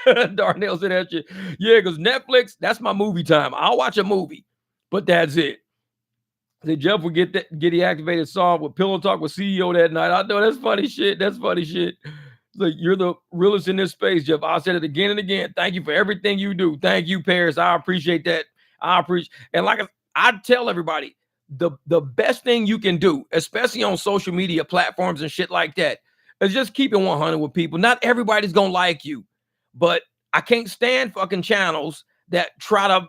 Darnell said that shit. Yeah, because Netflix, that's my movie time. I'll watch a movie, but that's it. Say Jeff will get deactivated song with Pillow Talk with CEO that night. I know that's funny shit. That's funny shit. Like, you're the realest in this space, Jeff. I said it again and again. Thank you for everything you do. Thank you, Paris. I appreciate that. And like I tell everybody, the best thing you can do, especially on social media platforms and shit like that, is just keep it 100 with people. Not everybody's gonna like you, but I can't stand fucking channels that try to,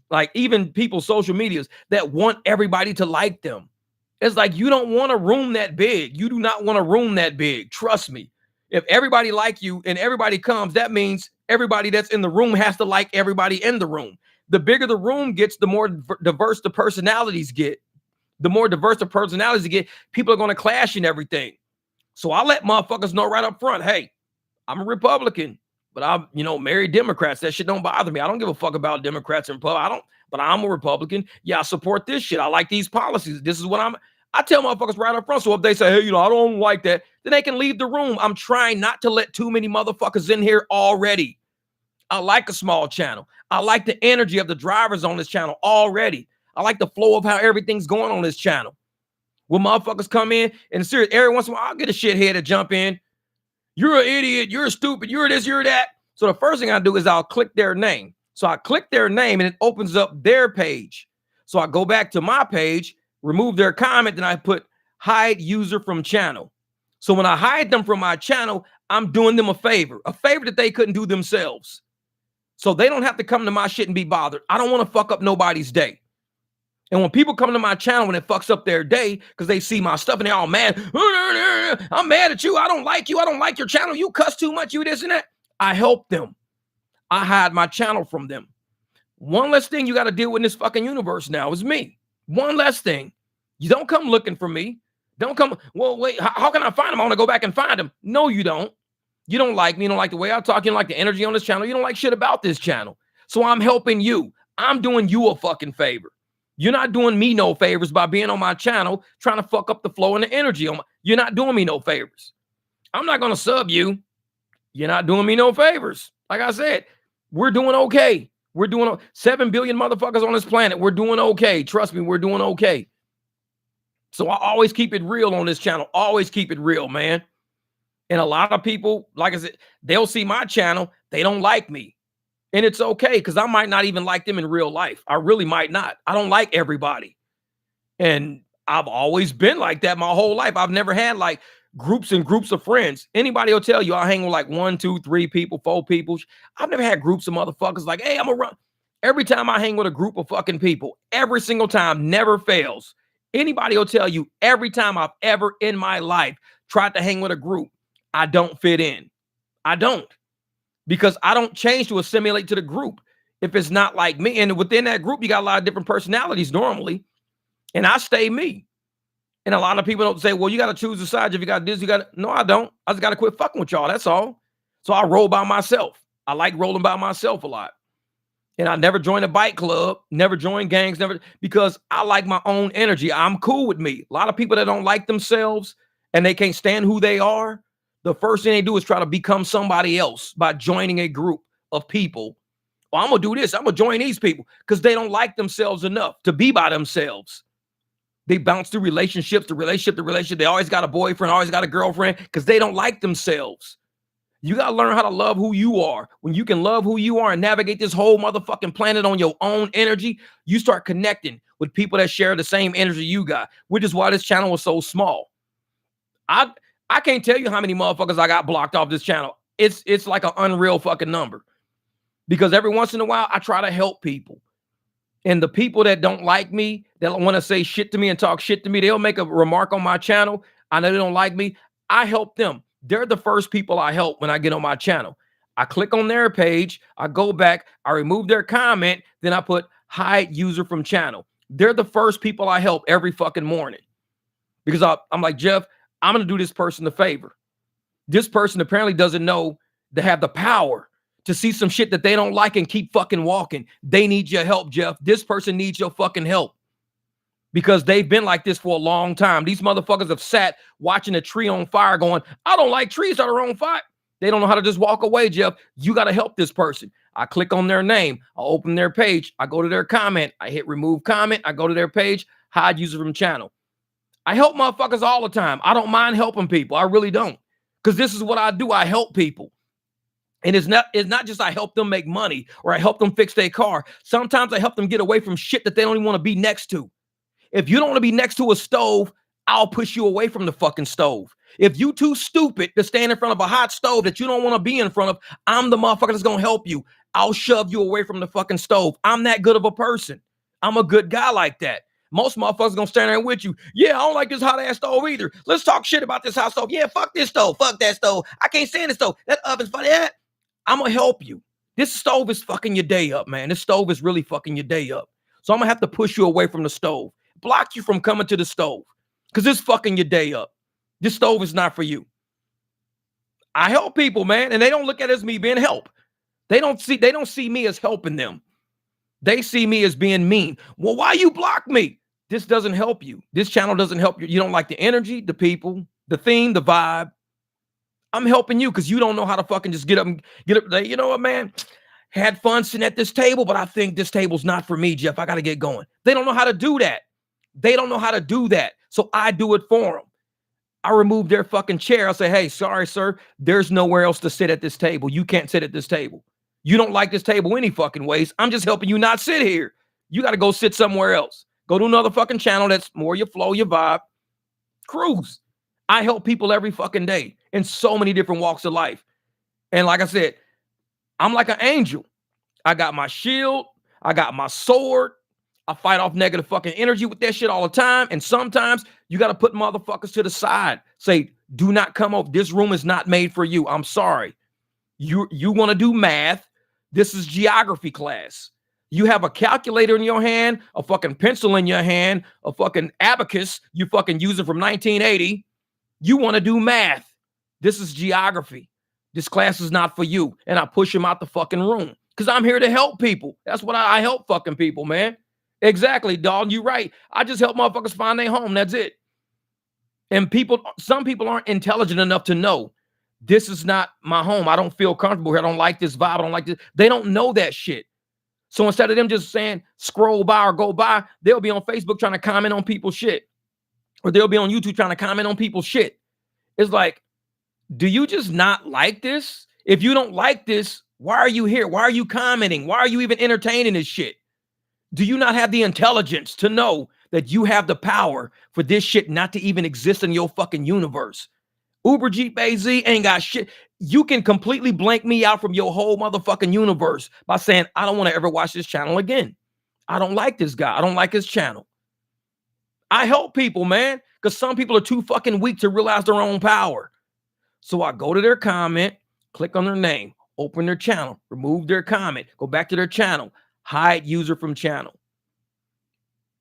like, even people's social medias that want everybody to like them. It's like, you don't want a room that big. You do not want a room that big. Trust me. If everybody like you and everybody comes, that means everybody that's in the room has to like everybody in the room. The bigger the room gets, the more diverse the personalities get. The more diverse the personalities get, people are going to clash and everything. So I let motherfuckers know right up front, hey, I'm a Republican, but I'm, marry Democrats. That shit don't bother me. I don't give a fuck about Democrats and Republicans. But I'm a Republican. Yeah, I support this shit. I like these policies. This is what I tell motherfuckers right up front. So if they say, hey, I don't like that, then they can leave the room. I'm trying not to let too many motherfuckers in here already. I like a small channel. I like the energy of the drivers on this channel already. I like the flow of how everything's going on this channel. When motherfuckers come in, and serious, every once in a while, I'll get a shithead to jump in. You're an idiot. You're stupid. You're this, you're that. So the first thing I do is I'll click their name. So I click their name and it opens up their page. So I go back to my page, remove their comment, then I put hide user from channel. So when I hide them from my channel, I'm doing them a favor that they couldn't do themselves. So they don't have to come to my shit and be bothered. I don't want to fuck up nobody's day. And when people come to my channel and it fucks up their day because they see my stuff and they're all mad, I'm mad at you. I don't like you. I don't like your channel. You cuss too much. You this and that. I help them. I hide my channel from them. One less thing you got to deal with in this fucking universe now is me. One less thing. You don't come looking for me. Don't come. Well, wait, how can I find him? I want to go back and find him. No, you don't. You don't like me. You don't like the way I talk. You don't like the energy on this channel. You don't like shit about this channel. So I'm helping you. I'm doing you a fucking favor. You're not doing me no favors by being on my channel trying to fuck up the flow and the energy. You're not doing me no favors. I'm not going to sub you. You're not doing me no favors. Like I said, we're doing okay. We're doing 7 billion motherfuckers on this planet. We're doing okay. Trust me, we're doing okay. So I always keep it real on this channel. Always keep it real, man. And a lot of people, like I said, they'll see my channel. They don't like me. And it's okay because I might not even like them in real life. I really might not. I don't like everybody. And I've always been like that my whole life. I've never had like groups and groups of friends. Anybody will tell you I hang with like 1, 2, 3 people, 4 people. I've never had groups of motherfuckers like, hey, I'm gonna run. Every time I hang with a group of fucking people, every single time, never fails. Anybody will tell you every time I've ever in my life tried to hang with a group, I don't fit in. I don't. Because I don't change to assimilate to the group if it's not like me. And within that group, you got a lot of different personalities normally. And I stay me. And a lot of people don't say, well, you got to choose the side. If you got this, you got to. No, I don't. I just got to quit fucking with y'all. That's all. So I roll by myself. I like rolling by myself a lot. And I never joined a bike club, never joined gangs, never, because I like my own energy. I'm cool with me. A lot of people that don't like themselves and they can't stand who they are, the first thing they do is try to become somebody else by joining a group of people. Well, I'm going to do this. I'm going to join these people because they don't like themselves enough to be by themselves. They bounce through relationships, the relationship. They always got a boyfriend, always got a girlfriend because they don't like themselves. You got to learn how to love who you are. When you can love who you are and navigate this whole motherfucking planet on your own energy, you start connecting with people that share the same energy you got, which is why this channel was so small. I can't tell you how many motherfuckers I got blocked off this channel. It's like an unreal fucking number because every once in a while I try to help people. And the people that don't like me, that want to say shit to me and talk shit to me, they'll make a remark on my channel. I know they don't like me. I help them. They're the first people I help when I get on my channel. I click on their page. I go back. I remove their comment. Then I put hide user from channel. They're the first people I help every fucking morning. Because I'm like, Jeff, I'm going to do this person a favor. This person apparently doesn't know they have the power to see some shit that they don't like and keep fucking walking. They need your help, Jeff. This person needs your fucking help because they've been like this for a long time. These motherfuckers have sat watching a tree on fire going, I don't like trees that are on fire. They don't know how to just walk away, Jeff. You got to help this person. I click on their name. I open their page. I go to their comment. I hit remove comment. I go to their page, hide user from channel. I help motherfuckers all the time. I don't mind helping people. I really don't. Because this is what I do. I help people. And it's not just I help them make money or I help them fix their car. Sometimes I help them get away from shit that they don't even want to be next to. If you don't want to be next to a stove, I'll push you away from the fucking stove. If you too stupid to stand in front of a hot stove that you don't want to be in front of, I'm the motherfucker that's going to help you. I'll shove you away from the fucking stove. I'm that good of a person. I'm a good guy like that. Most motherfuckers going to stand there with you. Yeah, I don't like this hot ass stove either. Let's talk shit about this hot stove. Yeah, fuck this stove. Fuck that stove. I can't stand this stove. That oven's funny. Yeah. I'm going to help you. This stove is fucking your day up, man. This stove is really fucking your day up. So I'm going to have to push you away from the stove. Block you from coming to the stove because it's fucking your day up. This stove is not for you. I help people, man, and they don't look at it as me being help. They don't see me as helping them. They see me as being mean. Well, why you block me? This doesn't help you. This channel doesn't help you. You don't like the energy, the people, the theme, the vibe. I'm helping you because you don't know how to fucking just get up. You know what, man? Had fun sitting at this table, but I think this table's not for me, Jeff. I got to get going. They don't know how to do that. They don't know how to do that. So I do it for them. I remove their fucking chair. I say, hey, sorry, sir. There's nowhere else to sit at this table. You can't sit at this table. You don't like this table any fucking ways. I'm just helping you not sit here. You got to go sit somewhere else. Go to another fucking channel that's more your flow, your vibe. Cruise. I help people every fucking day in so many different walks of life. And like I said, I'm like an angel. I got my shield. I got my sword. I fight off negative fucking energy with that shit all the time. And sometimes you got to put motherfuckers to the side. Say, do not come up. This room is not made for you. I'm sorry. You want to do math. This is geography class. You have a calculator in your hand, a fucking pencil in your hand, a fucking abacus you fucking using from 1980. You want to do math. This is geography. This class is not for you. And I push him out the fucking room because I'm here to help people. That's what I help fucking people, man. Exactly, dog. You're right. I just help motherfuckers find their home. That's it. And some people aren't intelligent enough to know this is not my home. I don't feel comfortable here. I don't like this vibe. I don't like this. They don't know that shit. So instead of them just saying scroll by or go by, they'll be on Facebook trying to comment on people's shit. Or they'll be on YouTube trying to comment on people's shit. It's like, do you just not like this? If you don't like this, why are you here? Why are you commenting? Why are you even entertaining this shit? Do you not have the intelligence to know that you have the power for this shit not to even exist in your fucking universe? Uber Jeep AZ ain't got shit. You can completely blank me out from your whole motherfucking universe by saying, I don't want to ever watch this channel again. I don't like this guy. I don't like his channel. I help people, man, because some people are too fucking weak to realize their own power. So I go to their comment, click on their name, open their channel, remove their comment, go back to their channel, hide user from channel.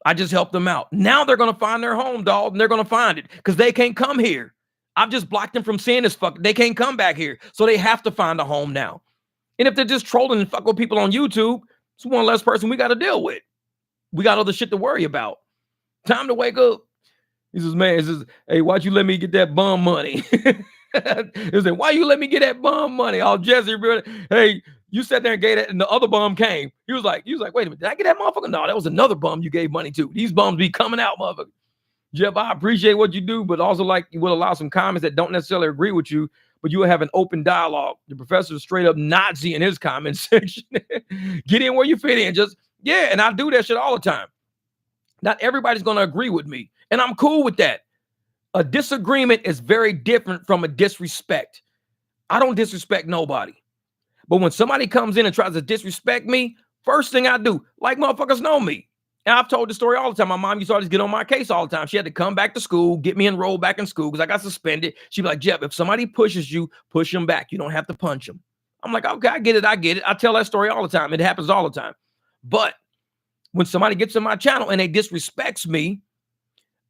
I just helped them out. Now they're going to find their home, dog, and they're going to find it because they can't come here. I've just blocked them from seeing this fuck. They can't come back here. So they have to find a home now. And if they're just trolling and fuck with people on YouTube, it's one less person we got to deal with. We got other shit to worry about. Time to wake up. He says, man, he says, hey, why'd you let me get that bum money? He said, why you let me get that bum money? Oh, Jesse, hey, you sat there and gave that, and the other bum came. He was like, wait a minute, did I get that motherfucker? No, that was another bum you gave money to. These bums be coming out, motherfucker. Jeff, I appreciate what you do, but also like you will allow some comments that don't necessarily agree with you, but you will have an open dialogue. The professor is straight up Nazi in his comment section. Get in where you fit in. Just, yeah, and I do that shit all the time. Not everybody's going to agree with me, and I'm cool with that. A disagreement is very different from a disrespect. I don't disrespect nobody. But when somebody comes in and tries to disrespect me, first thing I do, like motherfuckers know me. And I've told the story all the time. My mom used to always get on my case all the time. She had to come back to school, get me enrolled back in school because I got suspended. She'd be like, Jeff, if somebody pushes you, push them back. You don't have to punch them. I'm like, okay, I get it. I tell that story all the time. It happens all the time. But when somebody gets in my channel and they disrespects me,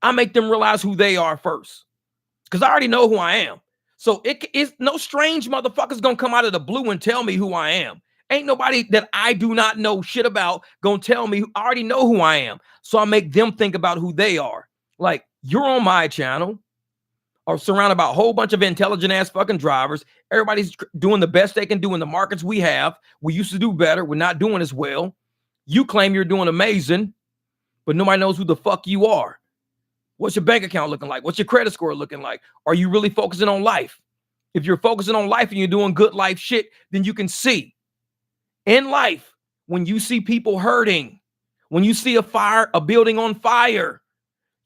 I make them realize who they are first. Because I already know who I am. So it is no strange motherfuckers gonna come out of the blue and tell me who I am. Ain't nobody that I do not know shit about gonna tell me. I already know who I am. So I make them think about who they are. Like, you're on my channel, or surrounded by a whole bunch of intelligent ass fucking drivers. Everybody's doing the best they can do in the markets we have. We used to do better. We're not doing as well. You claim you're doing amazing, but nobody knows who the fuck you are. What's your bank account looking like? What's your credit score looking like? Are you really focusing on life? If you're focusing on life and you're doing good life shit, then you can see in life, when you see people hurting, when you see a building on fire,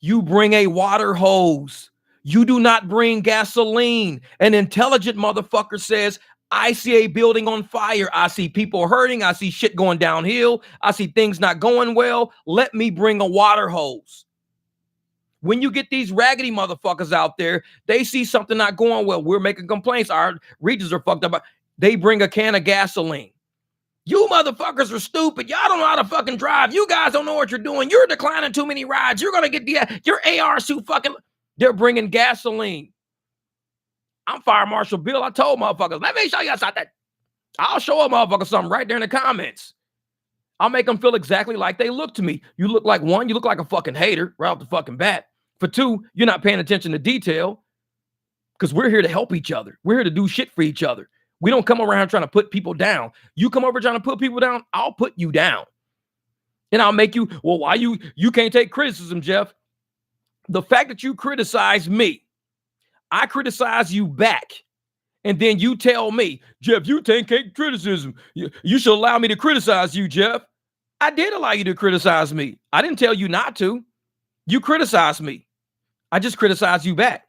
you bring a water hose. You do not bring gasoline. An intelligent motherfucker says, I see a building on fire. I see people hurting. I see shit going downhill. I see things not going well. Let me bring a water hose. When you get these raggedy motherfuckers out there, they see something not going well. We're making complaints. Our regions are fucked up. They bring a can of gasoline. You motherfuckers are stupid. Y'all don't know how to fucking drive. You guys don't know what you're doing. You're declining too many rides. You're going to get your AR suit fucking. They're bringing gasoline. I'm Fire Marshal Bill. I told motherfuckers, let me show you something. I'll show a motherfucker something right there in the comments. I'll make them feel exactly like they look to me. You look like one, you look like a fucking hater right off the fucking bat. For two, you're not paying attention to detail because we're here to help each other. We're here to do shit for each other. We don't come around trying to put people down. You come over trying to put people down, I'll put you down. And I'll make you, well, why you can't take criticism, Jeff? The fact that you criticize me, I criticize you back. And then you tell me, Jeff, you take criticism. You should allow me to criticize you, Jeff. I did allow you to criticize me. I didn't tell you not to. You criticize me. I just criticize you back.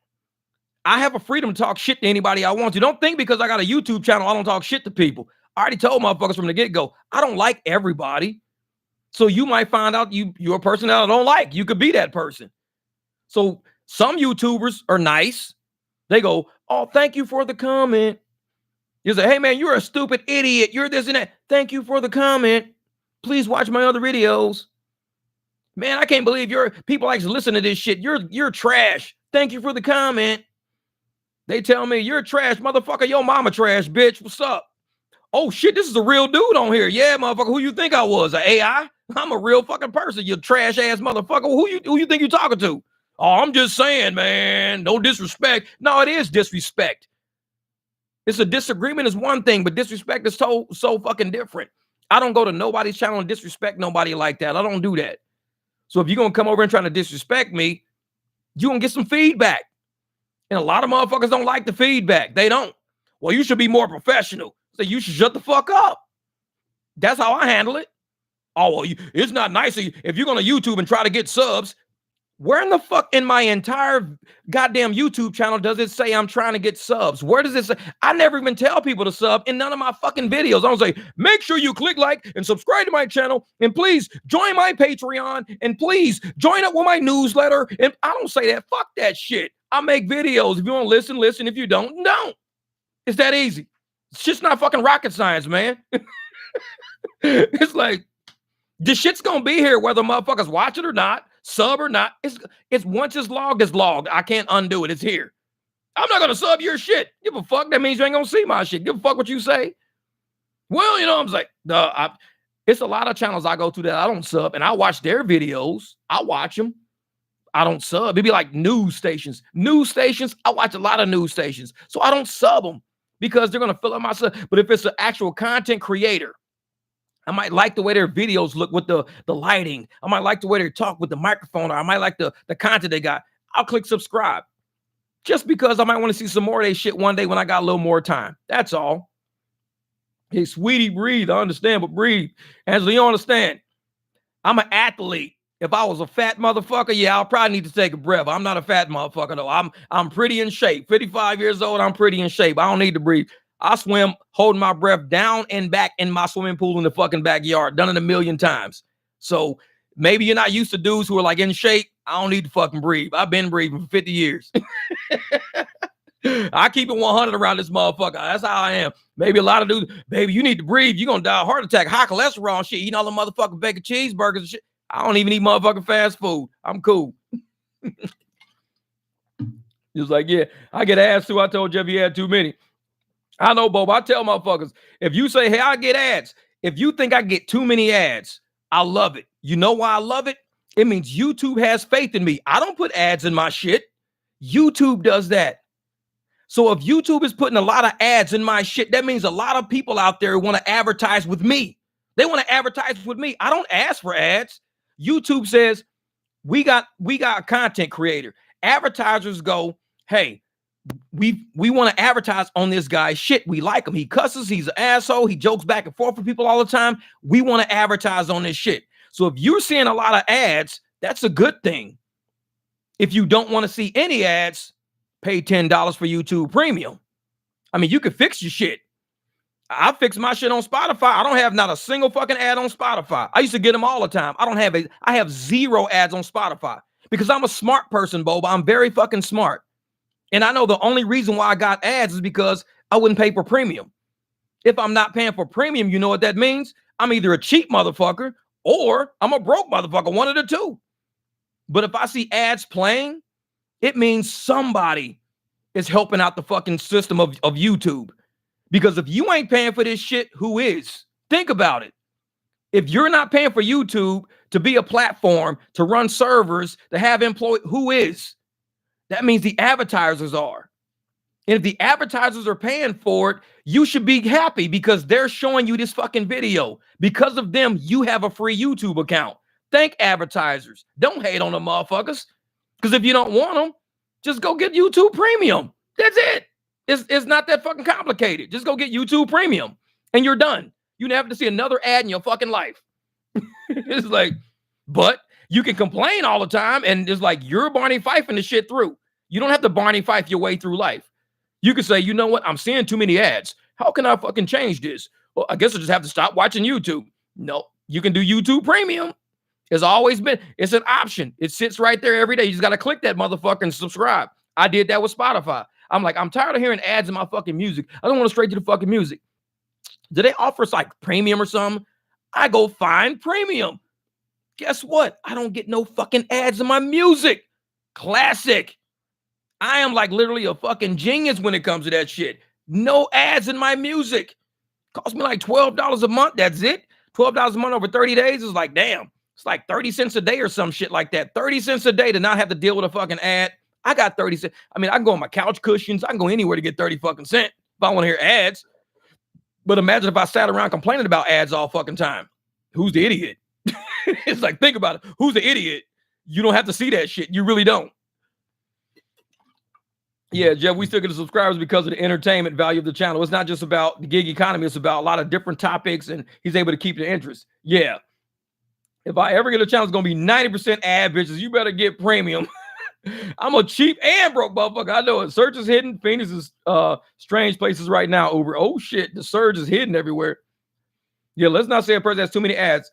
I have a freedom to talk shit to anybody I want to. Don't think because I got a YouTube channel, I don't talk shit to people. I already told motherfuckers from the get-go, I don't like everybody. So you might find out you're a person that I don't like. You could be that person. So some YouTubers are nice. They go, oh, thank you for the comment. You say, hey, man, you're a stupid idiot. You're this and that. Thank you for the comment. Please watch my other videos. Man, I can't believe people like to listen to this shit. You're trash. Thank you for the comment. They tell me, you're trash, motherfucker. Your mama trash, bitch. What's up? Oh, shit, this is a real dude on here. Yeah, motherfucker, who you think I was? An AI? I'm a real fucking person, you trash-ass motherfucker. Who you think you talking to? Oh, I'm just saying, man. No disrespect. No, it is disrespect. It's a disagreement is one thing, but disrespect is so fucking different. I don't go to nobody's channel and disrespect nobody like that. I don't do that. So if you're going to come over and try to disrespect me, you're going to get some feedback. And a lot of motherfuckers don't like the feedback. They don't. Well, you should be more professional. So you should shut the fuck up. That's how I handle it. Oh, well, it's not nice if you're going to YouTube and try to get subs. Where in the fuck in my entire goddamn YouTube channel does it say I'm trying to get subs? Where does it say? I never even tell people to sub in none of my fucking videos. I don't say, make sure you click like and subscribe to my channel. And please join my Patreon. And please join up with my newsletter. And I don't say that. Fuck that shit. I make videos. If you want to listen, listen. If you don't, don't. It's that easy. It's just not fucking rocket science, man. It's like, This shit's gonna be here whether motherfuckers watch it or not, sub or not. It's once it's logged, it's logged. I can't undo it. It's here. I'm not gonna sub your shit. Give a fuck. That means you ain't gonna see my shit. Give a fuck what you say. Well, you know, I'm like, it's a lot of channels I go to that I don't sub, and I watch their videos. I watch them. I don't sub. It'd be like news stations. News stations, I watch a lot of news stations. So I don't sub them because they're gonna fill up my sub. But if it's an actual content creator, I might like the way their videos look with the lighting. I might like the way they talk with the microphone, or I might like the content they got. I'll click subscribe. Just because I might want to see some more of their shit one day when I got a little more time. That's all. Hey, sweetie, breathe. I understand, but breathe. Angela, you don't understand. I'm an athlete. If I was a fat motherfucker, yeah, I'll probably need to take a breath. I'm not a fat motherfucker, though. I'm pretty in shape. 55 years old, I'm pretty in shape. I don't need to breathe. I swim holding my breath down and back in my swimming pool in the fucking backyard. Done it a million times. So maybe you're not used to dudes who are like in shape. I don't need to fucking breathe. I've been breathing for 50 years. I keep it 100 around this motherfucker. That's how I am. Maybe a lot of dudes, baby, you need to breathe. You're going to die of a heart attack, high cholesterol and shit. Eating all the motherfucking bacon cheeseburgers and shit. I don't even eat motherfucking fast food. I'm cool. Just like, yeah, I get ads too. I told Jeff he had too many. I know, Bob. I tell motherfuckers, if you say, hey, I get ads, if you think I get too many ads, I love it. You know why I love it? It means YouTube has faith in me. I don't put ads in my shit. YouTube does that. So if YouTube is putting a lot of ads in my shit, that means a lot of people out there want to advertise with me. They want to advertise with me. I don't ask for ads. YouTube says, we got a content creator. Advertisers go, hey, we want to advertise on this guy's shit. We like him. He cusses. He's an asshole. He jokes back and forth with people all the time. We want to advertise on this shit. So if you're seeing a lot of ads, that's a good thing. If you don't want to see any ads, pay $10 for YouTube Premium. I mean, you can fix your shit. I fix my shit on Spotify. I don't have not a single fucking ad on Spotify. I used to get them all the time. I have zero ads on Spotify because I'm a smart person, Boba. I'm very fucking smart. And I know the only reason why I got ads is because I wouldn't pay for premium. If I'm not paying for premium, you know what that means? I'm either a cheap motherfucker or I'm a broke motherfucker, one of the two. But if I see ads playing, it means somebody is helping out the fucking system of YouTube. Because if you ain't paying for this shit, who is? Think about it. If you're not paying for YouTube to be a platform, to run servers, to have employees, who is? That means the advertisers are. And if the advertisers are paying for it, you should be happy because they're showing you this fucking video. Because of them, you have a free YouTube account. Thank advertisers. Don't hate on the motherfuckers. Because if you don't want them, just go get YouTube Premium. That's it. It's not that fucking complicated. Just go get YouTube Premium and you're done. You never have to see another ad in your fucking life. It's like, but you can complain all the time and it's like you're Barney Fifing the shit through. You don't have to Barney Fife your way through life. You can say, you know what? I'm seeing too many ads. How can I fucking change this? Well, I guess I just have to stop watching YouTube. No, you can do YouTube Premium. It's always been, it's an option. It sits right there every day. You just got to click that motherfucker and subscribe. I did that with Spotify. I'm like, I'm tired of hearing ads in my fucking music. I don't want to straight to the fucking music. Do they offer us like premium or something? I go find premium. Guess what? I don't get no fucking ads in my music. Classic. I am like literally a fucking genius when it comes to that shit. No ads in my music. Cost me like $12 a month. That's it. $12 a month over 30 days is like, damn. It's like 30 cents a day or some shit like that. 30 cents a day to not have to deal with a fucking ad. I got 30 cents. I mean, I can go on my couch cushions. I can go anywhere to get 30 fucking cents if I want to hear ads. But imagine if I sat around complaining about ads all fucking time. Who's the idiot? It's like, think about it. Who's the idiot? You don't have to see that shit. You really don't. Yeah, Jeff, we still get the subscribers because of the entertainment value of the channel. It's not just about the gig economy. It's about a lot of different topics, and he's able to keep the interest. Yeah. If I ever get a channel, it's going to be 90% ad bitches. You better get premium. I'm a cheap and broke motherfucker. I know it. Search is hidden. Phoenix is strange places right now, Uber. Oh, shit. The surge is hidden everywhere. Yeah, let's not say a person has too many ads.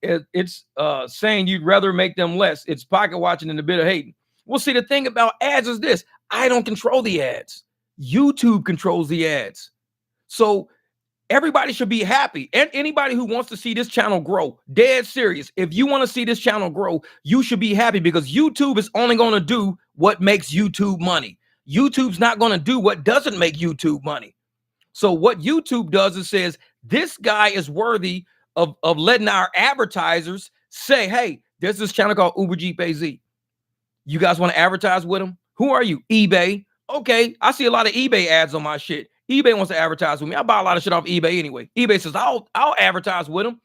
It's saying you'd rather make them less. It's pocket watching and a bit of hating. Well, see, the thing about ads is this. I don't control the ads. YouTube controls the ads. So Everybody should be happy. And anybody who wants to see this channel grow, dead serious. If you want to see this channel grow, you should be happy because YouTube is only going to do what makes YouTube money. YouTube's not going to do what doesn't make YouTube money. So what YouTube does is says, this guy is worthy of letting our advertisers say, hey, there's this channel called Uber Jeep AZ. You guys want to advertise with him? Who are you? eBay. Okay, I see a lot of eBay ads on my shit. eBay wants to advertise with me. I buy a lot of shit off eBay anyway. eBay says, I'll advertise with him.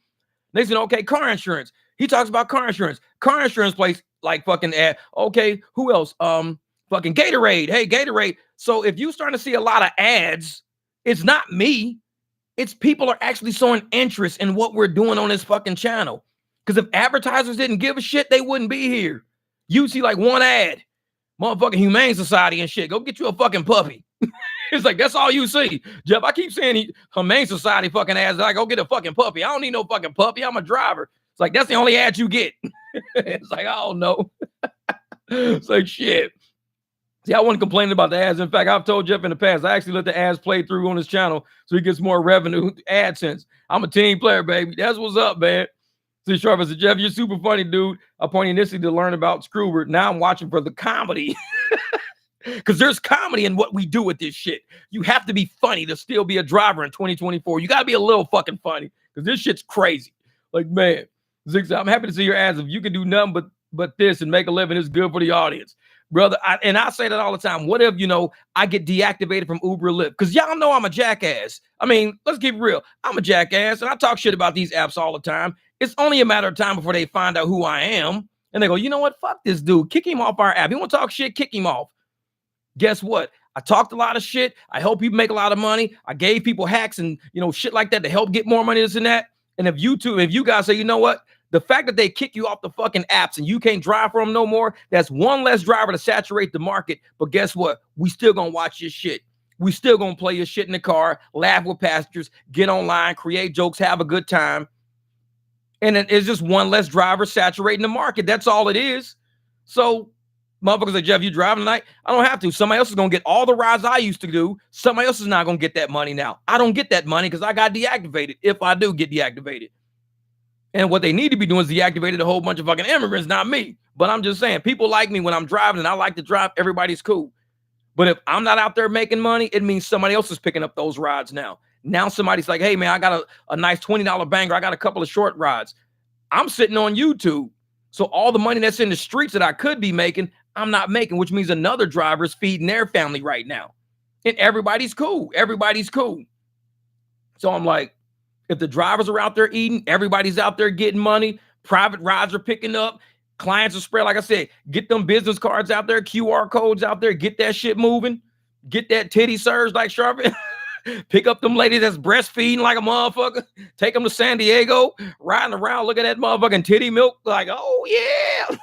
They said, okay, car insurance. He talks about car insurance. Car insurance place like fucking ad. Okay, who else? Fucking Gatorade. Hey, Gatorade. So if you starting to see a lot of ads, it's not me. It's people are actually showing interest in what we're doing on this fucking channel. Because if advertisers didn't give a shit, they wouldn't be here. You see like one ad, motherfucking Humane Society and shit. Go get you a fucking puppy. It's like, that's all you see. Jeff, I keep saying Humane Society fucking ads. Like, go get a fucking puppy. I don't need no fucking puppy. I'm a driver. It's like, that's the only ad you get. It's like, I don't know. It's like, shit. See, I wasn't complaining about the ads. In fact, I've told Jeff in the past, I actually let the ads play through on his channel so he gets more revenue, AdSense. I'm a team player, baby. That's what's up, man. See, Sharp, I said, Jeff, you're super funny, dude. I pointed initially to learn about Screwbert. Now I'm watching for the comedy. Because there's comedy in what we do with this shit. You have to be funny to still be a driver in 2024. You got to be a little fucking funny because this shit's crazy. Like, man, Zigzag, I'm happy to see your ads. If you can do nothing but this and make a living, it's good for the audience. Brother, I say that all the time. What if, I get deactivated from Uber or Lyft? Because y'all know I'm a jackass. I mean, let's keep it real. I'm a jackass, and I talk shit about these apps all the time. It's only a matter of time before they find out who I am. And they go, you know what? Fuck this dude. Kick him off our app. You want to talk shit? Kick him off. Guess what? I talked a lot of shit. I help people make a lot of money. I gave people hacks and, shit like that to help get more money, this and that. And if you guys say, you know what? The fact that they kick you off the fucking apps and you can't drive for them no more, that's one less driver to saturate the market. But guess what? We still gonna watch your shit. We still gonna play your shit in the car, laugh with passengers, get online, create jokes, have a good time. And it's just one less driver saturating the market. That's all it is. So motherfuckers like, Jeff, you driving tonight? I don't have to. Somebody else is gonna get all the rides I used to do. Somebody else is not gonna get that money now. I don't get that money because I got deactivated, if I do get deactivated. And what they need to be doing is deactivated a whole bunch of fucking immigrants, not me. But I'm just saying, people like me when I'm driving and I like to drive, everybody's cool. But if I'm not out there making money, it means somebody else is picking up those rides now. Now somebody's like, hey, man, I got a nice $20 banger. I got a couple of short rides. I'm sitting on YouTube. So all the money that's in the streets that I could be making, I'm not making, which means another driver is feeding their family right now. And everybody's cool. Everybody's cool. So I'm like, if the drivers are out there eating, everybody's out there getting money, private rides are picking up, clients are spread. Like I said, get them business cards out there, QR codes out there, get that shit moving, get that titty surge like Sharpie, pick up them ladies that's breastfeeding like a motherfucker, take them to San Diego, riding around, look at that motherfucking titty milk, like, oh yeah.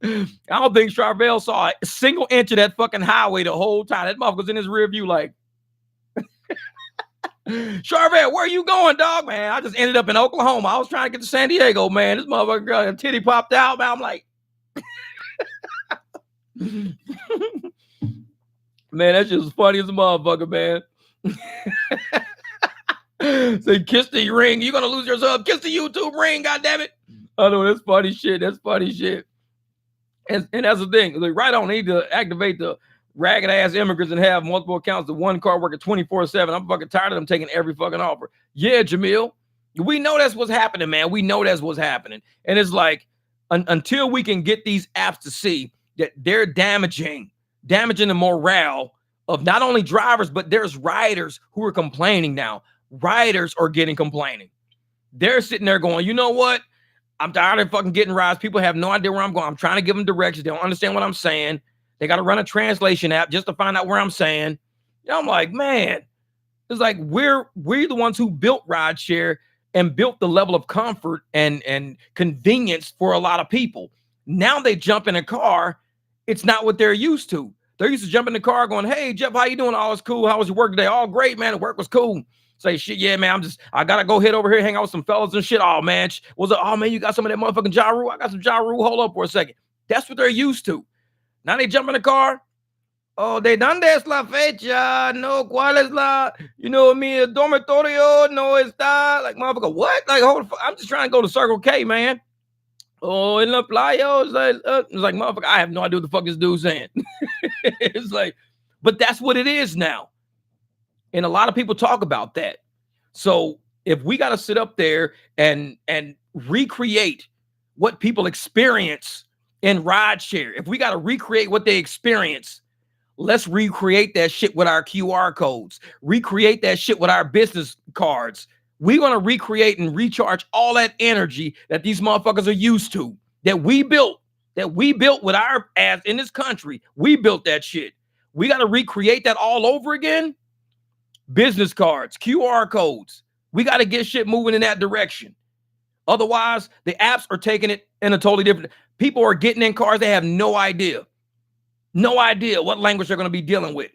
I don't think Charvel saw a single inch of that fucking highway the whole time. That motherfucker's in his rear view like, Charvet, where you going, dog? Man, I just ended up in Oklahoma. I was trying to get to San Diego, man. This motherfucker girl, her titty popped out, man. I'm like, man, that's just funny as a motherfucker, man. Say, kiss the ring. You're gonna lose yourself. Kiss the YouTube ring, goddammit. I know that's funny shit. That's funny shit. And that's the thing. Like, right on, need to activate the ragged ass immigrants and have multiple accounts. The one car working 24/7. I'm fucking tired of them taking every fucking offer. Yeah, Jamil. We know that's what's happening, man. We know that's what's happening. And it's like, until we can get these apps to see that they're damaging the morale of not only drivers, but there's riders who are complaining now. Riders are complaining. They're sitting there going, you know what? I'm tired of fucking getting rides. People have no idea where I'm going. I'm trying to give them directions. They don't understand what I'm saying. They got to run a translation app just to find out where I'm saying. I'm like, man, it's like we're the ones who built rideshare and built the level of comfort and convenience for a lot of people. Now they jump in a car. It's not what they're used to. They're used to jump in the car going, hey, Jeff, how you doing? All is cool. How was your work today? All great, man. The work was cool. Say, shit, yeah, man, I got to go head over here, hang out with some fellas and shit. Oh, man, oh, man, you got some of that motherfucking Ja Rule? I got some Ja Rule. Hold up for a second. That's what they're used to. Now they jump in the car. Oh, ¿de dónde es la fecha? No, ¿cuál es la, mi dormitorio no está? Like, motherfucker, what? Like, hold the I'm just trying to go to Circle K, man. Oh, in la playa. It's like, motherfucker, I have no idea what the fuck this dude's saying. It's like, but that's what it is now. And a lot of people talk about that. So if we got to sit up there and recreate what people experience in rideshare, if we got to recreate what they experience, let's recreate that shit with our QR codes, recreate that shit with our business cards. We're going to recreate and recharge all that energy that these motherfuckers are used to, that we built with our ass in this country. We built that shit. We got to recreate that all over again. Business cards, QR codes. We got to get shit moving in that direction. Otherwise, the apps are taking it in a totally different. People are getting in cars. They have no idea what language they're going to be dealing with.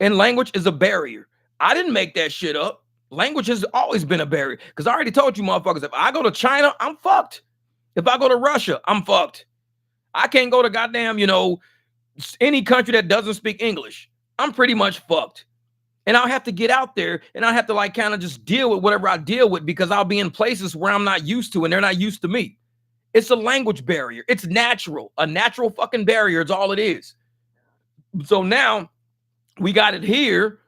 And language is a barrier. I didn't make that shit up. Language has always been a barrier. Because I already told you motherfuckers, if I go to China, I'm fucked. If I go to Russia, I'm fucked. I can't go to goddamn, any country that doesn't speak English. I'm pretty much fucked. And I'll have to get out there and I'll have to like kind of just deal with whatever I deal with because I'll be in places where I'm not used to and they're not used to me. It's a language barrier. It's natural. A natural fucking barrier is all it is. So now we got it here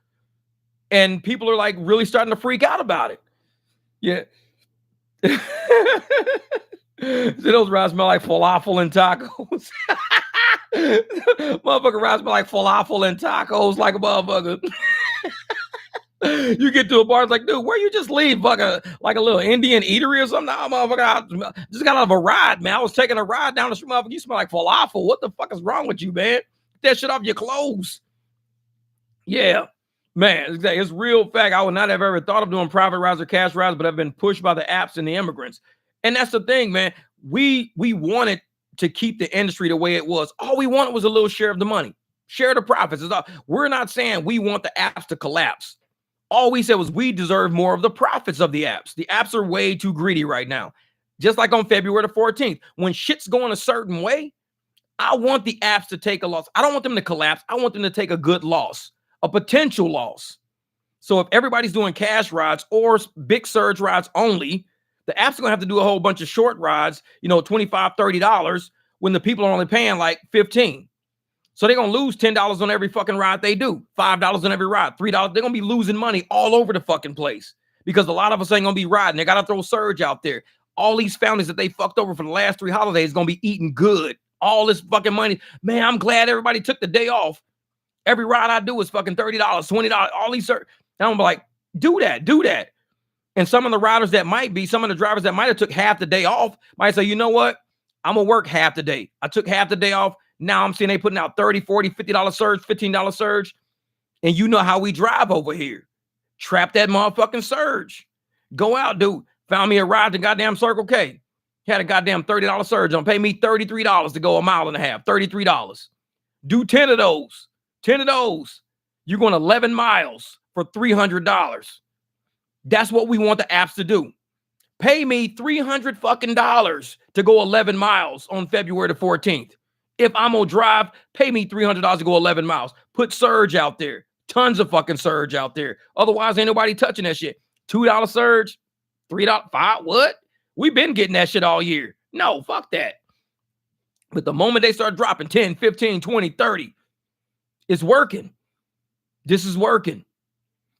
and people are like really starting to freak out about it. Yeah. So those rides smell like falafel and tacos. Motherfucker rides smell like falafel and tacos like a motherfucker. You get to a bar, it's like, dude, where you just leave? Like a little Indian eatery or something? Nah, motherfucker, I just got out of a ride, man. I was taking a ride down the street, motherfucker. You smell like falafel. What the fuck is wrong with you, man? Get that shit off your clothes. Yeah, man, it's real fact. I would not have ever thought of doing private rides or cash rides, but I've been pushed by the apps and the immigrants. And that's the thing, man. We wanted to keep the industry the way it was. All we wanted was a little share of the money, share the profits. We're not saying we want the apps to collapse. All we said was we deserve more of the profits of the apps. The apps are way too greedy right now. Just like on February the 14th, when shit's going a certain way, I want the apps to take a loss. I don't want them to collapse. I want them to take a good loss, a potential loss. So if everybody's doing cash rides or big surge rides only, the apps are going to have to do a whole bunch of short rides, $25, $30 when the people are only paying like $15. So they're going to lose $10 on every fucking ride they do, $5 on every ride, $3. They're going to be losing money all over the fucking place because a lot of us ain't going to be riding. They got to throw surge out there. All these families that they fucked over for the last 3 holidays going to be eating good. All this fucking money. Man, I'm glad everybody took the day off. Every ride I do is fucking $30, $20, all these surge. And I'm like, do that. And some of the riders that might be, some of the drivers that might have took half the day off might say, you know what? I'm going to work half the day. I took half the day off. Now I'm seeing they putting out $30, $40, $50 surge, $15 surge. And you know how we drive over here. Trap that motherfucking surge. Go out, dude. Found me a ride to goddamn Circle K. Had a goddamn $30 surge on. Pay me $33 to go a mile and a half. $33. Do 10 of those. 10 of those. You're going 11 miles for $300. That's what we want the apps to do. Pay me $300 fucking dollars to go 11 miles on February the 14th. If I'm gonna drive, pay me $300 to go 11 miles. Put surge out there. Tons of fucking surge out there. Otherwise, ain't nobody touching that shit. $2 surge, $3, $5, what? We've been getting that shit all year. No, fuck that. But the moment they start dropping 10, 15, 20, 30, it's working. This is working.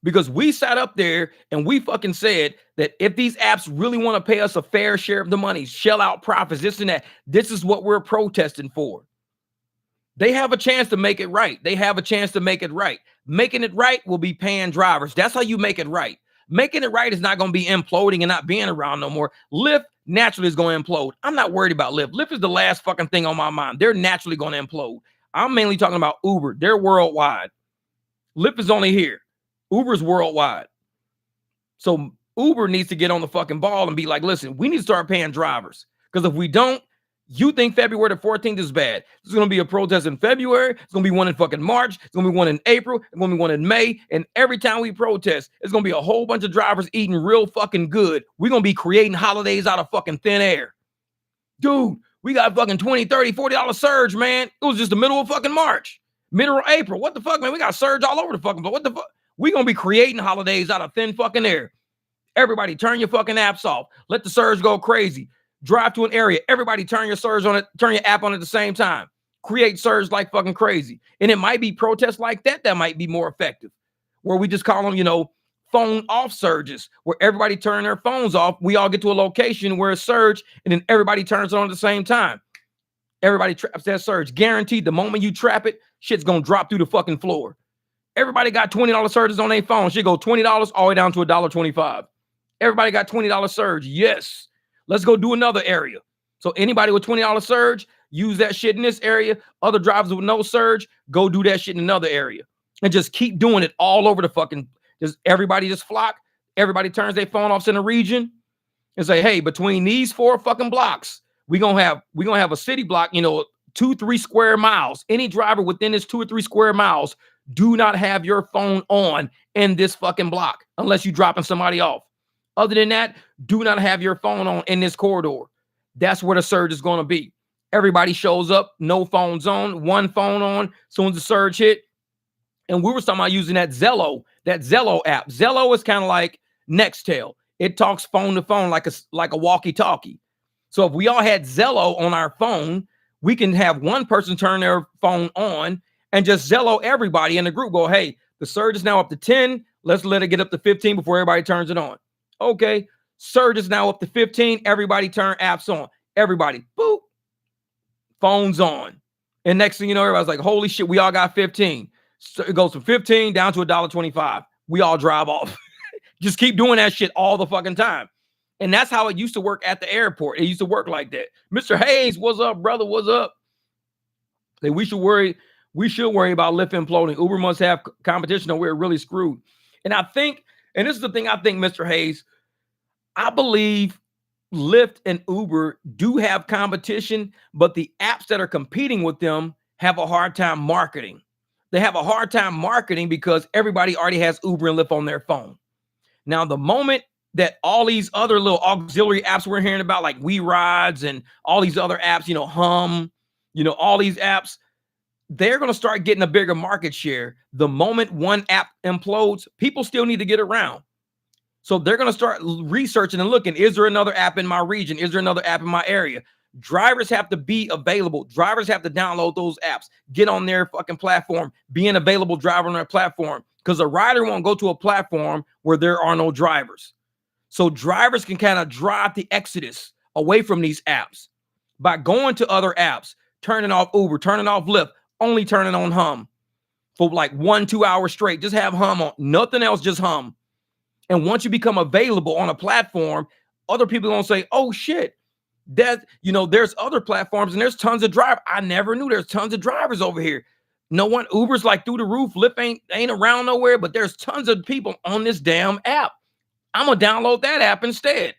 Because we sat up there and we fucking said that if these apps really want to pay us a fair share of the money, shell out profits, this and that, this is what we're protesting for. They have a chance to make it right. Making it right will be paying drivers. That's how you make it right. Making it right is not going to be imploding and not being around no more. Lyft naturally is going to implode. I'm not worried about Lyft. Lyft is the last fucking thing on my mind. They're naturally going to implode. I'm mainly talking about Uber. They're worldwide. Lyft is only here. Uber's worldwide. So Uber needs to get on the fucking ball and be like, listen, we need to start paying drivers. Because if we don't, you think February the 14th is bad. There's going to be a protest in February. It's going to be one in fucking March. It's going to be one in April. It's going to be one in May. And every time we protest, it's going to be a whole bunch of drivers eating real fucking good. We're going to be creating holidays out of fucking thin air. Dude, we got fucking $20, $30, $40 surge, man. It was just the middle of fucking March. Middle of April. What the fuck, man? We got surge all over the fucking, but what the fuck? We gonna be creating holidays out of thin fucking air. Everybody turn your fucking apps off. Let the surge go crazy. Drive to an area. Everybody turn your surge on it, turn your app on at the same time. Create surge like fucking crazy. And it might be protests like that might be more effective. Where we just call them, you know, phone off surges, where everybody turn their phones off. We all get to a location where it's surge, and then everybody turns it on at the same time. Everybody traps that surge. Guaranteed the moment you trap it, shit's gonna drop through the fucking floor. Everybody got $20 surges on their phone. Shit go $20 all the way down to $1.25. Everybody got $20 surge. Yes. Let's go do another area. So anybody with $20 surge, use that shit in this area. Other drivers with no surge, go do that shit in another area. And just keep doing it all over the fucking, just everybody just flock. Everybody turns their phone off in the region and say, hey, between these 4 fucking blocks, we're gonna have a city block, you know, 2-3 square miles. Any driver within this 2 or 3 square miles, do not have your phone on in this fucking block unless you're dropping somebody off. Other than that, do not have your phone on in this corridor. That's where the surge is going to be. Everybody shows up, no phones on, one phone on, as soon as the surge hit. And we were talking about using that Zello app. Zello is kind of like Nextel. It talks phone to phone like a walkie-talkie. So if we all had Zello on our phone, we can have one person turn their phone on and just Zello everybody in the group. Go, hey, the surge is now up to 10. Let's let it get up to 15 before everybody turns it on. Okay, surge is now up to 15. Everybody turn apps on. Everybody, boop, phones on. And next thing you know, everybody's like, holy shit, we all got 15. So it goes from 15 down to $1.25. We all drive off. Just keep doing that shit all the fucking time. And that's how it used to work at the airport. It used to work like that. Mr. Hayes, what's up, brother? What's up? Like, we should worry about Lyft imploding. Uber must have competition or we're really screwed. And I think, and this is the thing I think, Mr. Hayes, I believe Lyft and Uber do have competition, but the apps that are competing with them have a hard time marketing. They have a hard time marketing because everybody already has Uber and Lyft on their phone. Now, the moment that all these other little auxiliary apps we're hearing about, like We Rides and all these other apps, you know, Hum, you know, all these apps, they're going to start getting a bigger market share. The moment one app implodes, people still need to get around. So they're going to start researching and looking, is there another app in my region? Is there another app in my area? Drivers have to be available. Drivers have to download those apps, get on their fucking platform, be an available driver on their platform, because a rider won't go to a platform where there are no drivers. So drivers can kind of drive the exodus away from these apps by going to other apps, turning off Uber, turning off Lyft, only turning on Hum for like 1-2 hours straight. Just have Hum on, nothing else, just Hum. And once you become available on a platform, other people are going to say, oh shit, that, you know, there's other platforms and there's tons of drivers. I never knew there's tons of drivers over here. No one, Uber's like through the roof. Lyft ain't around nowhere, but there's tons of people on this damn app. I'm going to download that app instead.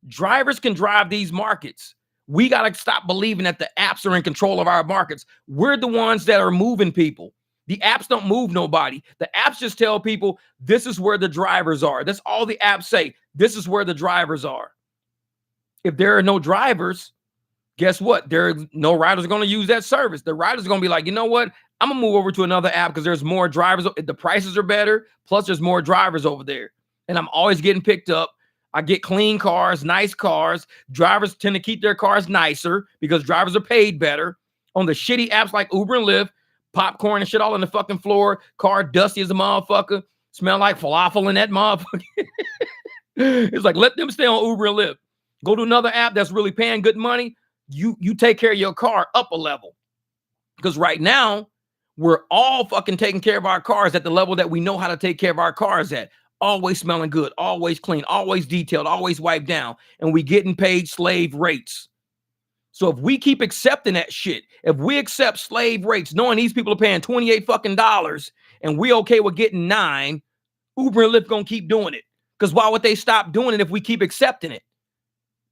Drivers can drive these markets. We got to stop believing that the apps are in control of our markets. We're the ones that are moving people. The apps don't move nobody. The apps just tell people this is where the drivers are. That's all the apps say. This is where the drivers are. If there are no drivers, guess what? There's no riders are going to use that service. The riders are going to be like, you know what? I'm going to move over to another app because there's more drivers. The prices are better. Plus, there's more drivers over there. And I'm always getting picked up. I get clean cars, nice cars. Drivers tend to keep their cars nicer because drivers are paid better. On the shitty apps like Uber and Lyft, popcorn and shit all on the fucking floor. Car dusty as a motherfucker. Smell like falafel in that motherfucker. It's like, let them stay on Uber and Lyft. Go to another app that's really paying good money. You take care of your car up a level. Because right now, we're all fucking taking care of our cars at the level that we know how to take care of our cars at. Always smelling good, always clean, always detailed, always wiped down. And we getting paid slave rates. So if we keep accepting that shit, if we accept slave rates, knowing these people are paying $28 fucking dollars and we okay with getting $9, Uber and Lyft gonna keep doing it. Because why would they stop doing it if we keep accepting it?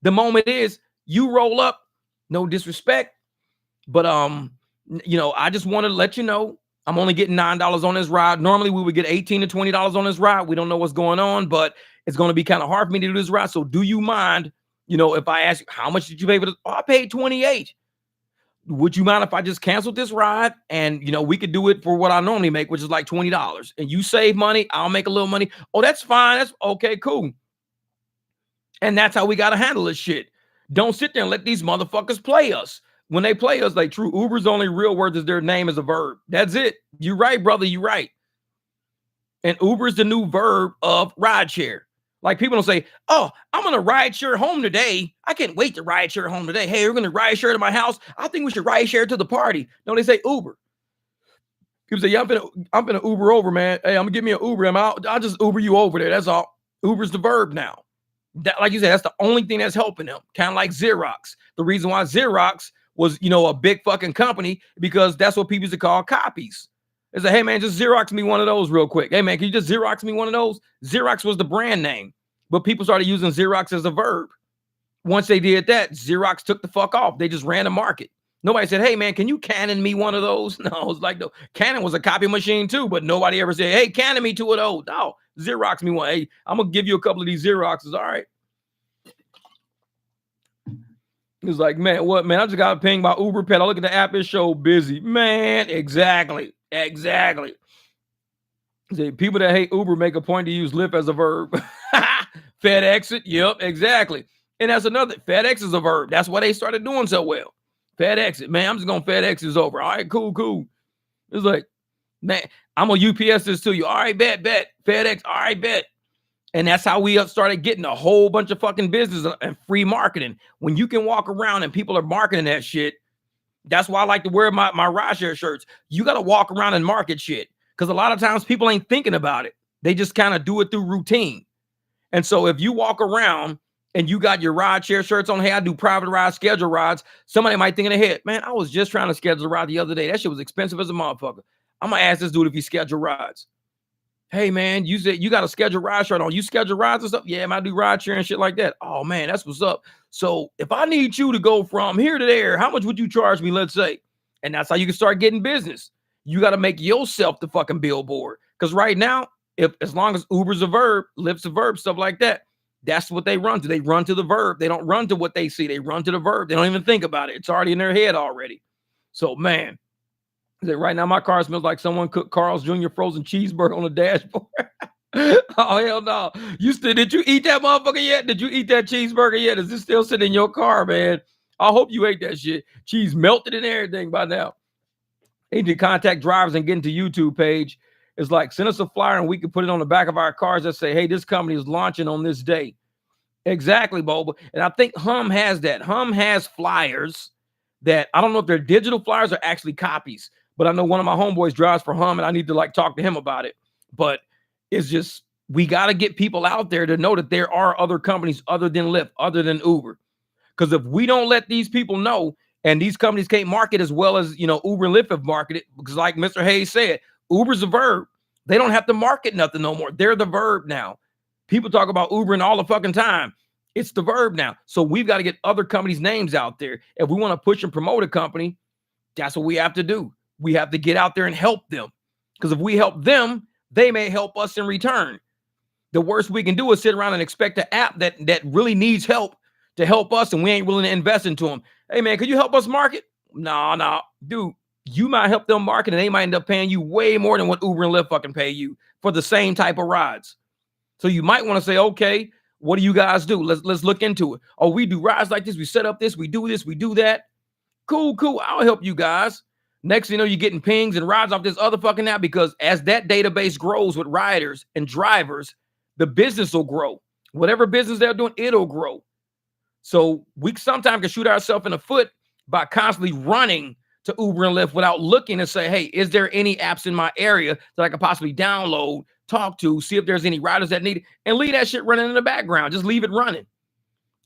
The moment is you roll up, no disrespect, but you know, I just want to let you know I'm only getting $9 on this ride. Normally we would get $18 to $20 on this ride. We don't know what's going on, but it's going to be kind of hard for me to do this ride. So do you mind, you know, if I ask you, how much did you pay for this? Oh, I paid $28. would you mind if I just canceled this ride? And, we could do it for what I normally make, which is like $20. And you save money, I'll make a little money. Oh, that's fine. That's okay, cool. And that's how we got to handle this shit. Don't sit there and let these motherfuckers play us. When they play us, like true, Uber's only real word is their name is a verb. That's it. You're right, brother. You're right. And Uber's the new verb of rideshare. Like people don't say, oh, I'm going to ride share home today. I can't wait to ride share home today. Hey, we're going to ride share to my house. I think we should ride share to the party. No, they say Uber. People say, yeah, I'm gonna Uber over, man. Hey, I'm going to give me an Uber. I'll just Uber you over there. That's all. Uber's the verb now. That, like you said, that's the only thing that's helping them. Kind of like Xerox. The reason why Xerox was, a big fucking company, because that's what people used to call copies. It's like, hey, man, just Xerox me one of those real quick. Hey, man, can you just Xerox me one of those? Xerox was the brand name, but people started using Xerox as a verb. Once they did that, Xerox took the fuck off. They just ran the market. Nobody said, hey, man, can you Canon me one of those? No, it was like, no, Canon was a copy machine too, but nobody ever said, hey, Canon me two of those. No, Xerox me one. Hey, I'm going to give you a couple of these Xeroxes. All right. It's like, man, what, man? I just got pinged by Uber Pet. I look at the app, it's so busy. Man, exactly. People that hate Uber make a point to use Lyft as a verb. FedEx it. Yep, exactly. And that's another. FedEx is a verb. That's why they started doing so well. FedEx it. Man, I'm just going to FedEx this over. All right, cool. It's like, man, I'm going to UPS this to you. All right, bet. FedEx, all right, bet. And that's how we started getting a whole bunch of fucking business and free marketing. When you can walk around and people are marketing that shit, that's why I like to wear my rideshare shirts. You got to walk around and market shit, because a lot of times people ain't thinking about it. They just kind of do it through routine. And so if you walk around and you got your rideshare shirts on, hey, I do private rides, schedule rides, somebody might think in their head, man, I was just trying to schedule a ride the other day. That shit was expensive as a motherfucker. I'm going to ask this dude if he schedule rides. Hey, man, you said you got a scheduled ride shirt on. You schedule rides and stuff? Yeah, man, I do ride share and shit like that. Oh, man, that's what's up. So if I need you to go from here to there, how much would you charge me, let's say? And that's how you can start getting business. You got to make yourself the fucking billboard. Because right now, as long as Uber's a verb, Lyft's a verb, stuff like that, that's what they run to. They run to the verb. They don't run to what they see. They run to the verb. They don't even think about it. It's already in their head already. So, man. Right now, my car smells like someone cooked Carl's Jr. frozen cheeseburger on the dashboard. Oh, hell no. Did you eat that motherfucker yet? Did you eat that cheeseburger yet? Is it still sitting in your car, man? I hope you ate that shit. Cheese melted and everything by now. They need to contact drivers and get into YouTube page. It's like, send us a flyer and we can put it on the back of our cars that say, hey, this company is launching on this day. Exactly, Boba. And I think Hum has that. Hum has flyers that, I don't know if they're digital flyers or actually copies. But I know one of my homeboys drives for Hum, and I need to talk to him about it. But it's just, we got to get people out there to know that there are other companies other than Lyft, other than Uber. Because if we don't let these people know, and these companies can't market as well as, Uber and Lyft have marketed, because like Mr. Hayes said, Uber's a verb. They don't have to market nothing no more. They're the verb now. People talk about Ubering all the fucking time. It's the verb now. So we've got to get other companies' names out there. If we want to push and promote a company, that's what we have to do. We have to get out there and help them, because if we help them, they may help us in return. The worst we can do is sit around and expect an app that really needs help to help us, and we ain't willing to invest into them. Hey, man, could you help us market? No. Dude, you might help them market, and they might end up paying you way more than what Uber and Lyft fucking pay you for the same type of rides. So you might want to say, okay, what do you guys do? Let's look into it. Oh, we do rides like this. We set up this. We do this. We do that. Cool. I'll help you guys. Next thing you know, you're getting pings and rides off this other fucking app, because as that database grows with riders and drivers, the business will grow. Whatever business they're doing, it'll grow. So we sometimes can shoot ourselves in the foot by constantly running to Uber and Lyft without looking and say, hey, is there any apps in my area that I could possibly download, talk to, see if there's any riders that need it, and leave that shit running in the background. Just leave it running.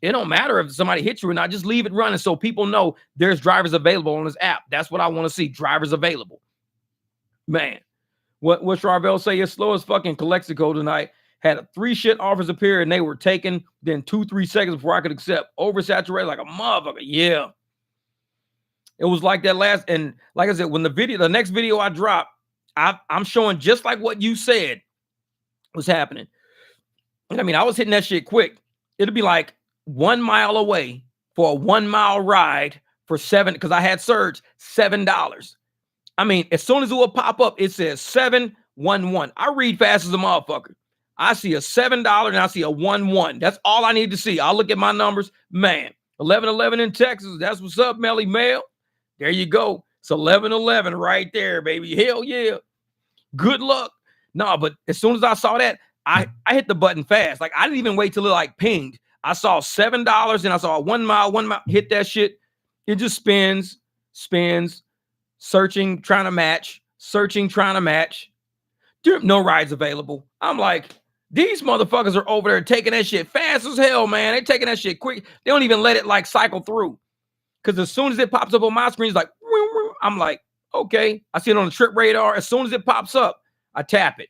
It don't matter if somebody hits you or not. Just leave it running so people know there's drivers available on this app. That's what I want to see. Drivers available. Man, what Charvel say is slow as fucking Calexico tonight. Had 3 shit offers appear and they were taken then 2-3 seconds before I could accept. Oversaturated like a motherfucker. Yeah. It was like that last. And like I said, when the next video I drop, I'm showing just like what you said was happening. And I mean, I was hitting that shit quick. It'll be like 1 mile away for a 1 mile ride for $7, because I had surge, $7. I mean, as soon as it will pop up, it says 711. I read fast as a motherfucker. I see a $7 and I see a 11. That's all I need to see. I'll look at my numbers. Man, 1111 in Texas. That's what's up, Melly Mel. There you go. It's 1111 right there, baby. Hell yeah. Good luck. No, but as soon as I saw that, I hit the button fast. Like, I didn't even wait till it like pinged. I saw $7 and I saw 1 mile, hit that shit. It just spins, searching, trying to match, Dude, no rides available. I'm like, these motherfuckers are over there taking that shit fast as hell, man. They're taking that shit quick. They don't even let it like cycle through. Because as soon as it pops up on my screen, it's like, I'm like, okay. I see it on the trip radar. As soon as it pops up, I tap it.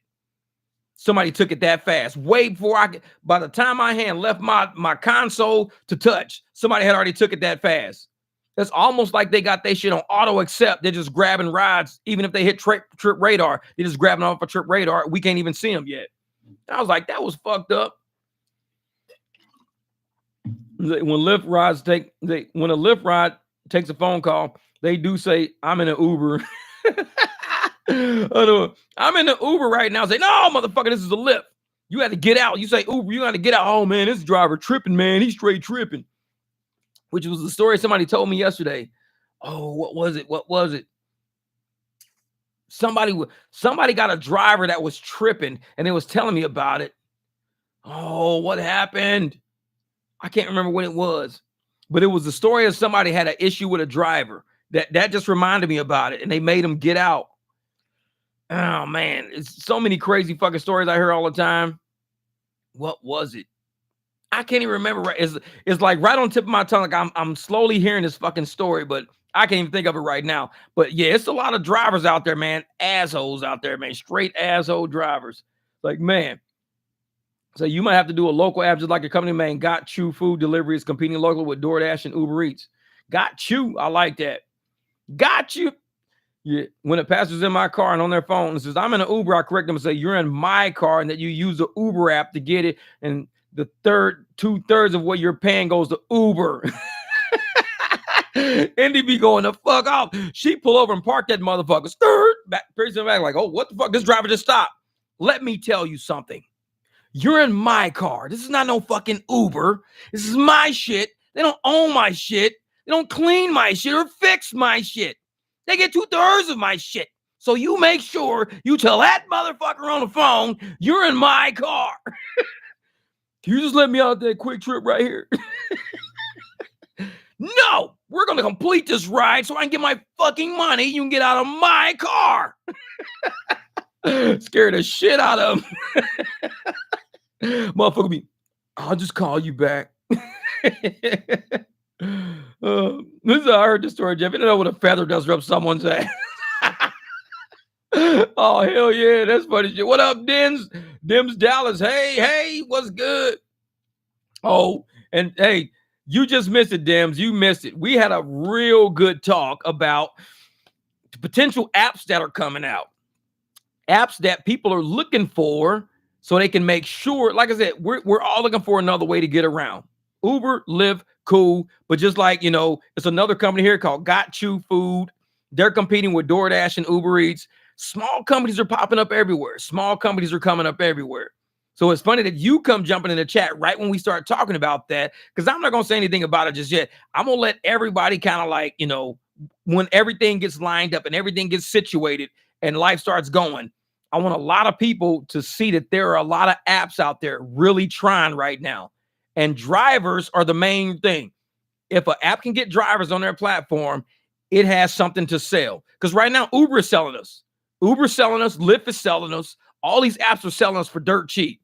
Somebody took it that fast. Way before I could, by the time my hand left my console to touch, somebody had already took it that fast. It's almost like they got their shit on auto accept. They're just grabbing rides. Even if they hit trip radar, they're just grabbing off a trip radar. We can't even see them yet. I was like, that was fucked up. When a Lyft ride takes a phone call, they do say, I'm in an Uber. I'm in the Uber right now. Say, no, motherfucker, this is a Lyft. You got to get out. You say Uber, you got to get out. Oh, man, this driver tripping, man. He's straight tripping. Which was the story somebody told me yesterday. Oh, what was it? Somebody got a driver that was tripping, and they was telling me about it. Oh, what happened? I can't remember when it was. But it was the story of somebody had an issue with a driver. That just reminded me about it, and they made him get out. Oh, man. It's so many crazy fucking stories I hear all the time. What was it? I can't even remember. Right, it's like right on the tip of my tongue. Like I'm slowly hearing this fucking story, but I can't even think of it right now. But yeah, it's a lot of drivers out there, man. Assholes out there, man. Straight asshole drivers. Like, man. So you might have to do a local app just like a company, man. Got You food delivery is competing locally with DoorDash and Uber Eats. Got You. I like that. Got You. Yeah. When a passenger's in my car and on their phone and says, I'm in an Uber, I correct them and say, you're in my car, and that you use the Uber app to get it. And the 2/3 of what you're paying goes to Uber. Indy be going the fuck off. She pull over and park that motherfucker. Back like, oh, what the fuck? This driver just stopped. Let me tell you something. You're in my car. This is not no fucking Uber. This is my shit. They don't own my shit. They don't clean my shit or fix my shit. They get 2/3 of my shit. So you make sure you tell that motherfucker on the phone, you're in my car. Can you just let me out that quick trip right here? No, we're going to complete this ride so I can get my fucking money. You can get out of my car. Scared the shit out of him. Motherfucker be, I'll just call you back. This is how I heard the story, Jeff. You don't know what a feather does rub someone's ass. Oh, hell yeah. That's funny shit. What up, Dims? Dims Dallas. Hey, what's good? Oh, and hey, you just missed it, Dims. You missed it. We had a real good talk about the potential apps that are coming out. Apps that people are looking for so they can make sure, like I said, we're all looking for another way to get around. Uber, Lyft, cool. But just like, it's another company here called Got You Food. They're competing with DoorDash and Uber Eats. Small companies are popping up everywhere. Small companies are coming up everywhere. So it's funny that you come jumping in the chat right when we start talking about that, because I'm not going to say anything about it just yet. I'm going to let everybody kind of like, when everything gets lined up and everything gets situated and life starts going, I want a lot of people to see that there are a lot of apps out there really trying right now. And drivers are the main thing. If an app can get drivers on their platform, it has something to sell. Because right now, Uber is selling us. Lyft is selling us. All these apps are selling us for dirt cheap.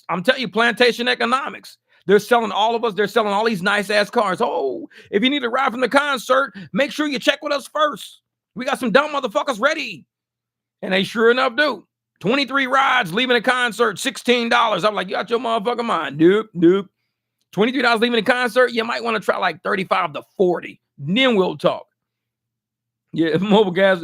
I'm telling you, plantation economics. They're selling all of us. They're selling all these nice ass cars. Oh, if you need a ride from the concert, make sure you check with us first. We got some dumb motherfuckers ready. And they sure enough do. 23 rides leaving a concert, $16. I'm like, you got your motherfucking mind. Nope. $23 leaving a concert. You might want to try like 35 to 40. Then we'll talk. Yeah, mobile gas.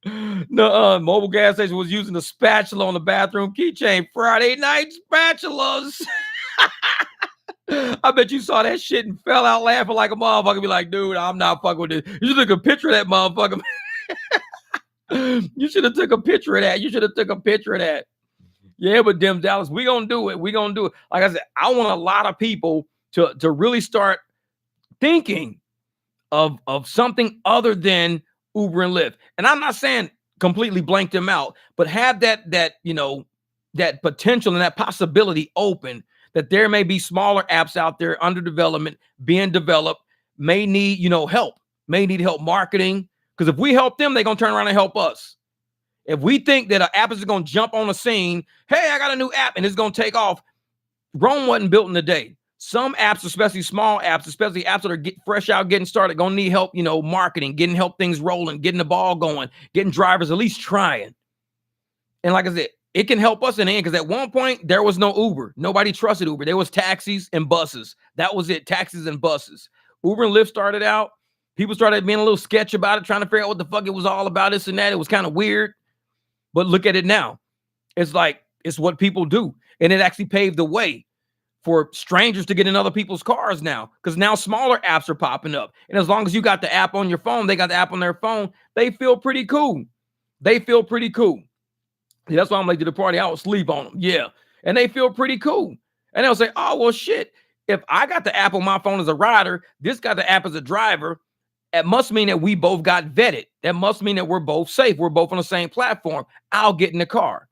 No, mobile gas station was using the spatula on the bathroom keychain. Friday night spatulas. I bet you saw that shit and fell out laughing like a motherfucker. Be like, dude, I'm not fucking with this. You should took a picture of that motherfucker. You should have took a picture of that. You should have took a picture of that. Yeah, but them Dallas, we gonna do it. We gonna do it. Like I said, I want a lot of people to really start thinking of something other than Uber and Lyft. And I'm not saying completely blank them out, but have that that potential and that possibility open that there may be smaller apps out there under development, being developed, may need help, may need help marketing. Because if we help them, they're gonna turn around and help us. If we think that an app is going to jump on the scene, hey, I got a new app and it's going to take off. Rome wasn't built in a day. Some apps, especially small apps, especially apps that are fresh out, getting started, going to need help, marketing, getting help things rolling, getting the ball going, getting drivers at least trying. And like I said, it can help us in the end because at one point, there was no Uber. Nobody trusted Uber. There was taxis and buses. That was it, taxis and buses. Uber and Lyft started out. People started being a little sketch about it, trying to figure out what the fuck it was all about, this and that. It was kind of weird. But look at it now. It's like, it's what people do. And it actually paved the way for strangers to get in other people's cars now. Because now smaller apps are popping up. And as long as you got the app on your phone, they got the app on their phone, they feel pretty cool. They feel pretty cool. See, that's why I'm late to the party. I will sleep on them. Yeah. And they feel pretty cool. And they'll say, oh, well, shit. If I got the app on my phone as a rider, this got the app as a driver, it must mean that we both got vetted. That must mean that we're both safe. We're both on the same platform. I'll get in the car.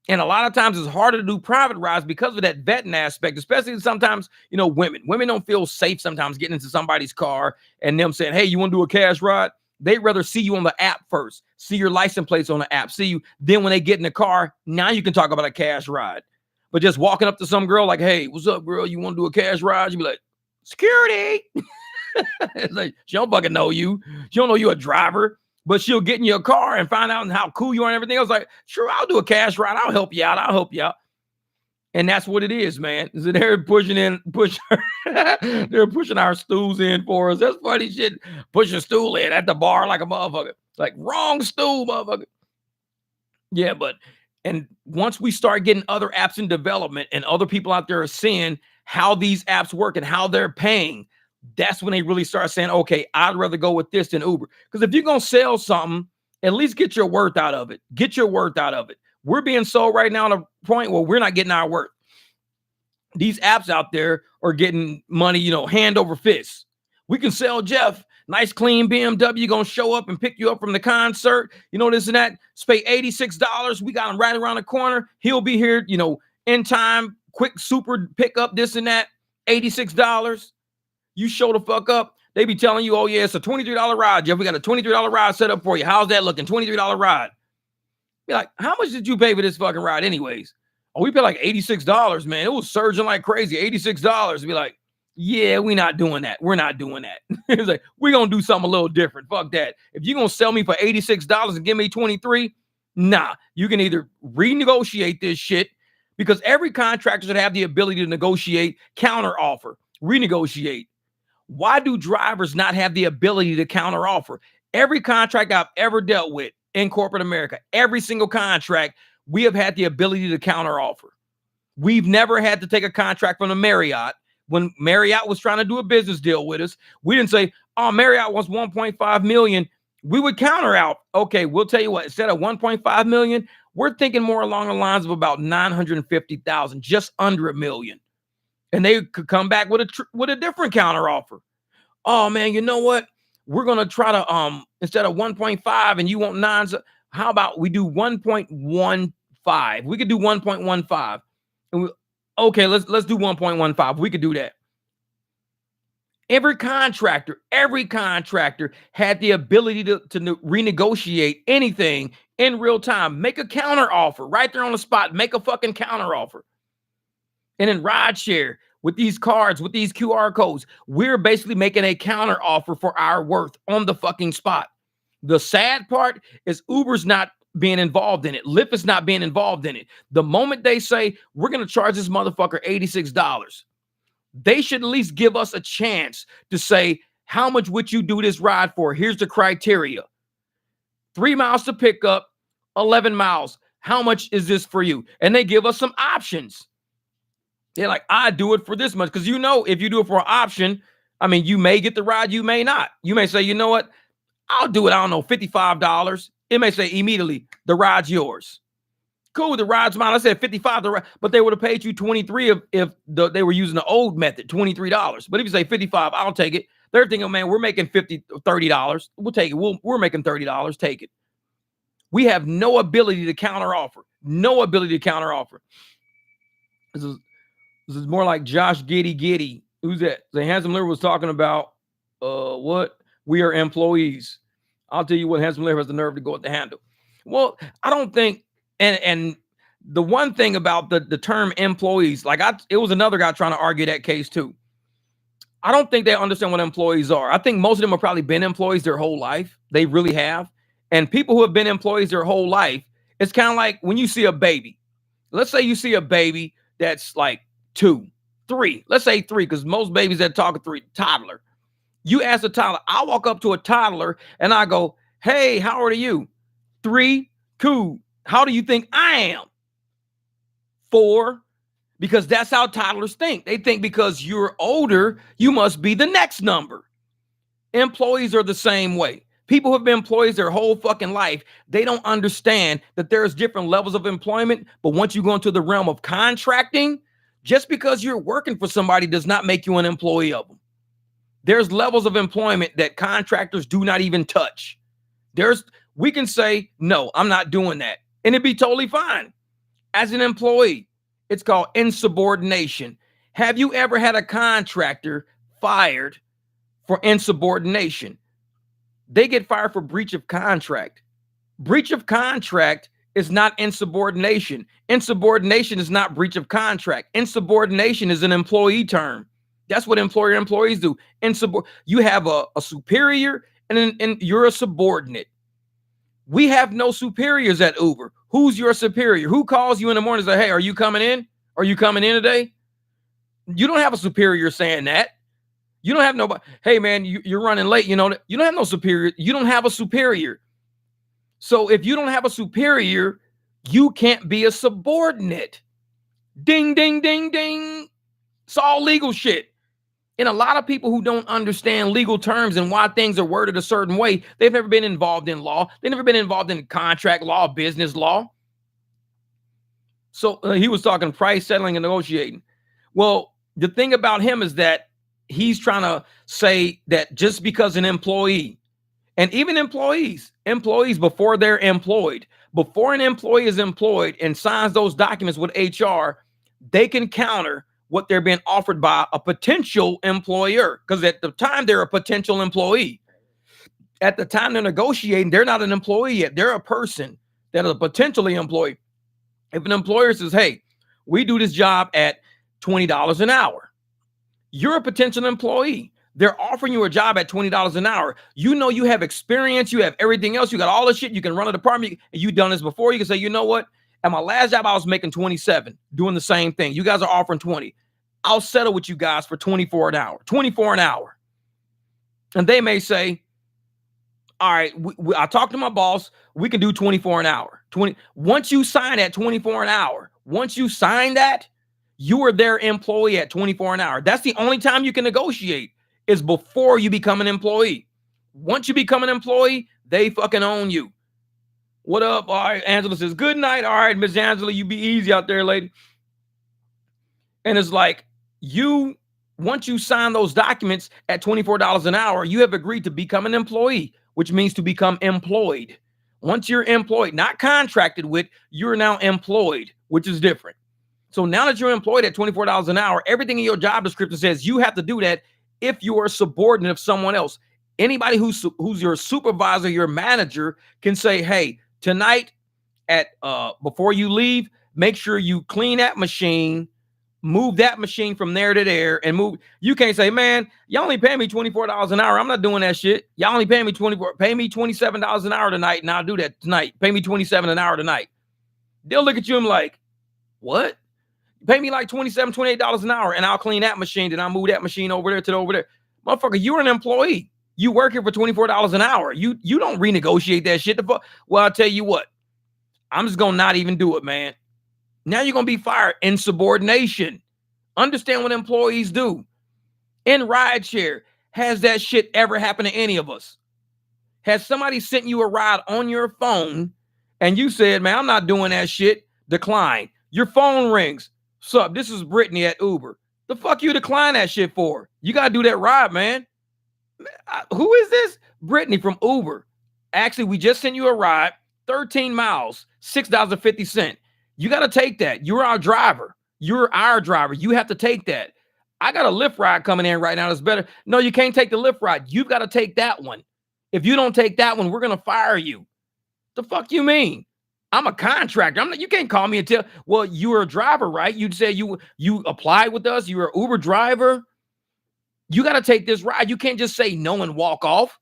And a lot of times it's harder to do private rides because of that vetting aspect, especially sometimes, women. Women don't feel safe sometimes getting into somebody's car and them saying, hey, you want to do a cash ride? They'd rather see you on the app first, see your license plates on the app, see you. Then when they get in the car, now you can talk about a cash ride. But just walking up to some girl like, hey, what's up, girl? You want to do a cash ride? You'd be like, security. It's like, she don't fucking know you. She don't know you a driver, but she'll get in your car and find out how cool you are and everything else. Like, sure, I'll do a cash ride. I'll help you out. And that's what it is, man. So they're pushing they're pushing our stools in for us. That's funny shit. Push a stool in at the bar like a motherfucker. Like, wrong stool, motherfucker. Yeah, and once we start getting other apps in development and other people out there are seeing how these apps work and how they're paying, that's when they really start saying, okay, I'd rather go with this than Uber. Because if you're going to sell something, at least get your worth out of it. Get your worth out of it. We're being sold right now to a point where we're not getting our worth. These apps out there are getting money, hand over fist. We can sell Jeff, nice clean BMW, going to show up and pick you up from the concert, this and that. Pay $86. We got him right around the corner. He'll be here, in time, quick super pickup, this and that, $86. You show the fuck up. They be telling you, oh, yeah, it's a $23 ride, Jeff. We got a $23 ride set up for you. How's that looking? $23 ride. Be like, how much did you pay for this fucking ride anyways? Oh, we paid like $86, man. It was surging like crazy. $86. Be like, yeah, we're not doing that. We're not doing that. It's like, we're going to do something a little different. Fuck that. If you're going to sell me for $86 and give me 23, nah, you can either renegotiate this shit, because every contractor should have the ability to negotiate, counter offer, renegotiate. Why do drivers not have the ability to counter offer? Every contract I've ever dealt with in corporate America, every single contract, we have had the ability to counter offer. We've never had to take a contract from the Marriott. When Marriott was trying to do a business deal with us, we didn't say, oh, Marriott wants 1.5 million. We would counter out. Okay, we'll tell you what, instead of 1.5 million, we're thinking more along the lines of about 950,000, just under $1 million. And they could come back with a different counter offer. Oh man, you know what? We're gonna try to instead of 1.5 and you want 9, how about we do 1.15? We could do 1.15. And okay, let's do 1.15. We could do that. Every contractor had the ability to renegotiate anything in real time. Make a counter offer right there on the spot. Make a fucking counter offer. And in rideshare, with these cards, with these QR codes, we're basically making a counter offer for our worth on the fucking spot. The sad part is Uber's not being involved in it. Lyft is not being involved in it. The moment they say, we're going to charge this motherfucker $86, they should at least give us a chance to say, how much would you do this ride for? Here's the criteria. 3 miles to pick up, 11 miles. How much is this for you? And they give us some options. They're like, I do it for this much. Because if you do it for an option, I mean, you may get the ride, you may not. You may say, you know what? I'll do it, I don't know, $55. It may say immediately, the ride's yours. Cool, the ride's mine. I said 55, but they would have paid you 23 if they were using the old method, $23. But if you say 55, I'll take it. They're thinking, man, we're making $30. We'll take it. We're making $30. Take it. We have no ability to counter offer. No ability to counter offer. This is more like Josh Giddy. Who's that? The Handsome Liver was talking about what? We are employees. I'll tell you what, Handsome Liver has the nerve to go at the handle. Well, I don't think, and the one thing about the term employees, it was another guy trying to argue that case too. I don't think they understand what employees are. I think most of them have probably been employees their whole life. They really have. And people who have been employees their whole life, it's kind of like when you see a baby. Let's say you see a baby that's like 2, 3. Let's say 3, because most babies that talk are 3, toddler. You ask a toddler, I walk up to a toddler and I go, hey, how old are you? 3, cool. How do you think I am? 4, because that's how toddlers think. They think because you're older, you must be the next number. Employees are the same way. People who have been employees their whole fucking life, they don't understand that there's different levels of employment. But once you go into the realm of contracting, just because you're working for somebody does not make you an employee of them. There's levels of employment that contractors do not even touch. We can say, no, I'm not doing that. And it'd be totally fine. As an employee, it's called insubordination. Have you ever had a contractor fired for insubordination? They get fired for breach of contract. Breach of contract is not insubordination. Insubordination is not breach of contract. Insubordination is an employee term. That's what employees do. You have a superior and you're a subordinate. We have no superiors at Uber. Who's your superior? Who calls you in the morning and say, hey, are you coming in? Are you coming in today? You don't have a superior saying that. You don't have nobody. Hey, man, you're running late. You don't have no superior. You don't have a superior. So if you don't have a superior, you can't be a subordinate. Ding, ding, ding, ding. It's all legal shit. And a lot of people who don't understand legal terms and why things are worded a certain way, they've never been involved in law. They've never been involved in contract law, business law. So he was talking price settling and negotiating. Well, the thing about him is that he's trying to say that just because an employee, and even employees before they're employed, before an employee is employed and signs those documents with HR, they can counter what they're being offered by a potential employer. Because at the time they're a potential employee. At the time they're negotiating, they're not an employee yet. They're a person that is potentially employed. If an employer says, hey, we do this job at $20 an hour, you're a potential employee. They're offering you a job at $20 an hour. You know, you have experience, you have everything else, you got all the shit, you can run a department, you've done this before. You can say, you know what? At my last job, I was making 27, doing the same thing. You guys are offering 20. I'll settle with you guys for 24 an hour. 24 an hour. And they may say, all right, I talked to my boss. We can do 24 an hour. Once you sign at 24 an hour, once you sign that, you are their employee at 24 an hour. That's the only time you can negotiate is before you become an employee. Once you become an employee, they fucking own you. What up? All right, Angela says, good night. All right, Miss Angela, you be easy out there, lady. And it's like, once you sign those documents at $24 an hour, you have agreed to become an employee, which means to become employed. Once you're employed, not contracted with, you're now employed, which is different. So now that you're employed at $24 an hour, everything in your job description says you have to do that if you are a subordinate of someone else. Anybody who's your supervisor, your manager can say, hey, tonight before you leave, make sure you clean that machine, move that machine from there to there and move. You can't say, man, y'all only pay me $24 an hour. I'm not doing that shit. Y'all only pay me $27 an hour tonight. And I'll do that tonight. Pay me $27 an hour tonight. They'll look at you and be like, what? Pay me like $27, $28 an hour and I'll clean that machine. Then I'll move that machine over there to over there. Motherfucker, you're an employee. You work here for $24 an hour. You don't renegotiate that shit. Well, I'll tell you what. I'm just going to not even do it, man. Now you're going to be fired. Insubordination. Understand what employees do. In rideshare, has that shit ever happened to any of us? Has somebody sent you a ride on your phone and you said, man, I'm not doing that shit? Decline. Your phone rings. Sup, this is Brittany at Uber. The fuck you decline that shit for? You got to do that ride, man. Who is this? Brittany from Uber. Actually, we just sent you a ride, 13 miles, $6.50. You got to take that. You're our driver. You're our driver. You have to take that. I got a Lyft ride coming in right now that's better. No, you can't take the Lyft ride. You've got to take that one. If you don't take that one, we're going to fire you. The fuck you mean? I'm a contractor. You can't call me and tell, well, you were a driver, right? You'd say you applied with us. You were an Uber driver. You got to take this ride. You can't just say no and walk off.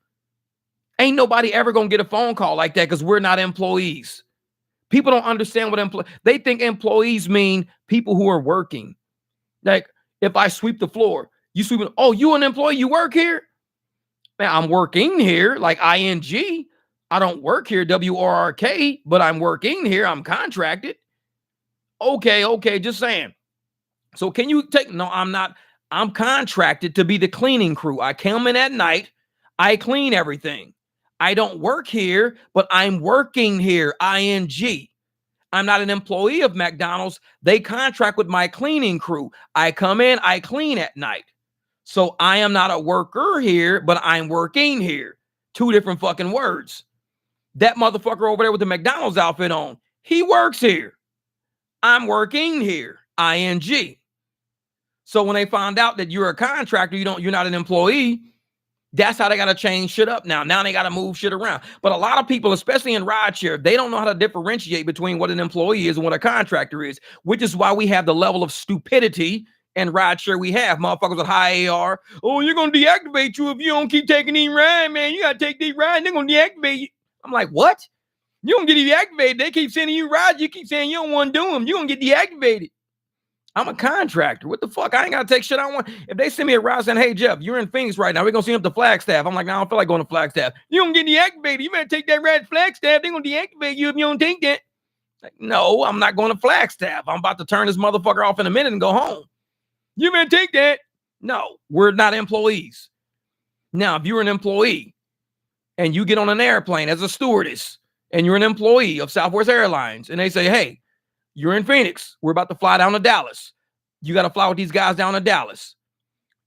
Ain't nobody ever going to get a phone call like that because we're not employees. People don't understand what they think employees mean people who are working. Like if I sweep the floor, you sweep it. Oh, you an employee? You work here? Man, I'm working here, like ING. I don't work here, WRRK, but I'm working here. I'm contracted. Okay, just saying. So can you take, no, I'm not. I'm contracted to be the cleaning crew. I come in at night. I clean everything. I don't work here, but I'm working here, ING. I'm not an employee of McDonald's. They contract with my cleaning crew. I come in, I clean at night. So I am not a worker here, but I'm working here. Two different fucking words. That motherfucker over there with the McDonald's outfit on, he works here. I'm working here, ING. So when they find out that you're a contractor, you're not an employee, that's how they got to change shit up now. Now they got to move shit around. But a lot of people, especially in rideshare, they don't know how to differentiate between what an employee is and what a contractor is, which is why we have the level of stupidity and rideshare we have. Motherfuckers with high AR. Oh, you're going to deactivate you if you don't keep taking these rides, man. You got to take these rides. They're going to deactivate you. I'm like, what? You don't get deactivated. They keep sending you rides. You keep saying you don't want to do them. You're going to get deactivated. I'm a contractor. What the fuck? I ain't got to take shit I want. If they send me a ride saying, hey, Jeff, you're in Phoenix right now. We're going to send up to Flagstaff. I'm like, no, I don't feel like going to Flagstaff. You don't get deactivated. You better take that ride to Flagstaff. They're going to deactivate you if you don't take that. Like, no, I'm not going to Flagstaff. I'm about to turn this motherfucker off in a minute and go home. You better take that. No, we're not employees. Now, if you're an employee and you get on an airplane as a stewardess and you're an employee of Southwest Airlines and they say, hey, you're in Phoenix. We're about to fly down to Dallas. You got to fly with these guys down to Dallas.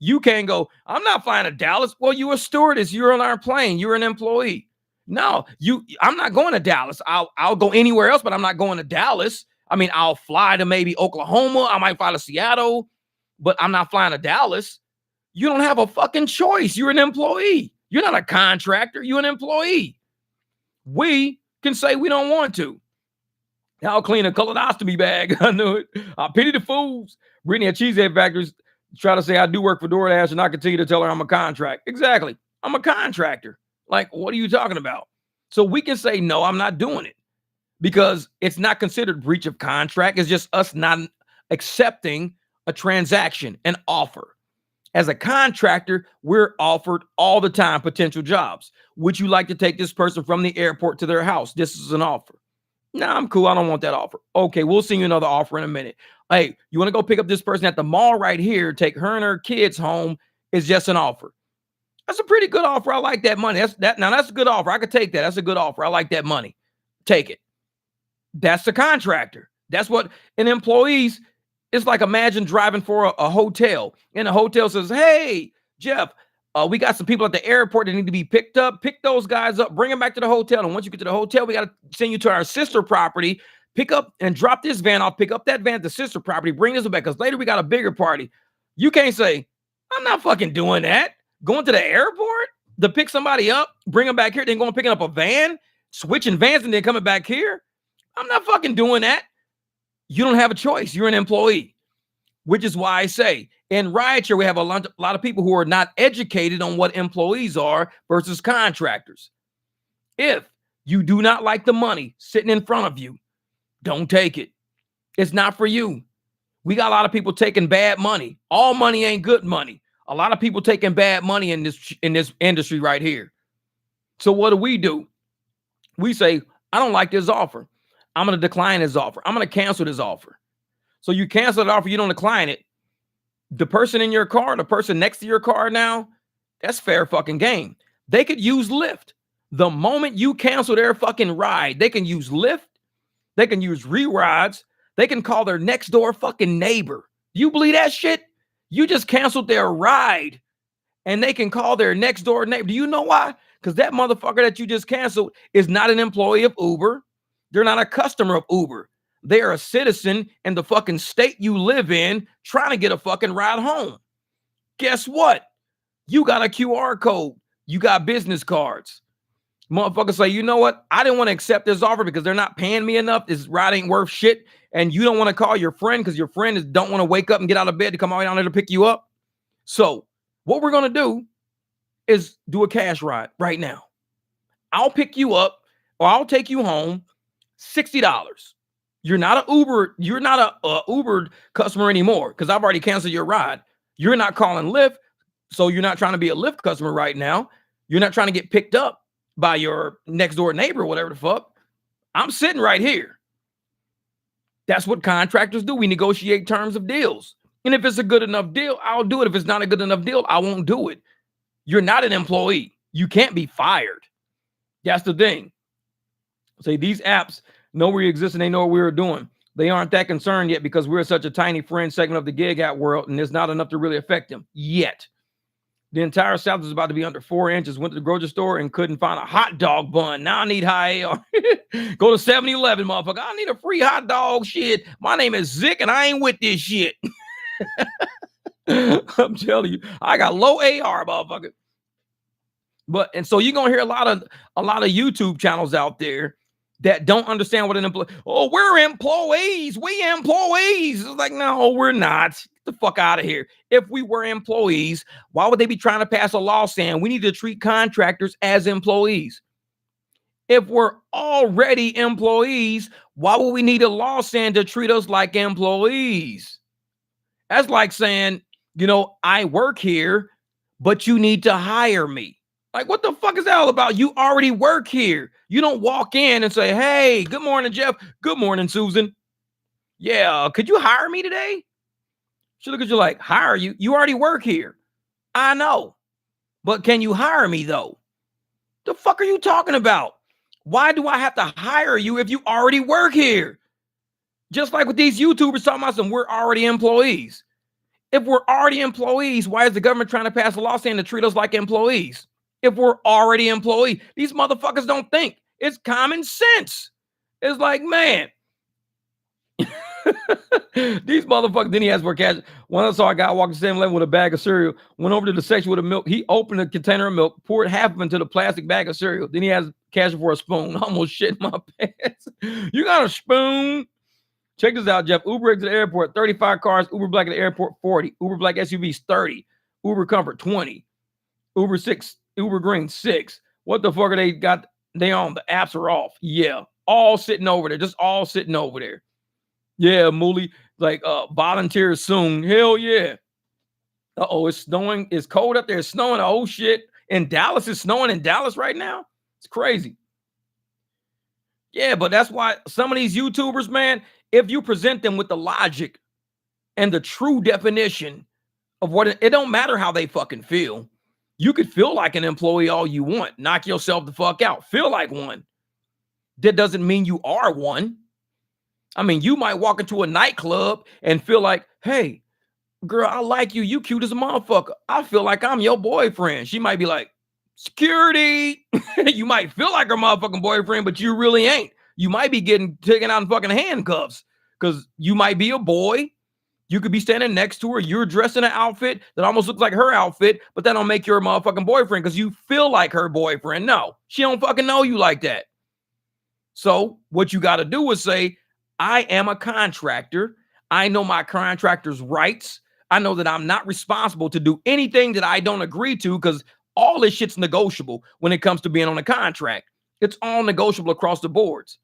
You can't go, I'm not flying to Dallas. Well, you're a stewardess. You're on our plane. You're an employee. No, I'm not going to Dallas. I'll go anywhere else, but I'm not going to Dallas. I mean, I'll fly to maybe Oklahoma. I might fly to Seattle, but I'm not flying to Dallas. You don't have a fucking choice. You're an employee. You're not a contractor. You're an employee. We can say we don't want to. I'll clean a colonoscopy bag. I knew it. I pity the fools. Brittany at Cheesehead Factories try to say I do work for DoorDash and I continue to tell her I'm a contract. Exactly. I'm a contractor. Like, what are you talking about? So we can say, no, I'm not doing it because it's not considered breach of contract. It's just us not accepting a transaction, an offer. As a contractor, we're offered all the time potential jobs. Would you like to take this person from the airport to their house? This is an offer. Nah, I'm cool. I don't want that offer. Okay, we'll send you another offer in a minute. Hey, you want to go pick up this person at the mall right here, take her and her kids home? It's just an offer. That's a pretty good offer. I like that money. That's a good offer. I could take that. That's a good offer. I like that money. Take it. That's the contractor. That's what an employee's. It's like imagine driving for a hotel, and the hotel says, hey, Jeff, we got some people at the airport that need to be picked up. Pick those guys up, bring them back to the hotel. And once you get to the hotel, we got to send you to our sister property, pick up and drop this van off, pick up that van at the sister property, bring this back because later we got a bigger party. You can't say, I'm not fucking doing that. Going to the airport to pick somebody up, bring them back here, then going picking up a van, switching vans and then coming back here. I'm not fucking doing that. You don't have a choice. You're an employee, which is why I say in rideshare, we have a lot of people who are not educated on what employees are versus contractors. If you do not like the money sitting in front of you, don't take it. It's not for you. We got a lot of people taking bad money. All money ain't good money. A lot of people taking bad money in this industry right here. So what do? We say, I don't like this offer. I'm going to decline this offer. I'm going to cancel this offer. So you cancel the offer, you don't decline it. The person in your car, the person next to your car now, that's fair fucking game. They could use Lyft. The moment you cancel their fucking ride, they can use Lyft. They can use re-rides. They can call their next door fucking neighbor. You believe that shit? You just canceled their ride and they can call their next door neighbor. Do you know why? Because that motherfucker that you just canceled is not an employee of Uber. They're not a customer of Uber. They are a citizen in the fucking state you live in trying to get a fucking ride home. Guess what? You got a QR code. You got business cards. Motherfuckers say, you know what? I didn't want to accept this offer because they're not paying me enough. This ride ain't worth shit. And you don't want to call your friend because your friend don't want to wake up and get out of bed to come all down there to pick you up. So what we're going to do is do a cash ride right now. I'll pick you up or I'll take you home, $60. You're not a Uber customer anymore because I've already canceled your ride. You're not calling Lyft, so you're not trying to be a Lyft customer right now. You're not trying to get picked up by your next door neighbor or whatever the fuck. I'm sitting right here. That's what contractors do. We negotiate terms of deals. And if it's a good enough deal, I'll do it. If it's not a good enough deal, I won't do it. You're not an employee. You can't be fired. That's the thing. Say these apps know we exist and they know what we were doing. They aren't that concerned yet because we're such a tiny fringe segment of the gig app world and there's not enough to really affect them yet. The entire South is about to be under 4 inches. Went to the grocery store and couldn't find a hot dog bun. Now I need high AR. Go to 7-Eleven, motherfucker. I need a free hot dog shit. My name is Zick and I ain't with this shit. I'm telling you, I got low AR, motherfucker. And so you're gonna hear a lot of YouTube channels out there that don't understand what an employee. Oh, we're employees. We employees. It's like, no, we're not. Get the fuck out of here. If we were employees, why would they be trying to pass a law saying we need to treat contractors as employees? If we're already employees, why would we need a law saying to treat us like employees? That's like saying, I work here, but you need to hire me. Like, what the fuck is that all about? You already work here. You don't walk in and say, hey, good morning, Jeff. Good morning, Susan. Yeah, could you hire me today? She look at you like, hire you? You already work here. I know. But can you hire me, though? The fuck are you talking about? Why do I have to hire you if you already work here? Just like with these YouTubers talking about we're already employees. If we're already employees, why is the government trying to pass a law saying to treat us like employees? If we're already employees, these motherfuckers don't think. It's common sense. It's like, man, these motherfuckers. Then he asked for cash. One I saw a guy walking 7-Eleven with a bag of cereal, went over to the section with the milk. He opened a container of milk, poured half of it into the plastic bag of cereal. Then he has cash for a spoon. I almost shit my pants. You got a spoon? Check this out, Jeff. Uber exit the airport, 35 cars. Uber Black at the airport, 40. Uber Black SUVs, 30. Uber Comfort, 20. Uber 6. Uber Green, 6. What the fuck are they got? They on? The apps are off. Yeah. All sitting over there. Just all sitting over there. Yeah, Mooly. Like volunteer soon. Hell yeah. Uh-oh, it's snowing. It's cold up there. It's snowing. Oh shit. In Dallas, it's snowing in Dallas right now. It's crazy. Yeah, but that's why some of these YouTubers, man, if you present them with the logic and the true definition of what it don't matter how they fucking feel. You could feel like an employee all you want. Knock yourself the fuck out. Feel like one. That doesn't mean you are one. I mean, you might walk into a nightclub and feel like, hey, girl, I like you. You cute as a motherfucker. I feel like I'm your boyfriend. She might be like, security. You might feel like her motherfucking boyfriend, but you really ain't. You might be getting taken out in fucking handcuffs because you might be a boy. You could be standing next to her. You're dressed in an outfit that almost looks like her outfit, but that don't make you her motherfucking boyfriend because you feel like her boyfriend. No, she don't fucking know you like that. So what you got to do is say, I am a contractor. I know my contractor's rights. I know that I'm not responsible to do anything that I don't agree to because all this shit's negotiable when it comes to being on a contract. It's all negotiable across the boards.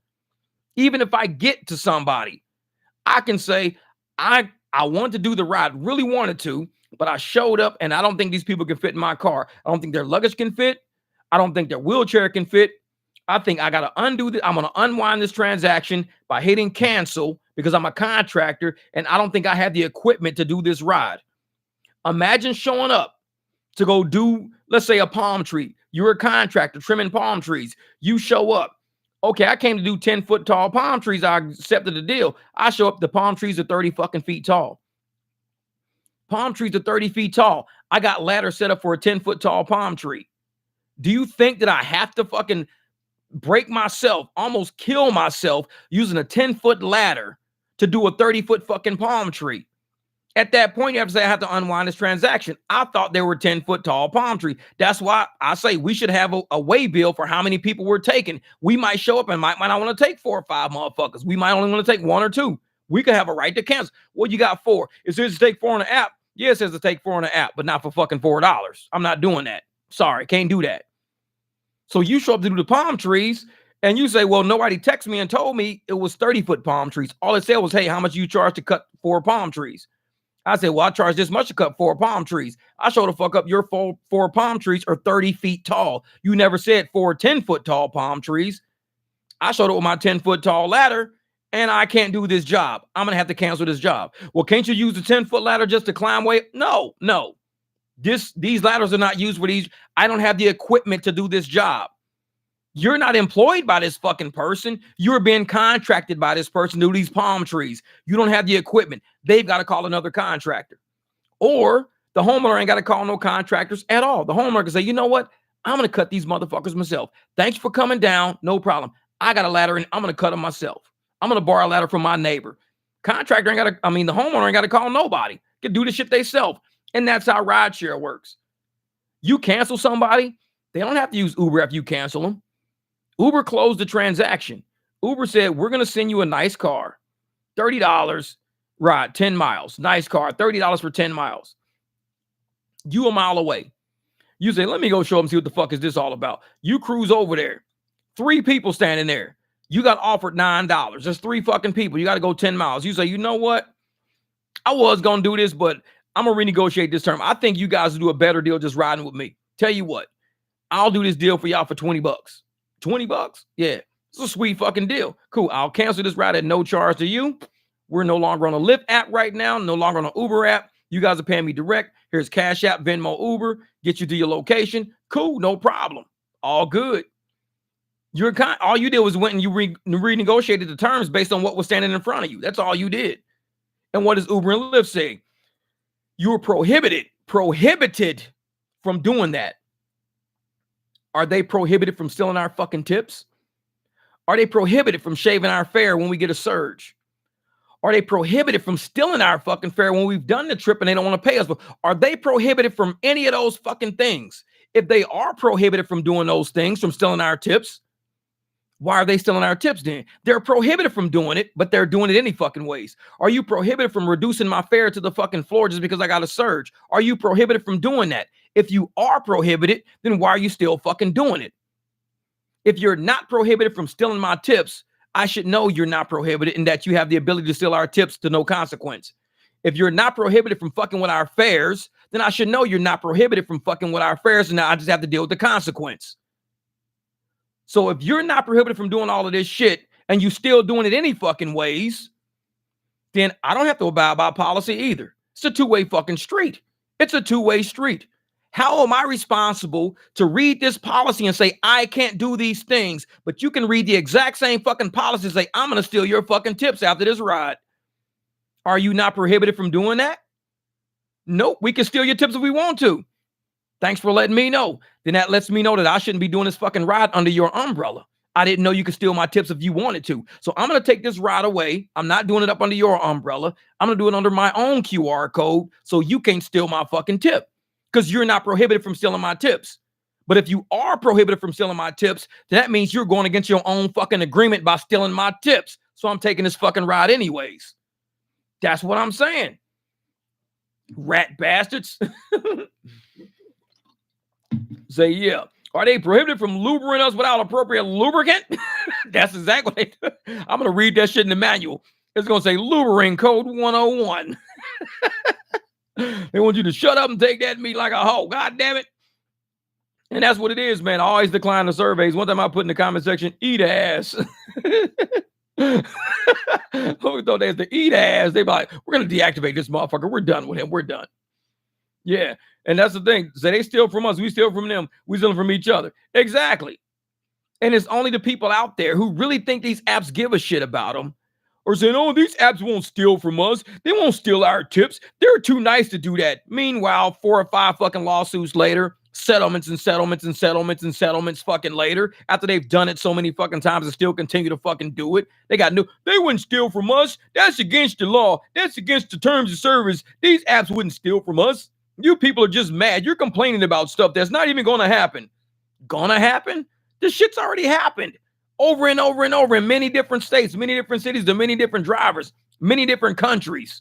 Even if I get to somebody, I can say, I wanted to do the ride, really wanted to, but I showed up and I don't think these people can fit in my car. I don't think their luggage can fit. I don't think their wheelchair can fit. I think I got to undo this. I'm going to unwind this transaction by hitting cancel because I'm a contractor and I don't think I have the equipment to do this ride. Imagine showing up to go do, let's say, a palm tree. You're a contractor trimming palm trees. You show up. Okay, I came to do 10-foot tall palm trees. I accepted the deal. I show up, the palm trees are 30 fucking feet tall. Palm trees are 30 feet tall. I got ladder set up for a 10-foot tall palm tree. Do you think that I have to fucking break myself, almost kill myself using a 10-foot ladder to do a 30-foot fucking palm tree? At that point, you have to say, I have to unwind this transaction. I thought they were 10-foot tall palm tree. That's why I say we should have a way bill for how many people we're taking. We might show up and might not want to take 4 or 5 motherfuckers. We might only want to take 1 or 2. We could have a right to cancel. Well, you got 4. It says to take 4 on the app. Yeah, it says to take 4 on the app, but not for fucking $4. I'm not doing that. Sorry, can't do that. So you show up to do the palm trees and you say, well, nobody texted me and told me it was 30-foot palm trees. All it said was, hey, how much you charge to cut 4 palm trees? I said, well, I charge this much to cut 4 palm trees. I showed the fuck up your 4 palm trees are 30 feet tall. You never said 4 10-foot tall palm trees. I showed up with my 10-foot tall ladder, and I can't do this job. I'm going to have to cancel this job. Well, can't you use the 10-foot ladder just to climb way? No. These ladders are not used for these. I don't have the equipment to do this job. You're not employed by this fucking person. You're being contracted by this person to do these palm trees. You don't have the equipment. They've got to call another contractor. Or the homeowner ain't got to call no contractors at all. The homeowner can say, you know what? I'm going to cut these motherfuckers myself. Thanks for coming down. No problem. I got a ladder and I'm going to cut them myself. I'm going to borrow a ladder from my neighbor. Contractor ain't got to, the homeowner ain't got to call nobody. Can do the shit they self. And that's how rideshare works. You cancel somebody, they don't have to use Uber after you cancel them. Uber closed the transaction. Uber said, we're going to send you a nice car. $30, ride 10 miles. Nice car, $30 for 10 miles. You a mile away. You say, let me go show them, see what the fuck is this all about. You cruise over there. 3 people standing there. You got offered $9. There's 3 fucking people. You got to go 10 miles. You say, you know what? I was going to do this, but I'm going to renegotiate this term. I think you guys will do a better deal just riding with me. Tell you what, I'll do this deal for y'all for $20. $20? Yeah, it's a sweet fucking deal. Cool. I'll cancel this ride at no charge to you. We're no longer on a Lyft app right now, no longer on an Uber app. You guys are paying me direct. Here's Cash App, Venmo, Uber. Get you to your location. Cool, no problem. All good. All you did was went and you renegotiated the terms based on what was standing in front of you. That's all you did. And what does Uber and Lyft say? You were prohibited from doing that. Are they prohibited from stealing our fucking tips? Are they prohibited from shaving our fare when we get a surge? Are they prohibited from stealing our fucking fare when we've done the trip and they don't want to pay us? Are they prohibited from any of those fucking things? If they are prohibited from doing those things, from stealing our tips, why are they stealing our tips then? They're prohibited from doing it, but they're doing it any fucking ways. Are you prohibited from reducing my fare to the fucking floor just because I got a surge? Are you prohibited from doing that? If you are prohibited, then why are you still fucking doing it? If you're not prohibited from stealing my tips, I should know you're not prohibited and that you have the ability to steal our tips to no consequence. If you're not prohibited from fucking with our fares, then I should know you're not prohibited from fucking with our fares, and now I just have to deal with the consequence. So if you're not prohibited from doing all of this shit and you still doing it any fucking ways, then I don't have to abide by policy either. It's a two-way fucking street. It's a two-way street. How am I responsible to read this policy and say, I can't do these things, but you can read the exact same fucking policy and say, I'm going to steal your fucking tips after this ride? Are you not prohibited from doing that? Nope. We can steal your tips if we want to. Thanks for letting me know. Then that lets me know that I shouldn't be doing this fucking ride under your umbrella. I didn't know you could steal my tips if you wanted to. So I'm going to take this ride away. I'm not doing it up under your umbrella. I'm going to do it under my own QR code so you can't steal my fucking tip because you're not prohibited from stealing my tips. But if you are prohibited from stealing my tips, then that means you're going against your own fucking agreement by stealing my tips. So I'm taking this fucking ride anyways. That's what I'm saying. Rat bastards. Say, yeah. Are they prohibited from lubricating us without appropriate lubricant? That's exactly what I'm going to read that shit in the manual. It's going to say lubricant code 101. They want you to shut up and take that meat like a hoe. God damn it. And that's what it is, man. I always decline the surveys. One time I put in the comment section, eat ass. Who thought there's the eat ass? They be like, we're going to deactivate this motherfucker. We're done with him. We're done. Yeah. And that's the thing. So they steal from us. We steal from them. We steal from each other. Exactly. And it's only the people out there who really think these apps give a shit about them or saying, oh, these apps won't steal from us. They won't steal our tips. They're too nice to do that. Meanwhile, 4 or 5 fucking lawsuits later, settlements and settlements and settlements and settlements fucking later, after they've done it so many fucking times and still continue to fucking do it. They wouldn't steal from us. That's against the law. That's against the terms of service. These apps wouldn't steal from us. You people are just mad. You're complaining about stuff that's not even going to happen. Gonna happen? This shit's already happened over and over and over in many different states, many different cities, to many different drivers, many different countries.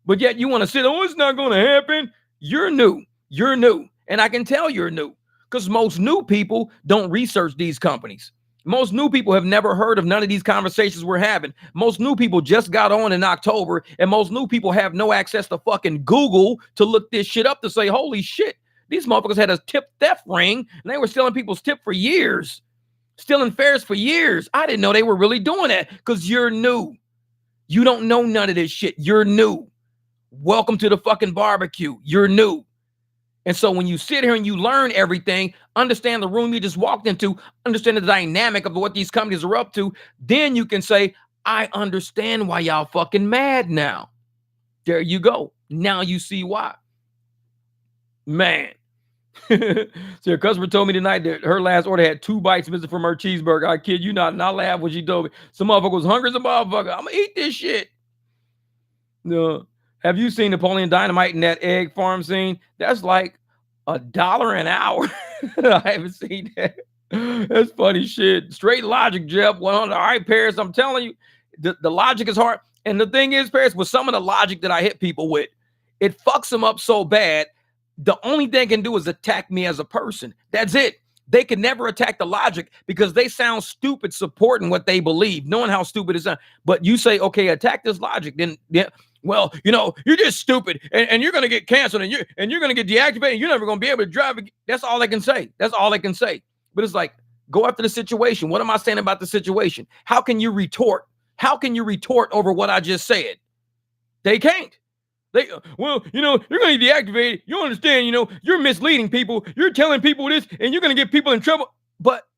But yet you want to say, oh, it's not going to happen. You're new. You're new. And I can tell you're new because most new people don't research these companies. Most new people have never heard of none of these conversations we're having. Most new people just got on in October, and most new people have no access to fucking Google to look this shit up to say, holy shit, these motherfuckers had a tip theft ring, and they were stealing people's tip for years, stealing fares for years. I didn't know they were really doing that because you're new. You don't know none of this shit. You're new. Welcome to the fucking barbecue. You're new. And so when you sit here and you learn everything, understand the room you just walked into, understand the dynamic of what these companies are up to, then you can say, I understand why y'all fucking mad now. There you go. Now you see why. Man. So a customer told me tonight that her last order had 2 bites missing from her cheeseburger. I kid you not. And I laughed when she told me. Some motherfucker was hungry as a motherfucker. I'm going to eat this shit. No. Have you seen Napoleon Dynamite in that egg farm scene? That's like $1 an hour. I haven't seen that. That's funny shit. Straight logic, Jeff. 100. All right, Paris, I'm telling you, the logic is hard. And the thing is, Paris, with some of the logic that I hit people with, it fucks them up so bad. The only thing they can do is attack me as a person. That's it. They can never attack the logic because they sound stupid supporting what they believe, knowing how stupid it sounds. But you say, okay, attack this logic, then yeah. Well, you're just stupid and you're going to get canceled and you're going to get deactivated. And you're never going to be able to drive again. That's all they can say. That's all they can say. But it's like, go after the situation. What am I saying about the situation? How can you retort? How can you retort over what I just said? They can't. You're going to deactivate it. You understand, you're misleading people. You're telling people this and you're going to get people in trouble. But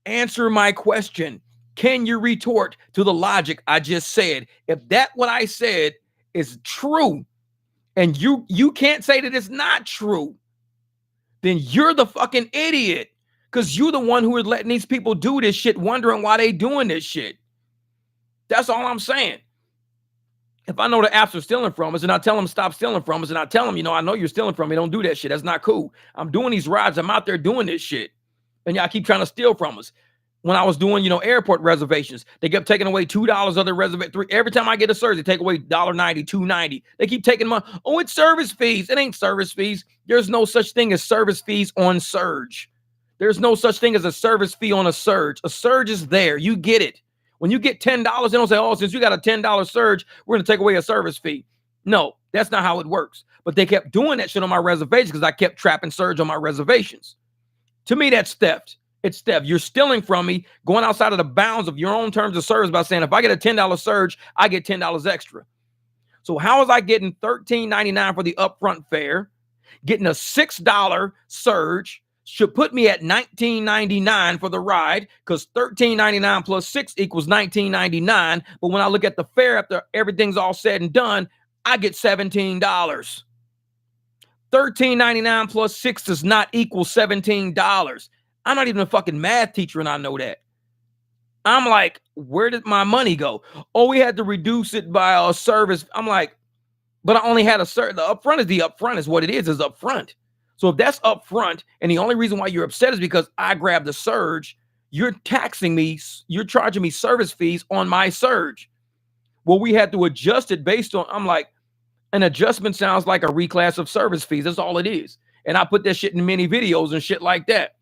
answer my question. Can you retort to the logic I just said? If that what I said is true and you can't say that it's not true, then you're the fucking idiot because you're the one who is letting these people do this shit, wondering why they doing this shit. That's all I'm saying. If I know the apps are stealing from us and I tell them stop stealing from us and I tell them, I know you're stealing from me, don't do that shit. That's not cool. I'm doing these rides. I'm out there doing this shit. And y'all keep trying to steal from us. When I was doing, airport reservations, they kept taking away $2 of the reservation. Every time I get a surge, they take away $1.90, $2.90. They keep taking money. Oh, it's service fees. It ain't service fees. There's no such thing as service fees on surge. There's no such thing as a service fee on a surge. A surge is there. You get it. When you get $10, they don't say, oh, since you got a $10 surge, we're going to take away a service fee. No, that's not how it works. But they kept doing that shit on my reservations because I kept trapping surge on my reservations. To me, that's theft. It's theft. You're stealing from me, going outside of the bounds of your own terms of service by saying, if I get a $10 surge, I get $10 extra. So how is I getting $13.99 for the upfront fare? Getting a $6 surge should put me at $19.99 for the ride because $13.99 plus 6 equals $19.99. But when I look at the fare after everything's all said and done, I get $17. $13.99 plus 6 does not equal $17. I'm not even a fucking math teacher and I know that. I'm like, where did my money go? Oh, we had to reduce it by a service. I'm like, but I only had a certain, the upfront is what it is upfront. So if that's upfront and the only reason why you're upset is because I grabbed the surge, you're taxing me, you're charging me service fees on my surge. Well, we had to adjust it based on, I'm like, an adjustment sounds like a reclass of service fees. That's all it is. And I put that shit in many videos and shit like that.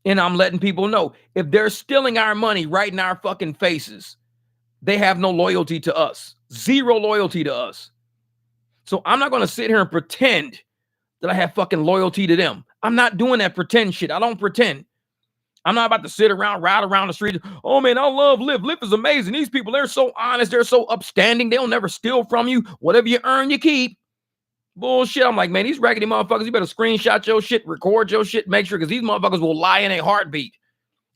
And I'm letting people know if they're stealing our money right in our fucking faces, they have no loyalty to us. Zero loyalty to us. So I'm not going to sit here and pretend that I have fucking loyalty to them. I'm not doing that pretend shit. I don't pretend. I'm not about to sit around, ride around the street. Oh man, I love Lyft. Lyft is amazing. These people, they're so honest. They're so upstanding. They'll never steal from you. Whatever you earn, you keep. Bullshit. I'm like, man, these raggedy motherfuckers, you better screenshot your shit, record your shit, make sure, because these motherfuckers will lie in a heartbeat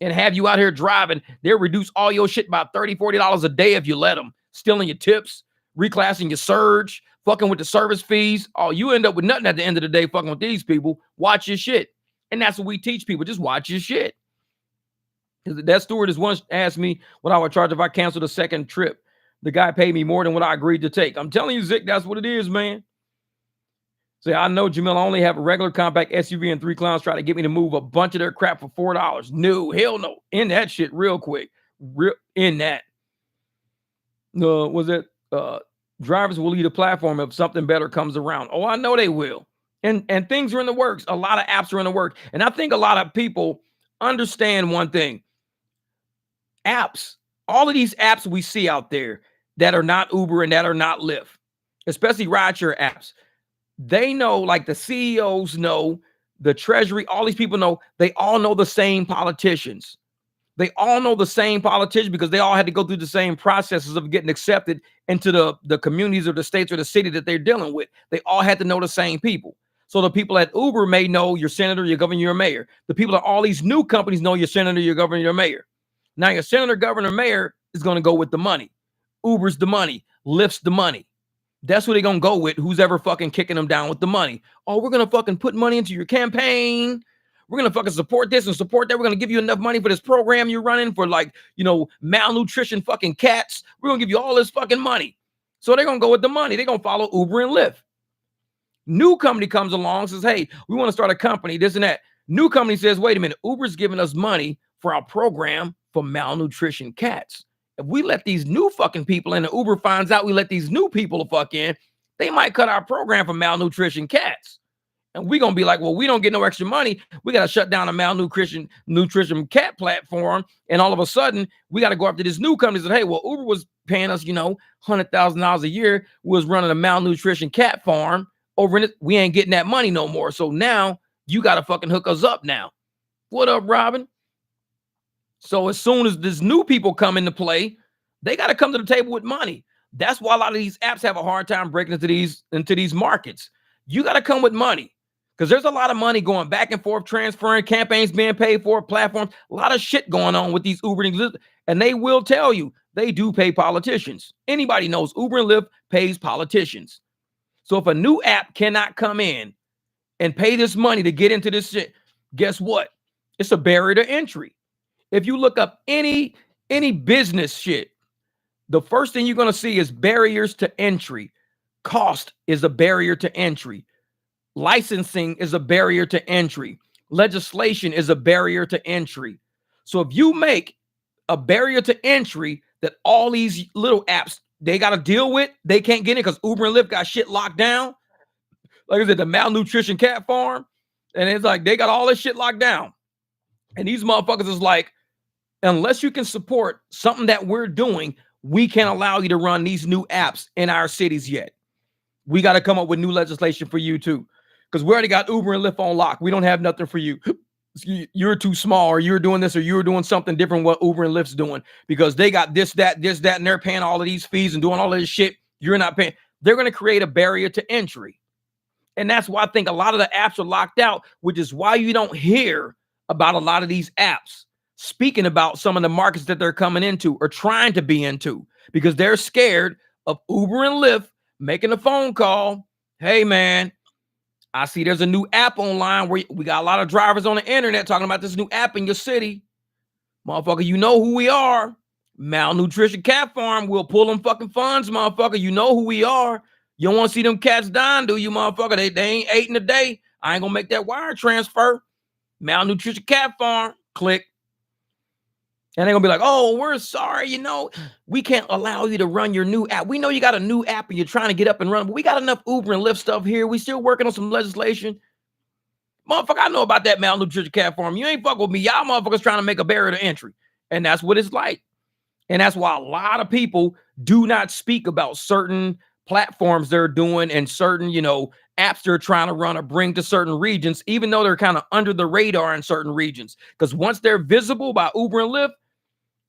and have you out here driving. They'll reduce all your shit by $30, $40 a day if you let them. Stealing your tips, reclassing your surge, fucking with the service fees. Oh, you end up with nothing at the end of the day fucking with these people. Watch your shit. And that's what we teach people. Just watch your shit. That stewardess once asked me what I would charge if I canceled a second trip. The guy paid me more than what I agreed to take. I'm telling you, Zick, that's what it is, man. Say, I know, Jamil, I only have a regular compact SUV and 3 clowns try to get me to move a bunch of their crap for $4. No, hell no. In that shit real quick. In that. Was it drivers will leave the platform if something better comes around? Oh, I know they will. And things are in the works. A lot of apps are in the works. And I think a lot of people understand one thing. Apps, all of these apps we see out there that are not Uber and that are not Lyft, especially rideshare apps, they know, like the CEOs know, the treasury, all these people know, they all know the same politicians. They all know the same politicians because they all had to go through the same processes of getting accepted into the communities or the states or the city that they're dealing with. They all had to know the same people. So the people at Uber may know your senator, your governor, your mayor. The people at all these new companies know your senator, your governor, your mayor. Now your senator, governor, mayor is going to go with the money. Uber's the money. Lyft's the money. That's what they're going to go with, who's ever fucking kicking them down with the money. Oh, we're going to fucking put money into your campaign. We're going to fucking support this and support that. We're going to give you enough money for this program you're running for, like, you know, malnutrition fucking cats. We're going to give you all this fucking money. So they're going to go with the money. They're going to follow Uber and Lyft. New company comes along, says, hey, we want to start a company, this and that. New company says, wait a minute, Uber's giving us money for our program for malnutrition cats. If we let these new fucking people in, and Uber finds out we let these new people the fuck in, they might cut our program for malnutrition cats. And we're going to be like, well, we don't get no extra money. We got to shut down a nutrition cat platform. And all of a sudden, we got to go after this new company and say, hey, well, Uber was paying us, you know, $100,000 a year. We was running a malnutrition cat farm over in it. We ain't getting that money no more. So now you got to fucking hook us up now. What up, Robin? So as soon as these new people come into play, they got to come to the table with money. That's why a lot of these apps have a hard time breaking into these markets. You got to come with money because there's a lot of money going back and forth, transferring, campaigns being paid for, platforms, a lot of shit going on with these Uber and Lyft. And they will tell you they do pay politicians. Anybody knows Uber and Lyft pays politicians. So if a new app cannot come in and pay this money to get into this shit, guess what? It's a barrier to entry. If you look up any business shit, the first thing you're going to see is barriers to entry. Cost is a barrier to entry. Licensing is a barrier to entry. Legislation is a barrier to entry. So if you make a barrier to entry that all these little apps, they got to deal with, they can't get in because Uber and Lyft got shit locked down. Like I said, the malnutrition cat farm. And it's like, they got all this shit locked down. And these motherfuckers is like, unless you can support something that we're doing, we can't allow you to run these new apps in our cities yet. We got to come up with new legislation for you too. Because we already got Uber and Lyft on lock. We don't have nothing for you. You're too small, or you're doing this, or you're doing something different what Uber and Lyft's doing. Because they got this, that, and they're paying all of these fees and doing all of this shit. You're not paying. They're going to create a barrier to entry. And that's why I think a lot of the apps are locked out, which is why you don't hear about a lot of these apps speaking about some of the markets that they're coming into or trying to be into, because they're scared of Uber and Lyft making a phone call. Hey, man, I see there's a new app online where we got a lot of drivers on the internet talking about this new app in your city. Motherfucker, you know who we are. Malnutrition Cat Farm. We'll pull them fucking funds, motherfucker. You know who we are. You don't want to see them cats dying, do you, motherfucker? They ain't ate in a day. I ain't going to make that wire transfer. Malnutrition Cat Farm. Click. And they're going to be like, oh, we're sorry. You know, we can't allow you to run your new app. We know you got a new app and you're trying to get up and run, but we got enough Uber and Lyft stuff here. We still working on some legislation. Motherfucker, I know about that malnutrition cat farm. You ain't fuck with me. Y'all motherfuckers trying to make a barrier to entry. And that's what it's like. And that's why a lot of people do not speak about certain platforms they're doing and certain, you know, apps they're trying to run or bring to certain regions, even though they're kind of under the radar in certain regions. Because once they're visible by Uber and Lyft,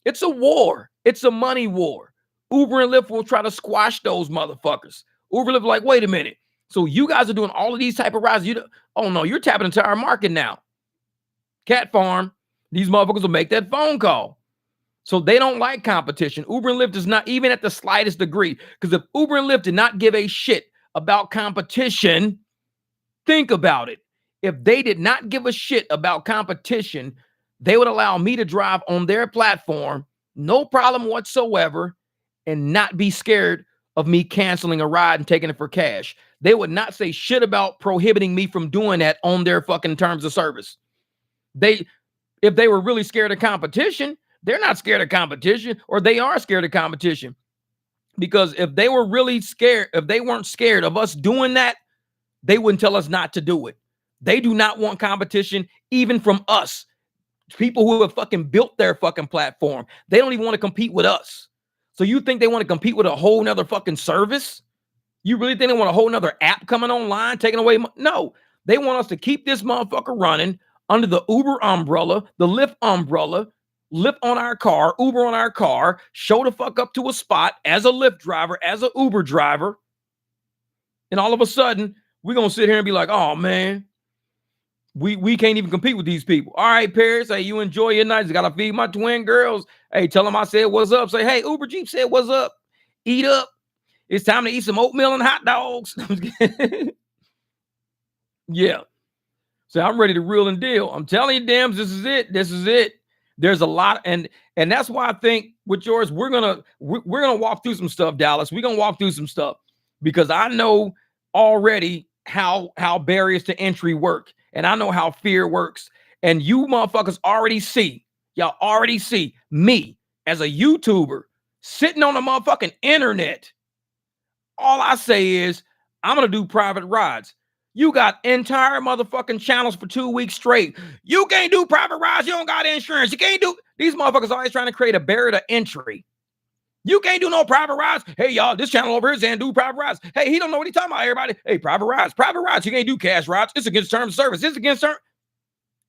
it's a war. It's a money war. Uber and Lyft will try to squash those motherfuckers. Uber and Lyft like, wait a minute. So you guys are doing all of these type of rides. Oh no, you're tapping into our market now. Cat farm. These motherfuckers will make that phone call. So they don't like competition. Uber and Lyft does not, even at the slightest degree. Because if Uber and Lyft did not give a shit about competition, think about it. If they did not give a shit about competition, they would allow me to drive on their platform, no problem whatsoever, and not be scared of me canceling a ride and taking it for cash. They would not say shit about prohibiting me from doing that on their fucking terms of service. If they were really scared of competition, they're not scared of competition, or they are scared of competition. Because if they were really scared, if they weren't scared of us doing that, they wouldn't tell us not to do it. They do not want competition, even from us. People who have fucking built their fucking platform. They don't even want to compete with us. So you think they want to compete with a whole nother fucking service? You really think they want a whole nother app coming online, taking away? No, they want us to keep this motherfucker running under the Uber umbrella, the Lyft umbrella, Lyft on our car, Uber on our car, show the fuck up to a spot as a Lyft driver, as an Uber driver. And all of a sudden, we're going to sit here and be like, oh, man, we can't even compete with these people. All right, Paris, hey, you enjoy your night. Got to feed my twin girls. Hey, tell them I said what's up. Say, hey, Uber Jeep said what's up. Eat up. It's time to eat some oatmeal and hot dogs. Yeah. So I'm ready to reel and deal. I'm telling you, Dams, this is it. This is it. There's a lot, and that's why I think with yours, we're gonna walk through some stuff, Dallas. We're gonna walk through some stuff because I know already how barriers to entry work, and I know how fear works. And you motherfuckers y'all already see me as a YouTuber sitting on the motherfucking internet. All I say is I'm gonna do private rides. You got entire motherfucking channels for 2 weeks straight. You can't do private rides. You don't got insurance. You can't do. These motherfuckers always trying to create a barrier to entry. You can't do no private rides. Hey, y'all, this channel over here is saying do private rides. Hey, he don't know what he's talking about, everybody. Hey, private rides. You can't do cash rides. It's against terms of service. It's against terms.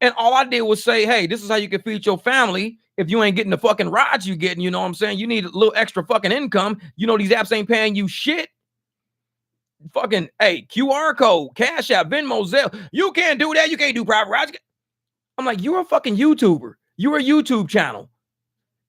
And all I did was say, hey, this is how you can feed your family if you ain't getting the fucking rides you getting. You know what I'm saying? You need a little extra fucking income. You know these apps ain't paying you shit. Fucking, hey, QR code, Cash App, Venmo, Zelle. You can't do that. You can't do private rides. I'm like, you're a fucking YouTuber. You're a YouTube channel.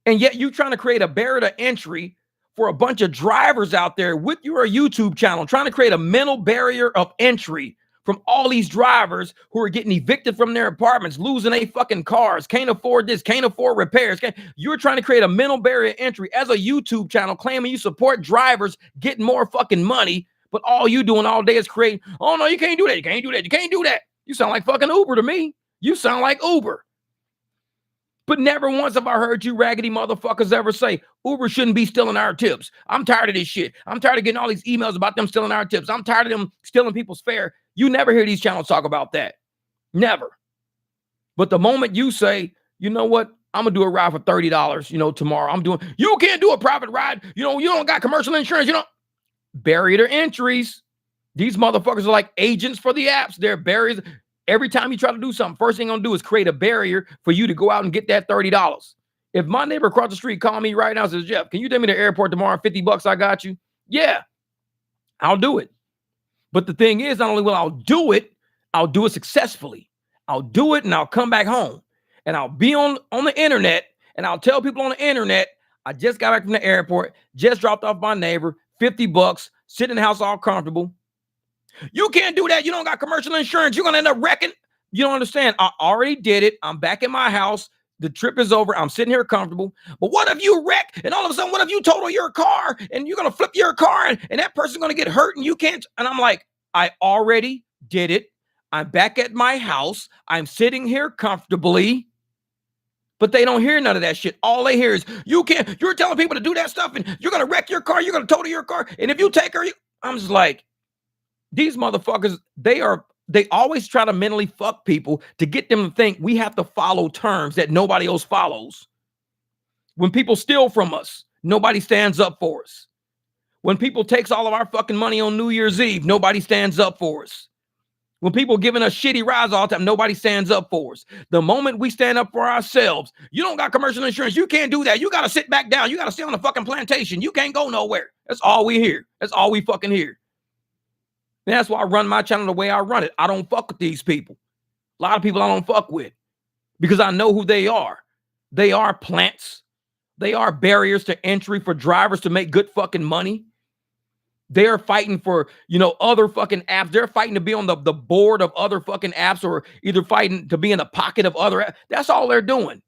And yet you trying to create a barrier to entry for a bunch of drivers out there with your YouTube channel, trying to create a mental barrier of entry from all these drivers who are getting evicted from their apartments, losing their fucking cars, can't afford this, can't afford repairs. You're trying to create a mental barrier of entry as a YouTube channel, claiming you support drivers getting more fucking money. But all you doing all day is creating, oh, no, you can't do that. You can't do that. You can't do that. You sound like fucking Uber to me. You sound like Uber. But never once have I heard you raggedy motherfuckers ever say, Uber shouldn't be stealing our tips. I'm tired of this shit. I'm tired of getting all these emails about them stealing our tips. I'm tired of them stealing people's fare. You never hear these channels talk about that. Never. But the moment you say, you know what? I'm going to do a ride for $30, tomorrow. You can't do a private ride. You don't got commercial insurance. Barrier to entries. These motherfuckers are like agents for the apps. They're barriers. Every time you try to do something, first thing I'm going to do is create a barrier for you to go out and get that $30. If my neighbor across the street called me right now and says, Jeff, can you take me to the airport tomorrow? $50, I got you. Yeah, I'll do it. But the thing is, not only will I'll do it successfully. I'll do it and I'll come back home and I'll be on the internet and I'll tell people on the internet, I just got back from the airport, just dropped off my neighbor, $50, sit in the house all comfortable. You can't do that. You don't got commercial insurance. You're going to end up wrecking. You don't understand. I already did it. I'm back in my house. The trip is over. I'm sitting here comfortable. But what if you wreck and all of a sudden, what if you total your car and you're going to flip your car and that person's going to get hurt and you can't? And I'm like, I already did it. I'm back at my house. I'm sitting here comfortably. But they don't hear none of that shit. All they hear is, you're telling people to do that stuff and you're going to wreck your car. You're going to total your car. And if you take her, I'm just like, these motherfuckers, they always try to mentally fuck people to get them to think we have to follow terms that nobody else follows. When people steal from us, nobody stands up for us. When people takes all of our fucking money on New Year's Eve, nobody stands up for us. When people giving us shitty rides all the time, nobody stands up for us. The moment we stand up for ourselves, you don't got commercial insurance. You can't do that. You got to sit back down. You got to stay on the fucking plantation. You can't go nowhere. That's all we hear. That's all we fucking hear. And that's why I run my channel the way I run it. I don't fuck with these people. A lot of people I don't fuck with because I know who they are. They are plants. They are barriers to entry for drivers to make good fucking money. They're fighting for, other fucking apps. They're fighting to be on the board of other fucking apps, or either fighting to be in the pocket of other apps. That's all they're doing.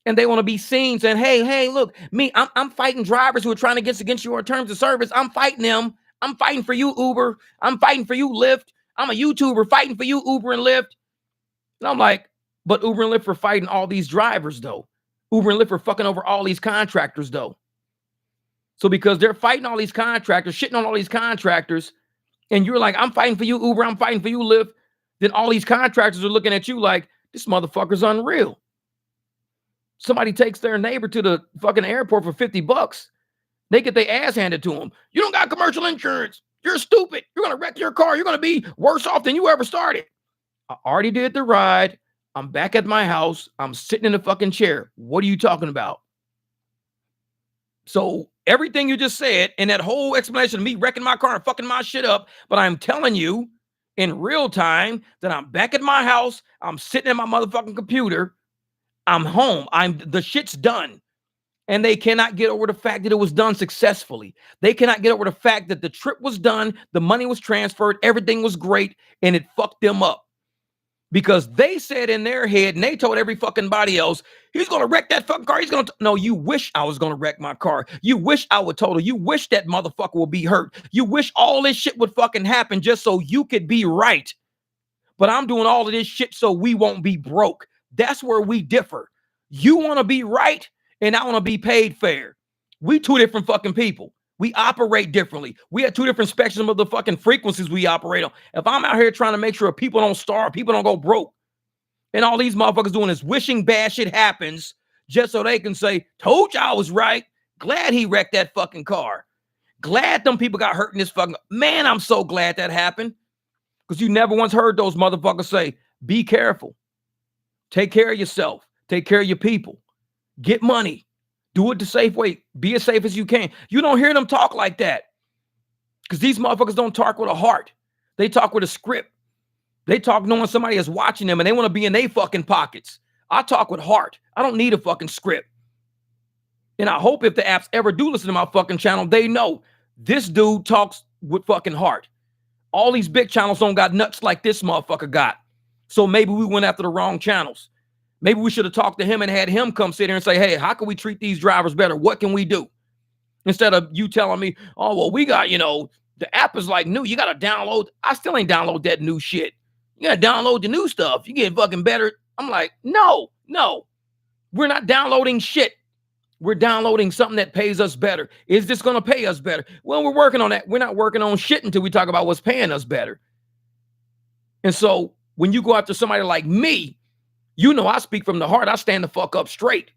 And they want to be seen saying, hey, look, I'm fighting drivers who are trying to get against your terms of service. I'm fighting them. I'm fighting for you, Uber. I'm fighting for you, Lyft. I'm a YouTuber fighting for you, Uber and Lyft. And I'm like, but Uber and Lyft are fighting all these drivers, though. Uber and Lyft are fucking over all these contractors, though. So because they're fighting all these contractors, shitting on all these contractors, and you're like, I'm fighting for you, Uber, I'm fighting for you, Lyft, then all these contractors are looking at you like, this motherfucker's unreal. Somebody takes their neighbor to the fucking airport for $50. They get their ass handed to them. You don't got commercial insurance. You're stupid. You're going to wreck your car. You're going to be worse off than you ever started. I already did the ride. I'm back at my house. I'm sitting in the fucking chair. What are you talking about? So everything you just said and that whole explanation of me wrecking my car and fucking my shit up, but I'm telling you in real time that I'm back at my house. I'm sitting at my motherfucking computer. I'm home. The shit's done. And they cannot get over the fact that it was done successfully. They cannot get over the fact that the trip was done, the money was transferred, everything was great, and it fucked them up. Because they said in their head, and they told every fucking body else, he's going to wreck that fucking car. No, you wish I was going to wreck my car. You wish I would total. You wish that motherfucker would be hurt. You wish all this shit would fucking happen just so you could be right. But I'm doing all of this shit so we won't be broke. That's where we differ. You want to be right, and I want to be paid fair. We two different fucking people. We operate differently. We have two different spectrums of the fucking frequencies we operate on. If I'm out here trying to make sure people don't starve, people don't go broke, and all these motherfuckers doing is wishing bad shit happens just so they can say, told you I was right. Glad he wrecked that fucking car. Glad them people got hurt in this fucking... Man, I'm so glad that happened. Because you never once heard those motherfuckers say, be careful. Take care of yourself. Take care of your people. Get money. Do it the safe way. Be as safe as you can. You don't hear them talk like that. Because these motherfuckers don't talk with a heart. They talk with a script. They talk knowing somebody is watching them and they want to be in their fucking pockets. I talk with heart. I don't need a fucking script. And I hope if the apps ever do listen to my fucking channel, they know this dude talks with fucking heart. All these big channels don't got nuts like this motherfucker got. So maybe we went after the wrong channels. Maybe we should have talked to him and had him come sit here and say, hey, how can we treat these drivers better? What can we do? Instead of you telling me, oh, well, we got, the app is like new. You got to download. I still ain't download that new shit. You got to download the new stuff. You get fucking better. I'm like, no. We're not downloading shit. We're downloading something that pays us better. Is this going to pay us better? Well, we're working on that. We're not working on shit until we talk about what's paying us better. And so when you go after somebody like me, I speak from the heart. I stand the fuck up straight.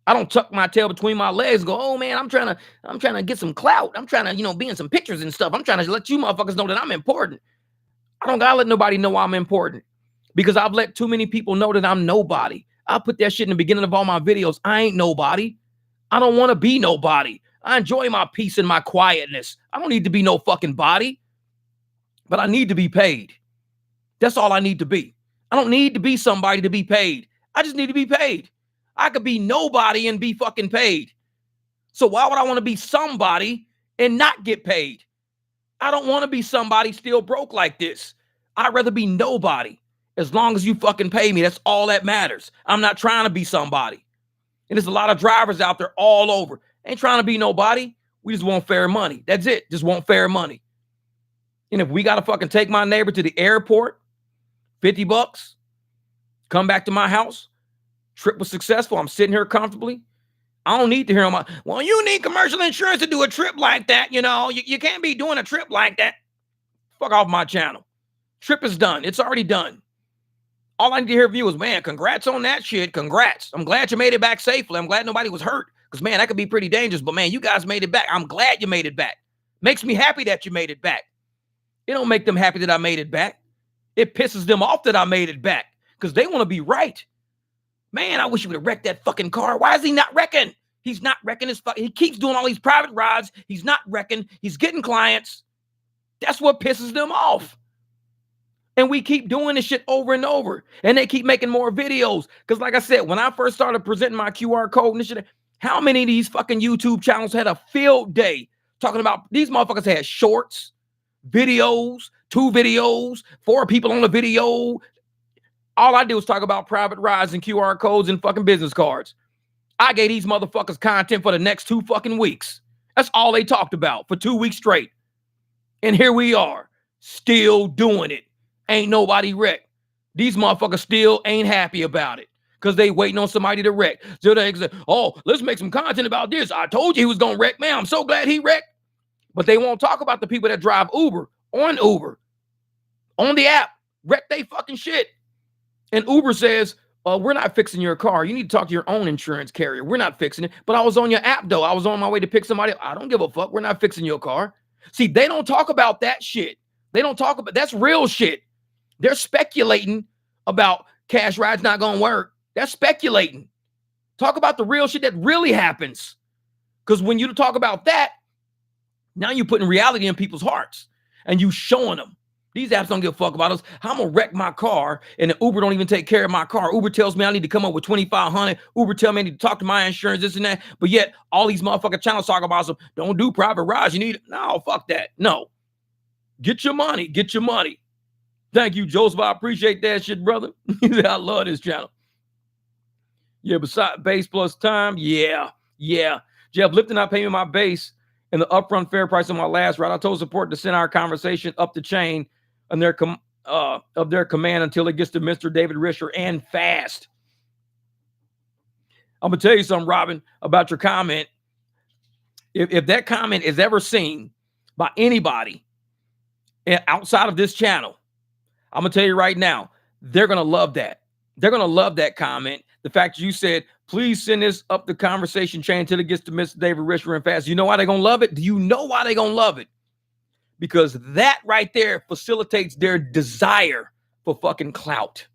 I don't tuck my tail between my legs and go, oh man, I'm trying to get some clout. I'm trying to, be in some pictures and stuff. I'm trying to let you motherfuckers know that I'm important. I don't gotta let nobody know I'm important because I've let too many people know that I'm nobody. I put that shit in the beginning of all my videos. I ain't nobody. I don't want to be nobody. I enjoy my peace and my quietness. I don't need to be no fucking body, but I need to be paid. That's all I need to be. I don't need to be somebody to be paid. I just need to be paid. I could be nobody and be fucking paid. So why would I want to be somebody and not get paid? I don't want to be somebody still broke like this. I'd rather be nobody. As long as you fucking pay me, that's all that matters. I'm not trying to be somebody. And there's a lot of drivers out there all over. Ain't trying to be nobody. We just want fair money. That's it. Just want fair money. And if we got to fucking take my neighbor to the airport, $50, come back to my house, trip was successful, I'm sitting here comfortably, I don't need to hear them, well, you need commercial insurance to do a trip like that, you can't be doing a trip like that. Fuck off my channel. Trip is done. It's already done. All I need to hear from you is, man, congrats on that shit. Congrats. I'm glad you made it back safely. I'm glad nobody was hurt because, man, that could be pretty dangerous. But, man, you guys made it back. I'm glad you made it back. Makes me happy that you made it back. It don't make them happy that I made it back. It pisses them off that I made it back because they want to be right. Man, I wish he would have wrecked that fucking car. Why is he not wrecking? He's not wrecking his he keeps doing all these private rides. He's not wrecking. He's getting clients. That's what pisses them off. And we keep doing this shit over and over. And they keep making more videos. Because like I said, when I first started presenting my QR code and this shit, how many of these fucking YouTube channels had a field day talking about these motherfuckers had shorts, videos, 2 videos, 4 people on the video. All I did was talk about private rides and QR codes and fucking business cards. I gave these motherfuckers content for the next 2 fucking weeks. That's all they talked about for 2 weeks straight. And here we are, still doing it. Ain't nobody wrecked. These motherfuckers still ain't happy about it because they waiting on somebody to wreck. So they say, oh, let's make some content about this. I told you he was going to wreck. Man, I'm so glad he wrecked. But they won't talk about the people that drive Uber, on the app, wreck they fucking shit. And Uber says, we're not fixing your car. You need to talk to your own insurance carrier. We're not fixing it. But I was on your app, though. I was on my way to pick somebody up. I don't give a fuck. We're not fixing your car. See, they don't talk about that shit. They don't talk about, that's real shit. They're speculating about cash rides not going to work. That's speculating. Talk about the real shit that really happens. Because when you talk about that, now you're putting reality in people's hearts and you showing them. These apps don't give a fuck about us. I'm going to wreck my car and the Uber don't even take care of my car. Uber tells me I need to come up with $2,500. Uber tell me I need to talk to my insurance, this and that. But yet all these motherfucking channels talk about some, don't do private rides. You need, no, fuck that. No. Get your money. Get your money. Thank you, Joseph. I appreciate that shit, brother. I love this channel. Yeah, beside base plus time. Yeah. Jeff, Lyft did not pay me my base and the upfront fair price on my last ride. I told support to send our conversation up the chain and of their command until it gets to Mr. David Risher and fast. I'm gonna tell you something, Robin, about your comment. If that comment is ever seen by anybody outside of this channel, I'm going to tell you right now, they're going to love that. They're going to love that comment. The fact you said, please send this up the conversation chain until it gets to Mr. David Risher and fast. You know why they're going to love it? Do you know why they're going to love it? Because that right there facilitates their desire for fucking clout.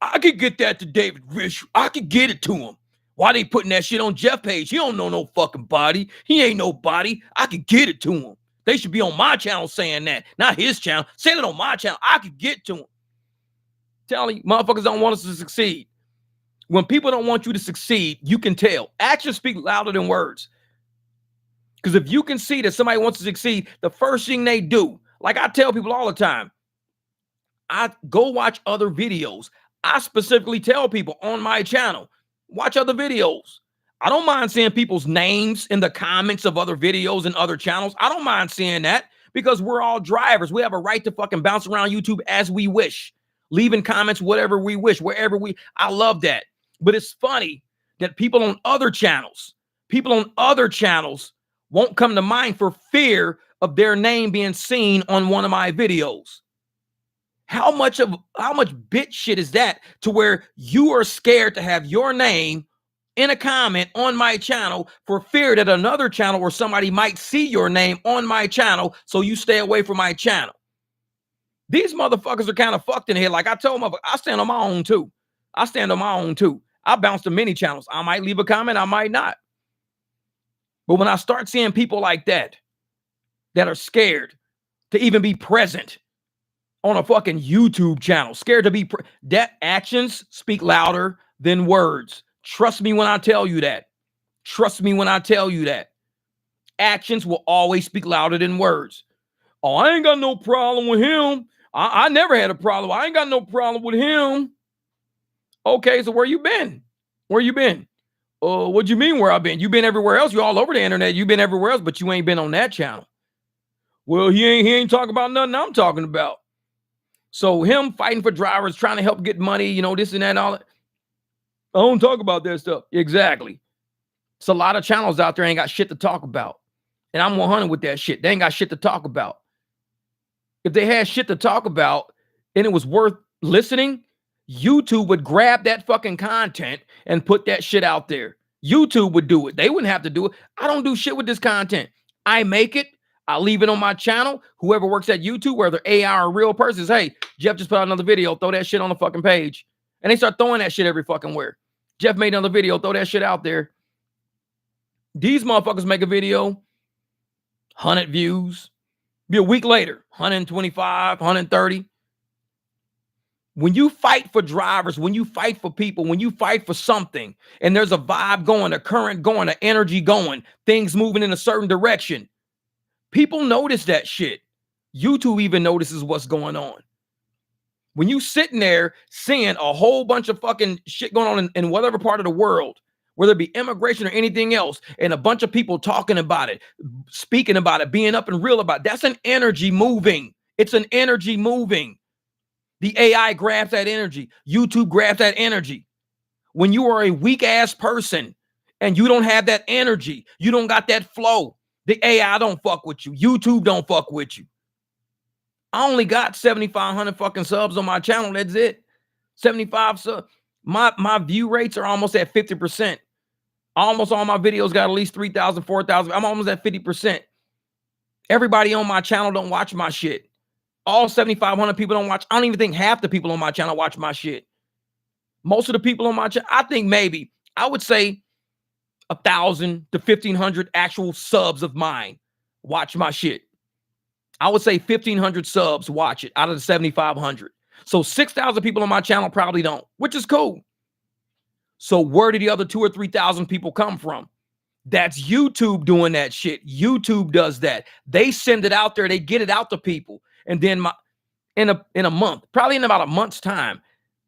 I could get that to David Risher. I could get it to him. Why they putting that shit on Jeff page? He don't know no fucking body. He ain't nobody. I could get it to him. They should be on my channel saying that, not his channel. Saying it on my channel. I could get to him. Telling you, motherfuckers don't want us to succeed. When people don't want you to succeed, you can tell. Actions speak louder than words. Because if you can see that somebody wants to succeed, the first thing they do, like I tell people all the time, I go watch other videos. I specifically tell people on my channel, watch other videos. I don't mind seeing people's names in the comments of other videos and other channels. I don't mind seeing that because we're all drivers. We have a right to fucking bounce around YouTube as we wish, leaving comments, whatever we wish, wherever I love that. But it's funny that people on other channels won't come to mind for fear of their name being seen on one of my videos. How much bitch shit is that to where you are scared to have your name in a comment on my channel for fear that another channel or somebody might see your name on my channel, so you stay away from my channel? These motherfuckers are kind of fucked in here. Like I told them, I stand on my own too. I bounce to many channels. I might leave a comment, I might not. But when I start seeing people like that are scared to even be present on a fucking YouTube channel, scared to be that actions speak louder than words. Trust me when I tell you that. Actions will always speak louder than words. Oh, I ain't got no problem with him. I never had a problem. I ain't got no problem with him. Okay, so where you been? What you mean where I've been? You been everywhere else. You're all over the internet. You've been everywhere else, but you ain't been on that channel. Well, he ain't talking about nothing I'm talking about. So him fighting for drivers, trying to help get money, this and that and all that. I don't talk about that stuff. Exactly. It's a lot of channels out there ain't got shit to talk about. And I'm 100 with that shit. They ain't got shit to talk about. If they had shit to talk about and it was worth listening, YouTube would grab that fucking content and put that shit out there. YouTube would do it. They wouldn't have to do it. I don't do shit with this content. I make it. I leave it on my channel. Whoever works at YouTube, whether AI or a real person, says, hey, Jeff just put out another video. Throw that shit on the fucking page. And they start throwing that shit every fucking where. Jeff made another video. Throw that shit out there. These motherfuckers make a video, 100 views, Be a week later, 125, 130. When you fight for drivers, when you fight for people, when you fight for something, and there's a vibe going, a current going, an energy going, things moving in a certain direction, people notice that shit. YouTube even notices what's going on. When you sitting there seeing a whole bunch of fucking shit going on in whatever part of the world, whether it be immigration or anything else, and a bunch of people talking about it, speaking about it, being up and real about it, that's an energy moving. It's an energy moving. The AI grabs that energy. YouTube grabs that energy. When you are a weak ass person and you don't have that energy, you don't got that flow, the AI don't fuck with you. YouTube don't fuck with you. I only got 7,500 fucking subs on my channel. That's it. 75 subs. My view rates are almost at 50%. Almost all my videos got at least 3,000, 4,000. I'm almost at 50%. Everybody on my channel don't watch my shit. All 7,500 people don't watch. I don't even think half the people on my channel watch my shit. Most of the people on my channel, I think maybe, I would say 1,000 to 1,500 actual subs of mine watch my shit. I would say 1,500 subs watch it out of the 7,500. So 6,000 people on my channel probably don't, which is cool. So where did the other 2,000 or 3,000 people come from? That's YouTube doing that shit. YouTube does that. They send it out there. They get it out to people. And then in a month, probably in about a month's time,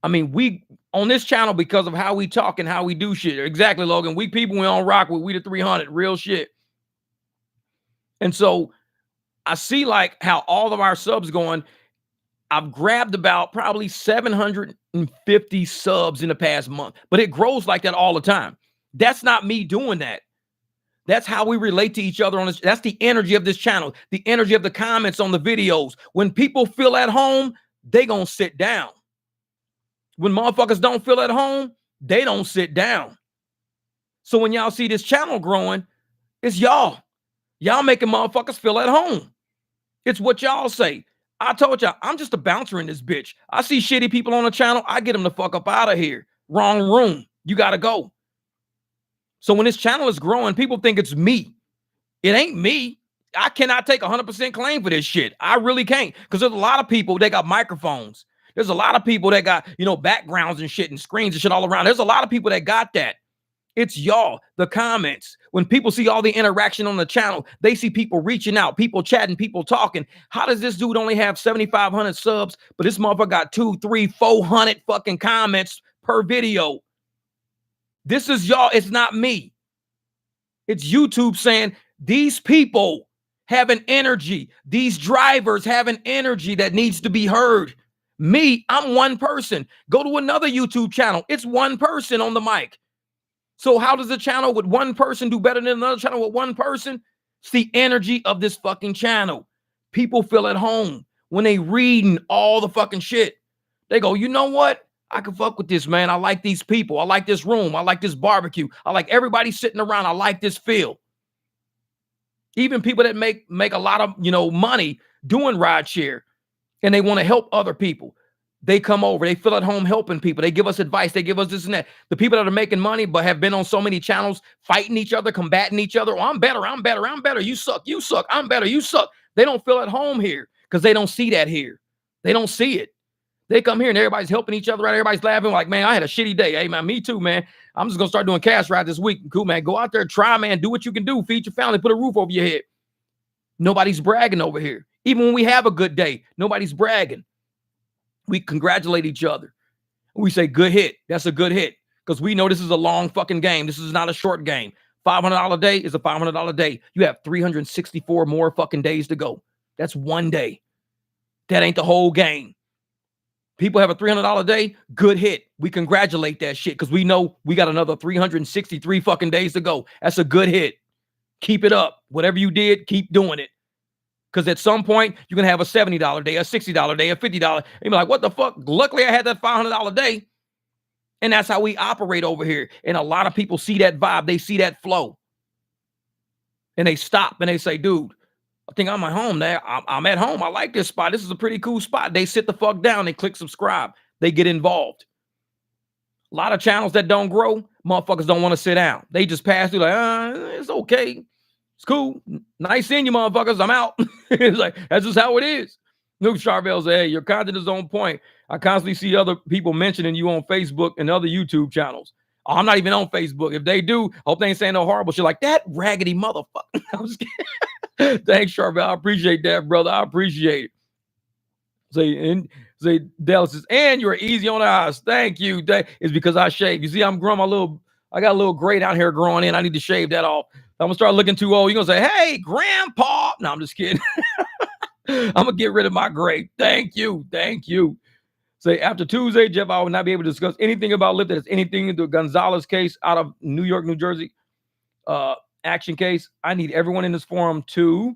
I mean, we on this channel, because of how we talk and how we do shit. Exactly, Logan. We people, we on rock with We the 300, real shit. And so I see like how all of our subs going. I've grabbed about probably 750 subs in the past month, but it grows like that all the time. That's not me doing that. That's how we relate to each other on this. That's the energy of this channel, the energy of the comments on the videos. When people feel at home, they gonna sit down. When motherfuckers don't feel at home, they don't sit down. So when y'all see this channel growing, it's y'all. Y'all making motherfuckers feel at home. It's what y'all say. I told y'all, I'm just a bouncer in this bitch. I see shitty people on the channel, I get them the fuck up out of here. Wrong room. You gotta go. So when this channel is growing, people think it's me. It ain't me. I cannot take 100% claim for this shit. I really can't. Because there's a lot of people, they got microphones. There's a lot of people that got, backgrounds and shit and screens and shit all around. There's a lot of people that got that. It's y'all, the comments. When people see all the interaction on the channel, they see people reaching out, people chatting, people talking. How does this dude only have 7,500 subs, but this motherfucker got 200, 300, 400 fucking comments per video? This is y'all. It's not me. It's YouTube saying these people have an energy. These drivers have an energy that needs to be heard. Me, I'm one person. Go to another YouTube channel. It's one person on the mic. So how does a channel with one person do better than another channel with one person? It's the energy of this fucking channel. People feel at home when they reading all the fucking shit. They go, you know what? I can fuck with this, man. I like these people. I like this room. I like this barbecue. I like everybody sitting around. I like this feel. Even people that make a lot of, money doing rideshare and they want to help other people. They come over. They feel at home helping people. They give us advice. They give us this and that. The people that are making money but have been on so many channels fighting each other, combating each other. Oh, I'm better. I'm better. I'm better. You suck. You suck. I'm better. You suck. They don't feel at home here because they don't see that here. They don't see it. They come here and everybody's helping each other out. Everybody's laughing like, man, I had a shitty day. Hey, man, me too, man. I'm just going to start doing cash ride this week. Cool, man. Go out there, try, man. Do what you can do. Feed your family. Put a roof over your head. Nobody's bragging over here. Even when we have a good day, nobody's bragging. We congratulate each other. We say, good hit. That's a good hit. Because we know this is a long fucking game. This is not a short game. $500 day is a $500 day. You have 364 more fucking days to go. That's one day. That ain't the whole game. People have a $300 day, good hit. We congratulate that shit because we know we got another 363 fucking days to go. That's a good hit. Keep it up. Whatever you did, keep doing it. Because at some point, you're going to have a $70 day, a $60 day, a $50. And you're like, what the fuck? Luckily, I had that $500 day. And that's how we operate over here. And a lot of people see that vibe. They see that flow. And they stop and they say, dude, I think I'm at home now. I'm at home. I like this spot. This is a pretty cool spot. They sit the fuck down. They click subscribe. They get involved. A lot of channels that don't grow, motherfuckers don't want to sit down. They just pass through like, it's okay. It's cool. Nice seeing you, motherfuckers. I'm out. It's like, that's just how it is. Luke Charvel said, hey, your content is on point. I constantly see other people mentioning you on Facebook and other YouTube channels. Oh, I'm not even on Facebook. If they do, hope they ain't saying no horrible shit like that raggedy motherfucker. I'm just kidding. Thanks, Charvel. I appreciate that, brother. I appreciate it. Say Dallas says, and you're easy on the eyes. Thank you. It's because I shave. You see, I'm growing I got a little gray down here growing in. I need to shave that off. I'm gonna start looking too old. You're gonna say, hey, grandpa. No, I'm just kidding. I'm gonna get rid of my gray. Thank you. Say after Tuesday, Jeff, I will not be able to discuss anything about Lyft that has anything to do with Gonzalez case out of New York, New Jersey. Action case. I need everyone in this forum to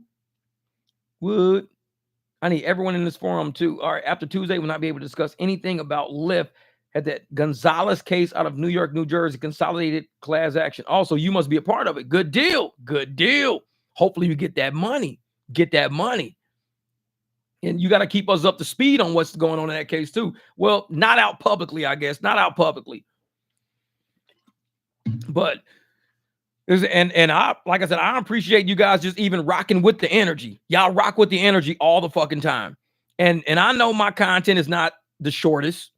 I need everyone in this forum to, all right, after Tuesday, will not be able to discuss anything about Lyft at that Gonzalez case out of New York, New Jersey, consolidated class action. Also, you must be a part of it. Good deal. Hopefully you get that money. And you got to keep us up to speed on what's going on in that case too. Well, not out publicly, I guess. But I, like I said, I appreciate you guys just even rocking with the energy. Y'all rock with the energy all the fucking time. And I know my content is not the shortest.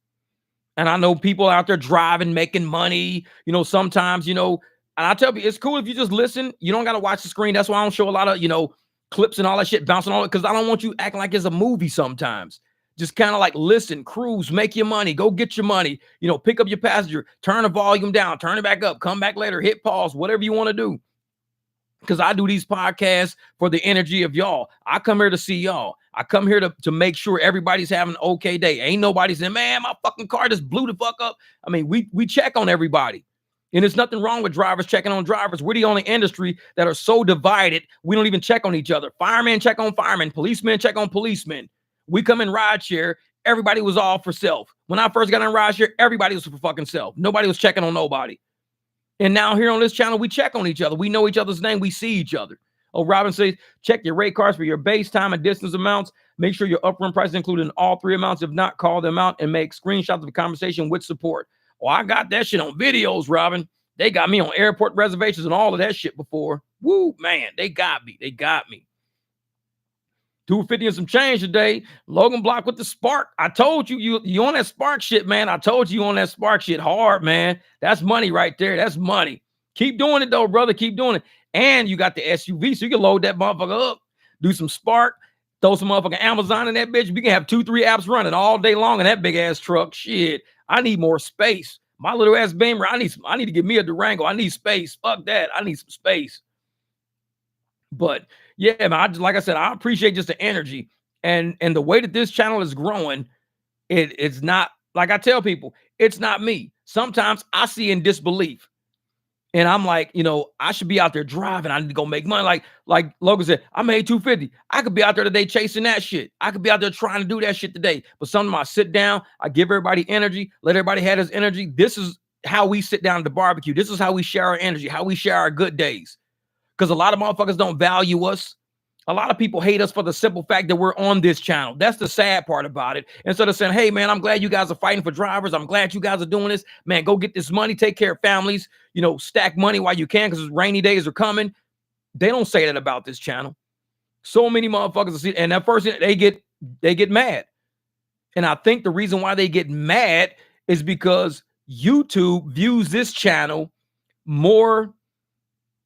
And I know people out there driving, making money, sometimes, and I tell you, it's cool if you just listen. You don't got to watch the screen. That's why I don't show a lot of, clips and all that shit bouncing on it, because I don't want you acting like it's a movie sometimes. Just kind of like listen, cruise, make your money, go get your money, pick up your passenger, turn the volume down, turn it back up, come back later, hit pause, whatever you want to do. Because I do these podcasts for the energy of y'all. I come here to see y'all. I come here to make sure everybody's having an okay day. Ain't nobody saying, man, my fucking car just blew the fuck up. I mean, we check on everybody. And there's nothing wrong with drivers checking on drivers. We're the only industry that are so divided, we don't even check on each other. Firemen check on firemen. Policemen check on policemen. We come in rideshare, everybody was all for self. When I first got in rideshare, everybody was for fucking self. Nobody was checking on nobody. And now here on this channel, we check on each other. We know each other's name. We see each other. Oh, Robin says, check your rate cards for your base, time, and distance amounts. Make sure your upfront price is included in all three amounts. If not, call them out and make screenshots of the conversation with support. Oh, I got that shit on videos, Robin. They got me on airport reservations and all of that shit before. Woo, man, they got me. 250 and some change today. Logan Block with the Spark. I told you on that Spark shit, man. I told you on that Spark shit hard, man. That's money right there. That's money. Keep doing it though, brother. Keep doing it. And you got the SUV, so you can load that motherfucker up, do some Spark, throw some motherfucking Amazon in that bitch. We can have 2-3 apps running all day long in that big ass truck. Shit, I need more space. My little ass Beamer, I need to get me a Durango. I need space. Fuck that. I need some space. But yeah, man, like I said, I appreciate just the energy and the way that this channel is growing. It's not, like I tell people, it's not me. Sometimes I see in disbelief. And I'm like, I should be out there driving. I need to go make money. Like Logan said, I made 250. I could be out there today chasing that shit. I could be out there trying to do that shit today. But sometimes I sit down, I give everybody energy, let everybody have his energy. This is how we sit down at the barbecue. This is how we share our energy, how we share our good days. Because a lot of motherfuckers don't value us. A lot of people hate us for the simple fact that we're on this channel. That's the sad part about it. Instead of saying, hey, man, I'm glad you guys are fighting for drivers. I'm glad you guys are doing this. Man, go get this money. Take care of families. Stack money while you can because rainy days are coming. They don't say that about this channel. So many motherfuckers see, and at first they get mad. And I think the reason why they get mad is because YouTube views this channel more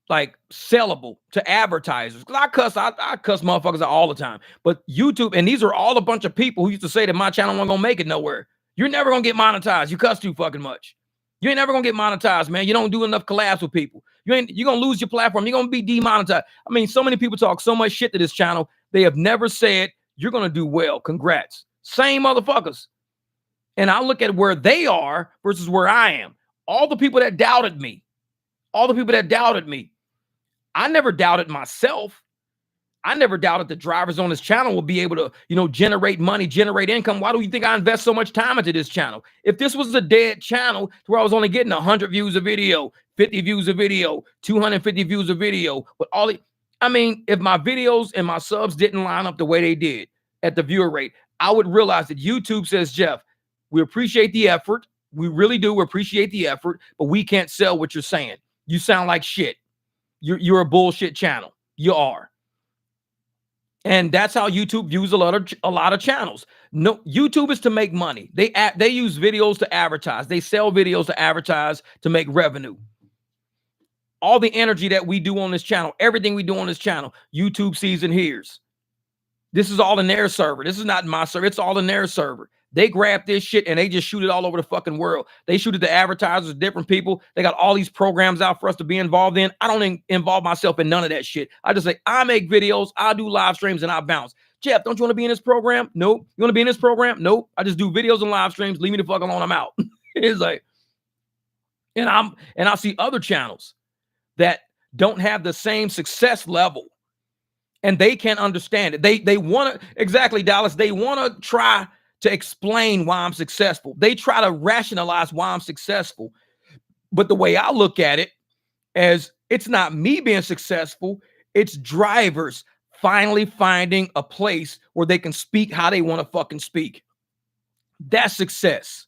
like sellable to advertisers. Because I cuss motherfuckers out all the time. But YouTube, and these are all a bunch of people who used to say that my channel wasn't gonna make it nowhere. You're never gonna get monetized. You cuss too fucking much. You ain't never gonna get monetized, man. You don't do enough collabs with people. You're gonna lose your platform. You're gonna be demonetized. I mean, so many people talk so much shit to this channel. They have never said you're gonna do well. Congrats. Same motherfuckers. And I look at where they are versus where I am. All the people that doubted me. I never doubted myself. I never doubted the drivers on this channel will be able to, generate money, generate income. Why do you think I invest so much time into this channel? If this was a dead channel where I was only getting 100 views a video, 50 views a video, 250 views a video, but if my videos and my subs didn't line up the way they did at the viewer rate, I would realize that YouTube says, Jeff, we appreciate the effort. We really do appreciate the effort, but we can't sell what you're saying. You sound like shit. You're a bullshit channel. You are. And that's how YouTube views a lot of channels. No, YouTube is to make money. They use videos to advertise. They sell videos to advertise to make revenue. All the energy that we do on this channel, everything we do on this channel, YouTube sees and hears. This is all in their server. This is not my server. It's all in their server. They grab this shit and they just shoot it all over the fucking world. They shoot it to advertisers, different people. They got all these programs out for us to be involved in. I don't involve myself in none of that shit. I just say, I make videos, I do live streams, and I bounce. Jeff, don't you want to be in this program? Nope. You want to be in this program? Nope. I just do videos and live streams. Leave me the fuck alone. I'm out. It's like, and I see other channels that don't have the same success level. And they can't understand it. They want to, exactly, Dallas. They want to try to explain why I'm successful. They try to rationalize why I'm successful. But the way I look at it is it's not me being successful. It's drivers finally finding a place where they can speak how they want to fucking speak. That's success.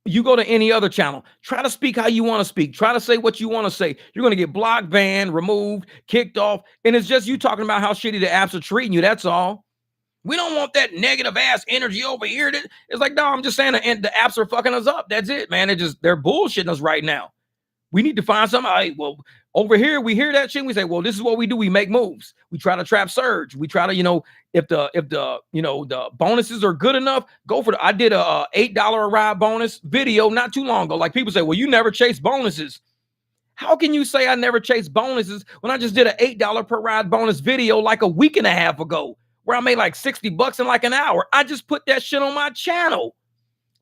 You go to any other channel, try to speak how you want to speak. Try to say what you want to say. You're going to get blocked, banned, removed, kicked off. And it's just you talking about how shitty the apps are treating you. That's all. We don't want that negative ass energy over here. It's like, no, I'm just saying the apps are fucking us up. That's it, man. They're bullshitting us right now. We need to find something. Well, over here, we hear that shit. We say, well, this is what we do. We make moves. We try to trap surge. We try to, if the bonuses are good enough, go for it. I did a $8 a ride bonus video not too long ago. Like people say, well, you never chase bonuses. How can you say I never chase bonuses when I just did an $8 per ride bonus video like a week and a half ago where I made like $60 in like an hour? I just put that shit on my channel.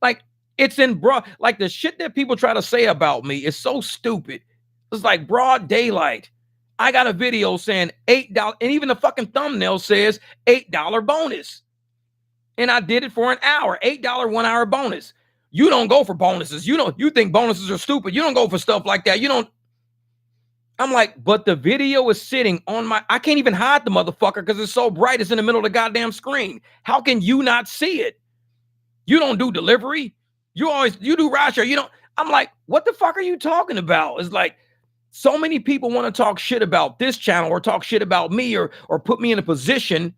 Like, it's in broad, like the shit that people try to say about me is so stupid. It's like broad daylight. I got a video saying $8, and even the fucking thumbnail says $8 bonus. And I did it for an hour, $8 1 hour bonus. You don't go for bonuses. You think bonuses are stupid. You don't go for stuff like that. I'm like, but the video is sitting on I can't even hide the motherfucker because it's so bright. It's in the middle of the goddamn screen. How can you not see it? You don't do delivery. You do rideshare. I'm like, what the fuck are you talking about? It's like so many people want to talk shit about this channel or talk shit about me or put me in a position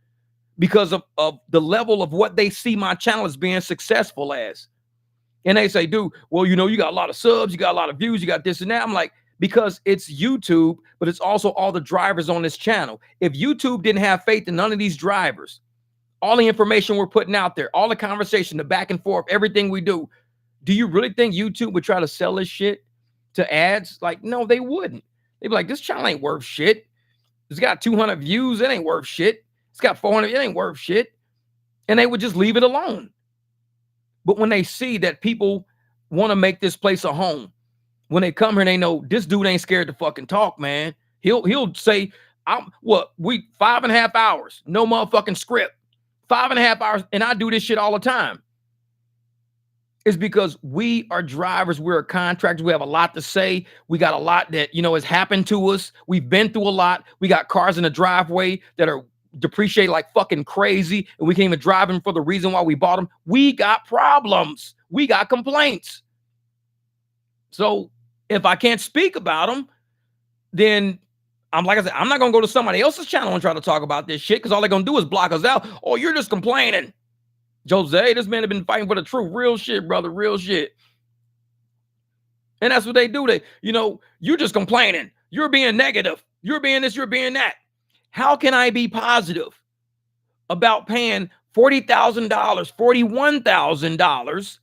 because of the level of what they see my channel as being successful as. And they say, dude, well, you got a lot of subs, you got a lot of views, you got this and that. I'm like, because it's YouTube, but it's also all the drivers on this channel. If YouTube didn't have faith in none of these drivers, all the information we're putting out there, all the conversation, the back and forth, everything we do you really think YouTube would try to sell this shit to ads? Like, no, they wouldn't. They'd be like, this channel ain't worth shit. It's got 200 views. It ain't worth shit. It's got 400. It ain't worth shit. And they would just leave it alone. But when they see that people want to make this place a home, when they come here and they know this dude ain't scared to fucking talk, man. He'll say, 5.5 hours, no motherfucking script. 5.5 hours, and I do this shit all the time. It's because we are drivers, we're contractors, we have a lot to say. We got a lot that, has happened to us. We've been through a lot. We got cars in the driveway that are depreciated like fucking crazy, and we can't even drive them for the reason why we bought them. We got problems. We got complaints. So if I can't speak about them, then like I said, I'm not going to go to somebody else's channel and try to talk about this shit because all they're going to do is block us out. Oh, you're just complaining. Jose, this man have been fighting for the truth. Real shit, brother. Real shit. And that's what they do. You're just complaining. You're being negative. You're being this, you're being that. How can I be positive about paying $40,000, $41,000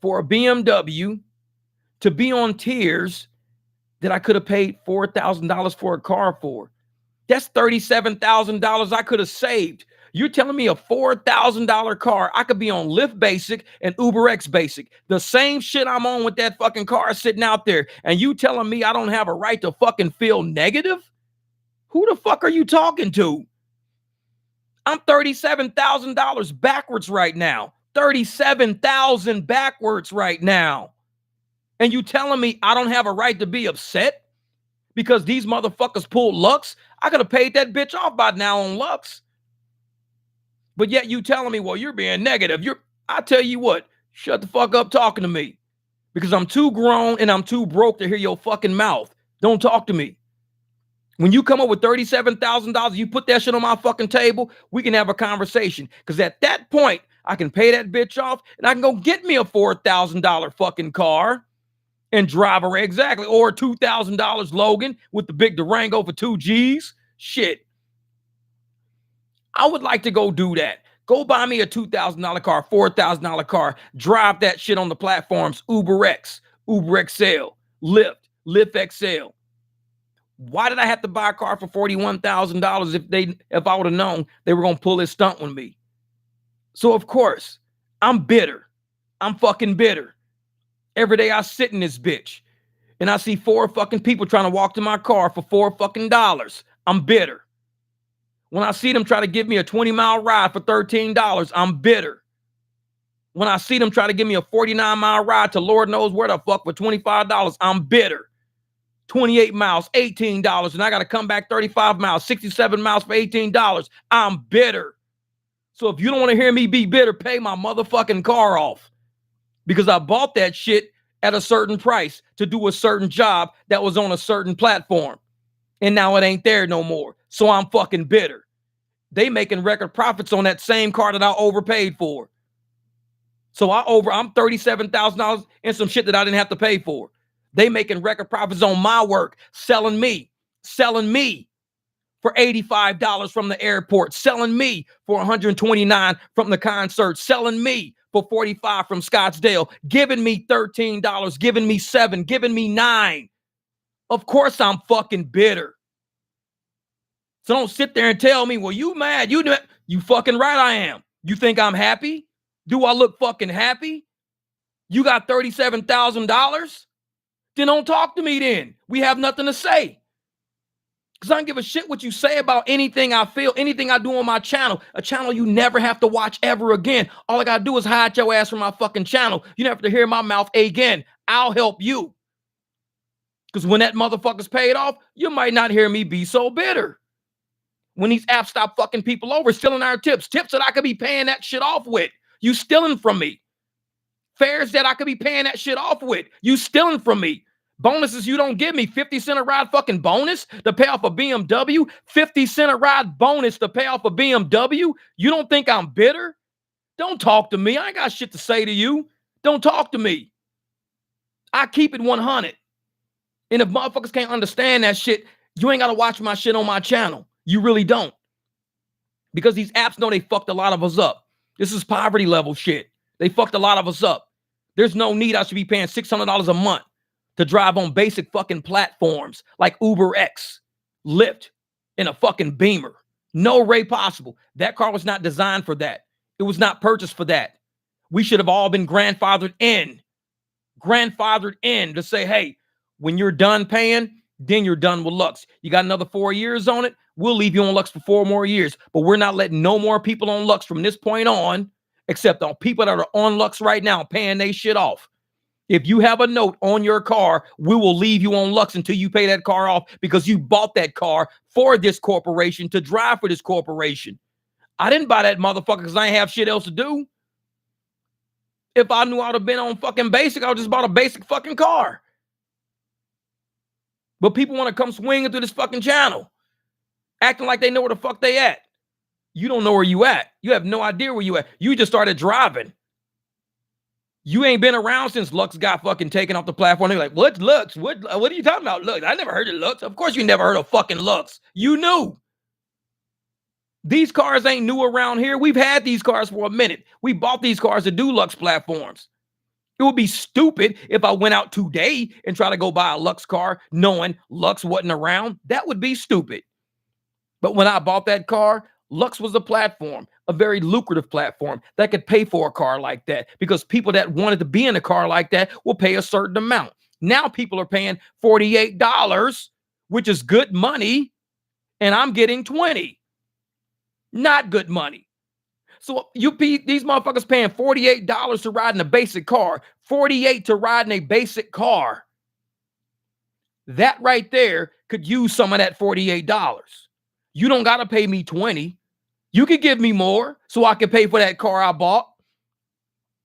for a BMW to be on tiers that I could have paid $4,000 for a car for? That's $37,000 I could have saved. You're telling me a $4,000 car, I could be on Lyft Basic and UberX Basic. The same shit I'm on with that fucking car sitting out there. And you telling me I don't have a right to fucking feel negative? Who the fuck are you talking to? I'm $37,000 backwards right now. $37,000 backwards right now. And you telling me I don't have a right to be upset because these motherfuckers pulled Lux? I could have paid that bitch off by now on Lux. But yet you telling me, well, you're being negative. I tell you what, shut the fuck up talking to me because I'm too grown and I'm too broke to hear your fucking mouth. Don't talk to me. When you come up with $37,000, you put that shit on my fucking table, we can have a conversation. Because at that point, I can pay that bitch off and I can go get me a $4,000 fucking car and drive around. Exactly. Or $2,000 Logan with the big Durango for 2 G's. Shit. I would like to go do that. Go buy me a $2,000 car, $4,000 car, drive that shit on the platforms, UberX, Uber XL, Lyft, Lyft XL. Why did I have to buy a car for $41,000 if I would have known they were going to pull this stunt on me? So of course, I'm bitter. I'm fucking bitter. Every day I sit in this bitch and I see 4 fucking people trying to walk to my car for $4 fucking dollars. I'm bitter. When I see them try to give me a 20-mile ride for $13, I'm bitter. When I see them try to give me a 49-mile ride to Lord knows where the fuck for $25, I'm bitter. 28 miles, $18, and I got to come back 35 miles, 67 miles for $18. I'm bitter. So if you don't want to hear me be bitter, pay my motherfucking car off. Because I bought that shit at a certain price to do a certain job that was on a certain platform. And now it ain't there no more. So I'm fucking bitter. They making record profits on that same car that I overpaid for. So I'm $37,000 in some shit that I didn't have to pay for. They making record profits on my work, selling me for $85 from the airport, selling me for $129 from the concert, selling me for $45 from Scottsdale, giving me $13, giving me $7, giving me $9. Of course I'm fucking bitter. So don't sit there and tell me, well, you mad. You fucking right I am. You think I'm happy? Do I look fucking happy? You got $37,000? Then don't talk to me then. We have nothing to say. Because I don't give a shit what you say about anything I feel, anything I do on my channel. A channel you never have to watch ever again. All I got to do is hide your ass from my fucking channel. You never have to hear my mouth again. I'll help you. Because when that motherfucker's paid off, you might not hear me be so bitter. When these apps stop fucking people over, stealing our tips that I could be paying that shit off with. You stealing from me. Fares that I could be paying that shit off with. You stealing from me. Bonuses you don't give me. 50 cent a ride fucking bonus to pay off a BMW. 50 cent a ride bonus to pay off a BMW. You don't think I'm bitter? Don't talk to me. I ain't got shit to say to you. Don't talk to me. I keep it 100. And if motherfuckers can't understand that shit, you ain't got to watch my shit on my channel. You really don't. Because these apps know they fucked a lot of us up. This is poverty level shit. They fucked a lot of us up. There's no need I should be paying $600 a month to drive on basic fucking platforms like UberX, Lyft, and a fucking Beamer. No way possible. That car was not designed for that. It was not purchased for that. We should have all been grandfathered in to say, hey, when you're done paying, then you're done with Lux. You got another 4 years on it. We'll leave you on Lux for 4 more years, but we're not letting no more people on Lux from this point on, except on people that are on Lux right now paying they shit off. If you have a note on your car, we will leave you on Lux until you pay that car off because you bought that car for this corporation to drive for this corporation. I didn't buy that motherfucker because I ain't have shit else to do. If I knew I would have been on fucking basic, I would just bought a basic fucking car. But people want to come swinging through this fucking channel, acting like they know where the fuck they at. You don't know where you at. You have no idea where you at. You just started driving. You ain't been around since Lux got fucking taken off the platform. They're like, what's Lux? What are you talking about, Lux? I never heard of Lux. Of course you never heard of fucking Lux. You knew. These cars ain't new around here. We've had these cars for a minute. We bought these cars to do Lux platforms. It would be stupid if I went out today and try to go buy a Lux car knowing Lux wasn't around. That would be stupid. But when I bought that car, Lux was a platform, a very lucrative platform that could pay for a car like that because people that wanted to be in a car like that will pay a certain amount. Now people are paying $48, which is good money, and I'm getting $20. Not good money. So these motherfuckers paying $48 to ride in a basic car, $48 to ride in a basic car. That right there could use some of that $48. You don't got to pay me $20. You could give me more so I could pay for that car I bought.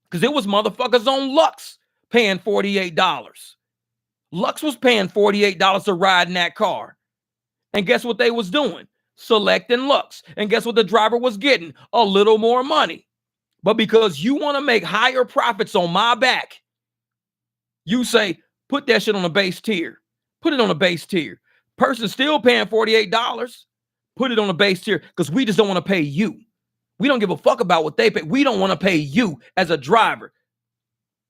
Because it was motherfuckers on Lux paying $48. Lux was paying $48 to ride in that car. And guess what they was doing? Selecting Lux. And guess what the driver was getting? A little more money. But because you want to make higher profits on my back, you say, put that shit on the base tier. Put it on the base tier. Person still paying $48. Put it on the base tier because we just don't want to pay you. We don't give a fuck about what they pay. We don't want to pay you as a driver.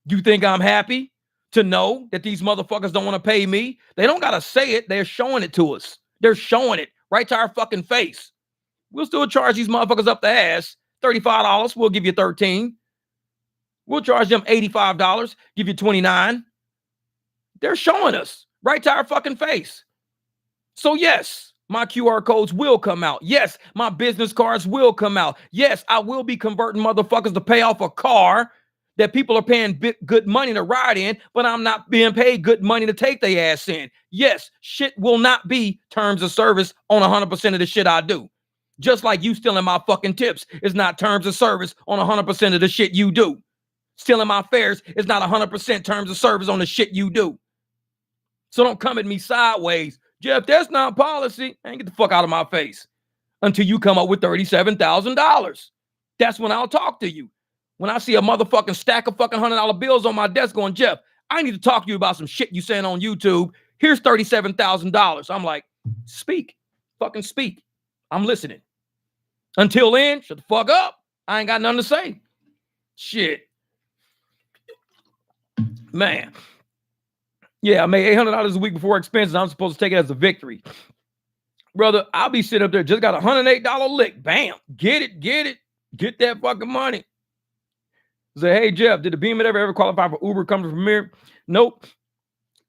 You think I'm happy to know that these motherfuckers don't want to pay me? They don't got to say it. They're showing it to us. They're showing it right to our fucking face. We'll still charge these motherfuckers up the ass. $35, we'll give you $13. We'll charge them $85, give you $29. They're showing us right to our fucking face. So yes, my QR codes will come out. Yes, my business cards will come out. Yes, I will be converting motherfuckers to pay off a car that people are paying good money to ride in, but I'm not being paid good money to take their ass in. Yes, shit will not be terms of service on 100% of the shit I do. Just like you stealing my fucking tips is not terms of service on 100% of the shit you do. Stealing my fares is not 100% terms of service on the shit you do. So don't come at me sideways. Jeff, that's not policy. Man, get the fuck out of my face until you come up with $37,000. That's when I'll talk to you. When I see a motherfucking stack of fucking $100 bills on my desk going, Jeff, I need to talk to you about some shit you saying on YouTube. Here's $37,000. I'm like, speak. Fucking speak. I'm listening. Until then, shut the fuck up. I ain't got nothing to say. Shit. Man. Yeah, I made $800 a week before expenses. I'm supposed to take it as a victory. Brother, I'll be sitting up there, just got a $108 lick. Bam. Get it. Get that fucking money. Say, hey, Jeff, did the Beamer ever qualify for Uber Company Premier? Nope.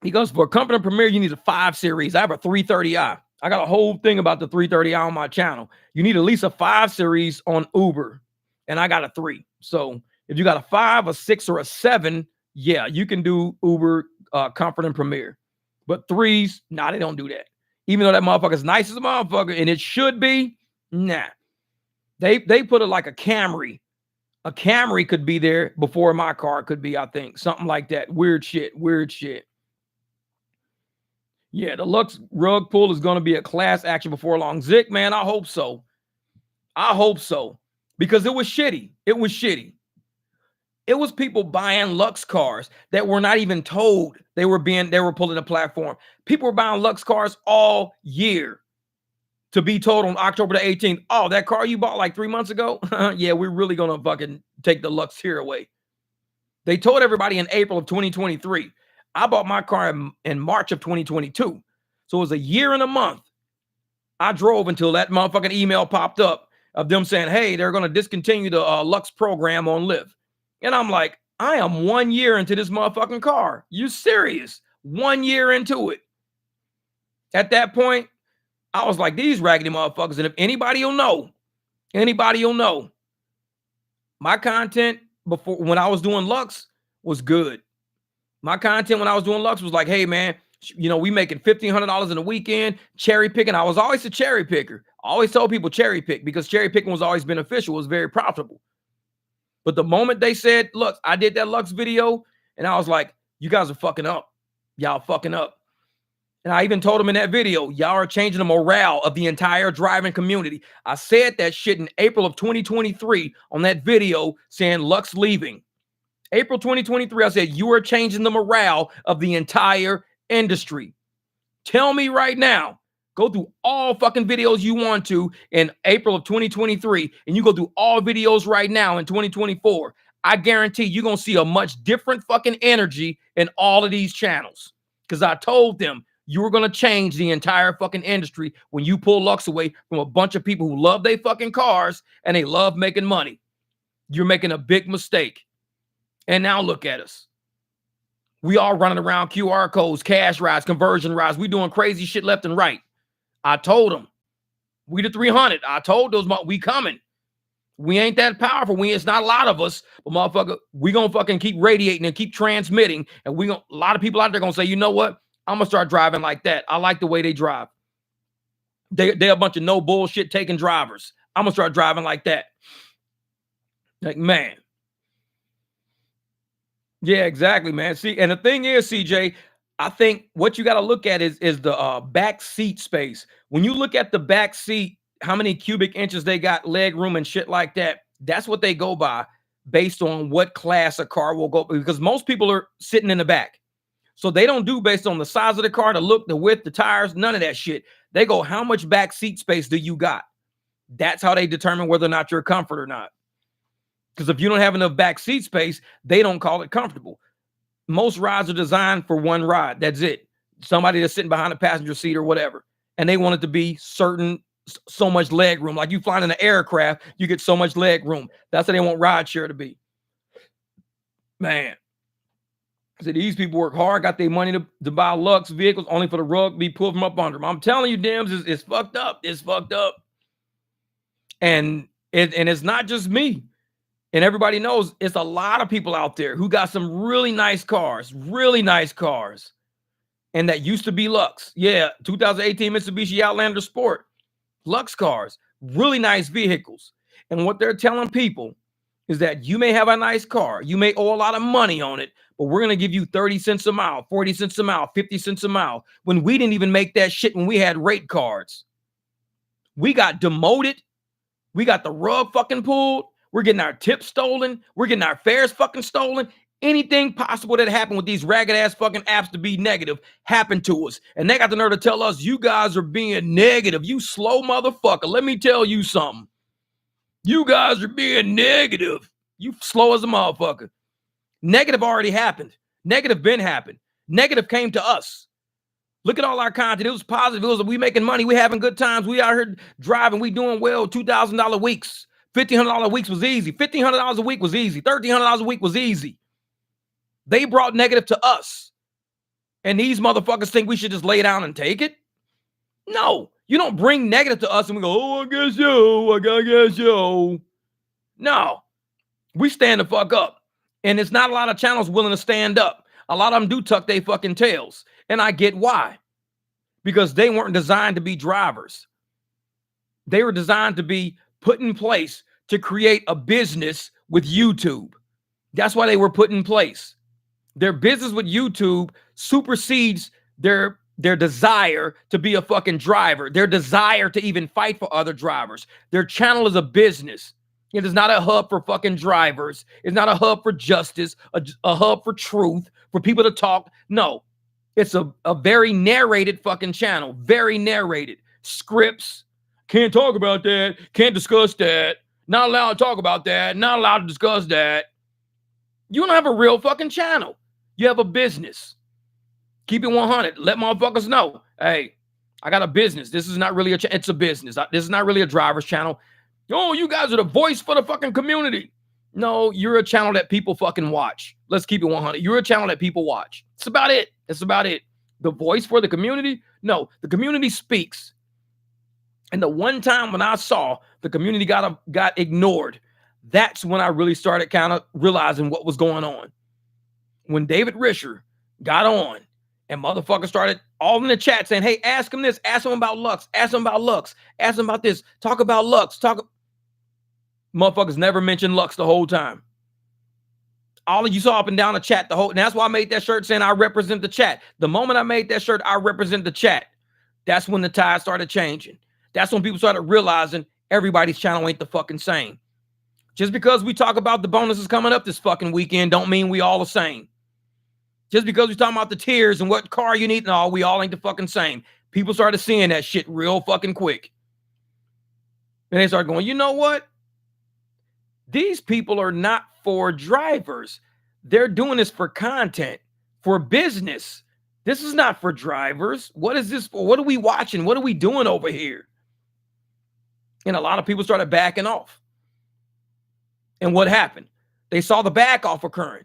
He goes, for a Company Premier, you need a 5 Series. I have a 330i. I got a whole thing about the 330i on my channel. You need at least a 5 Series on Uber, and I got a 3. So if you got a 5, a 6, or a 7, yeah, you can do Uber Comfort and Premier. But 3s, nah, they don't do that. Even though that motherfucker's nice as a motherfucker, and it should be, nah. They put it like a Camry. A Camry could be there before my car could be, I think. Something like that. Weird shit. Yeah, the Lux rug pull is going to be a class action before long. Zick, man, I hope so. Because it was shitty. It was people buying Lux cars that were not even told they were pulling a platform. People were buying Lux cars all year to be told on October the 18th, oh, that car you bought like 3 months ago? Yeah, we're really going to fucking take the Lux here away. They told everybody in April of 2023. I bought my car in March of 2022. So it was a year and a month. I drove until that motherfucking email popped up of them saying, hey, they're going to discontinue the Lux program on Lyft. And I'm like, I am 1 year into this motherfucking car. You serious? 1 year into it. At that point, I was like, these raggedy motherfuckers. And if anybody will know, my content before when I was doing Lux was good. My content when I was doing Lux was like, hey, man, we making $1,500 in a weekend, cherry picking. I was always a cherry picker. I always told people cherry pick because cherry picking was always beneficial. It was very profitable. But the moment they said, look, I did that Lux video, and I was like, you guys are fucking up. Y'all fucking up. And I even told them in that video, y'all are changing the morale of the entire driving community. I said that shit in April of 2023 on that video saying Lux leaving. April 2023, I said, you are changing the morale of the entire industry. Tell me right now, go through all fucking videos you want to in April of 2023, and you go through all videos right now in 2024. I guarantee you're going to see a much different fucking energy in all of these channels. Because I told them, you were going to change the entire fucking industry when you pull Lux away from a bunch of people who love their fucking cars and they love making money. You're making a big mistake. And now look at us. We all running around QR codes, cash rides, conversion rides. We doing crazy shit left and right. I told them. We the 300. I told those, we coming. We ain't that powerful. It's not a lot of us, but motherfucker, we gonna fucking keep radiating and keep transmitting. And a lot of people out there gonna say, you know what? I'm gonna start driving like that. I like the way they drive. They're a bunch of no bullshit taking drivers. I'm gonna start driving like that. Like, man. Yeah, exactly, man. See, and the thing is, CJ, I think what you got to look at is the back seat space. When you look at the back seat, how many cubic inches they got, leg room and shit like that, that's what they go by based on what class a car will go, because most people are sitting in the back. So they don't do based on the size of the car, the look, the width, the tires, none of that shit. They go, how much back seat space do you got? That's how they determine whether or not you're comfort or not. Because if you don't have enough back seat space, they don't call it comfortable. Most rides are designed for one ride. That's it. Somebody that's sitting behind the passenger seat or whatever. And they want it to be certain, so much leg room. Like you flying in an aircraft, you get so much leg room. That's how they want rideshare to be. Man. So these people work hard, got their money to buy Lux vehicles only for the rug to be pulled from up under them. I'm telling you, Dims, it's fucked up. It's fucked up. And it's not just me. And everybody knows it's a lot of people out there who got some really nice cars. And that used to be Lux. Yeah, 2018 Mitsubishi Outlander Sport. Lux cars, really nice vehicles. And what they're telling people is that you may have a nice car. You may owe a lot of money on it, but we're going to give you 30 cents a mile, 40 cents a mile, 50 cents a mile. When we didn't even make that shit when we had rate cards. We got demoted. We got the rug fucking pulled. We're getting our tips stolen. We're getting our fares fucking stolen. Anything possible that happened with these ragged ass fucking apps to be negative happened to us. And they got the nerve to tell us, you guys are being negative. You slow motherfucker. Let me tell you something. You guys are being negative. You slow as a motherfucker. Negative already happened. Negative been happened. Negative came to us. Look at all our content. It was positive. It was we making money. We having good times. We out here driving. We doing well. $2,000 weeks. $1,500 weeks was easy. $1,500 a week was easy. $1,300 a week was easy. They brought negative to us. And these motherfuckers think we should just lay down and take it? No. You don't bring negative to us and we go, oh, I guess so. No. We stand the fuck up. And it's not a lot of channels willing to stand up. A lot of them do tuck their fucking tails. And I get why. Because they weren't designed to be drivers. They were designed to be put in place to create a business with YouTube. That's why they were put in place. Their business with YouTube supersedes their desire to be a fucking driver, their desire to even fight for other drivers. Their channel is a business. It is not a hub for fucking drivers. It's not a hub for justice, a hub for truth, for people to talk. No, it's a very narrated fucking channel, very narrated. Scripts, can't talk about that, can't discuss that, not allowed to talk about that, not allowed to discuss that. You don't have a real fucking channel. You have a business. Keep it 100. Let motherfuckers know, hey, I got a business. This is not really it's a business. This is not really a driver's channel. Oh, you guys are the voice for the fucking community. No, you're a channel that people fucking watch. Let's keep it 100. You're a channel that people watch. It's about it. It's about it. The voice for the community? No, the community speaks. And the one time when I saw the community got ignored, that's when I really started kind of realizing what was going on. When David Risher got on and motherfuckers started all in the chat saying, hey, ask him this, ask him about Lux, ask him about Lux, ask him about this, talk about Lux, motherfuckers never mentioned Lux the whole time. All of you saw up and down the chat and that's why I made that shirt saying I represent the chat. The moment I made that shirt, I represent the chat. That's when the tide started changing. That's when people started realizing everybody's channel ain't the fucking same. Just because we talk about the bonuses coming up this fucking weekend don't mean we all the same. Just because we talking about the tiers and what car you need and all, we all ain't the fucking same. People started seeing that shit real fucking quick. And they started going, you know what? These people are not for drivers. They're doing this for content, for business. This is not for drivers. What is this for? What are we watching? What are we doing over here? And a lot of people started backing off. And what happened? They saw the back off occurring.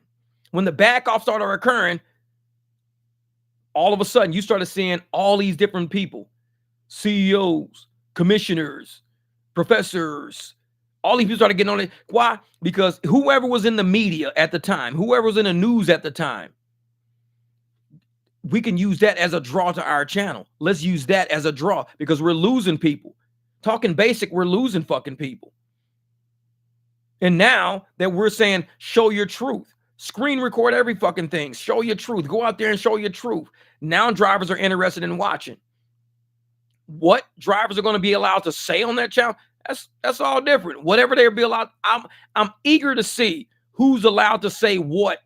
When the back off started occurring, all of a sudden you started seeing all these different people, CEOs, commissioners, professors, all these people started getting on it. Why? Because whoever was in the media at the time, whoever was in the news at the time, we can use that as a draw to our channel. Let's use that as a draw because we're losing people. Talking basic, we're losing fucking people. And now that we're saying, show your truth, Screen record every fucking thing. Show your truth. Go out there and show your truth. Now drivers are interested in watching. What drivers are going to be allowed to say on that channel, that's all different. Whatever they'll be allowed, I'm eager to see who's allowed to say what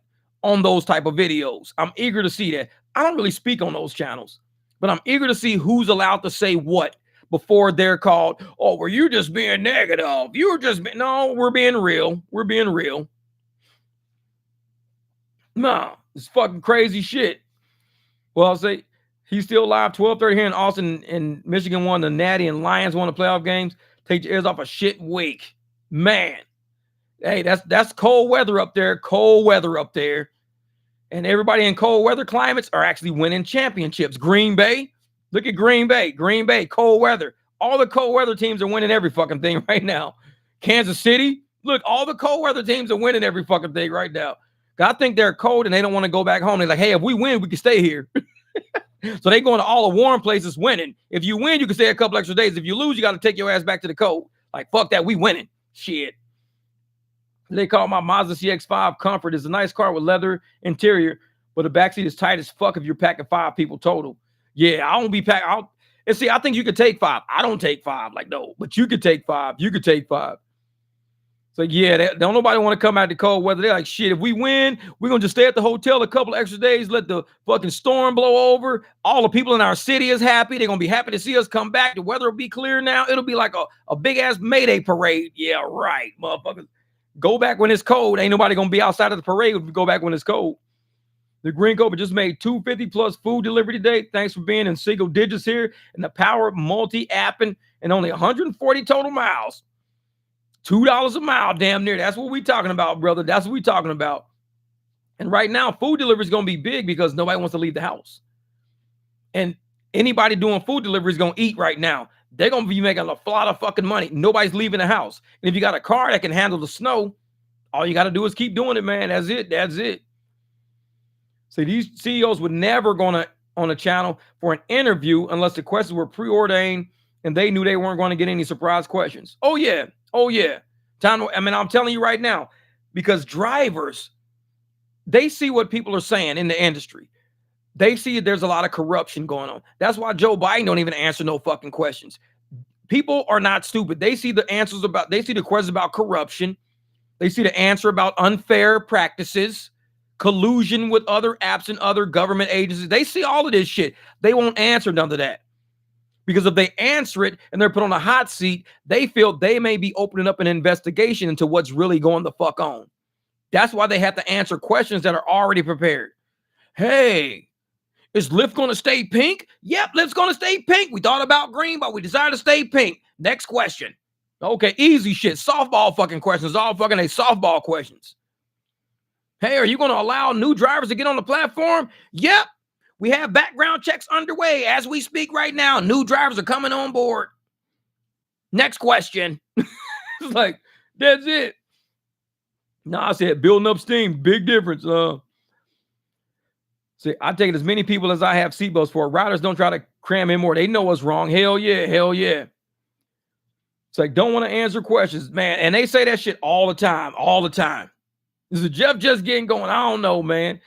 on those type of videos. I'm eager to see that. I don't really speak on those channels, but I'm eager to see who's allowed to say what before they're called, oh, well, you're just being negative. You're just no, we're being real. We're being real. Nah, it's fucking crazy shit. Well, I'll say he's still live. 12:30 here in Austin, and Michigan won the Natty, and Lions won the playoff games. Take your ears off a shit week, man. Hey, that's cold weather up there. Cold weather up there, and everybody in cold weather climates are actually winning championships. Green Bay, look at Green Bay. Green Bay, cold weather. All the cold weather teams are winning every fucking thing right now. Kansas City, look, all the cold weather teams are winning every fucking thing right now. I think they're cold and they don't want to go back home. They're like, hey, if we win, we can stay here. So they going to all the warm places winning. If you win, you can stay a couple extra days. If you lose, you got to take your ass back to the cold. Like, fuck that, we winning. Shit. They call my Mazda CX-5 Comfort. It's a nice car with leather interior, but the backseat is tight as fuck if you're packing 5 people total. Yeah, I won't be packing. And see, I think you could take 5. I don't take 5. Like, no, but you could take 5. You could take 5. So yeah, don't nobody want to come out the cold weather. They're like, shit, if we win, we're going to just stay at the hotel a couple of extra days, let the fucking storm blow over. All the people in our city is happy. They're going to be happy to see us come back. The weather will be clear now. It'll be like a big-ass Mayday parade. Yeah, right, motherfuckers. Go back when it's cold. Ain't nobody going to be outside of the parade if we go back when it's cold. The Green Cobra just made $250 plus food delivery today. Thanks for being in single digits here. And the power of multi-apping and only 140 total miles. $2 a mile, damn near. That's what we talking about, brother. That's what we talking about. And right now, food delivery is going to be big because nobody wants to leave the house. And anybody doing food delivery is going to eat right now. They're going to be making a lot of fucking money. Nobody's leaving the house. And if you got a car that can handle the snow, all you got to do is keep doing it, man. That's it. That's it. So these CEOs would never go on a channel for an interview unless the questions were preordained and they knew they weren't going to get any surprise questions. Oh, yeah. Oh, yeah. I'm telling you right now, because drivers, they see what people are saying in the industry. They see there's a lot of corruption going on. That's why Joe Biden don't even answer no fucking questions. People are not stupid. They see the questions about corruption. They see the answer about unfair practices, collusion with other apps and other government agencies. They see all of this shit. They won't answer none of that. Because if they answer it and they're put on a hot seat, they feel they may be opening up an investigation into what's really going the fuck on. That's why they have to answer questions that are already prepared. Hey, is Lyft going to stay pink? Yep, Lyft's going to stay pink. We thought about green, but we decided to stay pink. Next question. Okay, easy shit. Softball fucking questions. All fucking softball questions. Hey, are you going to allow new drivers to get on the platform? Yep. We have background checks underway as we speak right now. New drivers are coming on board. Next question. It's like, that's it. No, I said building up steam. Big difference. See, I take it as many people as I have seatbelts for. Riders don't try to cram in more. They know what's wrong. Hell yeah. Hell yeah. It's like, don't want to answer questions, man. And they say that shit all the time. All the time. Is Jeff just getting going? I don't know, man.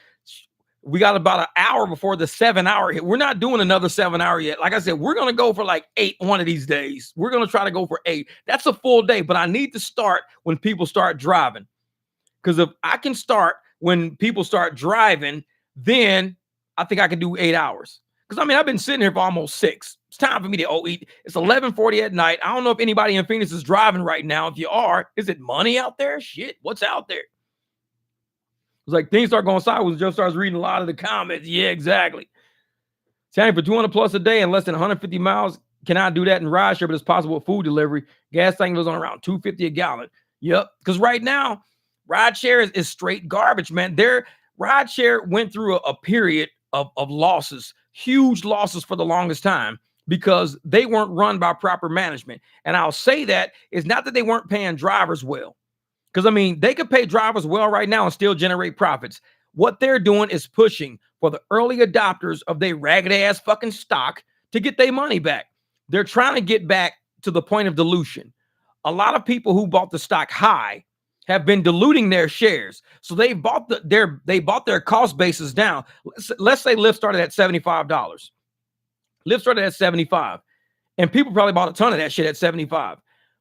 We got about an hour before the 7-hour hit. We're not doing another 7-hour yet. Like I said, we're going to go for like 8 one of these days. We're going to try to go for 8. That's a full day, but I need to start when people start driving. Because if I can start when people start driving, then I think I can do 8 hours. Because, I've been sitting here for almost 6. It's time for me to eat. It's 11:40 at night. I don't know if anybody in Phoenix is driving right now. If you are, is it money out there? Shit, what's out there? It's like things start going sideways. Jeff starts reading a lot of the comments. Yeah, exactly. Tanning for 200 plus a day and less than 150 miles. Cannot do that in rideshare, but it's possible with food delivery. Gas tank goes on around $2.50 a gallon. Yep. Because right now, rideshare is straight garbage, man. Their rideshare went through a period of losses, huge losses for the longest time because they weren't run by proper management. And I'll say that it's not that they weren't paying drivers well. Because, they could pay drivers well right now and still generate profits. What they're doing is pushing for the early adopters of their ragged ass fucking stock to get their money back. They're trying to get back to the point of dilution. A lot of people who bought the stock high have been diluting their shares. So they bought their cost basis down. Let's say Lyft started at $75. Lyft started at 75, and people probably bought a ton of that shit at 75.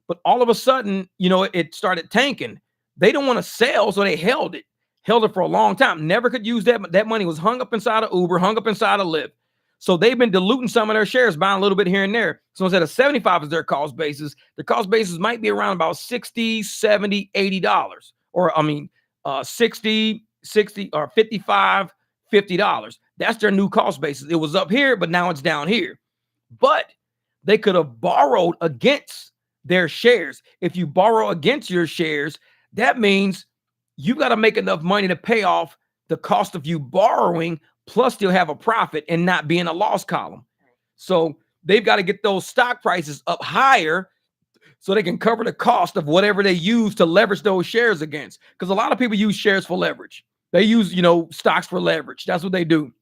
But all of a sudden, it started tanking. They don't want to sell, so they held it for a long time. Never could use that. That money was hung up inside of Uber, hung up inside of Lyft. So they've been diluting some of their shares, buying a little bit here and there. So instead of 75 is their cost basis might be around about $60, $70, $80. Or 60 or 55, $50. That's their new cost basis. It was up here, but now it's down here. But they could have borrowed against their shares. If you borrow against your shares, that means you got to make enough money to pay off the cost of you borrowing, plus still have a profit and not be in a loss column. So they've got to get those stock prices up higher so they can cover the cost of whatever they use to leverage those shares against. Because a lot of people use shares for leverage. They use, stocks for leverage. That's what they do.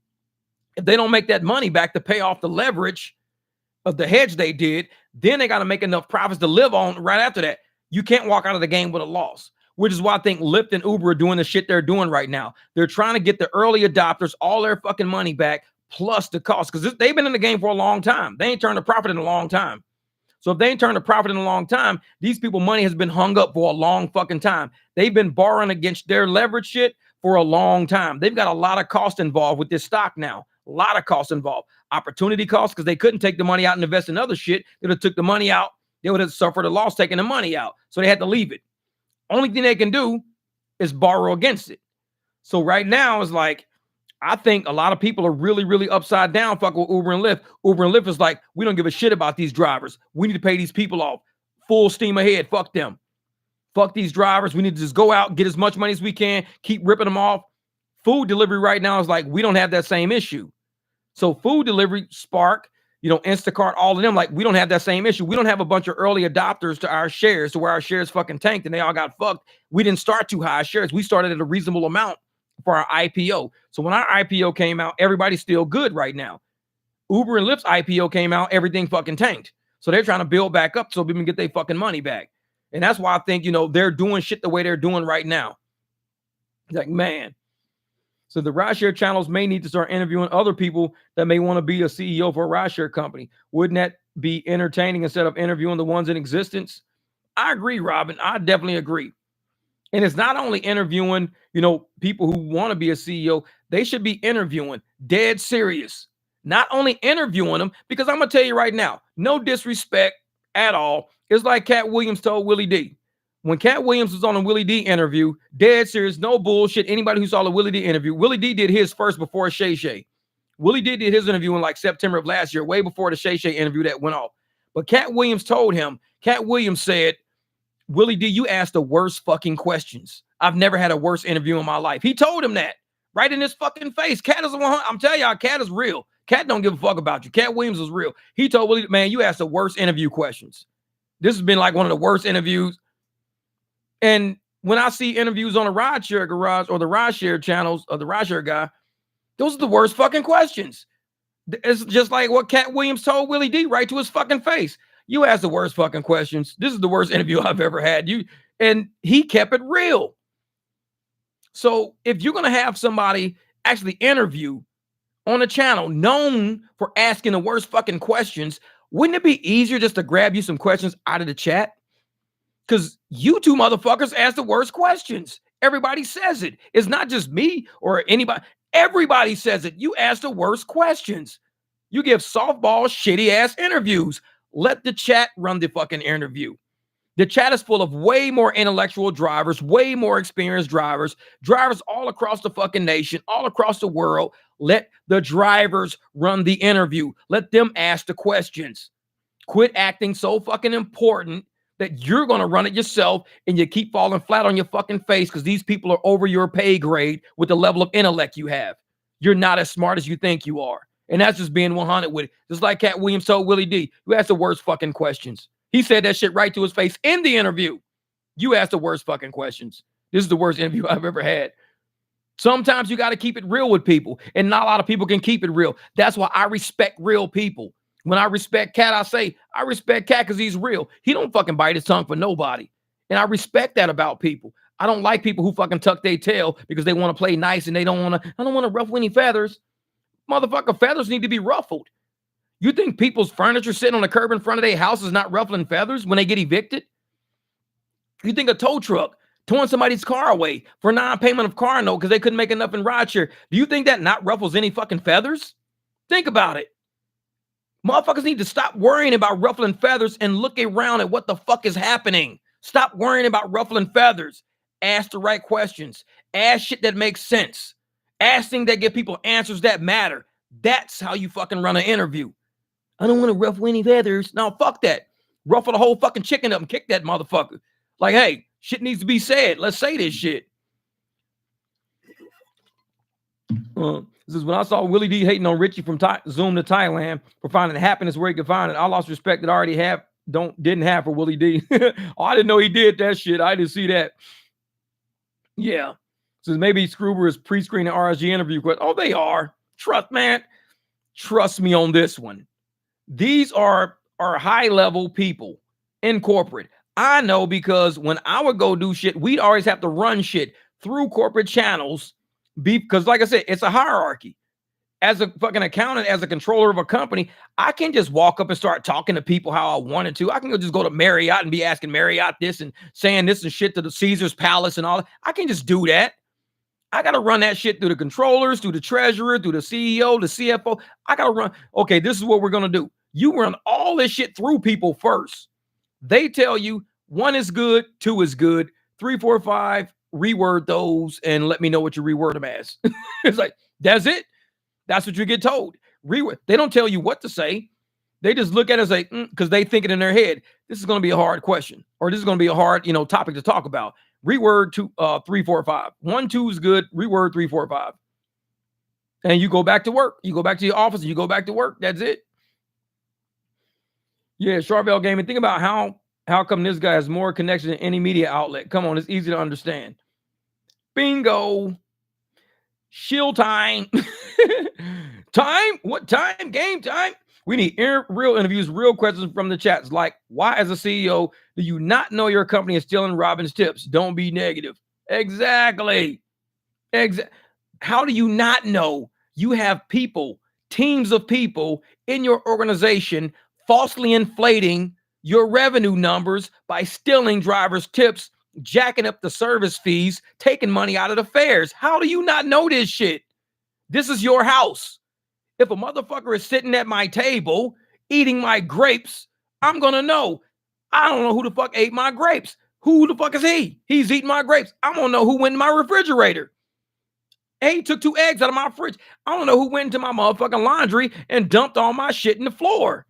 If they don't make that money back to pay off the leverage of the hedge they did, then they got to make enough profits to live on right after that. You can't walk out of the game with a loss, which is why I think Lyft and Uber are doing the shit they're doing right now. They're trying to get the early adopters all their fucking money back plus the cost, because they've been in the game for a long time. They ain't turned a profit in a long time. So if they ain't turned a profit in a long time, these people money has been hung up for a long fucking time. They've been borrowing against their leverage shit for a long time. They've got a lot of cost involved with this stock now. A lot of costs involved. Opportunity costs, because they couldn't take the money out and invest in other shit. They would have took the money out. They would have suffered a loss taking the money out. So they had to leave it. Only thing they can do is borrow against it. So right now it's like, I think a lot of people are really, really upside down fucking with Uber and Lyft. Uber and Lyft is like, we don't give a shit about these drivers. We need to pay these people off. Full steam ahead. Fuck them. Fuck these drivers. We need to just go out, get as much money as we can, keep ripping them off. Food delivery right now is like, we don't have that same issue. So food delivery, Spark, Instacart, all of them, like, we don't have that same issue. We don't have a bunch of early adopters to our shares, to where our shares fucking tanked and they all got fucked. We didn't start too high shares. We started at a reasonable amount for our IPO. So when our IPO came out, everybody's still good right now. Uber and Lyft's IPO came out, everything fucking tanked. So they're trying to build back up so people can get their fucking money back. And that's why I think, they're doing shit the way they're doing right now. Like, man. So the rideshare channels may need to start interviewing other people that may want to be a CEO for a rideshare company. Wouldn't that be entertaining instead of interviewing the ones in existence? I agree, Robin. I definitely agree. And it's not only interviewing, people who want to be a CEO. They should be interviewing dead serious. Not only interviewing them, because I'm going to tell you right now, no disrespect at all. It's like Cat Williams told Willie D. When Cat Williams was on a Willie D interview, dead serious, no bullshit. Anybody who saw the Willie D interview, Willie D did his first before Shay Shay. Willie D did his interview in like September of last year, way before the Shay Shay interview that went off. But Cat Williams told him, Cat Williams said, Willie D, you asked the worst fucking questions. I've never had a worse interview in my life. He told him that right in his fucking face. Cat is 100. I'm telling y'all, Cat is real. Cat don't give a fuck about you. Cat Williams is real. He told Willie, man, you asked the worst interview questions. This has been like one of the worst interviews. And when I see interviews on the rideshare garage or the rideshare channels of the rideshare guy, those are the worst fucking questions. It's just like what Cat Williams told Willie D right to his fucking face. You asked the worst fucking questions. This is the worst interview I've ever had. And he kept it real. So if you're going to have somebody actually interview on a channel known for asking the worst fucking questions, wouldn't it be easier just to grab you some questions out of the chat? Because you two motherfuckers ask the worst questions. Everybody says it. It's not just me or anybody. Everybody says it. You ask the worst questions. You give softball, shitty ass interviews. Let the chat run the fucking interview. The chat is full of way more intellectual drivers, way more experienced drivers all across the fucking nation, all across the world. Let the drivers run the interview. Let them ask the questions. Quit acting so fucking important that you're going to run it yourself and you keep falling flat on your fucking face because these people are over your pay grade with the level of intellect you have. You're not as smart as you think you are. And that's just being 100 with it. Just like Cat Williams told Willie D, you asked the worst fucking questions. He said that shit right to his face in the interview. You asked the worst fucking questions. This is the worst interview I've ever had. Sometimes you got to keep it real with people, and not a lot of people can keep it real. That's why I respect real people. When I respect Cat, I say, I respect Cat because he's real. He don't fucking bite his tongue for nobody. And I respect that about people. I don't like people who fucking tuck their tail because they want to play nice and I don't want to ruffle any feathers. Motherfucker, feathers need to be ruffled. You think people's furniture sitting on the curb in front of their house is not ruffling feathers when they get evicted? You think a tow truck towing somebody's car away for non-payment of car note because they couldn't make enough in rideshare, do you think that not ruffles any fucking feathers? Think about it. Motherfuckers need to stop worrying about ruffling feathers and look around at what the fuck is happening. Stop worrying about ruffling feathers. Ask the right questions. Ask shit that makes sense. Ask things that give people answers that matter. That's how you fucking run an interview. I don't want to ruffle any feathers. No, fuck that. Ruffle the whole fucking chicken up and kick that motherfucker. Like, hey, shit needs to be said. Let's say this shit. This is when I saw Willie D hating on Richie from Zoom to Thailand for finding happiness where he could find it. I lost respect that I already didn't have for Willie D. Oh, I didn't know he did that shit. I didn't see that. Yeah. So maybe Scroober is pre-screening RSG interview. Oh, they are. Trust me on this one. These are high-level people in corporate. I know because when I would go do shit, we'd always have to run shit through corporate channels because, like I said, it's a hierarchy. As a fucking accountant, as a controller of a company, I can't just walk up and start talking to people how I wanted to. I can just go to Marriott and be asking Marriott this and saying this and shit to the Caesar's Palace and all that. I can't just do that. I got to run that shit through the controllers, through the treasurer, through the CEO, the CFO. I got to run. Okay, this is what we're going to do. You run all this shit through people first. They tell you 1 is good, 2 is good, 3, 4, 5, reword those and let me know what you reword them as. It's like, that's it. That's what you get told. Reword. They don't tell you what to say. They just look at it and say, because they think it in their head, this is going to be a hard question or this is going to be a hard, topic to talk about. Reword 2, 3, 4, 5. 1, 2 is good. Reword 3, 4, 5. And you go back to work. You go back to your office and you go back to work. That's it. Yeah, Charvel Gaming. Think about how come this guy has more connection than any media outlet. Come on, it's easy to understand. Bingo. Shield time. Time? What time? Game time? We need real interviews, real questions from the chats. Like, why as a CEO do you not know your company is stealing Robin's tips? Don't be negative. Exactly. How do you not know you have people, teams of people in your organization falsely inflating your revenue numbers by stealing drivers' tips, jacking up the service fees, taking money out of the fares? How do you not know this shit? This is your house. If a motherfucker is sitting at my table eating my grapes, I'm going to know. I don't know who the fuck ate my grapes. Who the fuck is he? He's eating my grapes. I'm going to know who went in my refrigerator. Hey, he took 2 eggs out of my fridge. I don't know who went into my motherfucking laundry and dumped all my shit in the floor.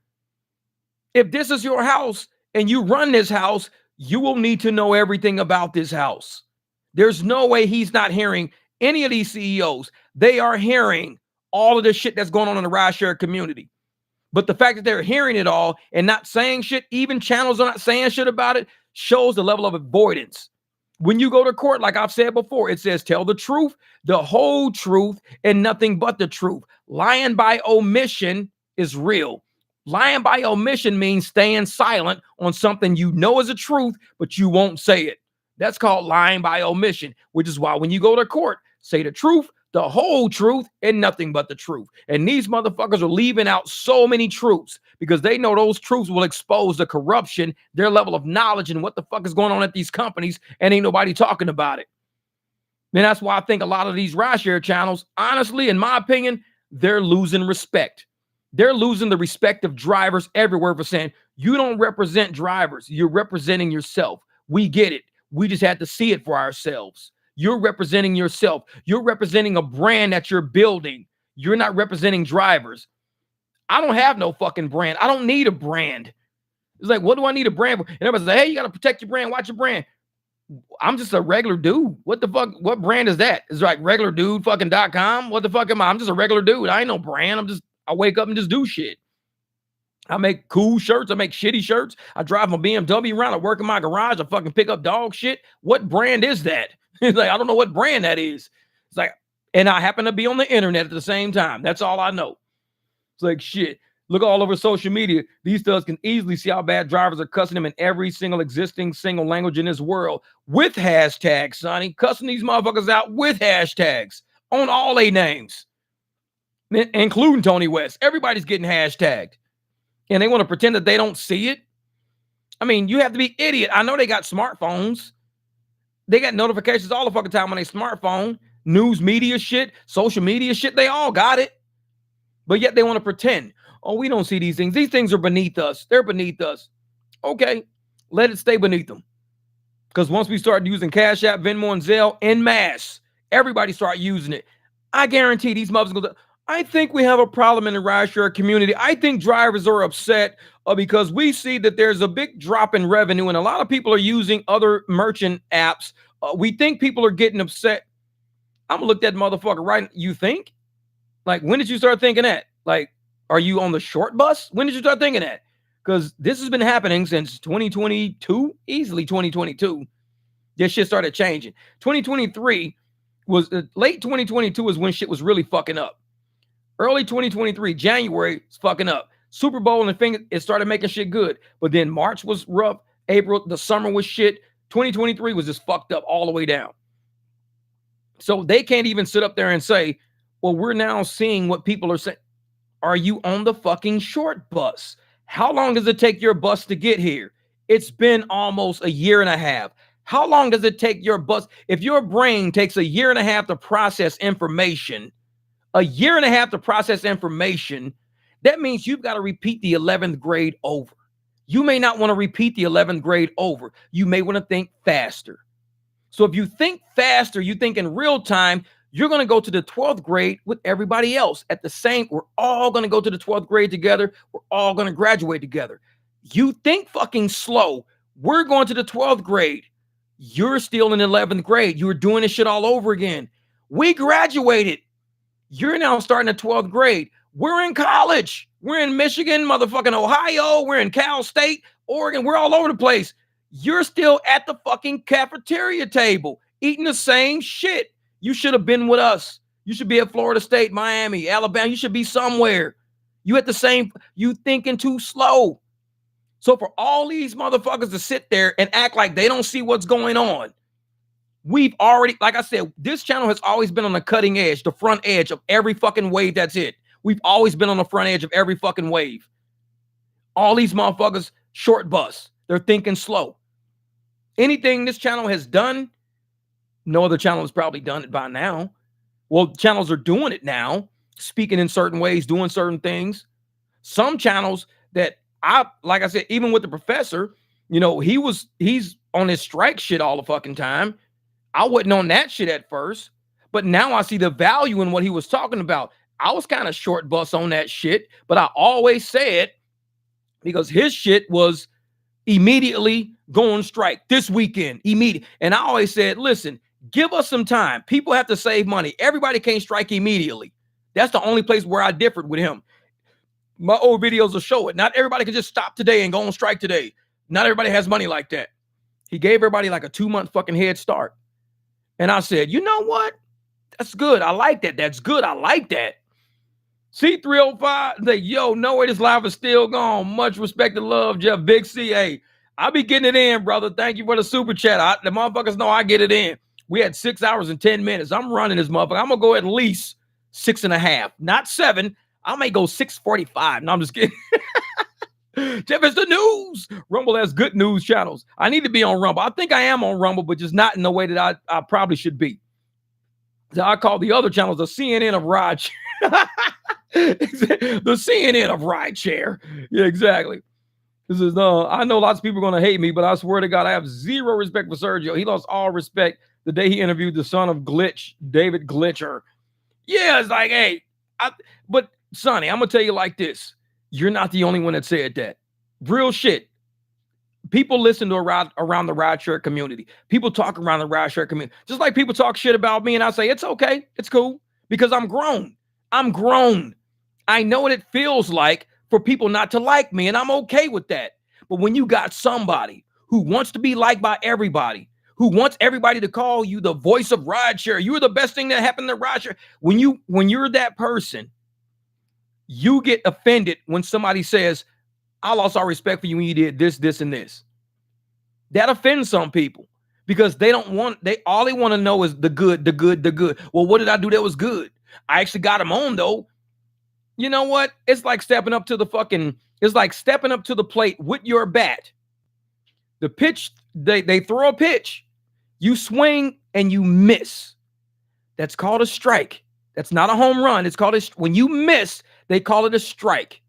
If this is your house and you run this house, you will need to know everything about this house. There's no way he's not hearing any of these CEOs. They are hearing all of the shit that's going on in the rideshare community. But the fact that they're hearing it all and not saying shit, even channels are not saying shit about it, shows the level of avoidance. When you go to court, like I've said before, it says tell the truth, the whole truth, and nothing but the truth. Lying by omission is real. Lying by omission means staying silent on something you know is a truth, but you won't say it. That's called lying by omission, which is why when you go to court, say the truth, the whole truth, and nothing but the truth. And these motherfuckers are leaving out so many truths because they know those truths will expose the corruption, their level of knowledge, and what the fuck is going on at these companies, and ain't nobody talking about it. And that's why I think a lot of these rideshare channels, honestly, in my opinion, they're losing respect. They're losing the respect of drivers everywhere for saying, you don't represent drivers. You're representing yourself. We get it. We just had to see it for ourselves. You're representing yourself. You're representing a brand that you're building. You're not representing drivers. I don't have no fucking brand. I don't need a brand. It's like, what do I need a brand for? And everybody's like, hey, you got to protect your brand. Watch your brand. I'm just a regular dude. What the fuck? What brand is that? It's like regular dude fucking.com. What the fuck am I? I'm just a regular dude. I ain't no brand. I wake up and just do shit. I make cool shirts. I make shitty shirts. I drive my BMW around. I work in my garage. I fucking pick up dog shit. What brand is that? It's like, I don't know what brand that is. It's like, and I happen to be on the internet at the same time. That's all I know. It's like, shit. Look all over social media. These thugs can easily see how bad drivers are cussing them in every single existing single language in this world with hashtags, Sonny. Cussing these motherfuckers out with hashtags on all their names, including Tony West. Everybody's getting hashtagged. And they want to pretend that they don't see it. I mean, you have to be idiot. I know they got smartphones. They got notifications all the fucking time on their smartphone. News media shit, social media shit, they all got it. But yet they want to pretend, oh, we don't see these things. These things are beneath us. They're beneath us. Okay, let it stay beneath them. Because once we start using Cash App, Venmo, and Zelle en masse, everybody start using it. I guarantee these motherfuckers. I think we have a problem in the rideshare community. I think drivers are upset because we see that there's a big drop in revenue and a lot of people are using other merchant apps. We think people are getting upset. I'm going to look that motherfucker right. You think? Like, when did you start thinking that? Like, are you on the short bus? When did you start thinking that? Because this has been happening since 2022, easily 2022. This shit started changing. 2023 was late 2022 is when shit was really fucking up. Early 2023, January, it's fucking up. Super Bowl and it started making shit good. But then March was rough. April, the summer was shit. 2023 was just fucked up all the way down. So they can't even sit up there and say, well, we're now seeing what people are saying. Are you on the fucking short bus? How long does it take your bus to get here? It's been almost a year and a half. How long does it take your bus? If your brain takes a year and a half to process information, that means you've got to repeat the 11th grade over. You may not want to repeat the 11th grade over. You may want to think faster. So if you think faster, you think in real time, you're going to go to the 12th grade with everybody else at the same. We're all going to go to the 12th grade together. We're all going to graduate together. You think fucking slow. We're going to the 12th grade. You're still in 11th grade. You were doing this shit all over again. We graduated. You're now starting at 12th grade. We're in college. We're in Michigan, motherfucking Ohio. We're in Cal State, Oregon. We're all over the place. You're still at the fucking cafeteria table eating the same shit. You should have been with us. You should be at Florida State, Miami, Alabama. You should be somewhere. You at the same, you thinking too slow. So for all these motherfuckers to sit there and act like they don't see what's going on, we've already, like I said, this channel has always been on the cutting edge, the front edge of every fucking wave that's it. We've always been on the front edge of every fucking wave. All these motherfuckers, short bus. They're thinking slow. Anything this channel has done, no other channel has probably done it by now. Well, channels are doing it now, speaking in certain ways, doing certain things. Some channels that like I said, even with the professor, you know, he's on his strike shit all the fucking time. I wasn't on that shit at first, but now I see the value in what he was talking about. I was kind of short bus on that shit, but I always said, because his shit was immediately go on strike this weekend, immediate. And I always said, listen, give us some time. People have to save money. Everybody can't strike immediately. That's the only place where I differed with him. My old videos will show it. Not everybody can just stop today and go on strike today. Not everybody has money like that. He gave everybody like a 2-month fucking head start. And I said, you know what? That's good. I like that. That's good. I like that. C305, like, yo, no way, this live is still gone. Much respect and love, Jeff. Big CA. I be getting it in, brother. Thank you for the super chat. The motherfuckers know I get it in. We had 6 hours and 10 minutes. I'm running this motherfucker. I'm going to go at least 6.5, not 7. I may go 6:45. No, I'm just kidding. Jeff, it's the news. Rumble has good news channels. I need to be on Rumble. I think I am on Rumble, but just not in the way that I probably should be. So I call the other channels the CNN of rideshare. The CNN of rideshare. Yeah, exactly. This is I know lots of people are going to hate me, but I swear to God, I have zero respect for Sergio. He lost all respect the day he interviewed the son of Glitch, David Glitcher. Yeah, it's like, hey, but Sonny, I'm going to tell you like this. You're not the only one that said that. Real shit. People listen to around the rideshare community. People talk around the rideshare community. Just like people talk shit about me and I say, it's okay. It's cool because I'm grown. I'm grown. I know what it feels like for people not to like me, and I'm okay with that. But when you got somebody who wants to be liked by everybody, who wants everybody to call you the voice of rideshare, you're the best thing that happened to rideshare. When you're that person, You get offended when somebody says, I lost all respect for you when you did this, this, and this. That offends some people because they don't want, all they want to know is the good, the good, the good. Well, what did I do that was good? I actually got him on though. You know what? It's like stepping up to the plate with your bat. The pitch, they throw a pitch, you swing and you miss. That's called a strike. That's not a home run. It's called when you miss, they call it a strike.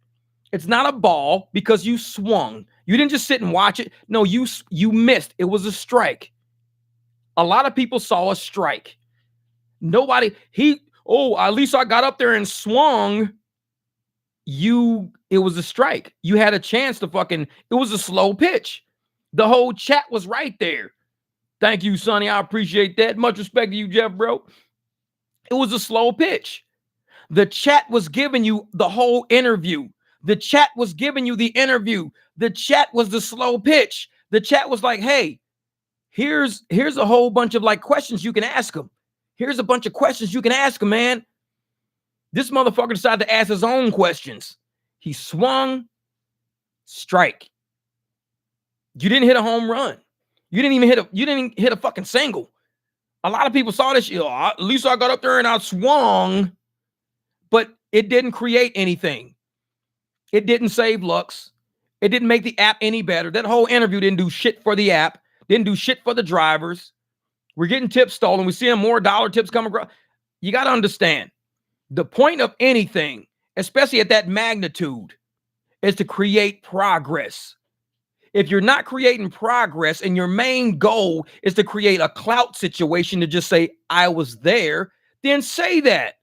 It's not a ball because you swung. You didn't just sit and watch it. No, you missed. It was a strike. A lot of people saw a strike. Nobody, at least I got up there and swung. It was a strike. You had a chance to it was a slow pitch. The whole chat was right there. Thank you, Sonny. I appreciate that. Much respect to you, Jeff, bro. It was a slow pitch. The chat was giving you the whole interview. The chat was giving you the interview. The chat was the slow pitch. The chat was like, hey, here's a whole bunch of questions you can ask him. Here's a bunch of questions you can ask him, man. This motherfucker decided to ask his own questions. He swung, strike. You didn't hit a home run. You didn't even hit a fucking single. A lot of people saw this shit. At least I got up there and I swung, but it didn't create anything. It didn't save Lux. It didn't make the app any better. That whole interview didn't do shit for the app. Didn't do shit for the drivers. We're getting tips stolen. We're seeing more dollar tips coming across. You got to understand, the point of anything, especially at that magnitude, is to create progress. If you're not creating progress and your main goal is to create a clout situation to just say, I was there, then say that.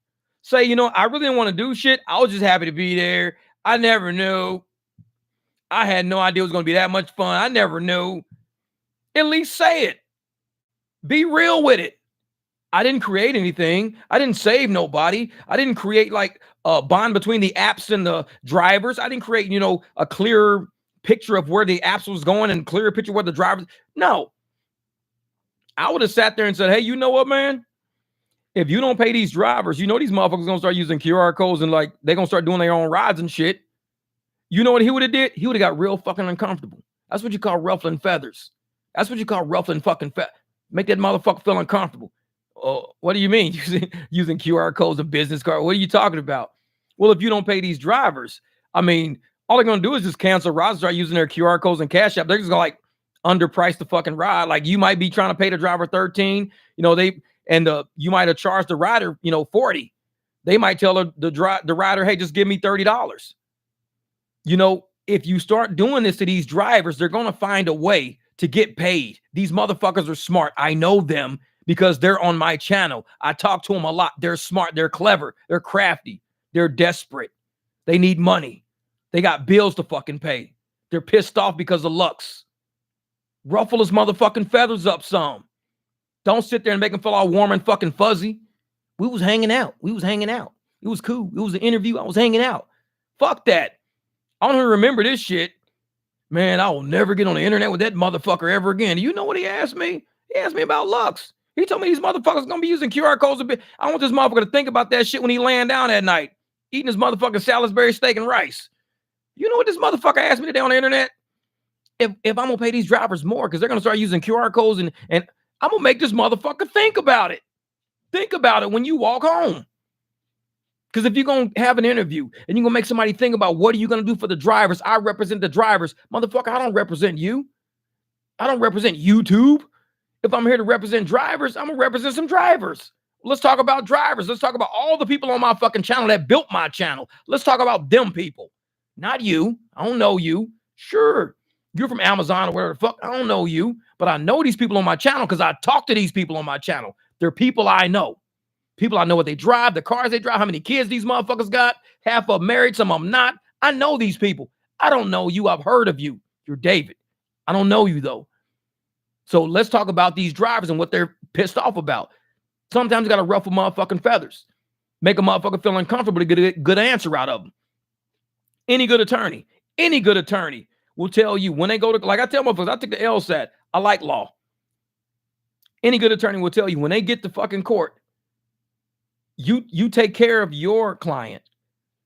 Say, I really didn't want to do shit. I was just happy to be there. I never knew. I had no idea it was going to be that much fun. I never knew. At least say it. Be real with it. I didn't create anything. I didn't save nobody. I didn't create a bond between the apps and the drivers. I didn't create, a clear picture of where the apps was going and clear picture where the drivers. No. I would have sat there and said, hey, you know what, man? If you don't pay these drivers, these motherfuckers going to start using QR codes and they're going to start doing their own rides and shit. You know what he would have did? He would have got real fucking uncomfortable. That's what you call ruffling feathers. That's what you call ruffling fucking feathers. Make that motherfucker feel uncomfortable. What do you mean? Using QR codes and business cards? What are you talking about? Well, if you don't pay these drivers, all they're going to do is just cancel rides, start using their QR codes and Cash App. They're just going to underprice the fucking ride. You might be trying to pay the driver $13. You might have charged the rider, $40. They might tell the rider, hey, just give me $30. If you start doing this to these drivers, they're going to find a way to get paid. These motherfuckers are smart. I know them because they're on my channel. I talk to them a lot. They're smart. They're clever. They're crafty. They're desperate. They need money. They got bills to fucking pay. They're pissed off because of Lux. Ruffle his motherfucking feathers up some. Don't sit there and make them feel all warm and fucking fuzzy. We was hanging out. It was cool. It was an interview. I was hanging out. Fuck that. I don't even remember this shit. Man, I will never get on the internet with that motherfucker ever again. You know what he asked me? He asked me about Lux. He told me these motherfuckers going to be using QR codes a bit. I want this motherfucker to think about that shit when he laying down at night, eating his motherfucking Salisbury steak and rice. You know what this motherfucker asked me today on the internet? If I'm going to pay these drivers more because they're going to start using QR codes and I'm going to make this motherfucker think about it. Think about it when you walk home. Because if you're going to have an interview and you're going to make somebody think about what are you going to do for the drivers, I represent the drivers. Motherfucker, I don't represent you. I don't represent YouTube. If I'm here to represent drivers, I'm going to represent some drivers. Let's talk about drivers. Let's talk about all the people on my fucking channel that built my channel. Let's talk about them people. Not you. I don't know you. Sure, you're from Amazon or whatever the fuck. I don't know you. But I know these people on my channel because I talk to these people on my channel. They're people I know. People I know what they drive, the cars they drive, how many kids these motherfuckers got. Half of them married, some of them not. I know these people. I don't know you. I've heard of you. You're David. I don't know you, though. So let's talk about these drivers and what they're pissed off about. Sometimes you got to ruffle motherfucking feathers. Make a motherfucker feel uncomfortable to get a good answer out of them. Any good attorney will tell you when they go to, like I tell motherfuckers, I took the LSAT. I like law. Any good attorney will tell you when they get to fucking court, you take care of your client.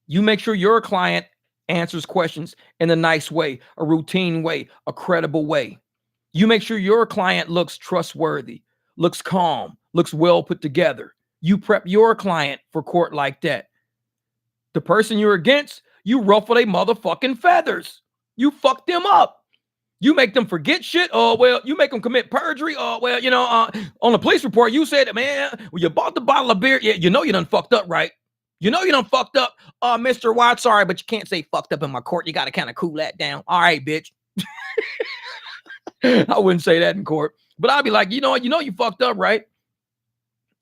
You make sure your client answers questions in a nice way, a routine way, a credible way. You make sure your client looks trustworthy, looks calm, looks well put together. You prep your client for court like that. The person you're against, you ruffle their motherfucking feathers. You fuck them up. You make them forget shit. Oh, well, you make them commit perjury. Oh, well, on the police report, you said, man, well, you bought the bottle of beer. Yeah, you know you done fucked up, right? You know you done fucked up. Mr. White, sorry, but you can't say fucked up in my court. You got to kind of cool that down. All right, bitch. I wouldn't say that in court. But I'd be like, you know you fucked up, right?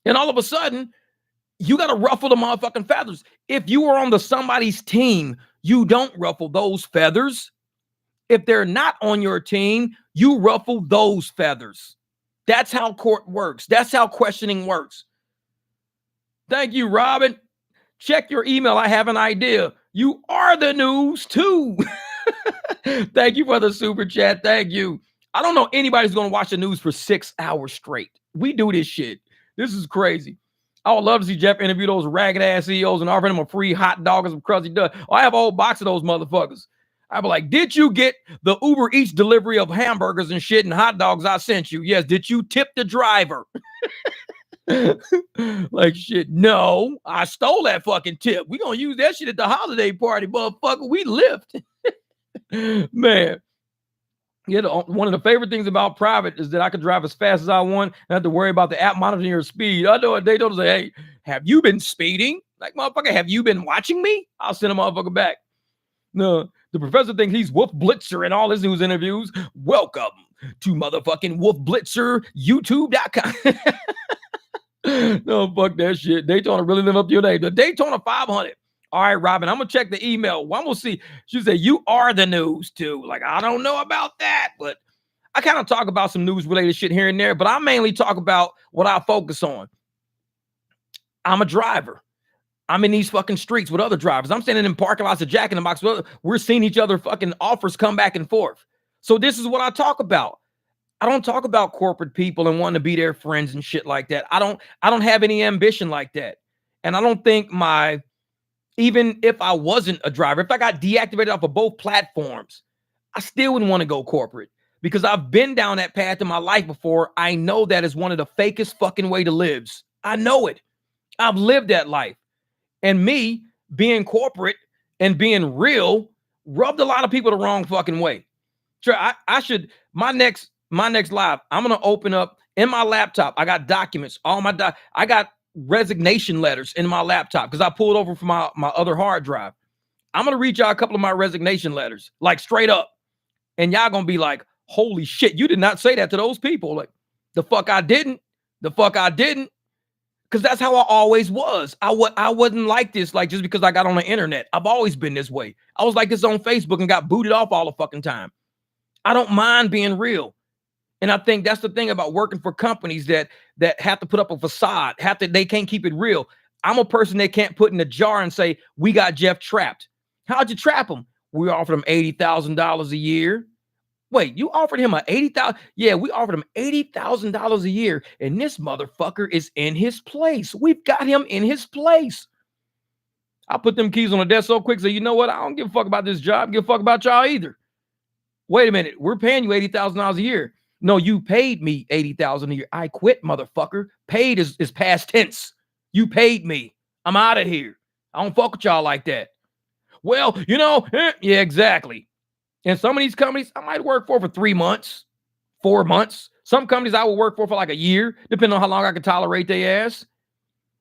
And all of a sudden, you got to ruffle the motherfucking feathers. If you are on somebody's team, you don't ruffle those feathers. If they're not on your team, you ruffle those feathers. That's how court works. That's how questioning works. Thank you, Robin. Check your email. I have an idea. You are the news too. Thank you for the super chat. Thank you. I don't know anybody who's going to watch the news for 6 hours straight. We do this shit. This is crazy. I would love to see Jeff interview those ragged ass CEOs and offer them a free hot dog and some crusty dust. I have a whole box of those motherfuckers. I'd be like, did you get the Uber Eats delivery of hamburgers and shit and hot dogs I sent you? Yes. Did you tip the driver? Like, shit, no. I stole that fucking tip. We gonna use that shit at the holiday party, motherfucker. We Lyft. Man. One of the favorite things about private is that I can drive as fast as I want and have to worry about the app monitoring your speed. I know what they don't say, hey, have you been speeding? Like, motherfucker, have you been watching me? I'll send a motherfucker back. No, the professor thinks he's Wolf Blitzer in all his news interviews. Welcome to motherfucking Wolf Blitzer, YouTube.com. No, fuck that shit. Daytona really live up to your name. The Daytona 500. All right, Robin, I'm going to check the email. One will see. She said, you are the news too. Like, I don't know about that, but I kind of talk about some news related shit here and there, but I mainly talk about what I focus on. I'm a driver. I'm in these fucking streets with other drivers. I'm standing in parking lots of Jack in the Box. We're seeing each other fucking offers come back and forth. So this is what I talk about. I don't talk about corporate people and wanting to be their friends and shit like that. I don't have any ambition like that. And I don't think even if I wasn't a driver, if I got deactivated off of both platforms, I still wouldn't want to go corporate because I've been down that path in my life before. I know that is one of the fakest fucking way to live. I know it. I've lived that life. And me being corporate and being real rubbed a lot of people the wrong fucking way. Sure, I should, my next live, I'm going to open up in my laptop. I got documents, I got resignation letters in my laptop because I pulled over from my other hard drive. I'm going to read y'all a couple of my resignation letters, like straight up. And y'all going to be like, holy shit, you did not say that to those people. Like, the fuck I didn't. Because that's how I always was. I wasn't like this, like just because I got on the internet. I've always been this way. I was like this on Facebook and got booted off all the fucking time. I don't mind being real. And I think that's the thing about working for companies that have to put up a facade, they can't keep it real. I'm a person they can't put in a jar and say, we got Jeff trapped. How'd you trap him? We offered him $80,000 a year. Wait, you offered him $80,000? Yeah, we offered him $80,000 a year, and this motherfucker is in his place. We've got him in his place. I put them keys on the desk so quick, so you know what? I don't give a fuck about this job. I don't give a fuck about y'all either. Wait a minute, we're paying you $80,000 a year. No, you paid me $80,000 a year. I quit, motherfucker. Paid is past tense. You paid me. I'm out of here. I don't fuck with y'all like that. Well, yeah, exactly. And some of these companies I might work for 3 months, 4 months. Some companies I will work for like a year, depending on how long I can tolerate their ass.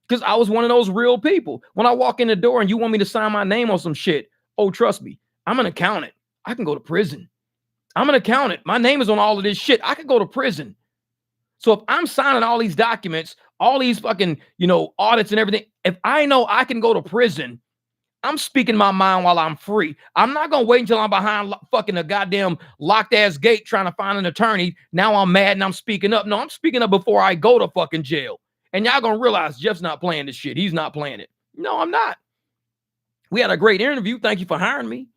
Because I was one of those real people. When I walk in the door and you want me to sign my name on some shit, oh, trust me, I'm an accountant. I can go to prison. I'm an accountant. My name is on all of this shit. I could go to prison. So if I'm signing all these documents, all these fucking, audits and everything, if I know I can go to prison, I'm speaking my mind while I'm free. I'm not going to wait until I'm behind fucking a goddamn locked ass gate trying to find an attorney. Now I'm mad and I'm speaking up. No, I'm speaking up before I go to fucking jail. And y'all going to realize Jeff's not playing this shit. He's not playing it. No, I'm not. We had a great interview. Thank you for hiring me.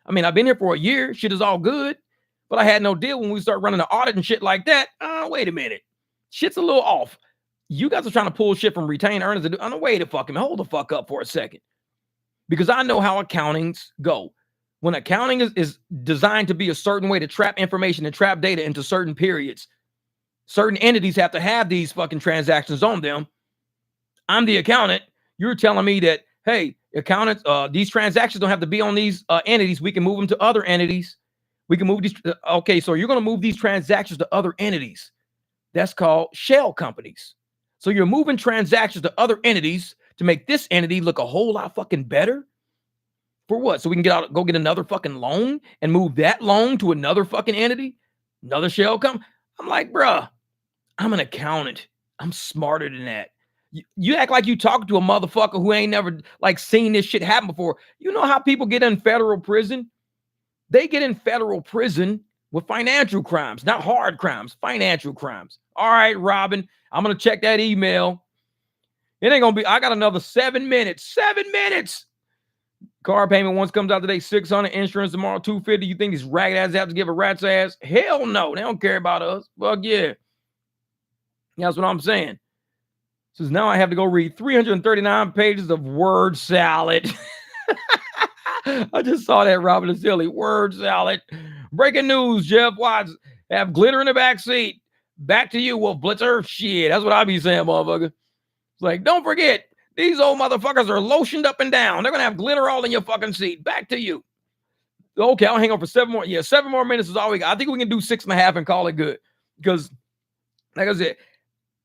I mean, I've been here for a year. Shit is all good. But I had no deal when we start running the audit and shit like that. Wait a minute. Shit's a little off. You guys are trying to pull shit from retained earnings. Wait a fucking, hold the fuck up for a second. because I know how accountings go. When accounting is designed to be a certain way to trap information and trap data into certain periods, certain entities have to have these fucking transactions on them. I'm the accountant. You're telling me that, hey, accountants, these transactions don't have to be on these entities. We can move them to other entities. We can move these. Okay, so you're going to move these transactions to other entities. That's called shell companies. So you're moving transactions to other entities to make this entity look a whole lot fucking better. For what? So we can go get another fucking loan and move that loan to another fucking entity, another shell company. I'm like, bruh, I'm an accountant. I'm smarter than that. You act like you talking to a motherfucker who ain't never like seen this shit happen before. You know how people get in federal prison? They get in federal prison with financial crimes, not hard crimes, financial crimes. All right, Robin, I'm going to check that email. It ain't going to be, I got another 7 minutes. 7 minutes. Car payment once comes out today, $600. Insurance tomorrow, $250. You think these ragged ass have to give a rat's ass? Hell no. They don't care about us. Fuck yeah. That's what I'm saying. Says now I have to go read 339 pages of word salad. I just saw that, Robin and Silly. Word salad. Breaking news, Jeff Watts have glitter in the back seat. Back to you, Wolf Blitzer. Shit, that's what I be saying, motherfucker. It's like, don't forget, these old motherfuckers are lotioned up and down. They're going to have glitter all in your fucking seat. Back to you. Okay, I'll hang on for 7 more. Yeah, 7 more minutes is all we got. I think we can do 6.5 and call it good. Because, like I said,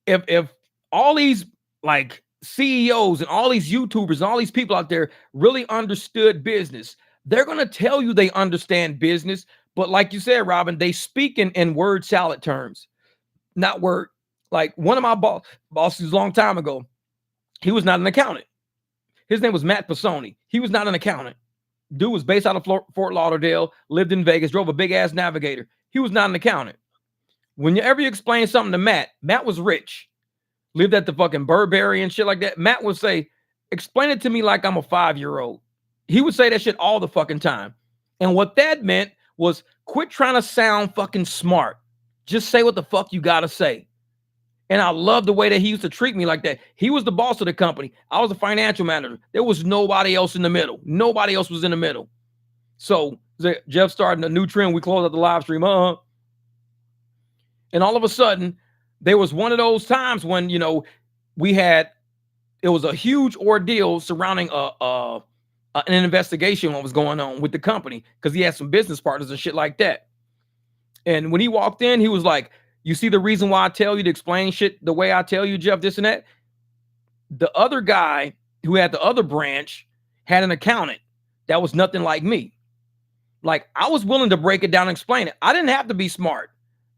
if all these like CEOs and all these YouTubers and all these people out there really understood business, they're going to tell you they understand business. But like you said, Robin, they speak in word salad terms, not word. Like one of my bosses a long time ago, he was not an accountant. His name was Matt Pisoni. He was not an accountant. Dude was based out of Fort Lauderdale, lived in Vegas, drove a big ass Navigator. He was not an accountant. Whenever you explain something to Matt was rich, lived at the fucking Burberry and shit like that. Matt would say, explain it to me like I'm a 5-year-old. He would say that shit all the fucking time. And what that meant was quit trying to sound fucking smart. Just say what the fuck you gotta say. And I love the way that he used to treat me like that. He was the boss of the company. I was a financial manager. There was nobody else in the middle. Nobody else was in the middle. So Jeff started a new trend. We closed out the live stream. And all of a sudden, there was one of those times when, you know, it was a huge ordeal surrounding an investigation what was going on with the company because he had some business partners and shit like that. And when he walked in, he was like, you see the reason why I tell you to explain shit the way I tell you, Jeff, this and that? The other guy who had the other branch had an accountant that was nothing like me. Like, I was willing to break it down and explain it. I didn't have to be smart.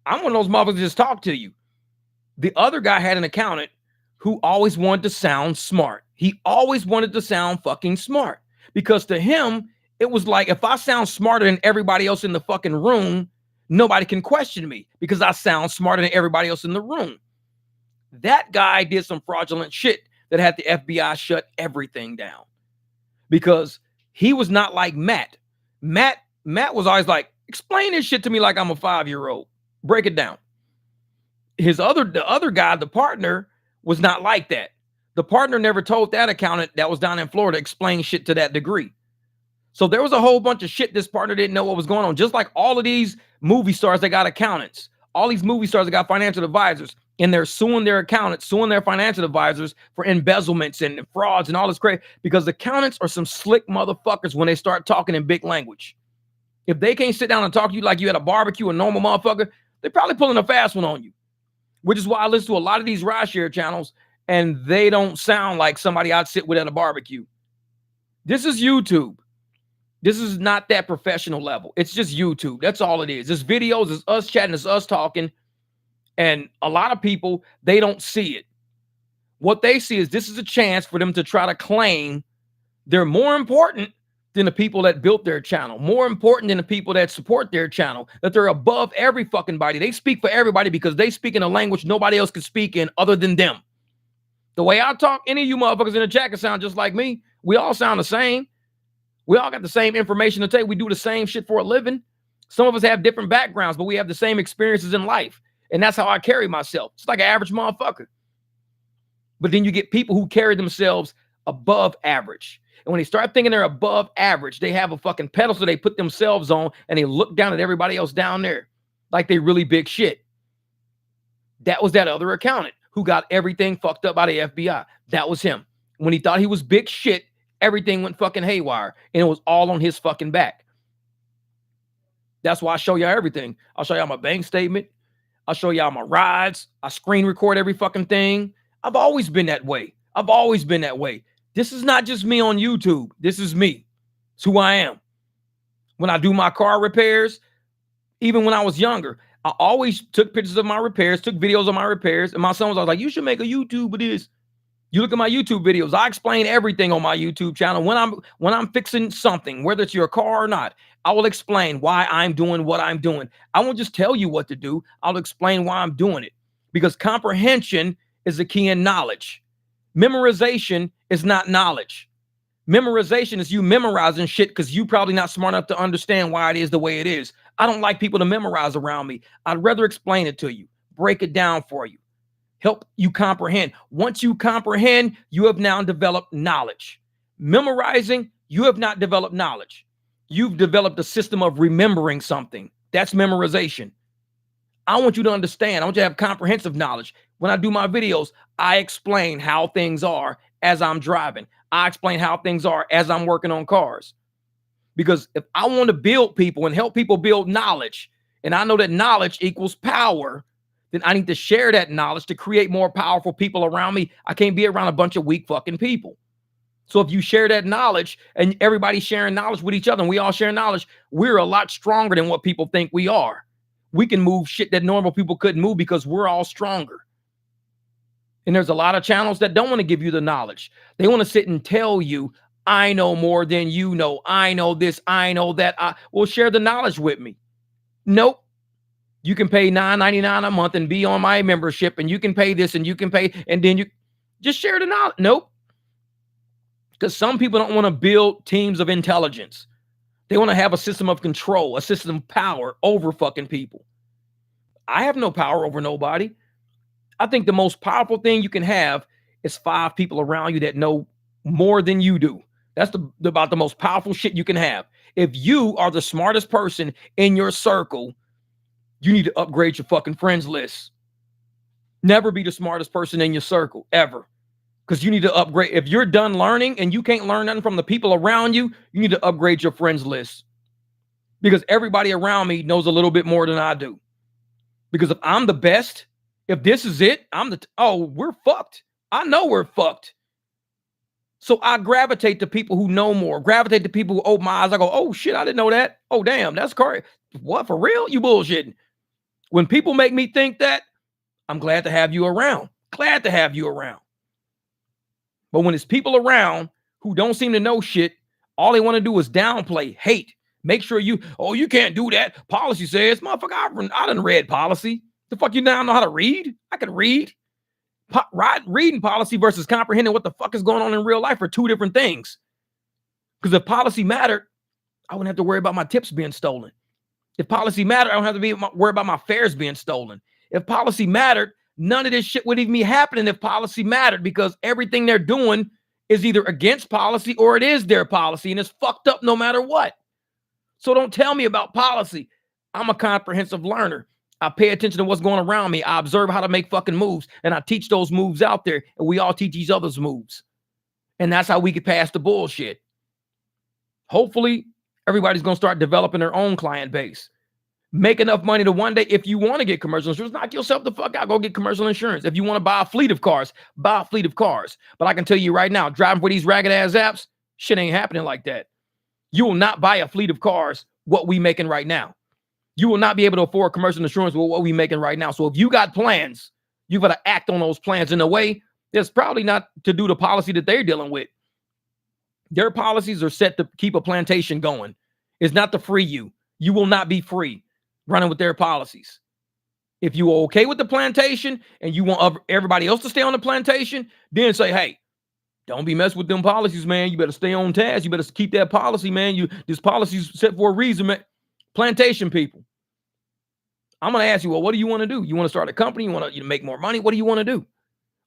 I'm one of those motherfuckers that just talk to you. The other guy had an accountant who always wanted to sound smart. He always wanted to sound fucking smart because to him, it was like, if I sound smarter than everybody else in the fucking room, nobody can question me because I sound smarter than everybody else in the room. That guy did some fraudulent shit that had the FBI shut everything down because he was not like Matt. Matt was always like, explain this shit to me like I'm a 5-year-old. Break it down. The other guy, the partner, was not like that. The partner never told that accountant that was down in Florida explain shit to that degree. So there was a whole bunch of shit this partner didn't know what was going on. Just like all of these movie stars that got accountants, all these movie stars that got financial advisors, and they're suing their accountants, suing their financial advisors for embezzlements and frauds and all this crazy because accountants are some slick motherfuckers when they start talking in big language. If they can't sit down and talk to you like you at a barbecue, a normal motherfucker, they're probably pulling a fast one on you. Which is why I listen to a lot of these rideshare channels and they don't sound like somebody I'd sit with at a barbecue. This is YouTube. This is not that professional level. It's just YouTube. That's all it is. It's videos. It's us chatting. It's us talking. And a lot of people, they don't see it. What they see is this is a chance for them to try to claim they're more important than the people that built their channel, more important than the people that support their channel, that they're above every fucking body. They speak for everybody because they speak in a language nobody else can speak in other than them. The way I talk, any of you motherfuckers in the chat can sound just like me. We all sound the same. We all got the same information to take. We do the same shit for a living. Some of us have different backgrounds, but we have the same experiences in life. And that's how I carry myself. It's like an average motherfucker. But then you get people who carry themselves above average. And when they start thinking they're above average, they have a fucking pedestal they put themselves on, and they look down at everybody else down there like they really big shit. That was that other accountant who got everything fucked up by the FBI. That was him. When he thought he was big shit, everything went fucking haywire, and it was all on his fucking back. That's why I show y'all everything. I'll show y'all my bank statement. I'll show y'all my rides. I screen record every fucking thing. I've always been that way. I've always been that way. This is not just me on YouTube. This is me. It's who I am. When I do my car repairs, even when I was younger, I always took pictures of my repairs, took videos of my repairs, and my son was always like, you should make a YouTube of this. You look at my YouTube videos, I explain everything on my YouTube channel. When I'm fixing something, whether it's your car or not, I will explain why I'm doing what I'm doing. I won't just tell you what to do. I'll explain why I'm doing it, because comprehension is the key in knowledge. Memorization is not knowledge. Memorization is you memorizing shit because you probably not smart enough to understand why it is the way it is. I don't like people to memorize around me. I'd rather explain it to you, break it down for you, help you comprehend. Once you comprehend, you have now developed knowledge. Memorizing, you have not developed knowledge. You've developed a system of remembering something. That's memorization. I want you to understand. I want you to have comprehensive knowledge. When I do my videos, I explain how things are as I'm driving. I explain how things are as I'm working on cars. Because if I want to build people and help people build knowledge, and I know that knowledge equals power, then I need to share that knowledge to create more powerful people around me. I can't be around a bunch of weak fucking people. So if you share that knowledge and everybody's sharing knowledge with each other and we all share knowledge, we're a lot stronger than what people think we are. We can move shit that normal people couldn't move because we're all stronger. And there's a lot of channels that don't want to give you the knowledge. They want to sit and tell you, I know more than you know. I know this. I know that. Well, share the knowledge with me. Nope. You can pay $9.99 a month and be on my membership, and you can pay this and you can pay, and then you just share the knowledge. Nope. Because some people don't want to build teams of intelligence. They want to have a system of control, a system of power over fucking people. I have no power over nobody. I think the most powerful thing you can have is 5 people around you that know more than you do. That's about the most powerful shit you can have. If you are the smartest person in your circle, you need to upgrade your fucking friends list. Never be the smartest person in your circle, ever. Because you need to upgrade. If you're done learning and you can't learn nothing from the people around you, you need to upgrade your friends list. Because everybody around me knows a little bit more than I do. Because if I'm the best, if this is it, we're fucked. I know we're fucked. So I gravitate to people who know more, gravitate to people who open my eyes. I go, oh shit, I didn't know that. Oh damn, that's correct. What, for real? You bullshitting. When people make me think that, I'm glad to have you around. Glad to have you around. But when it's people around who don't seem to know shit, all they want to do is downplay, hate. Make sure you can't do that. Policy says, motherfucker, I done read policy. The fuck you now know how to read? I can read. Reading policy versus comprehending what the fuck is going on in real life are two different things. Because if policy mattered, I wouldn't have to worry about my tips being stolen. If policy mattered, I don't have to worry about my fares being stolen. If policy mattered, none of this shit would even be happening if policy mattered, because everything they're doing is either against policy or it is their policy, and it's fucked up no matter what. So don't tell me about policy. I'm a comprehensive learner. I pay attention to what's going around me. I observe how to make fucking moves, and I teach those moves out there, and we all teach each other's moves. And that's how we get past the bullshit. Hopefully, everybody's going to start developing their own client base. Make enough money to one day, if you want to get commercial insurance, knock yourself the fuck out. Go get commercial insurance. If you want to buy a fleet of cars, buy a fleet of cars. But I can tell you right now, driving for these ragged ass apps, shit ain't happening like that. You will not buy a fleet of cars what we making right now. You will not be able to afford commercial insurance with what we making right now. So if you got plans, you got to act on those plans in a way that's probably not to do the policy that they're dealing with. Their policies are set to keep a plantation going. It's not to free you. You will not be free running with their policies. If you are okay with the plantation and you want everybody else to stay on the plantation, then say, hey, don't be messing with them policies, man. You better stay on task. You better keep that policy, man. This policy's set for a reason, man. Plantation people. I'm going to ask you, well, what do you want to do? You want to start a company? You want to make more money? What do you want to do?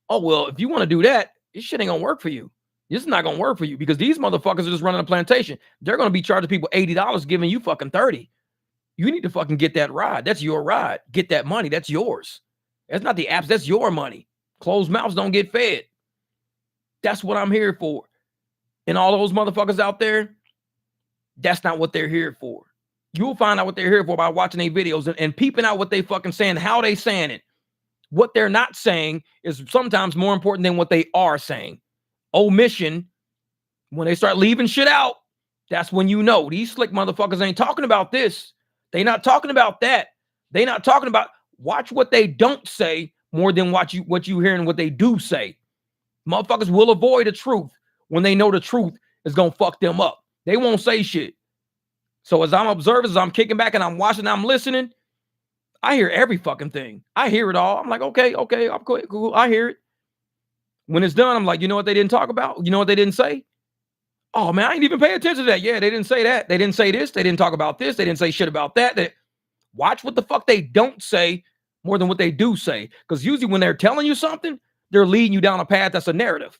Oh, well, if you want to do that, this shit ain't going to work for you. This is not going to work for you because these motherfuckers are just running a plantation. They're going to be charging people $80, giving you fucking 30. You need to fucking get that ride. That's your ride. Get that money. That's yours. That's not the apps. That's your money. Closed mouths don't get fed. That's what I'm here for. And all those motherfuckers out there, that's not what they're here for. You'll find out what they're here for by watching their videos and peeping out what they fucking saying, how they saying it. What they're not saying is sometimes more important than what they are saying. Omission, when they start leaving shit out, that's when you know these slick motherfuckers ain't talking about this. They not talking about that. They not talking about, watch what they don't say more than what you hear and what they do say. Motherfuckers will avoid the truth when they know the truth is going to fuck them up. They won't say shit. So as I'm observing, as I'm kicking back and I'm watching, I'm listening, I hear every fucking thing. I hear it all. I'm like, okay, I'm cool. I hear it. When it's done, I'm like, you know what they didn't talk about? You know what they didn't say? Oh, man, I ain't even pay attention to that. Yeah, they didn't say that. They didn't say this. They didn't talk about this. They didn't say shit about that. Watch what the fuck they don't say more than what they do say. Because usually when they're telling you something, they're leading you down a path that's a narrative.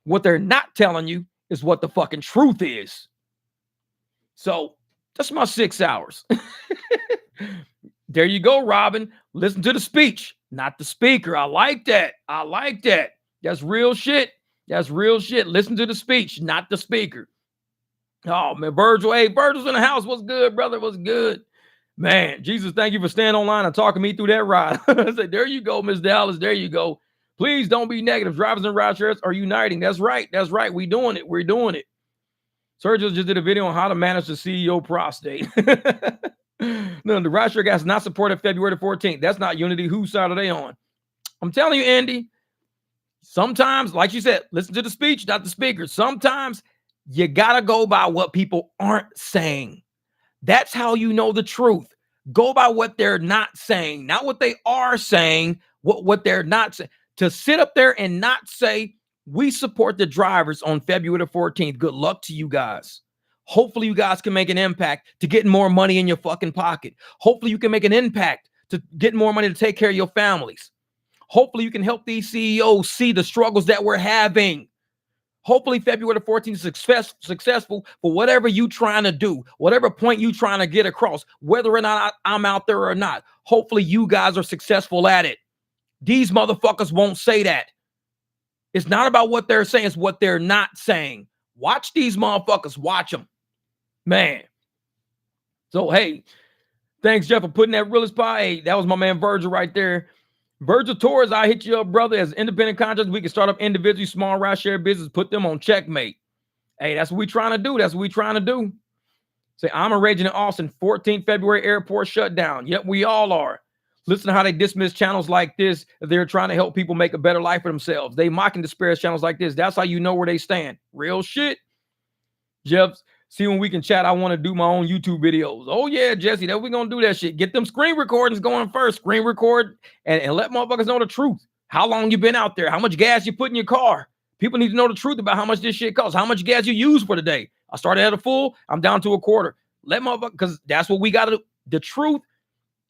What they're not telling you is what the fucking truth is. So that's my 6 hours. There you go, Robin. Listen to the speech, not the speaker. I like that. That's real shit. Listen to the speech, not the speaker. Oh, man, Virgil. Hey, Virgil's in the house. What's good, brother? What's good? Man, Jesus, thank you for staying online and talking me through that ride. I said, there you go, Miss Dallas. There you go. Please don't be negative. Drivers and rideshares are uniting. That's right. We're doing it. Sergio just did a video on how to manage the CEO prostate. No, the rideshare gas not supported February 14th. That's not unity. Whose side are they on? I'm telling you, Andy, sometimes, like you said, listen to the speech, not the speaker. Sometimes you got to go by what people aren't saying. That's how you know the truth. Go by what they're not saying, not what they are saying, what they're not saying. To sit up there and not say, we support the drivers on February 14th. Good luck to you guys. Hopefully you guys can make an impact to getting more money in your fucking pocket. Hopefully you can make an impact to get more money to take care of your families. Hopefully you can help these CEOs see the struggles that we're having. Hopefully February 14th is successful for whatever you trying to do, whatever point you trying to get across, whether or not I'm out there or not. Hopefully you guys are successful at it. These motherfuckers won't say that. It's not about what they're saying, it's what they're not saying. Watch these motherfuckers. Watch them. Man. So, hey, thanks, Jeff, for putting that realist pie. Hey, that was my man Virgil right there. Virgil Torres, I hit you up, brother. As independent contractors, we can start up individually, small rideshare business, put them on checkmate. Hey, that's what we trying to do. Say, I'm a raging in Austin, 14th February, airport shutdown. Yep, we all are. Listen to how they dismiss channels like this. They're trying to help people make a better life for themselves. They mock and disparage channels like this. That's how you know where they stand. Real shit. Jeff, see when we can chat. I want to do my own YouTube videos. Oh, yeah, Jesse, that we going to do that shit. Get them screen recordings going first. Screen record and let motherfuckers know the truth. How long you been out there? How much gas you put in your car? People need to know the truth about how much this shit costs. How much gas you use for the day. I started at a full. I'm down to a quarter. Let motherfuckers, because that's what we got to do. The truth.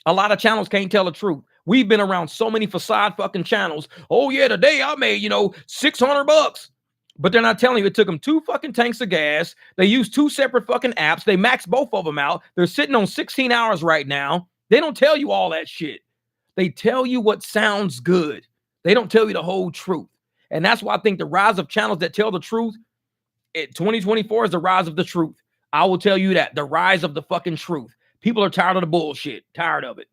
A lot of channels can't tell the truth. We've been around so many facade fucking channels. Oh, yeah, today I made, $600. But they're not telling you it took them 2 fucking tanks of gas. They used 2 separate fucking apps. They maxed both of them out. They're sitting on 16 hours right now. They don't tell you all that shit. They tell you what sounds good. They don't tell you the whole truth. And that's why I think the rise of channels that tell the truth, 2024 is the rise of the truth. I will tell you that. The rise of the fucking truth. People are tired of the bullshit. Tired of it.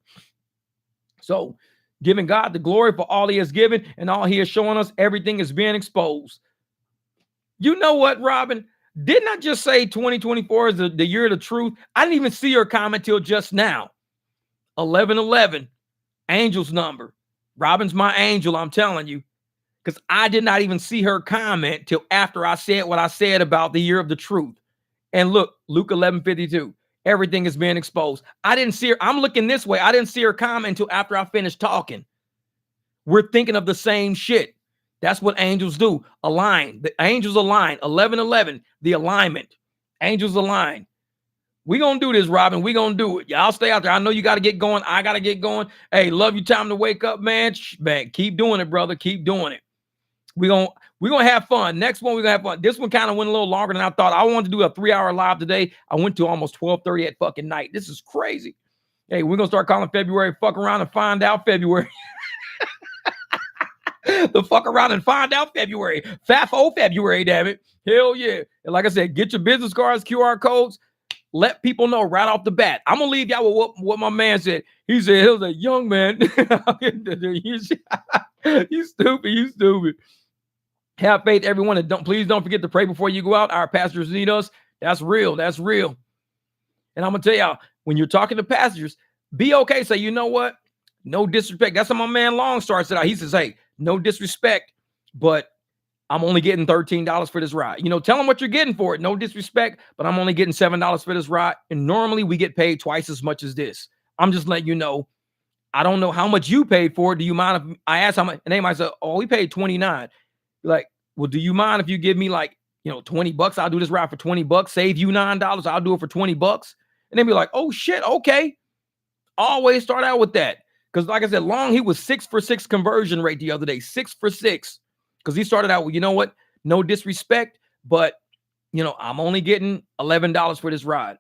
So, giving God the glory for all he has given and all he is showing us, everything is being exposed. You know what, Robin? Didn't I just say 2024 is the year of the truth? I didn't even see your comment till just now. 1111, Angel's number. Robin's my angel, I'm telling you. Because I did not even see her comment till after I said what I said about the year of the truth. And look, Luke 11:52. Everything is being exposed. I didn't see her. I'm looking this way. I didn't see her comment until after I finished talking. We're thinking of the same shit. That's what angels do. Align. The angels align. 11:11. The alignment. Angels align. We gonna do this, Robin. We gonna do it. Y'all stay out there. I know you got to get going. I got to get going. Hey, love you. Time to wake up, man. Man, keep doing it, brother. Keep doing it. We're We're going to have fun. Next one, we're going to have fun. This one kind of went a little longer than I thought. I wanted to do a 3-hour live today. I went to almost 12:30 at fucking night. This is crazy. Hey, we're going to start calling February fuck around and find out February. The fuck around and find out February. FAFO February, damn it. Hell yeah. And like I said, get your business cards, QR codes. Let people know right off the bat. I'm going to leave y'all with what my man said. He said, he was a young man. You stupid. You stupid. Have faith, everyone. And please don't forget to pray before you go out. Our pastors need us. That's real. That's real. And I'm going to tell y'all, when you're talking to pastors, be okay. Say, you know what? No disrespect. That's how my man Long starts it out. He says, hey, no disrespect, but I'm only getting $13 for this ride. You know, tell them what you're getting for it. No disrespect, but I'm only getting $7 for this ride. And normally we get paid twice as much as this. I'm just letting you know. I don't know how much you paid for it. Do you mind if I ask how much? And they might say, oh, we paid $29. Like, well, do you mind if you give me like, $20? I'll do this ride for $20. Save you $9. I'll do it for $20. And then be like, oh shit, okay. Always start out with that. Because like I said, Long, he was 6 for 6 conversion rate the other day. 6 for 6. Because he started out with, you know what? No disrespect, but, I'm only getting $11 for this ride.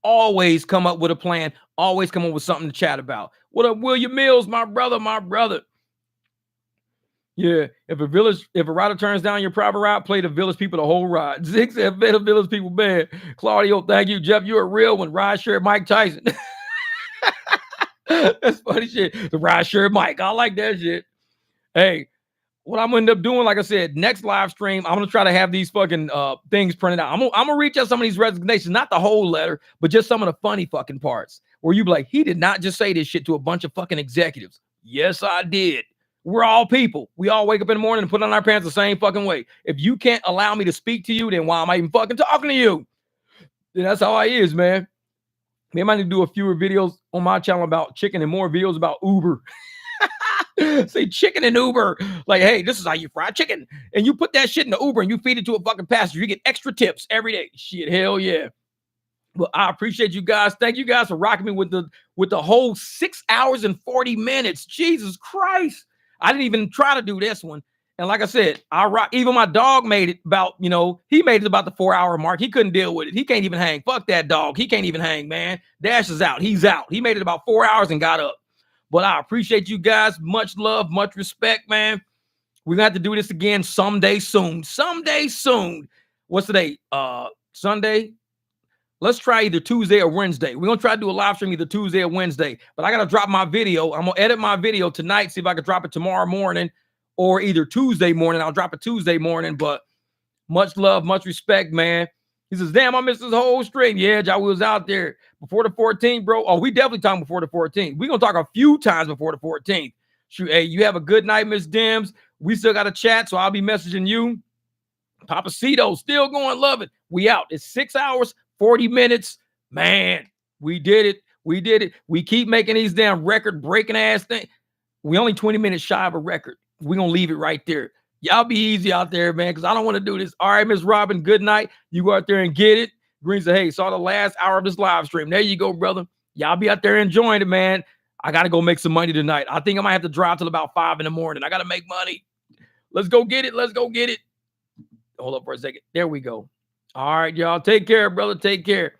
Always come up with a plan. Always come up with something to chat about. What up, William Mills, my brother, my brother. Yeah, if a rider turns down your private ride, play the village people the whole ride. Zig said, play the village people, man. Claudio, thank you. Jeff, you're a real one. Rideshare Mike Tyson. That's funny shit. The rideshare Mike. I like that shit. Hey, what I'm gonna end up doing, like I said, next live stream, I'm gonna try to have these fucking things printed out. I'm gonna reach out some of these resignations, not the whole letter, but just some of the funny fucking parts where you be like, he did not just say this shit to a bunch of fucking executives. Yes, I did. We're all people. We all wake up in the morning and put on our pants the same fucking way. If you can't allow me to speak to you, then why am I even fucking talking to you? Then that's how I is, man. Maybe I might need to do a fewer videos on my channel about chicken and more videos about Uber. Say chicken and Uber. Like, hey, this is how you fry chicken. And you put that shit in the Uber and you feed it to a fucking passenger. You get extra tips every day. Shit, hell yeah. Well, I appreciate you guys. Thank you guys for rocking me with the whole 6 hours and 40 minutes. Jesus Christ. I didn't even try to do this one. And like I said, even my dog made it about, he made it about the 4-hour mark. He couldn't deal with it. He can't even hang. Fuck that dog. He can't even hang, man. Dash is out. He's out. He made it about 4 hours and got up. But I appreciate you guys. Much love, much respect, man. We're going to have to do this again someday soon. Someday soon. What's today? Sunday? Let's try either Tuesday or Wednesday. We're going to try to do a live stream either Tuesday or Wednesday. But I got to drop my video. I'm going to edit my video tonight, see if I can drop it tomorrow morning or either Tuesday morning. I'll drop it Tuesday morning. But much love, much respect, man. He says, damn, I missed this whole stream. Yeah, Jai was out there before the 14th, bro. Oh, we definitely talking before the 14th. We're going to talk a few times before the 14th. Shoot, hey, you have a good night, Miss Dims. We still got to chat, so I'll be messaging you. Papacito, still going, love it. We out. It's 6 hours, 40 minutes. Man, we did it. We did it. We keep making these damn record-breaking ass things. We only 20 minutes shy of a record. We're going to leave it right there. Y'all be easy out there, man, because I don't want to do this. All right, Miss Robin, good night. You go out there and get it. Green said, hey, saw the last hour of this live stream. There you go, brother. Y'all be out there enjoying it, man. I got to go make some money tonight. I think I might have to drive till about 5 in the morning. I got to make money. Let's go get it. Let's go get it. Hold up for a second. There we go. All right, y'all. Take care, brother. Take care.